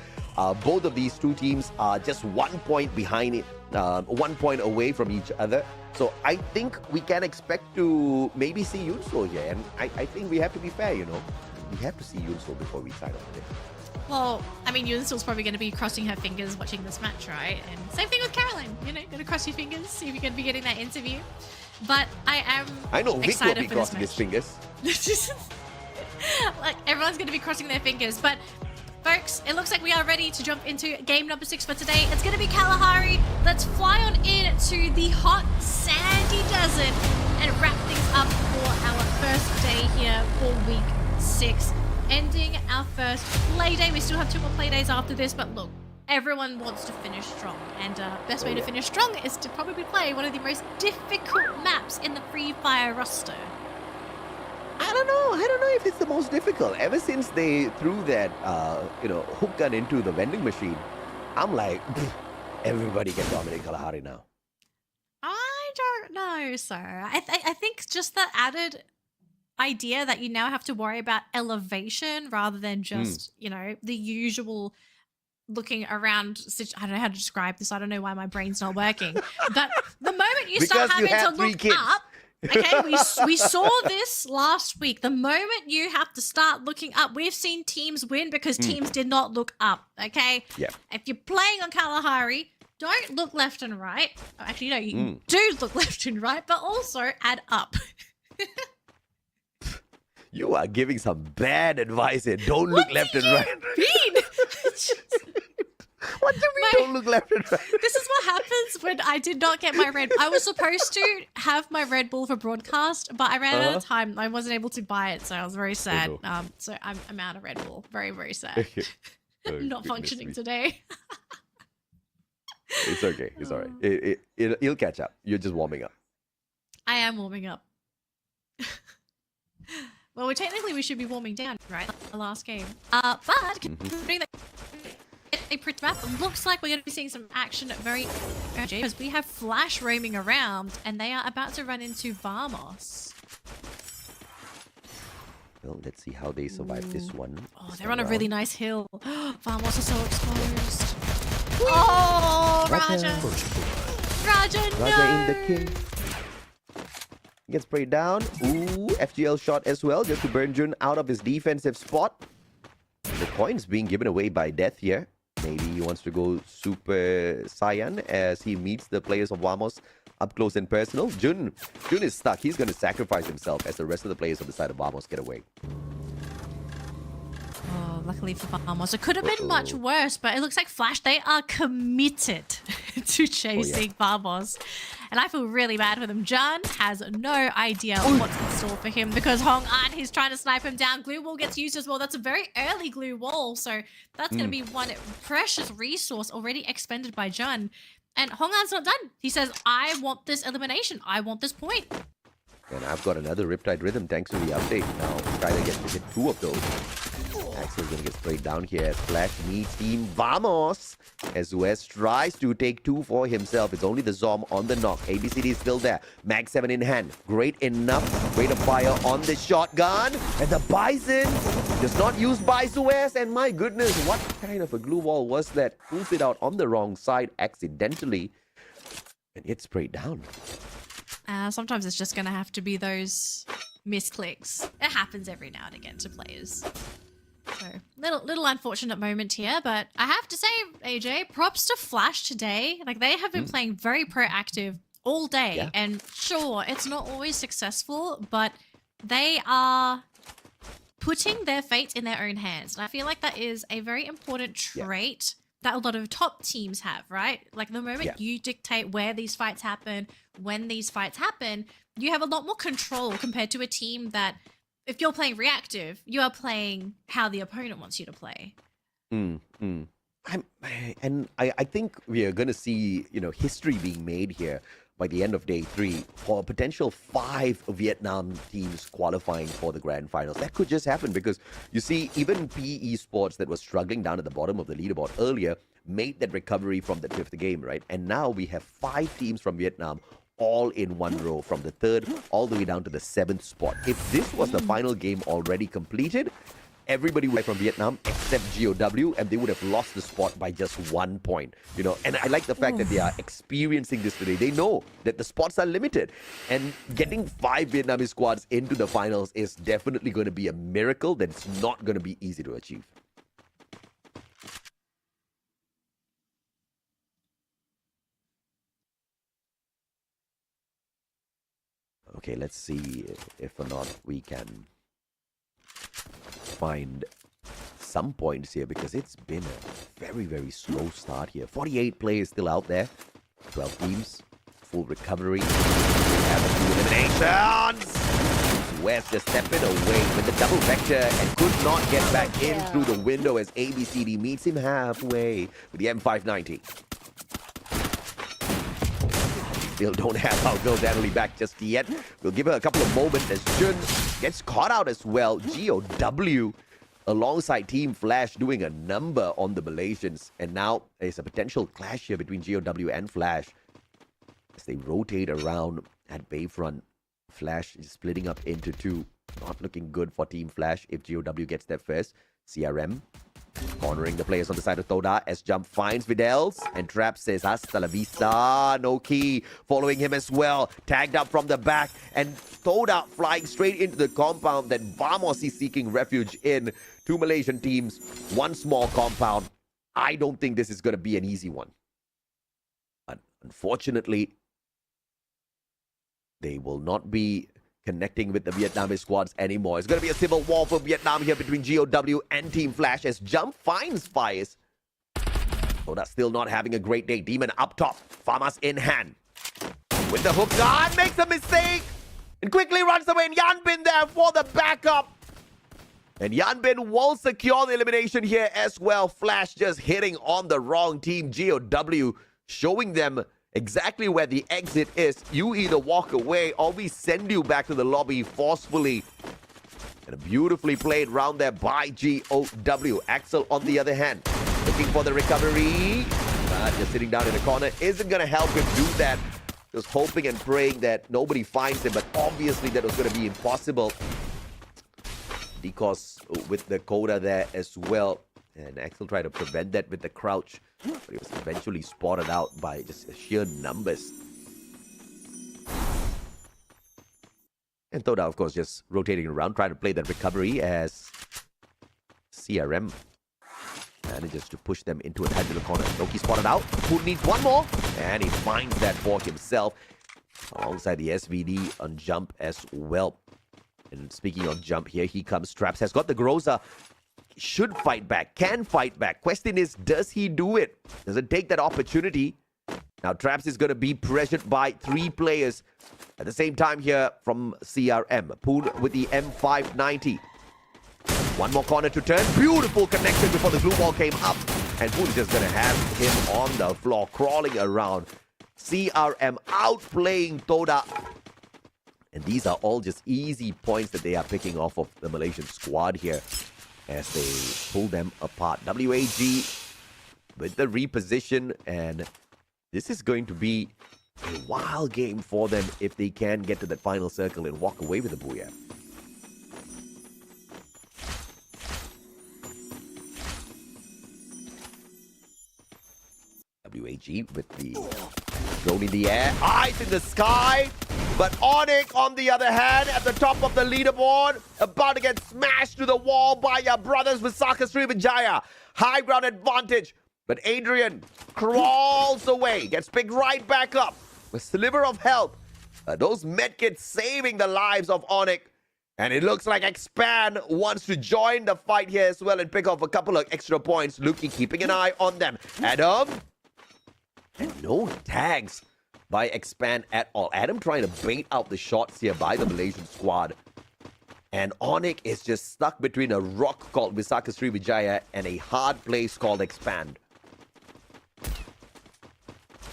Both of these two teams are just 1 point behind it, 1 point away from each other. So I think we can expect to maybe see Yunso here. And I think we have to be fair, you know. We have to see Yunso before we sign off with it. Well, I mean, Yunso's probably going to be crossing her fingers watching this match, right? And same thing with Caroline, you know, going to cross your fingers, see if you're going to be getting that interview. But I know Vic will be crossing his fingers. Like, everyone's going to be crossing their fingers. But, folks, it looks like we are ready to jump into game number 6 for today. It's going to be Kalahari. Let's fly on in to the hot, sandy desert and wrap things up for our first day here for week 6. Ending our first play day. We still have 2 more play days after this, but look, everyone wants to finish strong, and best way to finish strong is to probably play one of the most difficult maps in the Free Fire roster. I don't know if it's the most difficult. Ever since they threw that hook gun into the vending machine, I'm like, everybody can dominate Kalahari now. I don't know, sir. I think just the added idea that you now have to worry about elevation rather than just, you know, the usual looking around. I don't know how to describe this. I don't know why my brain's not working. But the moment you start having to look up, okay, we saw this last week. The moment you have to start looking up, we've seen teams win because teams did not look up, okay? Yeah. If you're playing on Kalahari, don't look left and right. Actually, no, you do look left and right, but also add up. You are giving some bad advice here. Don't look left and right. What do you mean don't look left and right? This is what happens when I did not get my Red. I was supposed to have my Red Bull for broadcast, but I ran out of time. I wasn't able to buy it, so I was very sad. So I'm out of Red Bull. Very, very sad. Not functioning today. It's okay. It's all right. It'll catch up. You're just warming up. I am warming up. Well, technically we should be warming down, right? The last game. But considering that a pretty map, it looks like we're going to be seeing some action very urgent because we have Flash roaming around and they are about to run into Vamos. Well, let's see how they survive this one. Oh, they're on a really nice hill. Vamos are so exposed. Oh, Raja! Raja, no! Raja in the king. Gets sprayed down. Ooh, FGL shot as well, just to burn Jun out of his defensive spot. The points being given away by Death here. Maybe he wants to go Super Saiyan as he meets the players of Vamos up close and personal. Jun is stuck. He's going to sacrifice himself as the rest of the players on the side of Vamos get away. Oh, luckily for Vamos. It could have been much worse, but it looks like Flash, they are committed to chasing Vamos. And I feel really bad for them. Jun has no idea what's in store for him because Hong An, he's trying to snipe him down. Glue wall gets used as well. That's a very early glue wall. So that's going to be one precious resource already expended by Jun. And Hong An's not done. He says, I want this elimination. I want this point. And I've got another Riptide Rhythm thanks to the update. Now, Skyler gets to hit 2 of those. Axel's gonna get sprayed down here as Flash meets Team Vamos. As West tries to take 2 for himself. It's only the Zom on the knock. ABCD is still there. Mag 7 in hand. Great enough. Rate of fire on the shotgun. And the Bison does not use by Suez. And my goodness, what kind of a glue wall was that? Pulls it out on the wrong side accidentally. And it's sprayed down. Sometimes it's just going to have to be those misclicks. It happens every now and again to players. So, little unfortunate moment here, but I have to say, AJ, props to Flash today. Like, they have been playing very proactive all day. And sure, it's not always successful, but they are putting their fate in their own hands. And I feel like that is a very important trait that a lot of top teams have, right? Like, the moment you dictate where these fights happen, when these fights happen, you have a lot more control compared to a team that, if you're playing reactive, you are playing how the opponent wants you to play. I think we are going to see, history being made here by the end of day 3 for a potential 5 Vietnam teams qualifying for the grand finals. That could just happen because you see, even PE Esports that was struggling down at the bottom of the leaderboard earlier made that recovery from the 5th game, right? And now we have 5 teams from Vietnam all in one row, from the 3rd all the way down to the 7th spot. If this was the final game already completed, everybody would from Vietnam except GOW, and they would have lost the spot by just 1 point. You know, and I like the fact that they are experiencing this today. They know that the spots are limited, and getting 5 Vietnamese squads into the finals is definitely going to be a miracle that's not going to be easy to achieve. Okay, let's see if or not we can find some points here, because it's been a very, very slow start here. 48 players still out there, 12 teams, full recovery. We have a few eliminations. West just stepping away with the double vector and could not get back in through the window as ABCD meets him halfway with the M590. Still don't have our girl Natalie back just yet. We'll give her a couple of moments as Jun gets caught out as well. GOW alongside Team Flash doing a number on the Malaysians. And now there's a potential clash here between GOW and Flash as they rotate around at Bayfront. Flash is splitting up into 2. Not looking good for Team Flash if GOW gets there first. CRM cornering the players on the side of Toda as Jump finds Videls, and Trap says hasta la vista. No key following him as well, tagged up from the back, and Toda flying straight into the compound that Vamos is seeking refuge in. 2 Malaysian teams, 1 small compound. I don't think this is going to be an easy one, but unfortunately they will not be connecting with the Vietnamese squads anymore. It's going to be a civil war for Vietnam here between GOW and Team Flash as Jump finds Fires. Oh, that's still not having a great day. Demon up top. Famas in hand. With the hook guard, makes a mistake and quickly runs away. And Yanbin there for the backup. And Yanbin will secure the elimination here as well. Flash just hitting on the wrong team. GOW showing them exactly where the exit is. You either walk away or we send you back to the lobby forcefully. And a beautifully played round there by GOW. Axel, on the other hand, looking for the recovery. Just sitting down in the corner isn't going to help him do that. Just hoping and praying that nobody finds him. But obviously that was going to be impossible, because with the Coda there as well. And Axel tried to prevent that with the crouch, but he was eventually spotted out by just sheer numbers. And Toda, of course, just rotating around, trying to play that recovery as CRM manages to push them into a tight little corner. Loki spotted out. Who needs one more? And he finds that for himself alongside the SVD on Jump as well. And speaking of Jump, here he comes. Traps has got the Groza. Should fight back, can fight back. Question is, does he do it? Does it take that opportunity? Now Traps is going to be pressured by 3 players at the same time here from CRM. Poon with the M590. One more corner to turn. Beautiful connection before the glue ball came up. And Poon is just going to have him on the floor, crawling around. CRM outplaying Toda. And these are all just easy points that they are picking off of the Malaysian squad here as they pull them apart. WAG with the reposition, and this is going to be a wild game for them if they can get to that final circle and walk away with a booyah. WAG with the drone in the air, eyes in the sky. But Onyx, on the other hand, at the top of the leaderboard, about to get smashed to the wall by your brothers with Saka Sriwijaya. High ground advantage. But Adrian crawls away, gets picked right back up. A sliver of health. Those medkits saving the lives of Onyx. And it looks like Expand wants to join the fight here as well and pick off a couple of extra points. Luki keeping an eye on them. Adam. And no tags by Expand at all. Adam trying to bait out the shots here by the Malaysian squad. And Onyx is just stuck between a rock called Visaka Sriwijaya and a hard place called Expand.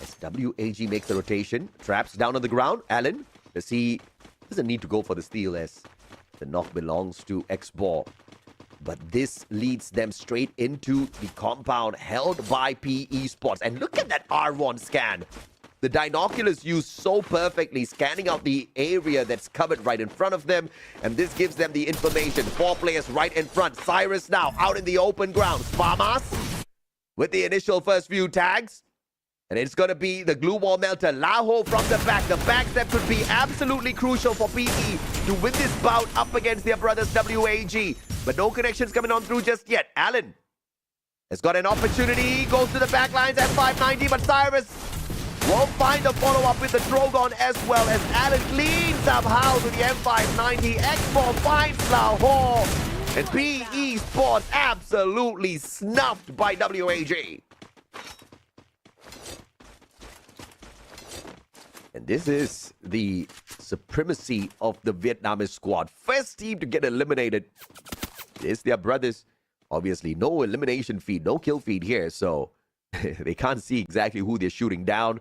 As WAG makes the rotation. Traps down on the ground. Allen, doesn't need to go for the steal as the knock belongs to X-Ball. But this leads them straight into the compound held by PE Esports. And look at that R1 scan. The binoculars used so perfectly, scanning out the area that's covered right in front of them. And this gives them the information. 4 players right in front. Cyrus now out in the open ground. Sparmas with the initial first few tags. And it's going to be the glue wall melter. Laho from the back. The backstep could be absolutely crucial for PE to win this bout up against their brothers WAG. But no connections coming on through just yet. Allen has got an opportunity. Goes to the back lines at 590. But Cyrus won't find the follow-up with the Drogon as well as Allen cleans up House with the M590. X4 finds Lahore. And PE Sports absolutely snuffed by WAG. And this is the supremacy of the Vietnamese squad. First team to get eliminated is their brothers. Obviously, no elimination feed, no kill feed here, so they can't see exactly who they're shooting down.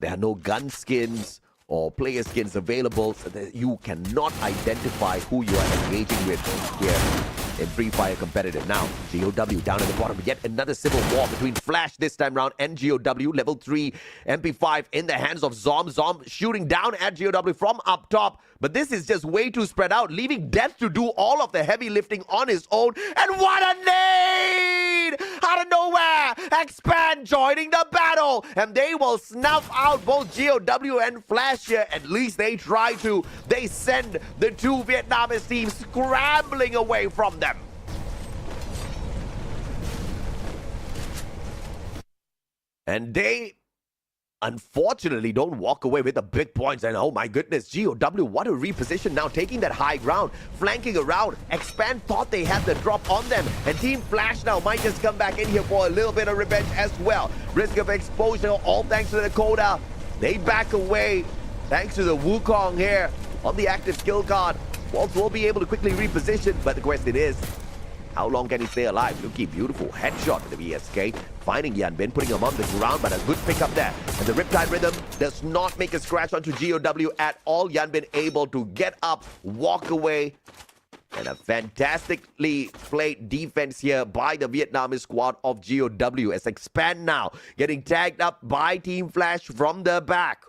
There are no gun skins or player skins available, so that you cannot identify who you are engaging with here in Free Fire competitive. Now, GOW down at the bottom. Yet another civil war between Flash this time round and GOW. Level 3 MP5 in the hands of Zom. Zom shooting down at GOW from up top. But this is just way too spread out, leaving Death to do all of the heavy lifting on his own. And what a nade! Out of nowhere, Expand joining the battle. And they will snuff out both GOW and Flash here. At least they try to. They send the two Vietnamese teams scrambling away from them. And they unfortunately don't walk away with the big points. And oh my goodness, GOW, what a reposition now, taking that high ground, flanking around. Expand thought they had the drop on them, and Team Flash now might just come back in here for a little bit of revenge as well. Risk of exposure, all thanks to the Dakota. They back away thanks to the Wukong here on the active skill card. Waltz will be able to quickly reposition, but the question is, how long can he stay alive? Looking beautiful headshot with the VSK. Finding Yanbin, putting him on the ground, but a good pick up there. And the Riptide Rhythm does not make a scratch onto GOW at all. Yanbin able to get up, walk away. And a fantastically played defense here by the Vietnamese squad of GOW. As Expand now getting tagged up by Team Flash from the back.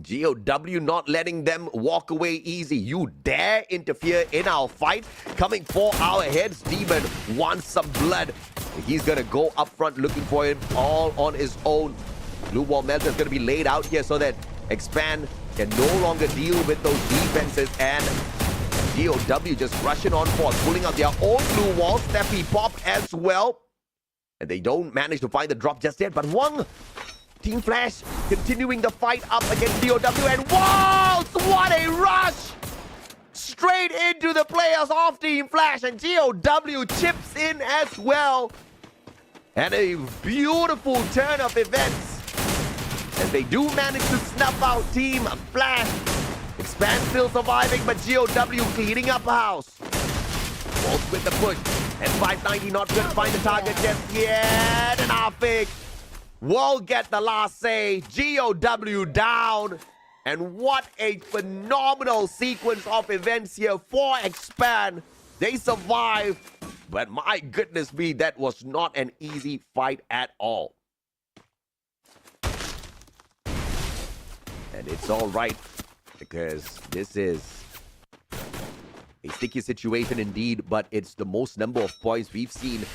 GOW not letting them walk away easy. You dare interfere in our fight? Coming for our heads. Demon wants some blood. He's going to go up front looking for him all on his own. Blue Wall Melter is going to be laid out here so that Expand can no longer deal with those defenses. And GOW just rushing on forward, pulling out their own blue wall. Steffi pop as well. And they don't manage to find the drop just yet. But Wang, Team Flash continuing the fight up against GOW, and Waltz! What a rush! Straight into the players of Team Flash, and GOW chips in as well. And a beautiful turn of events as they do manage to snuff out Team Flash. Expand still surviving, but GOW cleaning up house. Waltz with the push, and 590 not good to find the target just yet, and Afik will get the last say. GOW down. And what a phenomenal sequence of events here for Expand. They survived. But my goodness me, that was not an easy fight at all. And it's all right, because this is a sticky situation indeed, but it's the most number of points we've seen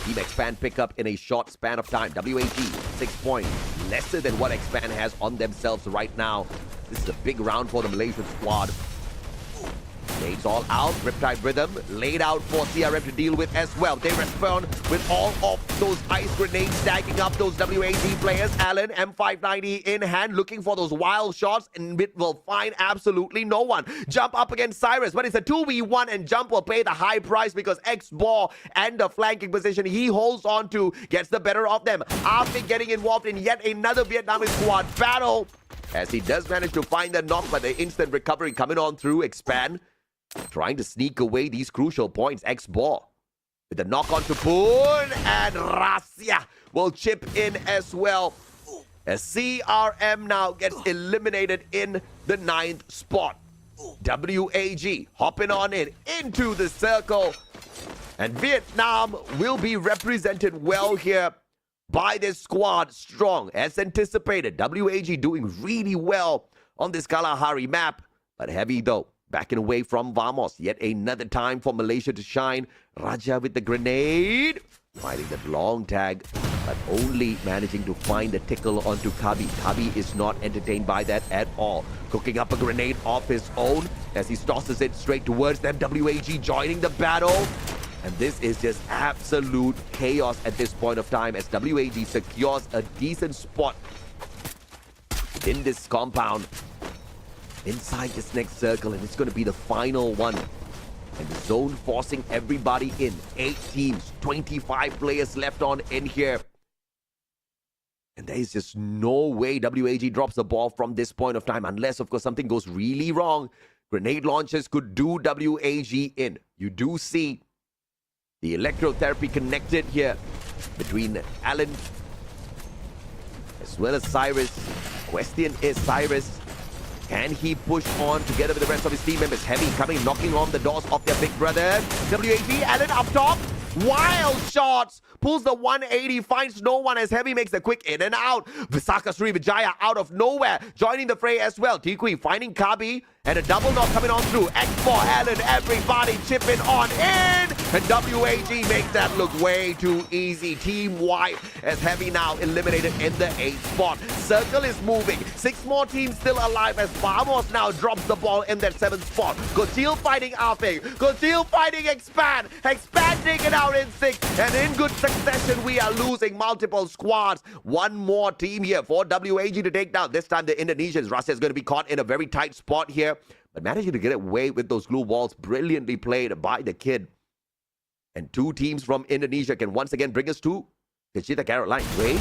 Team Expand pick up in a short span of time. WAG, 6 points, lesser than what Expand has on themselves right now. This is a big round for the Malaysian squad. Nades all out, Riptide Rhythm laid out for CRM to deal with as well. They respond with all of those ice grenades stacking up those WAG players. Allen, M590 in hand, looking for those wild shots, and it will find absolutely no one. Jump up against Cyrus, but it's a 2v1, and Jump will pay the high price because X-Ball and the flanking position he holds on to gets the better of them. After getting involved in yet another Vietnamese squad battle, as he does manage to find the knock, but the instant recovery coming on through Expand. Trying to sneak away these crucial points. X-Ball with the knock on to Poon, and Rasya will chip in as well. as CRM now gets eliminated in the 9th spot. WAG hopping on into the circle. And Vietnam will be represented well here by this squad, strong as anticipated. WAG doing really well on this Kalahari map, but heavy though. Backing away from Vamos. Yet another time for Malaysia to shine. Raja with the grenade. Fighting that long tag, but only managing to find a tickle onto Kabi. Kabi is not entertained by that at all. Cooking up a grenade of his own as he tosses it straight towards them. WAG joining the battle. And this is just absolute chaos at this point of time as WAG secures a decent spot in this compound inside this next circle, and it's going to be the final one. And the zone forcing everybody in. 8 teams, 25 players left on in here. And there is just no way WAG drops the ball from this point of time, unless, of course, something goes really wrong. Grenade launches could do WAG in. You do see the electrotherapy connected here between Alan as well as Cyrus. Question is, Cyrus, can he push on together with the rest of his team members? Heavy coming, knocking on the doors of their big brothers. WAG, Alan up top. Wild shots. Pulls the 180, finds no one as Heavy makes the quick in and out. Visaka Srivijaya out of nowhere, joining the fray as well. Tikui finding Kabi, and a double knock coming on through. X4 Alan, everybody chipping on in. And WAG makes that look way too easy. Team White as Heavy now eliminated in the 8th spot. Circle is moving. 6 more teams still alive as Vamos now drops the ball in that 7th spot. Gotil fighting Afing. Gotil fighting Expand. Expand taken out in 6. And in good succession, we are losing multiple squads. One more team here for WAG to take down. This time the Indonesians. Russia is going to be caught in a very tight spot here, but managing to get away with those glue walls. Brilliantly played by the kid. And 2 teams from Indonesia can once again bring us to Kachita Caroline. Wait.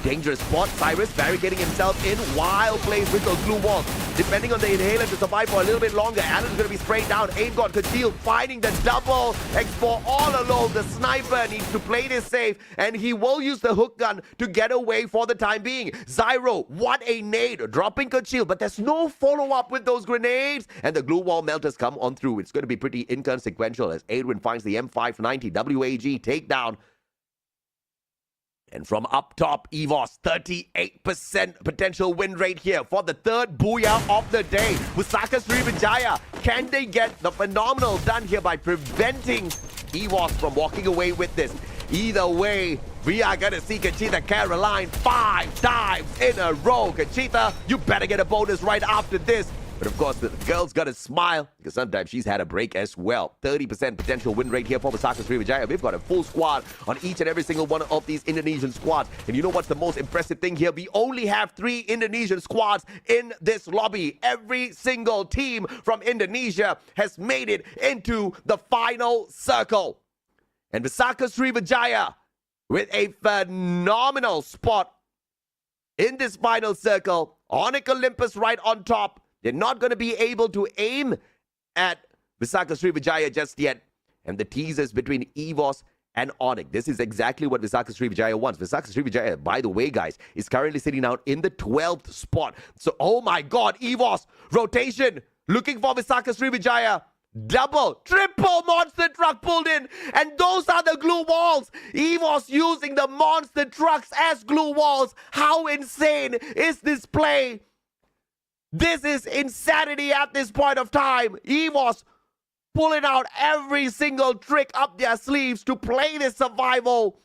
Dangerous spot. Cyrus barricading himself in. Wild plays with those glue walls. Depending on the inhaler to survive for a little bit longer. Alan's going to be sprayed down. Aim God Katil finding the double. X4 all alone. The sniper needs to play this safe, and he will use the hook gun to get away for the time being. Zyro, what a nade. Dropping Kachil, but there's no follow-up with those grenades. And the glue wall melters come on through. It's going to be pretty inconsequential as Adrian finds the M590. WAG takedown. And from up top, EVOS, 38% potential win rate here for the 3rd booyah of the day. Pusaka Srivijaya, can they get the phenomenal done here by preventing EVOS from walking away with this? Either way, we are going to see Kachita Caroline 5 times in a row. Kachita, you better get a bonus right after this. But of course, the girl's got to smile because sometimes she's had a break as well. 30% potential win rate here for Visaka Srivijaya. We've got a full squad on each and every single one of these Indonesian squads. And you know what's the most impressive thing here? We only have 3 Indonesian squads in this lobby. Every single team from Indonesia has made it into the final circle. And Visaka Srivijaya with a phenomenal spot in this final circle. Onyx Olympus right on top. They're not going to be able to aim at Visaka Srivijaya just yet. And the teasers between EVOS and Onyx. This is exactly what Visaka Srivijaya wants. Visaka Srivijaya, by the way, guys, is currently sitting out in the 12th spot. So, oh my God, EVOS, rotation, looking for Visaka Srivijaya. Double, triple monster truck pulled in. And those are the glue walls. EVOS using the monster trucks as glue walls. How insane is this play? This is insanity at this point of time. EVOS pulling out every single trick up their sleeves to play this survival.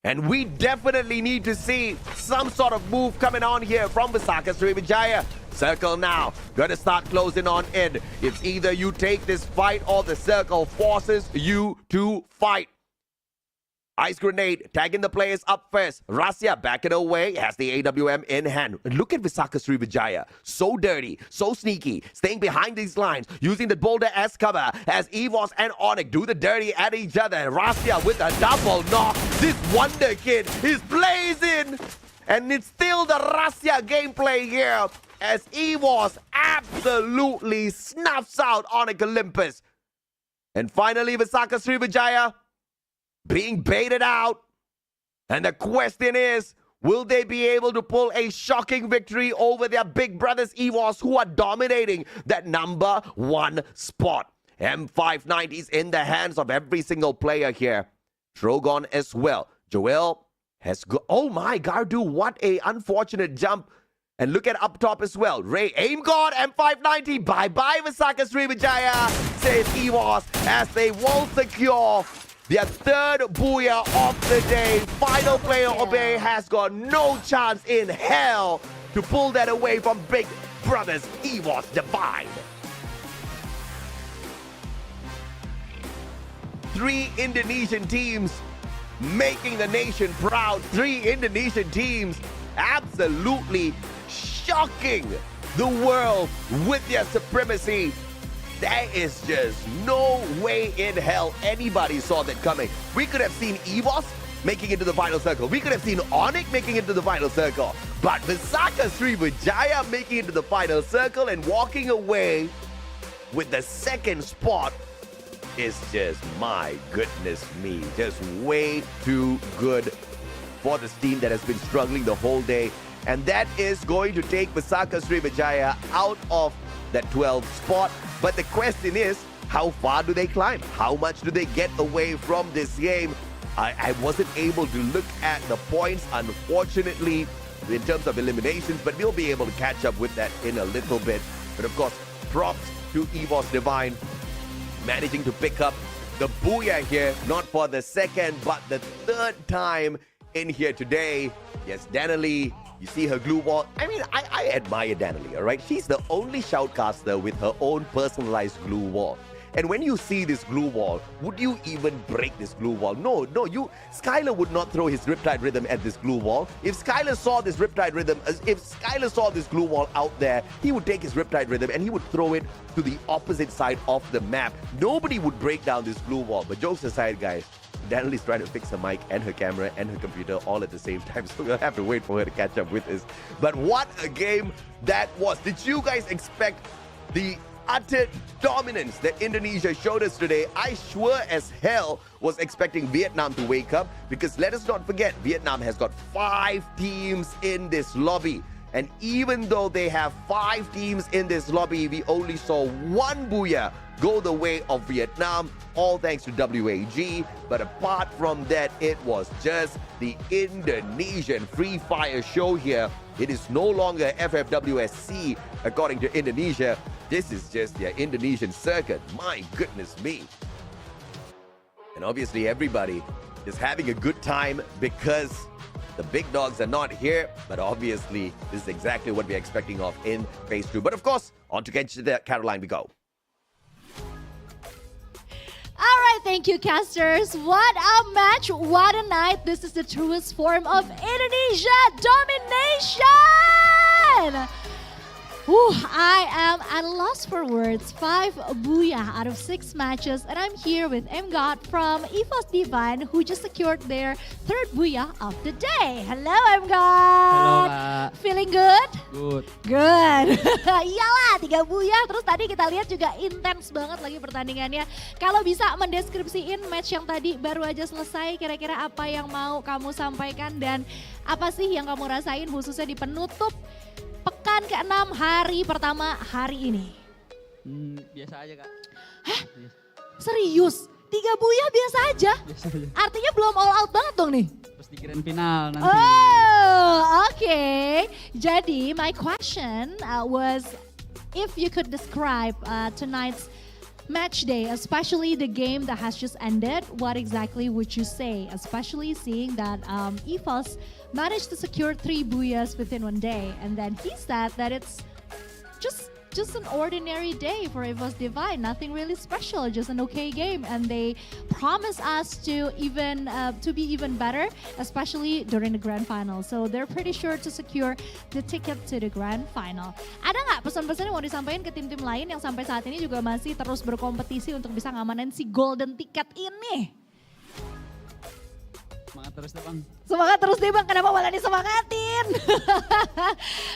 And we definitely need to see some sort of move coming on here from Visaka Srivijaya. Circle now. Gonna start closing on in. It's either you take this fight or the circle forces you to fight. Ice grenade, tagging the players up first. Rasya backing away, has the AWM in hand. And look at Visaka Srivijaya. So dirty, so sneaky, staying behind these lines, using the boulder as cover as EVOS and Onyx do the dirty at each other. Rasya with a double knock. This Wonder Kid is blazing. And it's still the Rasya gameplay here as EVOS absolutely snuffs out Onyx Olympus. And finally, Visaka Srivijaya being baited out. And the question is, Will they be able to pull a shocking victory over their big brothers EVOS, who are dominating that number 1 spot? M590 is in the hands of every single player here. Drogon as well. Joel has oh my, Gardu, what a unfortunate jump. And look at up top as well. Ray, aim god, M590. Bye-bye, Visaka Sriwijaya, says EVOS, as they will secure their third booyah of the day. Final player Obey has got no chance in hell to pull that away from big brothers EVOS Divine. 3 Indonesian teams making the nation proud. 3 Indonesian teams absolutely shocking the world with their supremacy. There is just no way in hell anybody saw that coming. We could have seen EVOS making it to the final circle. We could have seen Onyx making it to the final circle. But Visaka Sriwijaya making it to the final circle and walking away with the second spot is just, my goodness me, just way too good for this team that has been struggling the whole day. And that is going to take Visaka Sriwijaya out of that 12th spot. But the question is, how far do they climb? How much do they get away from this game? I wasn't able to look at the points, unfortunately, in terms of eliminations, but we'll be able to catch up with that in a little bit. But of course, props to EVOS Divine, managing to pick up the booyah here, not for the second, but the third time in here today. Yes, Danalee, you see her glue wall. I mean, I admire Danalee, all right? She's the only shoutcaster with her own personalized glue wall. And when you see this glue wall, would you even break this glue wall? No, Skylar would not throw his Riptide Rhythm at this glue wall. If Skylar saw this Riptide Rhythm, if Skylar saw this glue wall out there, he would take his Riptide Rhythm and he would throw it to the opposite side of the map. Nobody would break down this glue wall. But jokes aside, guys, Danalee's trying to fix her mic and her camera and her computer all at the same time, so we'll have to wait for her to catch up with us. But what a game that was. Did you guys expect the utter dominance that Indonesia showed us today? I sure as hell was expecting Vietnam to wake up, because let us not forget, Vietnam has got 5 teams in this lobby. And even though they have 5 teams in this lobby, we only saw 1 booyah go the way of Vietnam, all thanks to WAG. But apart from that, it was just the Indonesian Free Fire show here. It is no longer FFWS Sea, according to Indonesia. This is just their Indonesian circuit. My goodness me. And obviously everybody is having a good time because the big dogs are not here, but obviously this is exactly what we're expecting of in phase 2. But of course, on to Caroline we go. All right, thank you, casters. What a match, what a night. This is the truest form of Indonesia domination. I am at a loss for words. 5 booyah out of 6 matches, and I'm here with M-God from EVOS Divine, who just secured their 3rd booyah of the day. Hello, M-God. Hello, Kak. Feeling good? Good. Good. Iyalah, 3 booyah. Terus tadi kita lihat juga intens banget lagi pertandingannya. Kalau bisa mendeskripsiin match yang tadi baru aja selesai, kira-kira apa yang mau kamu sampaikan dan apa sih yang kamu rasain khususnya di penutup pekan ke-6 hari pertama hari ini? Biasa aja, Kak. Hah? Serius? 3 booyah biasa aja? Biasa aja. Artinya belum all out banget dong nih? Terus di grand final nanti. Oh, okay. Jadi my question was, if you could describe tonight's match day, especially the game that has just ended, what exactly would you say? Especially seeing that EVOS managed to secure 3 booyahs within 1 day, and then he said that it's just an ordinary day for EVOS Divine, nothing really special, just an okay game, and they promise us to be even better, especially during the grand final. So they're pretty sure to secure the ticket to the grand final. Ada nggak pesan-pesan yang mau disampaikan ke tim-tim lain yang sampai saat ini juga masih terus berkompetisi untuk bisa ngamanin si golden ticket ini? Semangat terus deh, Bang. Semangat terus deh, Bang. Kenapa malah disemangatin?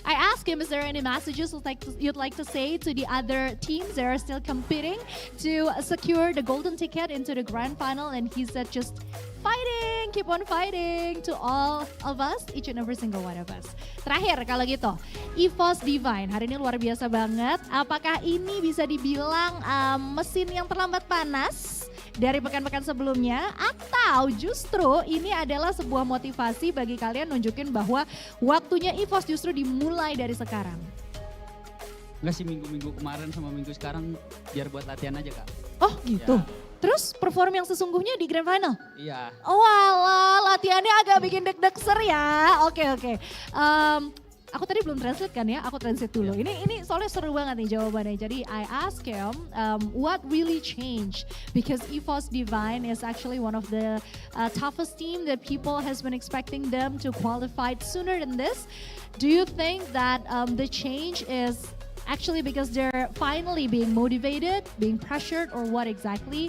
I asked him, is there any messages you'd like to say to the other teams that are still competing to secure the golden ticket into the grand final? And he said, just fighting, keep on fighting to all of us, each and every single one of us. Terakhir kalau gitu, EVOS Divine hari ini luar biasa banget. Apakah ini bisa dibilang mesin yang terlambat panas dari pekan-pekan sebelumnya, atau justru ini adalah sebuah motivasi bagi kalian nunjukin bahwa waktunya EVOS justru dimulai dari sekarang? Enggak sih, minggu-minggu kemarin sama minggu sekarang biar buat latihan aja Kak. Oh gitu? Ya. Terus perform yang sesungguhnya di Grand Final? Iya. Oh alah, latihannya agak bikin deg-degser ya. Oke. Aku tadi belum translate kan ya, aku translate dulu. Ini soalnya seru banget nih jawabannya. Jadi I ask him, what really changed? Because EVOS Divine is actually one of the toughest team that people has been expecting them to qualify sooner than this. Do you think that the change is actually because they're finally being motivated, being pressured, or what exactly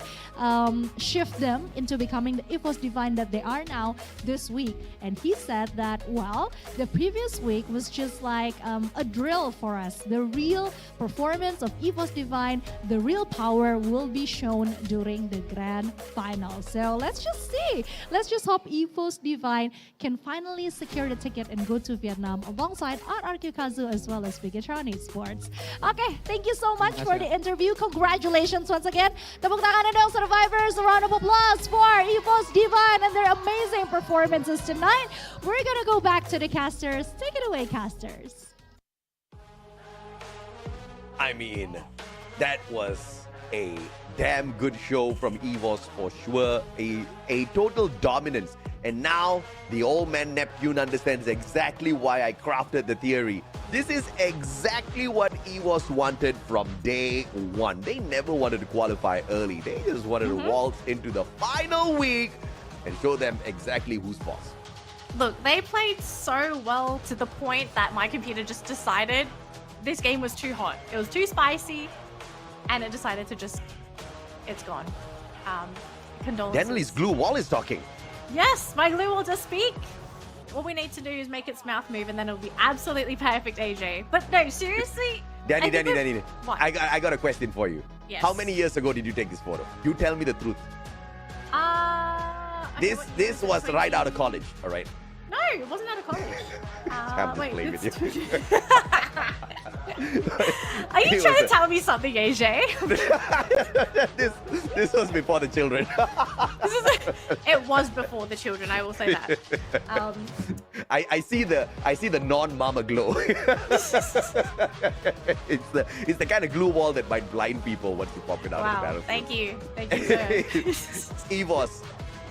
shift them into becoming the EVOS Divine that they are now this week? And he said that, well, the previous week was just like a drill for us. The real performance of EVOS Divine, the real power will be shown during the grand final. So let's just see. Let's just hope EVOS Divine can finally secure the ticket and go to Vietnam alongside RRQ Kazu as well as Purgatory Esports. Okay, thank you so much for the interview. Congratulations once again. Tepuk tangan dong survivors. A round of applause for EVOS Divine and their amazing performances tonight. We're gonna go back to the casters. Take it away, casters. I mean, that was a damn good show from EVOS for sure. A total dominance. And now the old man Neptune understands exactly why I crafted the theory. This is exactly what EVOS wanted from day one. They never wanted to qualify early. They just wanted to waltz into the final week and show them exactly who's boss. Look, they played so well to the point that my computer just decided this game was too hot. It was too spicy, and it decided to just, it's gone. Condolences. Denley's glue wall is talking. Yes, my glue will just speak. All we need to do is make its mouth move, and then it'll be absolutely perfect, AJ. But no, seriously. Danny. What? I got a question for you. Yes. How many years ago did you take this photo? You tell me the truth. This was right out of college, all right? No, it wasn't out of college. I'm just playing with you. Are you trying to tell me something, AJ? this was before the children. It was before the children, I will say that. I see the non-mama glow. it's the kind of glue wall that might blind people once you pop it out of the battlefield. Thank you, sir. EVOS,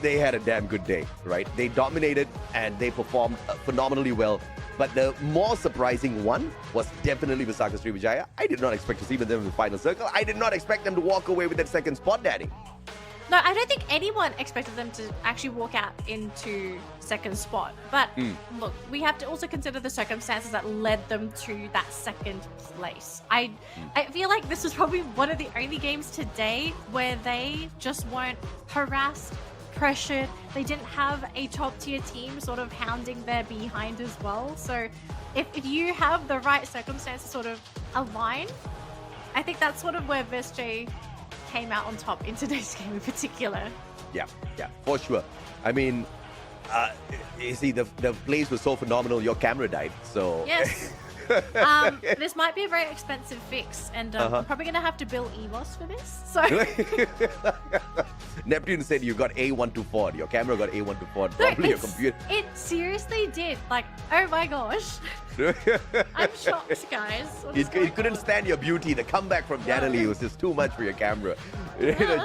they had a damn good day, right? They dominated and they performed phenomenally well. But the more surprising one was definitely Visaka Sriwijaya. I did not expect to see them in the final circle. I did not expect them to walk away with that second spot, Daddy. No, I don't think anyone expected them to actually walk out into second spot. But look, we have to also consider the circumstances that led them to that second place. I feel like this was probably one of the only games today where they just weren't harassed, pressured. They didn't have a top tier team sort of hounding their behind as well. So if you have the right circumstances sort of aligned, I think that's sort of where VSJ came out on top in today's game in particular. Yeah, for sure. I mean, you see, the plays was so phenomenal, your camera died, so... Yes. This might be a very expensive fix, and I'm probably going to have to bill EVOS for this, so... Neptune said you got A124, your camera got A124, probably your computer. It seriously did, like, oh my gosh. I'm shocked, guys. It couldn't stand your beauty. The comeback from Danily was just too much for your camera.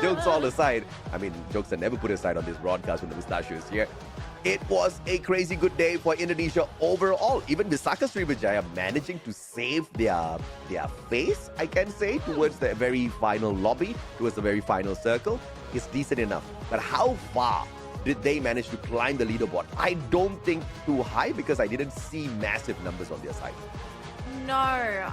Jokes all aside, I mean, jokes are never put aside on this broadcast when the Mustachio is here. It was a crazy good day for Indonesia overall. Even Visaka Sriwijaya managing to save their face, I can say, towards the very final lobby, towards the very final circle, is decent enough. But how far did they manage to climb the leaderboard? I don't think too high because I didn't see massive numbers on their side. No,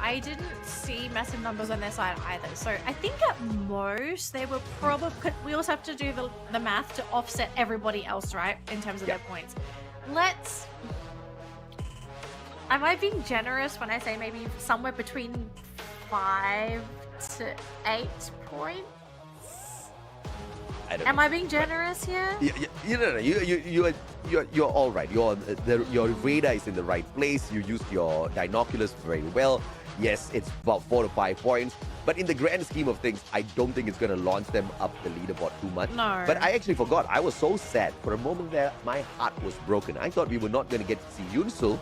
I didn't see massive numbers on their side either. So I think at most they were probably... We also have to do the math to offset everybody else, right? In terms of their points. Am I being generous when I say maybe somewhere between 5 to 8 points? I don't Am know. I being generous here? You're all right. Your radar is in the right place. You used your binoculars very well. Yes, it's about 4 to 5 points. But in the grand scheme of things, I don't think it's going to launch them up the leaderboard too much. No. But I actually forgot. I was so sad. For a moment there, my heart was broken. I thought we were not going to get to see Yunsul.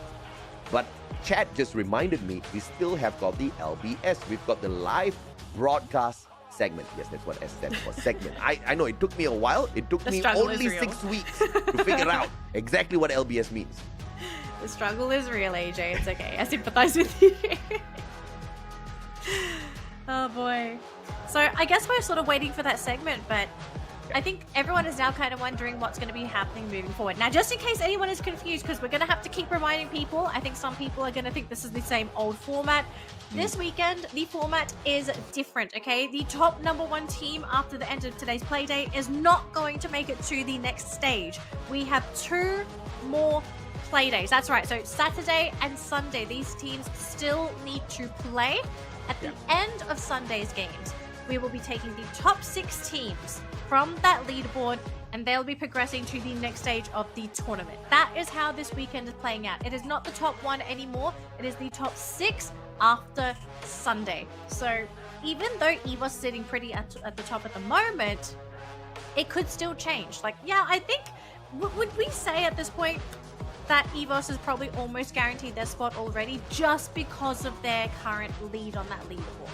But chat just reminded me, we still have got the LBS. We've got the live broadcast segment. Yes, that's what S stands for, segment. I know it took me a while. It took The me struggle only is real. 6 weeks to figure out exactly what LBS means. The struggle is real, AJ. It's okay. I sympathize with you. Oh boy. So I guess we're sort of waiting for that segment, but I think everyone is now kind of wondering what's going to be happening moving forward. Now, just in case anyone is confused, because we're going to have to keep reminding people, I think some people are going to think this is the same old format. This weekend, the format is different, okay? The top #1 team after the end of today's play day is not going to make it to the next stage. We have 2 more play days. That's right. So Saturday and Sunday, these teams still need to play. At the end of Sunday's games, we will be taking the top 6 teams from that leaderboard and they'll be progressing to the next stage of the tournament. That is how this weekend is playing out. It is not the top 1 anymore. It is the top 6 after Sunday. So even though EVO's sitting pretty at the top at the moment, it could still change. Like, yeah, I think, would we say at this point that EVOS is probably almost guaranteed their spot already just because of their current lead on that leaderboard?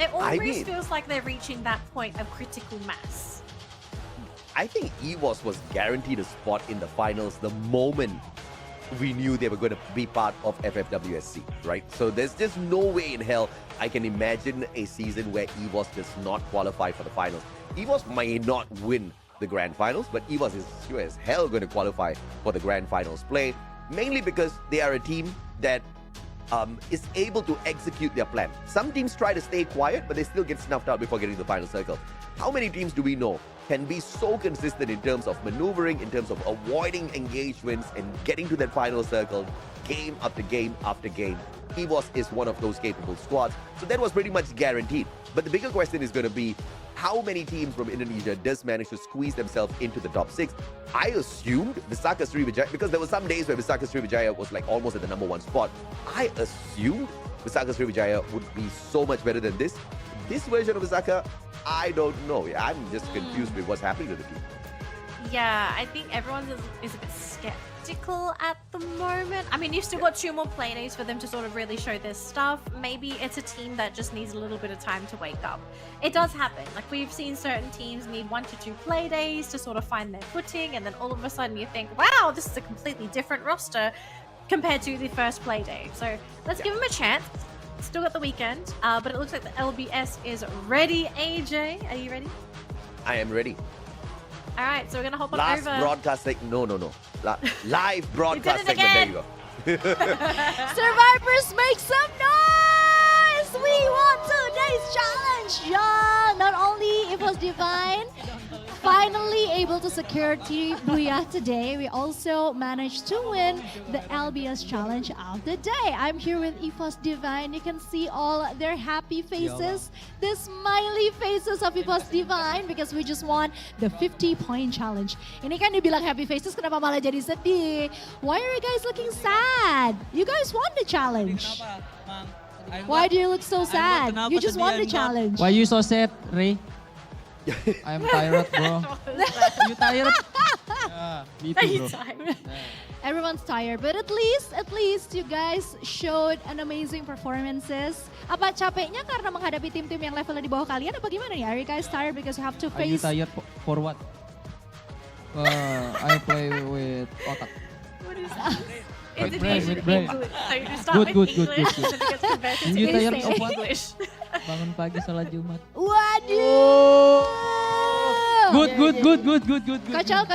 It almost feels like they're reaching that point of critical mass. I think EVOS was guaranteed a spot in the finals the moment we knew they were going to be part of FFWS Sea, right? So there's just no way in hell I can imagine a season where EVOS does not qualify for the finals. EVOS may not win the grand finals, but EVOS is sure as hell going to qualify for the grand finals play, mainly because they are a team that is able to execute their plan. Some teams try to stay quiet, but they still get snuffed out before getting to the final circle. How many teams do we know can be so consistent in terms of maneuvering, in terms of avoiding engagements and getting to that final circle game after game after game? EVOS is one of those capable squads, so that was pretty much guaranteed. But the bigger question is going to be, how many teams from Indonesia does manage to squeeze themselves into the top 6? I assumed Visaka Sriwijaya, because there were some days where Visaka Sriwijaya was like almost at the #1 spot. I assumed Visaka Sriwijaya would be so much better than this. This version of Visaka, I don't know. I'm just confused with what's happening to the team. Yeah, I think everyone is a bit skeptical at the moment. I mean, you've still got 2 more play days for them to sort of really show their stuff. Maybe it's a team that just needs a little bit of time to wake up. It does happen. Like, we've seen certain teams need 1 to 2 play days to sort of find their footing, and then all of a sudden you think, wow, this is a completely different roster compared to the first play day. So let's give them a chance. Still got the weekend, but it looks like the LBS is ready. AJ, are you ready? I am ready. All right, so we're gonna hop on Last over. broadcast no. Live broadcast segment. There you go. Survivors, make some noise! We won today's challenge, y'all! Not only it was divine, finally able to secure Team Booyah today, we also managed to win the LBS challenge of the day. I'm here with EVOS Divine. You can see all their happy faces, the smiley faces of EVOS Divine, because we just won the 50-point challenge. Ini kan dibilang happy faces, kenapa malah jadi sedih? Why are you guys looking sad? You guys won the challenge. Why do you look so sad? You just won the challenge. Why you so sad, Ray? I'm tired, bro. You tired? Yeah, me too, bro. Everyone's tired, but at least you guys showed an amazing performances. Apa capeknya karena menghadapi tim-tim yang levelnya di bawah kalian? Apa gimana nih? Are you guys tired because you have to Are you face? tired for what? I play with otak. What is that? With brain. So you start with English, and then it gets converted You to tired of what? English. Bangun pagi salat Jumat. Waduh! Good. Kacau.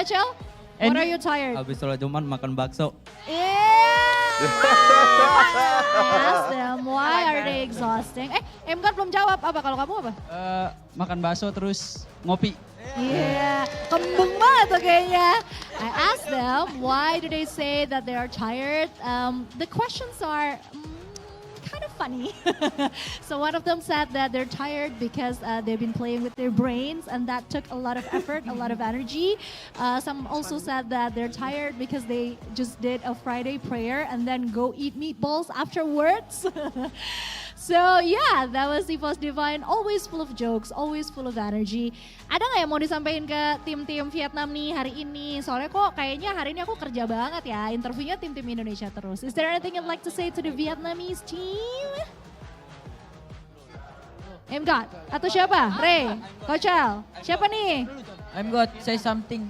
What are you tired? Habis salat Jumat makan bakso. Ask them why are they exhausting? Emkan belum jawab apa kalau kamu apa? Makan bakso terus ngopi. Yeah, kembung banget tuh kayaknya. I asked them why do they say that they are tired. The questions are kind of funny. So one of them said that they're tired because they've been playing with their brains and that took a lot of effort, a lot of energy. Some also said that they're tired because they just did a Friday prayer and then go eat meatballs afterwards. So yeah, that was Esports Divine, always full of jokes, always full of energy. Ada nggak yang mau disampaikan ke tim-tim Vietnam nih hari ini? Soalnya kok kayaknya hari ini aku kerja banget ya, interviewnya tim-tim Indonesia terus. Is there anything you'd like to say to the Vietnamese team? God atau siapa? Ray, Kochal, siapa nih? I'm good. Say something.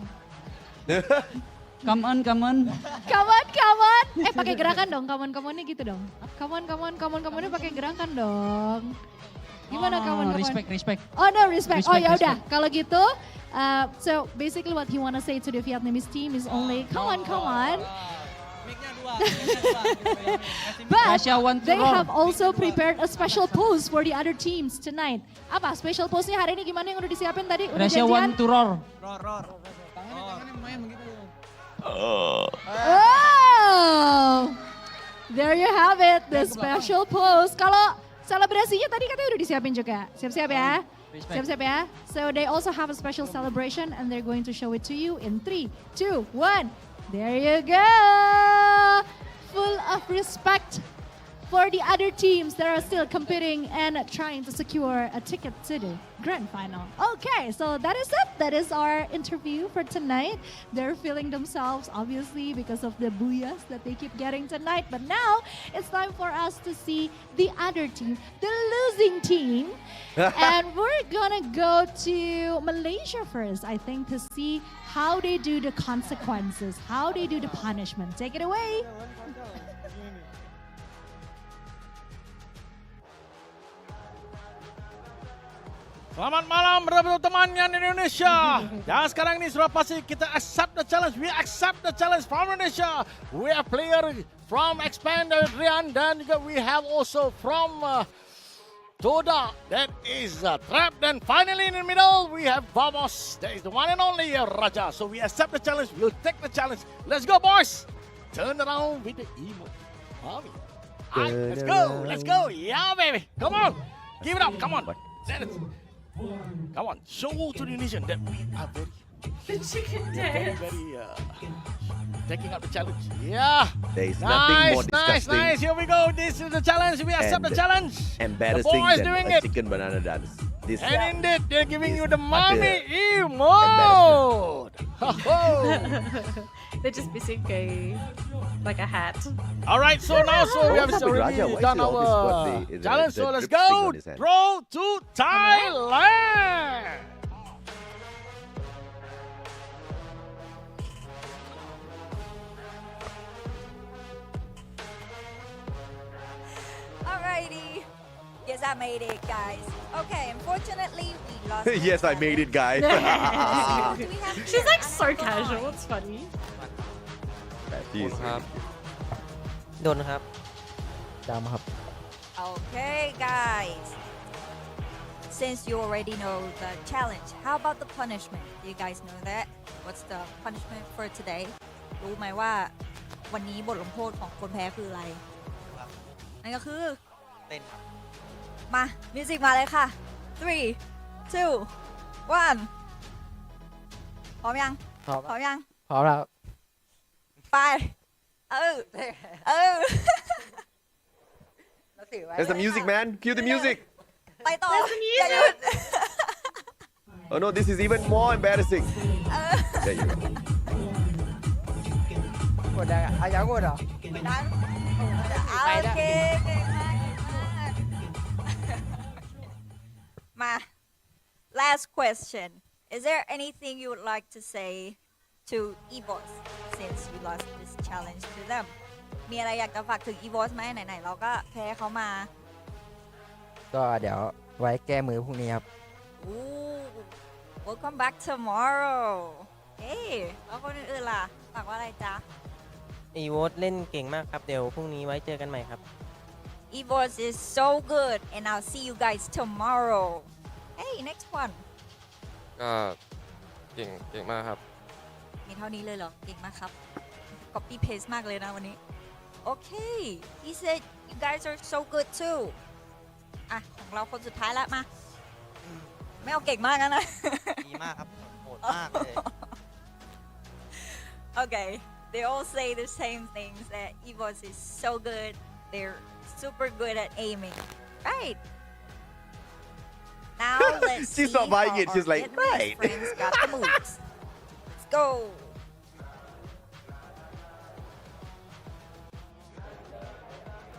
Come on. Come on. Pakai gerakan dong, come on-nya gitu dong. Come on-nya pakai gerakan dong. Gimana come on? Respect. Oh no, respect. Oh ya udah, kalau gitu, so basically what he wanna say to the Vietnamese team is only come on. But they have also prepared a special pose for the other teams tonight. Apa special pose-nya hari ini gimana yang udah disiapin tadi? Udah Russia janjian? want to roar. Oh, there you have it, the special pose. Kalau selebrasinya tadi katanya udah disiapin juga. Siap-siap ya. Siap-siap ya. So they also have a special celebration and they're going to show it to you in 3, 2, 1. There you go. Full of respect for the other teams that are still competing and trying to secure a ticket to the grand final. Okay, so that is it. That is our interview for tonight. They're feeling themselves, obviously, because of the booyahs that they keep getting tonight. But now, it's time for us to see the other team, the losing team. And we're gonna go to Malaysia first, I think, to see how they do the consequences, how they do the punishment. Take it away. Selamat malam teman-teman Indonesia. Dan sekarang ini sudah pasti kita accept the challenge. We accept the challenge from Indonesia. We have player from Expand Adrian dan juga we have also from Toda that is Trap. Then finally in the middle we have Vamos. That is the one and only Raja. So we accept the challenge. We'll take the challenge. Let's go boys. Turn around with the emo. Let's go. Yeah baby. Come on. Give it up. Come on. Come on, show to the nation that we are very taking up the challenge. Yeah. There is nothing more disgusting. Nice. Here we go. This is the challenge. We accept the challenge. Embarrassing the boys than doing a it. chicken banana dance. This And indeed, they're giving you the mommy emote. They're just missing a hat. All right, so now we have already done our challenge. So let's go. Throw to Thailand. Alrighty. Yes, I made it, guys. Okay, unfortunately, we lost. Yes, I made it, guys. She's like so casual. It's funny. Okay, guys. Since you already know the challenge, how about the punishment? Do you guys know that? What's the punishment for today? รู้ไหมว่าวันนี้บทลงโทษของคนแพ้คืออะไรนั่นก็คือเต้นครับมามิวสิกมาเลยค่ะ 3 2 1 พร้อมยังพร้อมยังพร้อมแล้วไปThere's the music, man. Cue the music. ไปต่อ Oh no, this is even more embarrassing. There you go. กดได้อะยังกดเหรอ โอเคเก่งมากมา last question is there anything you would like to say to Esports since you lost this challenge to them มีอะไรอยากจะฝากถึง Esports ไหมไหนๆเราก็แพ้เขามาก็เดี๋ยวไว้แก้มือพรุ่งนี้ครับ Welcome back tomorrow เฮ้ยแล้วคนอื่นๆล่ะฝากว่าอะไรจ๊ะ Esports เล่นเก่งมากครับเดี๋ยวพรุ่งนี้ไว้เจอกันใหม่ครับ Esports is so good and I'll see you guys tomorrow Hey next one ก็เก่งมากครับ มีเท่านี้เลยเหรอเก่งมากครับ copy paste มากเลยนะวันนี้ Okay, he said you guys are so good too. อ่ะของเราคนสุดท้ายละมาไม่เอาเก่งมากนะ ดีมากครับโหดมากเลย Okay, they all say the same things that Evos is so good. They're super good at aiming. Right. Now let's She's see not buying how it. She's our like, Vietnamese right. friends got the moves. Let's go.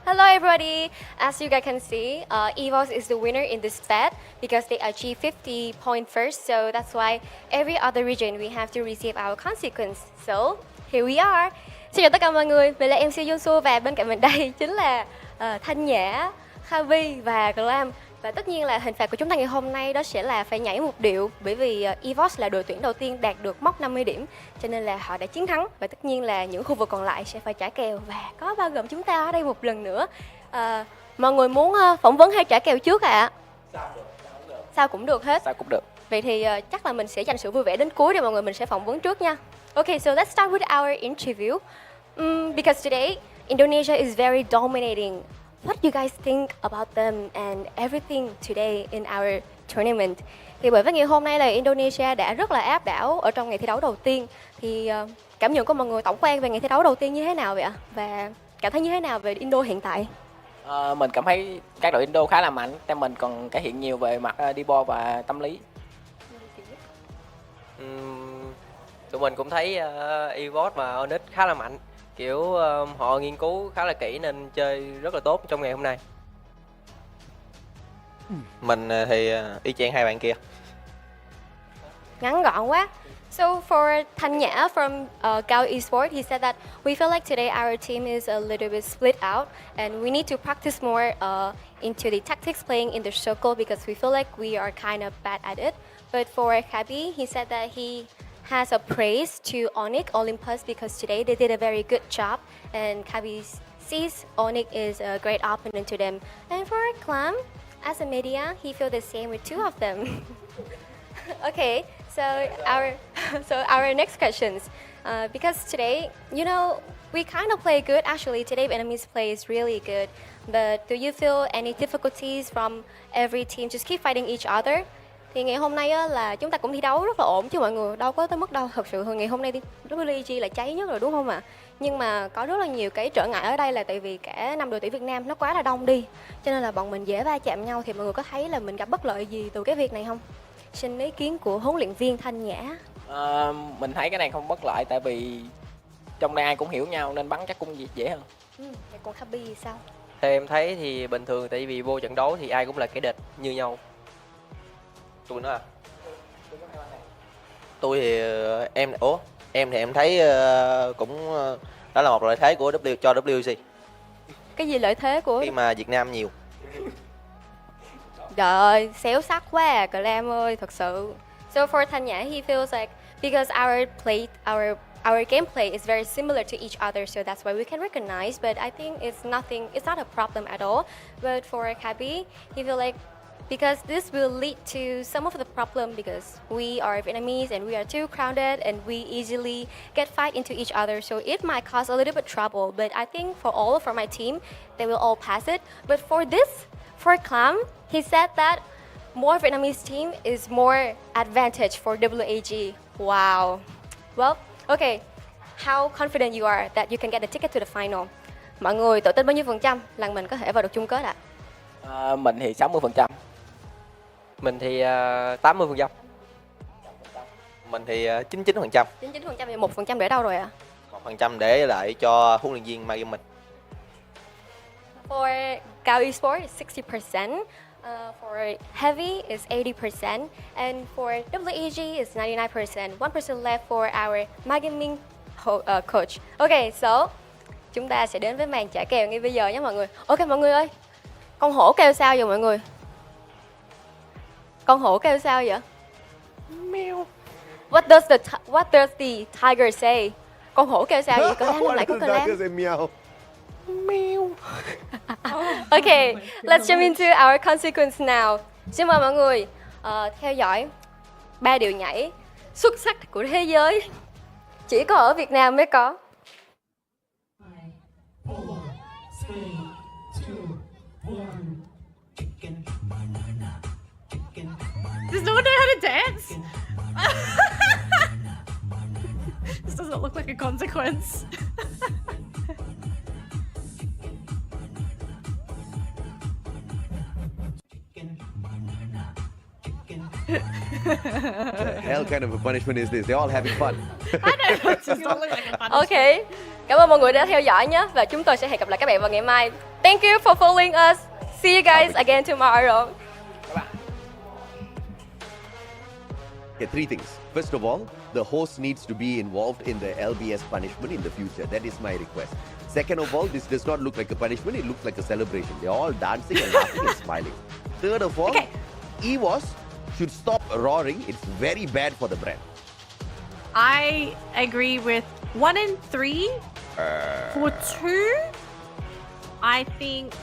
Hello everybody! As you guys can see, EVOS is the winner in this bet because they achieved 50 points first, so that's why every other region we have to receive our consequence. So, here we are! Xin chào tất cả mọi người, mình là MC Yunsu và bên cạnh mình đây chính là Thanh Nhã, Khavi và Glam. Và tất nhiên là hình phạt của chúng ta ngày hôm nay đó sẽ là phải nhảy một điệu, bởi vì EVOS là đội tuyển đầu tiên đạt được mốc 50 điểm, cho nên là họ đã chiến thắng. Và tất nhiên là những khu vực còn lại sẽ phải trả kèo và có bao gồm chúng ta ở đây một lần nữa. Mọi người muốn phỏng vấn hay trả kèo trước ạ? Sao cũng được hết. Sao cũng được. Vậy thì chắc là mình sẽ dành sự vui vẻ đến cuối để mọi người mình sẽ phỏng vấn trước nha. Okay, so let's start with our interview. Because today Indonesia is very dominating. What do you guys think about them and everything today in our tournament? Thì bởi vì ngày hôm nay là Indonesia đã rất là áp đảo ở trong ngày thi đấu đầu tiên. Thì cảm nhận của mọi người tổng quan về ngày thi đấu đầu tiên như thế nào vậy ạ? Và cảm thấy như thế nào về Indo hiện tại? Mình cảm thấy các đội Indo khá là mạnh,แต่mình còn cải thiện nhiều về mặt đi bo và tâm lý. Tụi mình cũng thấy Esports và Onyx khá là mạnh. Kiểu họ nghiên cứu khá là kỹ nên chơi rất là tốt trong ngày hôm nay. Mình thì y chang hai bạn kia. Ngắn gọn quá. So for Thanh Nhã from Gao Esports, he said that we feel like today our team is a little bit split out and we need to practice more into the tactics playing in the circle because we feel like we are kind of bad at it. But for Kabi, he said that he has a praise to Onyx Olympus because today they did a very good job and Kabi sees Onyx is a great opponent to them. And for Clam, as a media, he feels the same with two of them. Okay, so our next questions. Because today, you know, we kind of play good. Actually, today Vietnamese play is really good. But do you feel any difficulties from every team just keep fighting each other? Thì ngày hôm nay á, là chúng ta cũng thi đấu rất là ổn chứ mọi người, đâu có tới mức đâu. Thật sự ngày hôm nay thì WG là cháy nhất rồi đúng không ạ? Nhưng mà có rất là nhiều cái trở ngại ở đây là tại vì cả 5 đội tuyển Việt Nam nó quá là đông đi, cho nên là bọn mình dễ va chạm nhau. Thì mọi người có thấy là mình gặp bất lợi gì từ cái việc này không? Xin ý kiến của huấn luyện viên Thanh Nhã. Mình thấy cái này không bất lợi tại vì trong đây ai cũng hiểu nhau nên bắn chắc cũng dễ hơn. Còn Kabi thì sao? Theo em thấy thì bình thường tại vì vô trận đấu thì ai cũng là kẻ địch như nhau. Tôi nói à? Tôi thì em thì em thấy cũng đó là một lợi thế của cho WC. Cái gì lợi thế của? Khi mà Việt Nam nhiều. Trời ơi, xéo sắc quá à, Clam ơi, thật sự. So for Thanh Nhã, he feels like because our gameplay is very similar to each other, so that's why we can recognize. But I think it's not a problem at all. But for Kabi, he feels like because this will lead to some of the problem because we are Vietnamese and we are too crowded and we easily get fight into each other, so it might cause a little bit trouble. But I think for my team, they will all pass it. But for Clam, he said that more Vietnamese team is more advantage for WAG. Wow. Well, okay. How confident you are that you can get a ticket to the final? Mọi người tự tin bao nhiêu % là mình có thể vào được chung kết ạ? Mình thì 60%. Mình thì 80%. Mình thì 99%. 99% thì 1% để đâu rồi ạ? 1% để lại cho huấn luyện viên Mai mình. For Gao Esports, 60%. For Heavy is 80%. And for WEG is 99%. 1% left for our Magaming coach. Okay, so chúng ta sẽ đến với màn trả kèo ngay bây giờ nhé mọi người. Ok mọi người ơi, con hổ kêu sao vậy mọi người? Con hổ kêu sao vậy? Meow. What does the tiger say? Con hổ kêu sao vậy? Có làm lại có cơ lam. Meow. Okay, let's jump into our consequence now. Xin mời mọi người theo dõi 3 điệu nhảy xuất sắc của thế giới. Chỉ có ở Việt Nam mới có. 5, 4, Does no one know how to dance? This does not look like a consequence. The hell kind of a punishment is this? They're all having fun. I know, it does not look like a punishment. Ok, cảm ơn mọi người đã theo dõi nhé. Và chúng tôi sẽ hẹn gặp lại các bạn vào ngày mai. Thank you for following us. See you guys again tomorrow. Okay, three things. First of all, the host needs to be involved in the LBS punishment in the future. That is my request. Second of all, this does not look like a punishment. It looks like a celebration. They're all dancing and laughing and smiling. Third of all, EVOS should stop roaring. It's very bad for the brand. I agree with 1 and 3. For 2, I think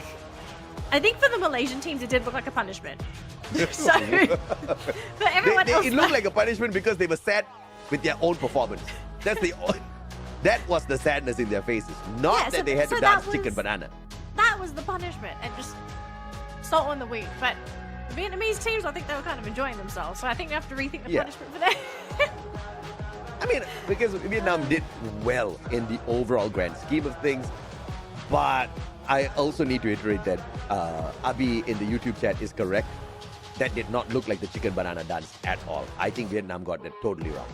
for the Malaysian teams it did look like a punishment. So for everyone else, it looked like a punishment because they were sad with their own performance. That was the sadness in their faces. Not that they had to dance chicken banana. That was the punishment, and just salt on the wound. But Vietnamese teams, I think they were kind of enjoying themselves. So I think we have to rethink the punishment for that. I mean, because Vietnam did well in the overall grand scheme of things, but I also need to iterate that Abi in the YouTube chat is correct. That did not look like the chicken banana dance at all. I think Vietnam got that totally wrong.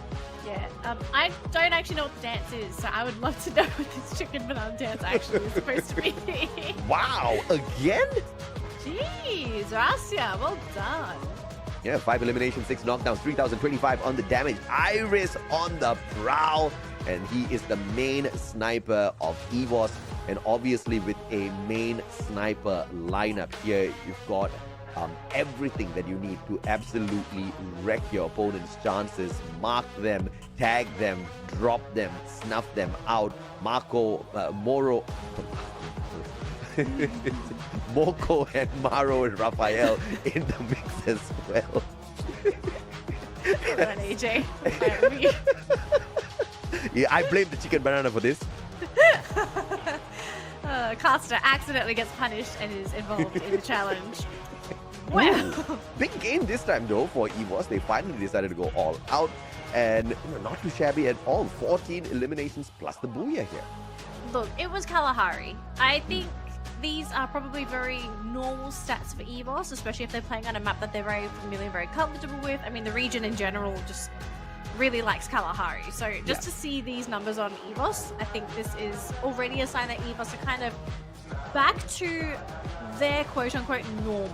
Yeah, I don't actually know what the dance is, so I would love to know what this chicken banana dance actually is supposed to be. Wow, again? Jeez, Rasya, well done. Yeah, 5 eliminations, 6 knockdowns, 3,025 on the damage. Iris on the prowl. And he is the main sniper of EVOS. And obviously with a main sniper lineup here, you've got everything that you need to absolutely wreck your opponent's chances. Mark them, tag them, drop them, snuff them out. Moro... Moko and Maro and Raphael in the mix as well. Well done, AJ. Yeah, I blame the chicken banana for this. Caster accidentally gets punished and is involved in the challenge. Wow. Big game this time though for EVOS. They finally decided to go all out. And not too shabby at all. 14 eliminations plus the booyah here. Look, it was Kalahari. I think these are probably very normal stats for EVOS, especially if they're playing on a map that they're very familiar, very comfortable with. I mean, the region in general just really likes Kalahari. So just to see these numbers on EVOS, I think this is already a sign that EVOS are kind of back to their quote-unquote normal.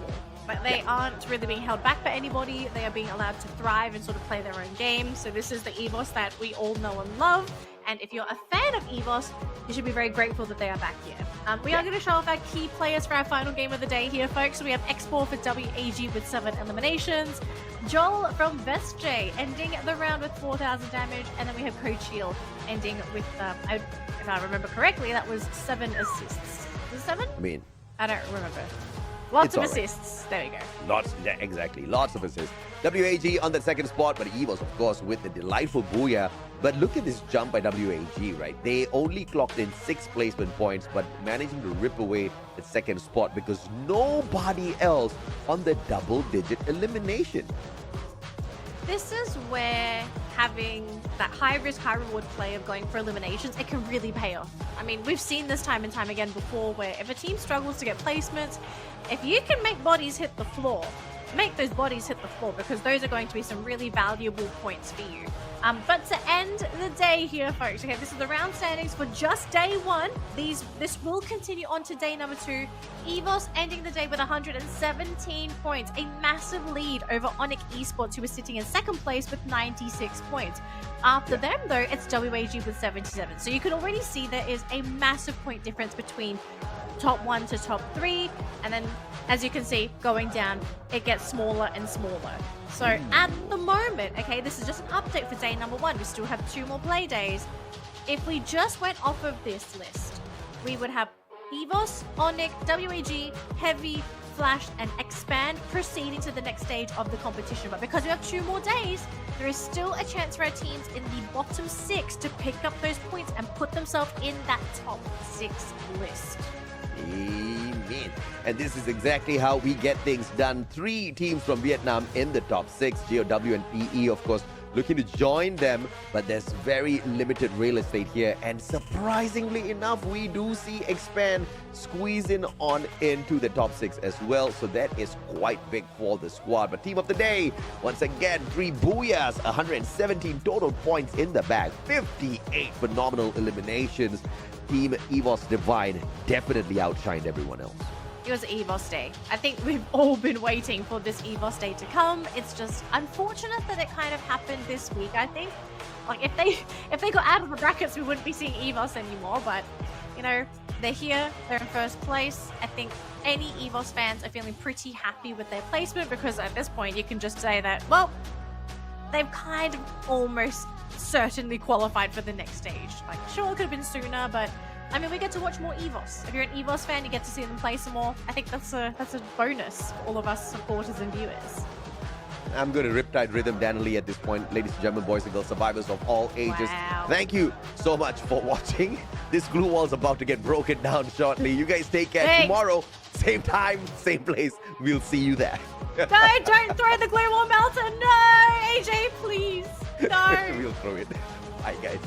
But they aren't really being held back by anybody. They are being allowed to thrive and sort of play their own game. So this is the EVOS that we all know and love. And if you're a fan of EVOS, you should be very grateful that they are back here. We are going to show off our key players for our final game of the day here, folks. So we have Esports for WAG with 7 eliminations. Joel from Best J ending the round with 4,000 damage. And then we have Coach Shield ending with, if I remember correctly, that was 7 assists. Was it 7? I mean, I don't remember. Lots of assists. There we go. Lots, yeah, exactly. Lots of assists. WAG on the second spot, but EVOS, of course, with the delightful booyah. But look at this jump by WAG, right? They only clocked in 6 placement points, but managing to rip away the second spot because nobody else on the double-digit elimination. This is where having that high-risk, high-reward play of going for eliminations, it can really pay off. I mean, we've seen this time and time again before where if a team struggles to get placements, if you can make bodies hit the floor, make those bodies hit the floor because those are going to be some really valuable points for you. But to end the day here, folks, okay, this is the round standings for just day 1. This will continue on to day number 2. EVOS ending the day with 117 points, a massive lead over Onyx Esports, who is sitting in second place with 96 points. After them, though, it's WAG with 77. So you can already see there is a massive point difference between top 1 to top 3, and then as you can see going down it gets smaller and smaller. So at the moment, okay, this is just an update for day number 1. We still have 2 more play days. If we just went off of this list, we would have EVOS, Onyx, WAG, Heavy, Flash and Expand proceeding to the next stage of the competition. But because we have 2 more days, there is still a chance for our teams in the bottom 6 to pick up those points and put themselves in that top 6 list. Amen. And this is exactly how we get things done. 3 teams from Vietnam in the top 6. GOW and PE, of course, looking to join them, but there's very limited real estate here. And surprisingly enough, we do see Expand squeezing on into the top 6 as well. So that is quite big for the squad. But team of the day, once again, 3 Booyahs, 117 total points in the bag, 58 phenomenal eliminations. Team EVOS Divine definitely outshined everyone else. It was EVOS Day. I think we've all been waiting for this EVOS Day to come. It's just unfortunate that it kind of happened this week, I think. Like, if they got out of the brackets, we wouldn't be seeing EVOS anymore, but, you know, they're here, they're in first place. I think any EVOS fans are feeling pretty happy with their placement, because at this point, you can just say that, well, they've kind of almost certainly qualified for the next stage. Like, sure, it could have been sooner, but I mean, we get to watch more EVOS. If you're an EVOS fan, you get to see them play some more. I think that's a bonus for all of us supporters and viewers. I'm going to Riptide Rhythm Dan Lee at this point. Ladies and gentlemen, boys and girls, survivors of all ages. Wow. Thank you so much for watching. This glue wall is about to get broken down shortly. You guys take care. Thanks. Tomorrow, same time, same place. We'll see you there. No, don't throw the glue wall, Melton. No, AJ, please. No. We'll throw it. Bye, guys.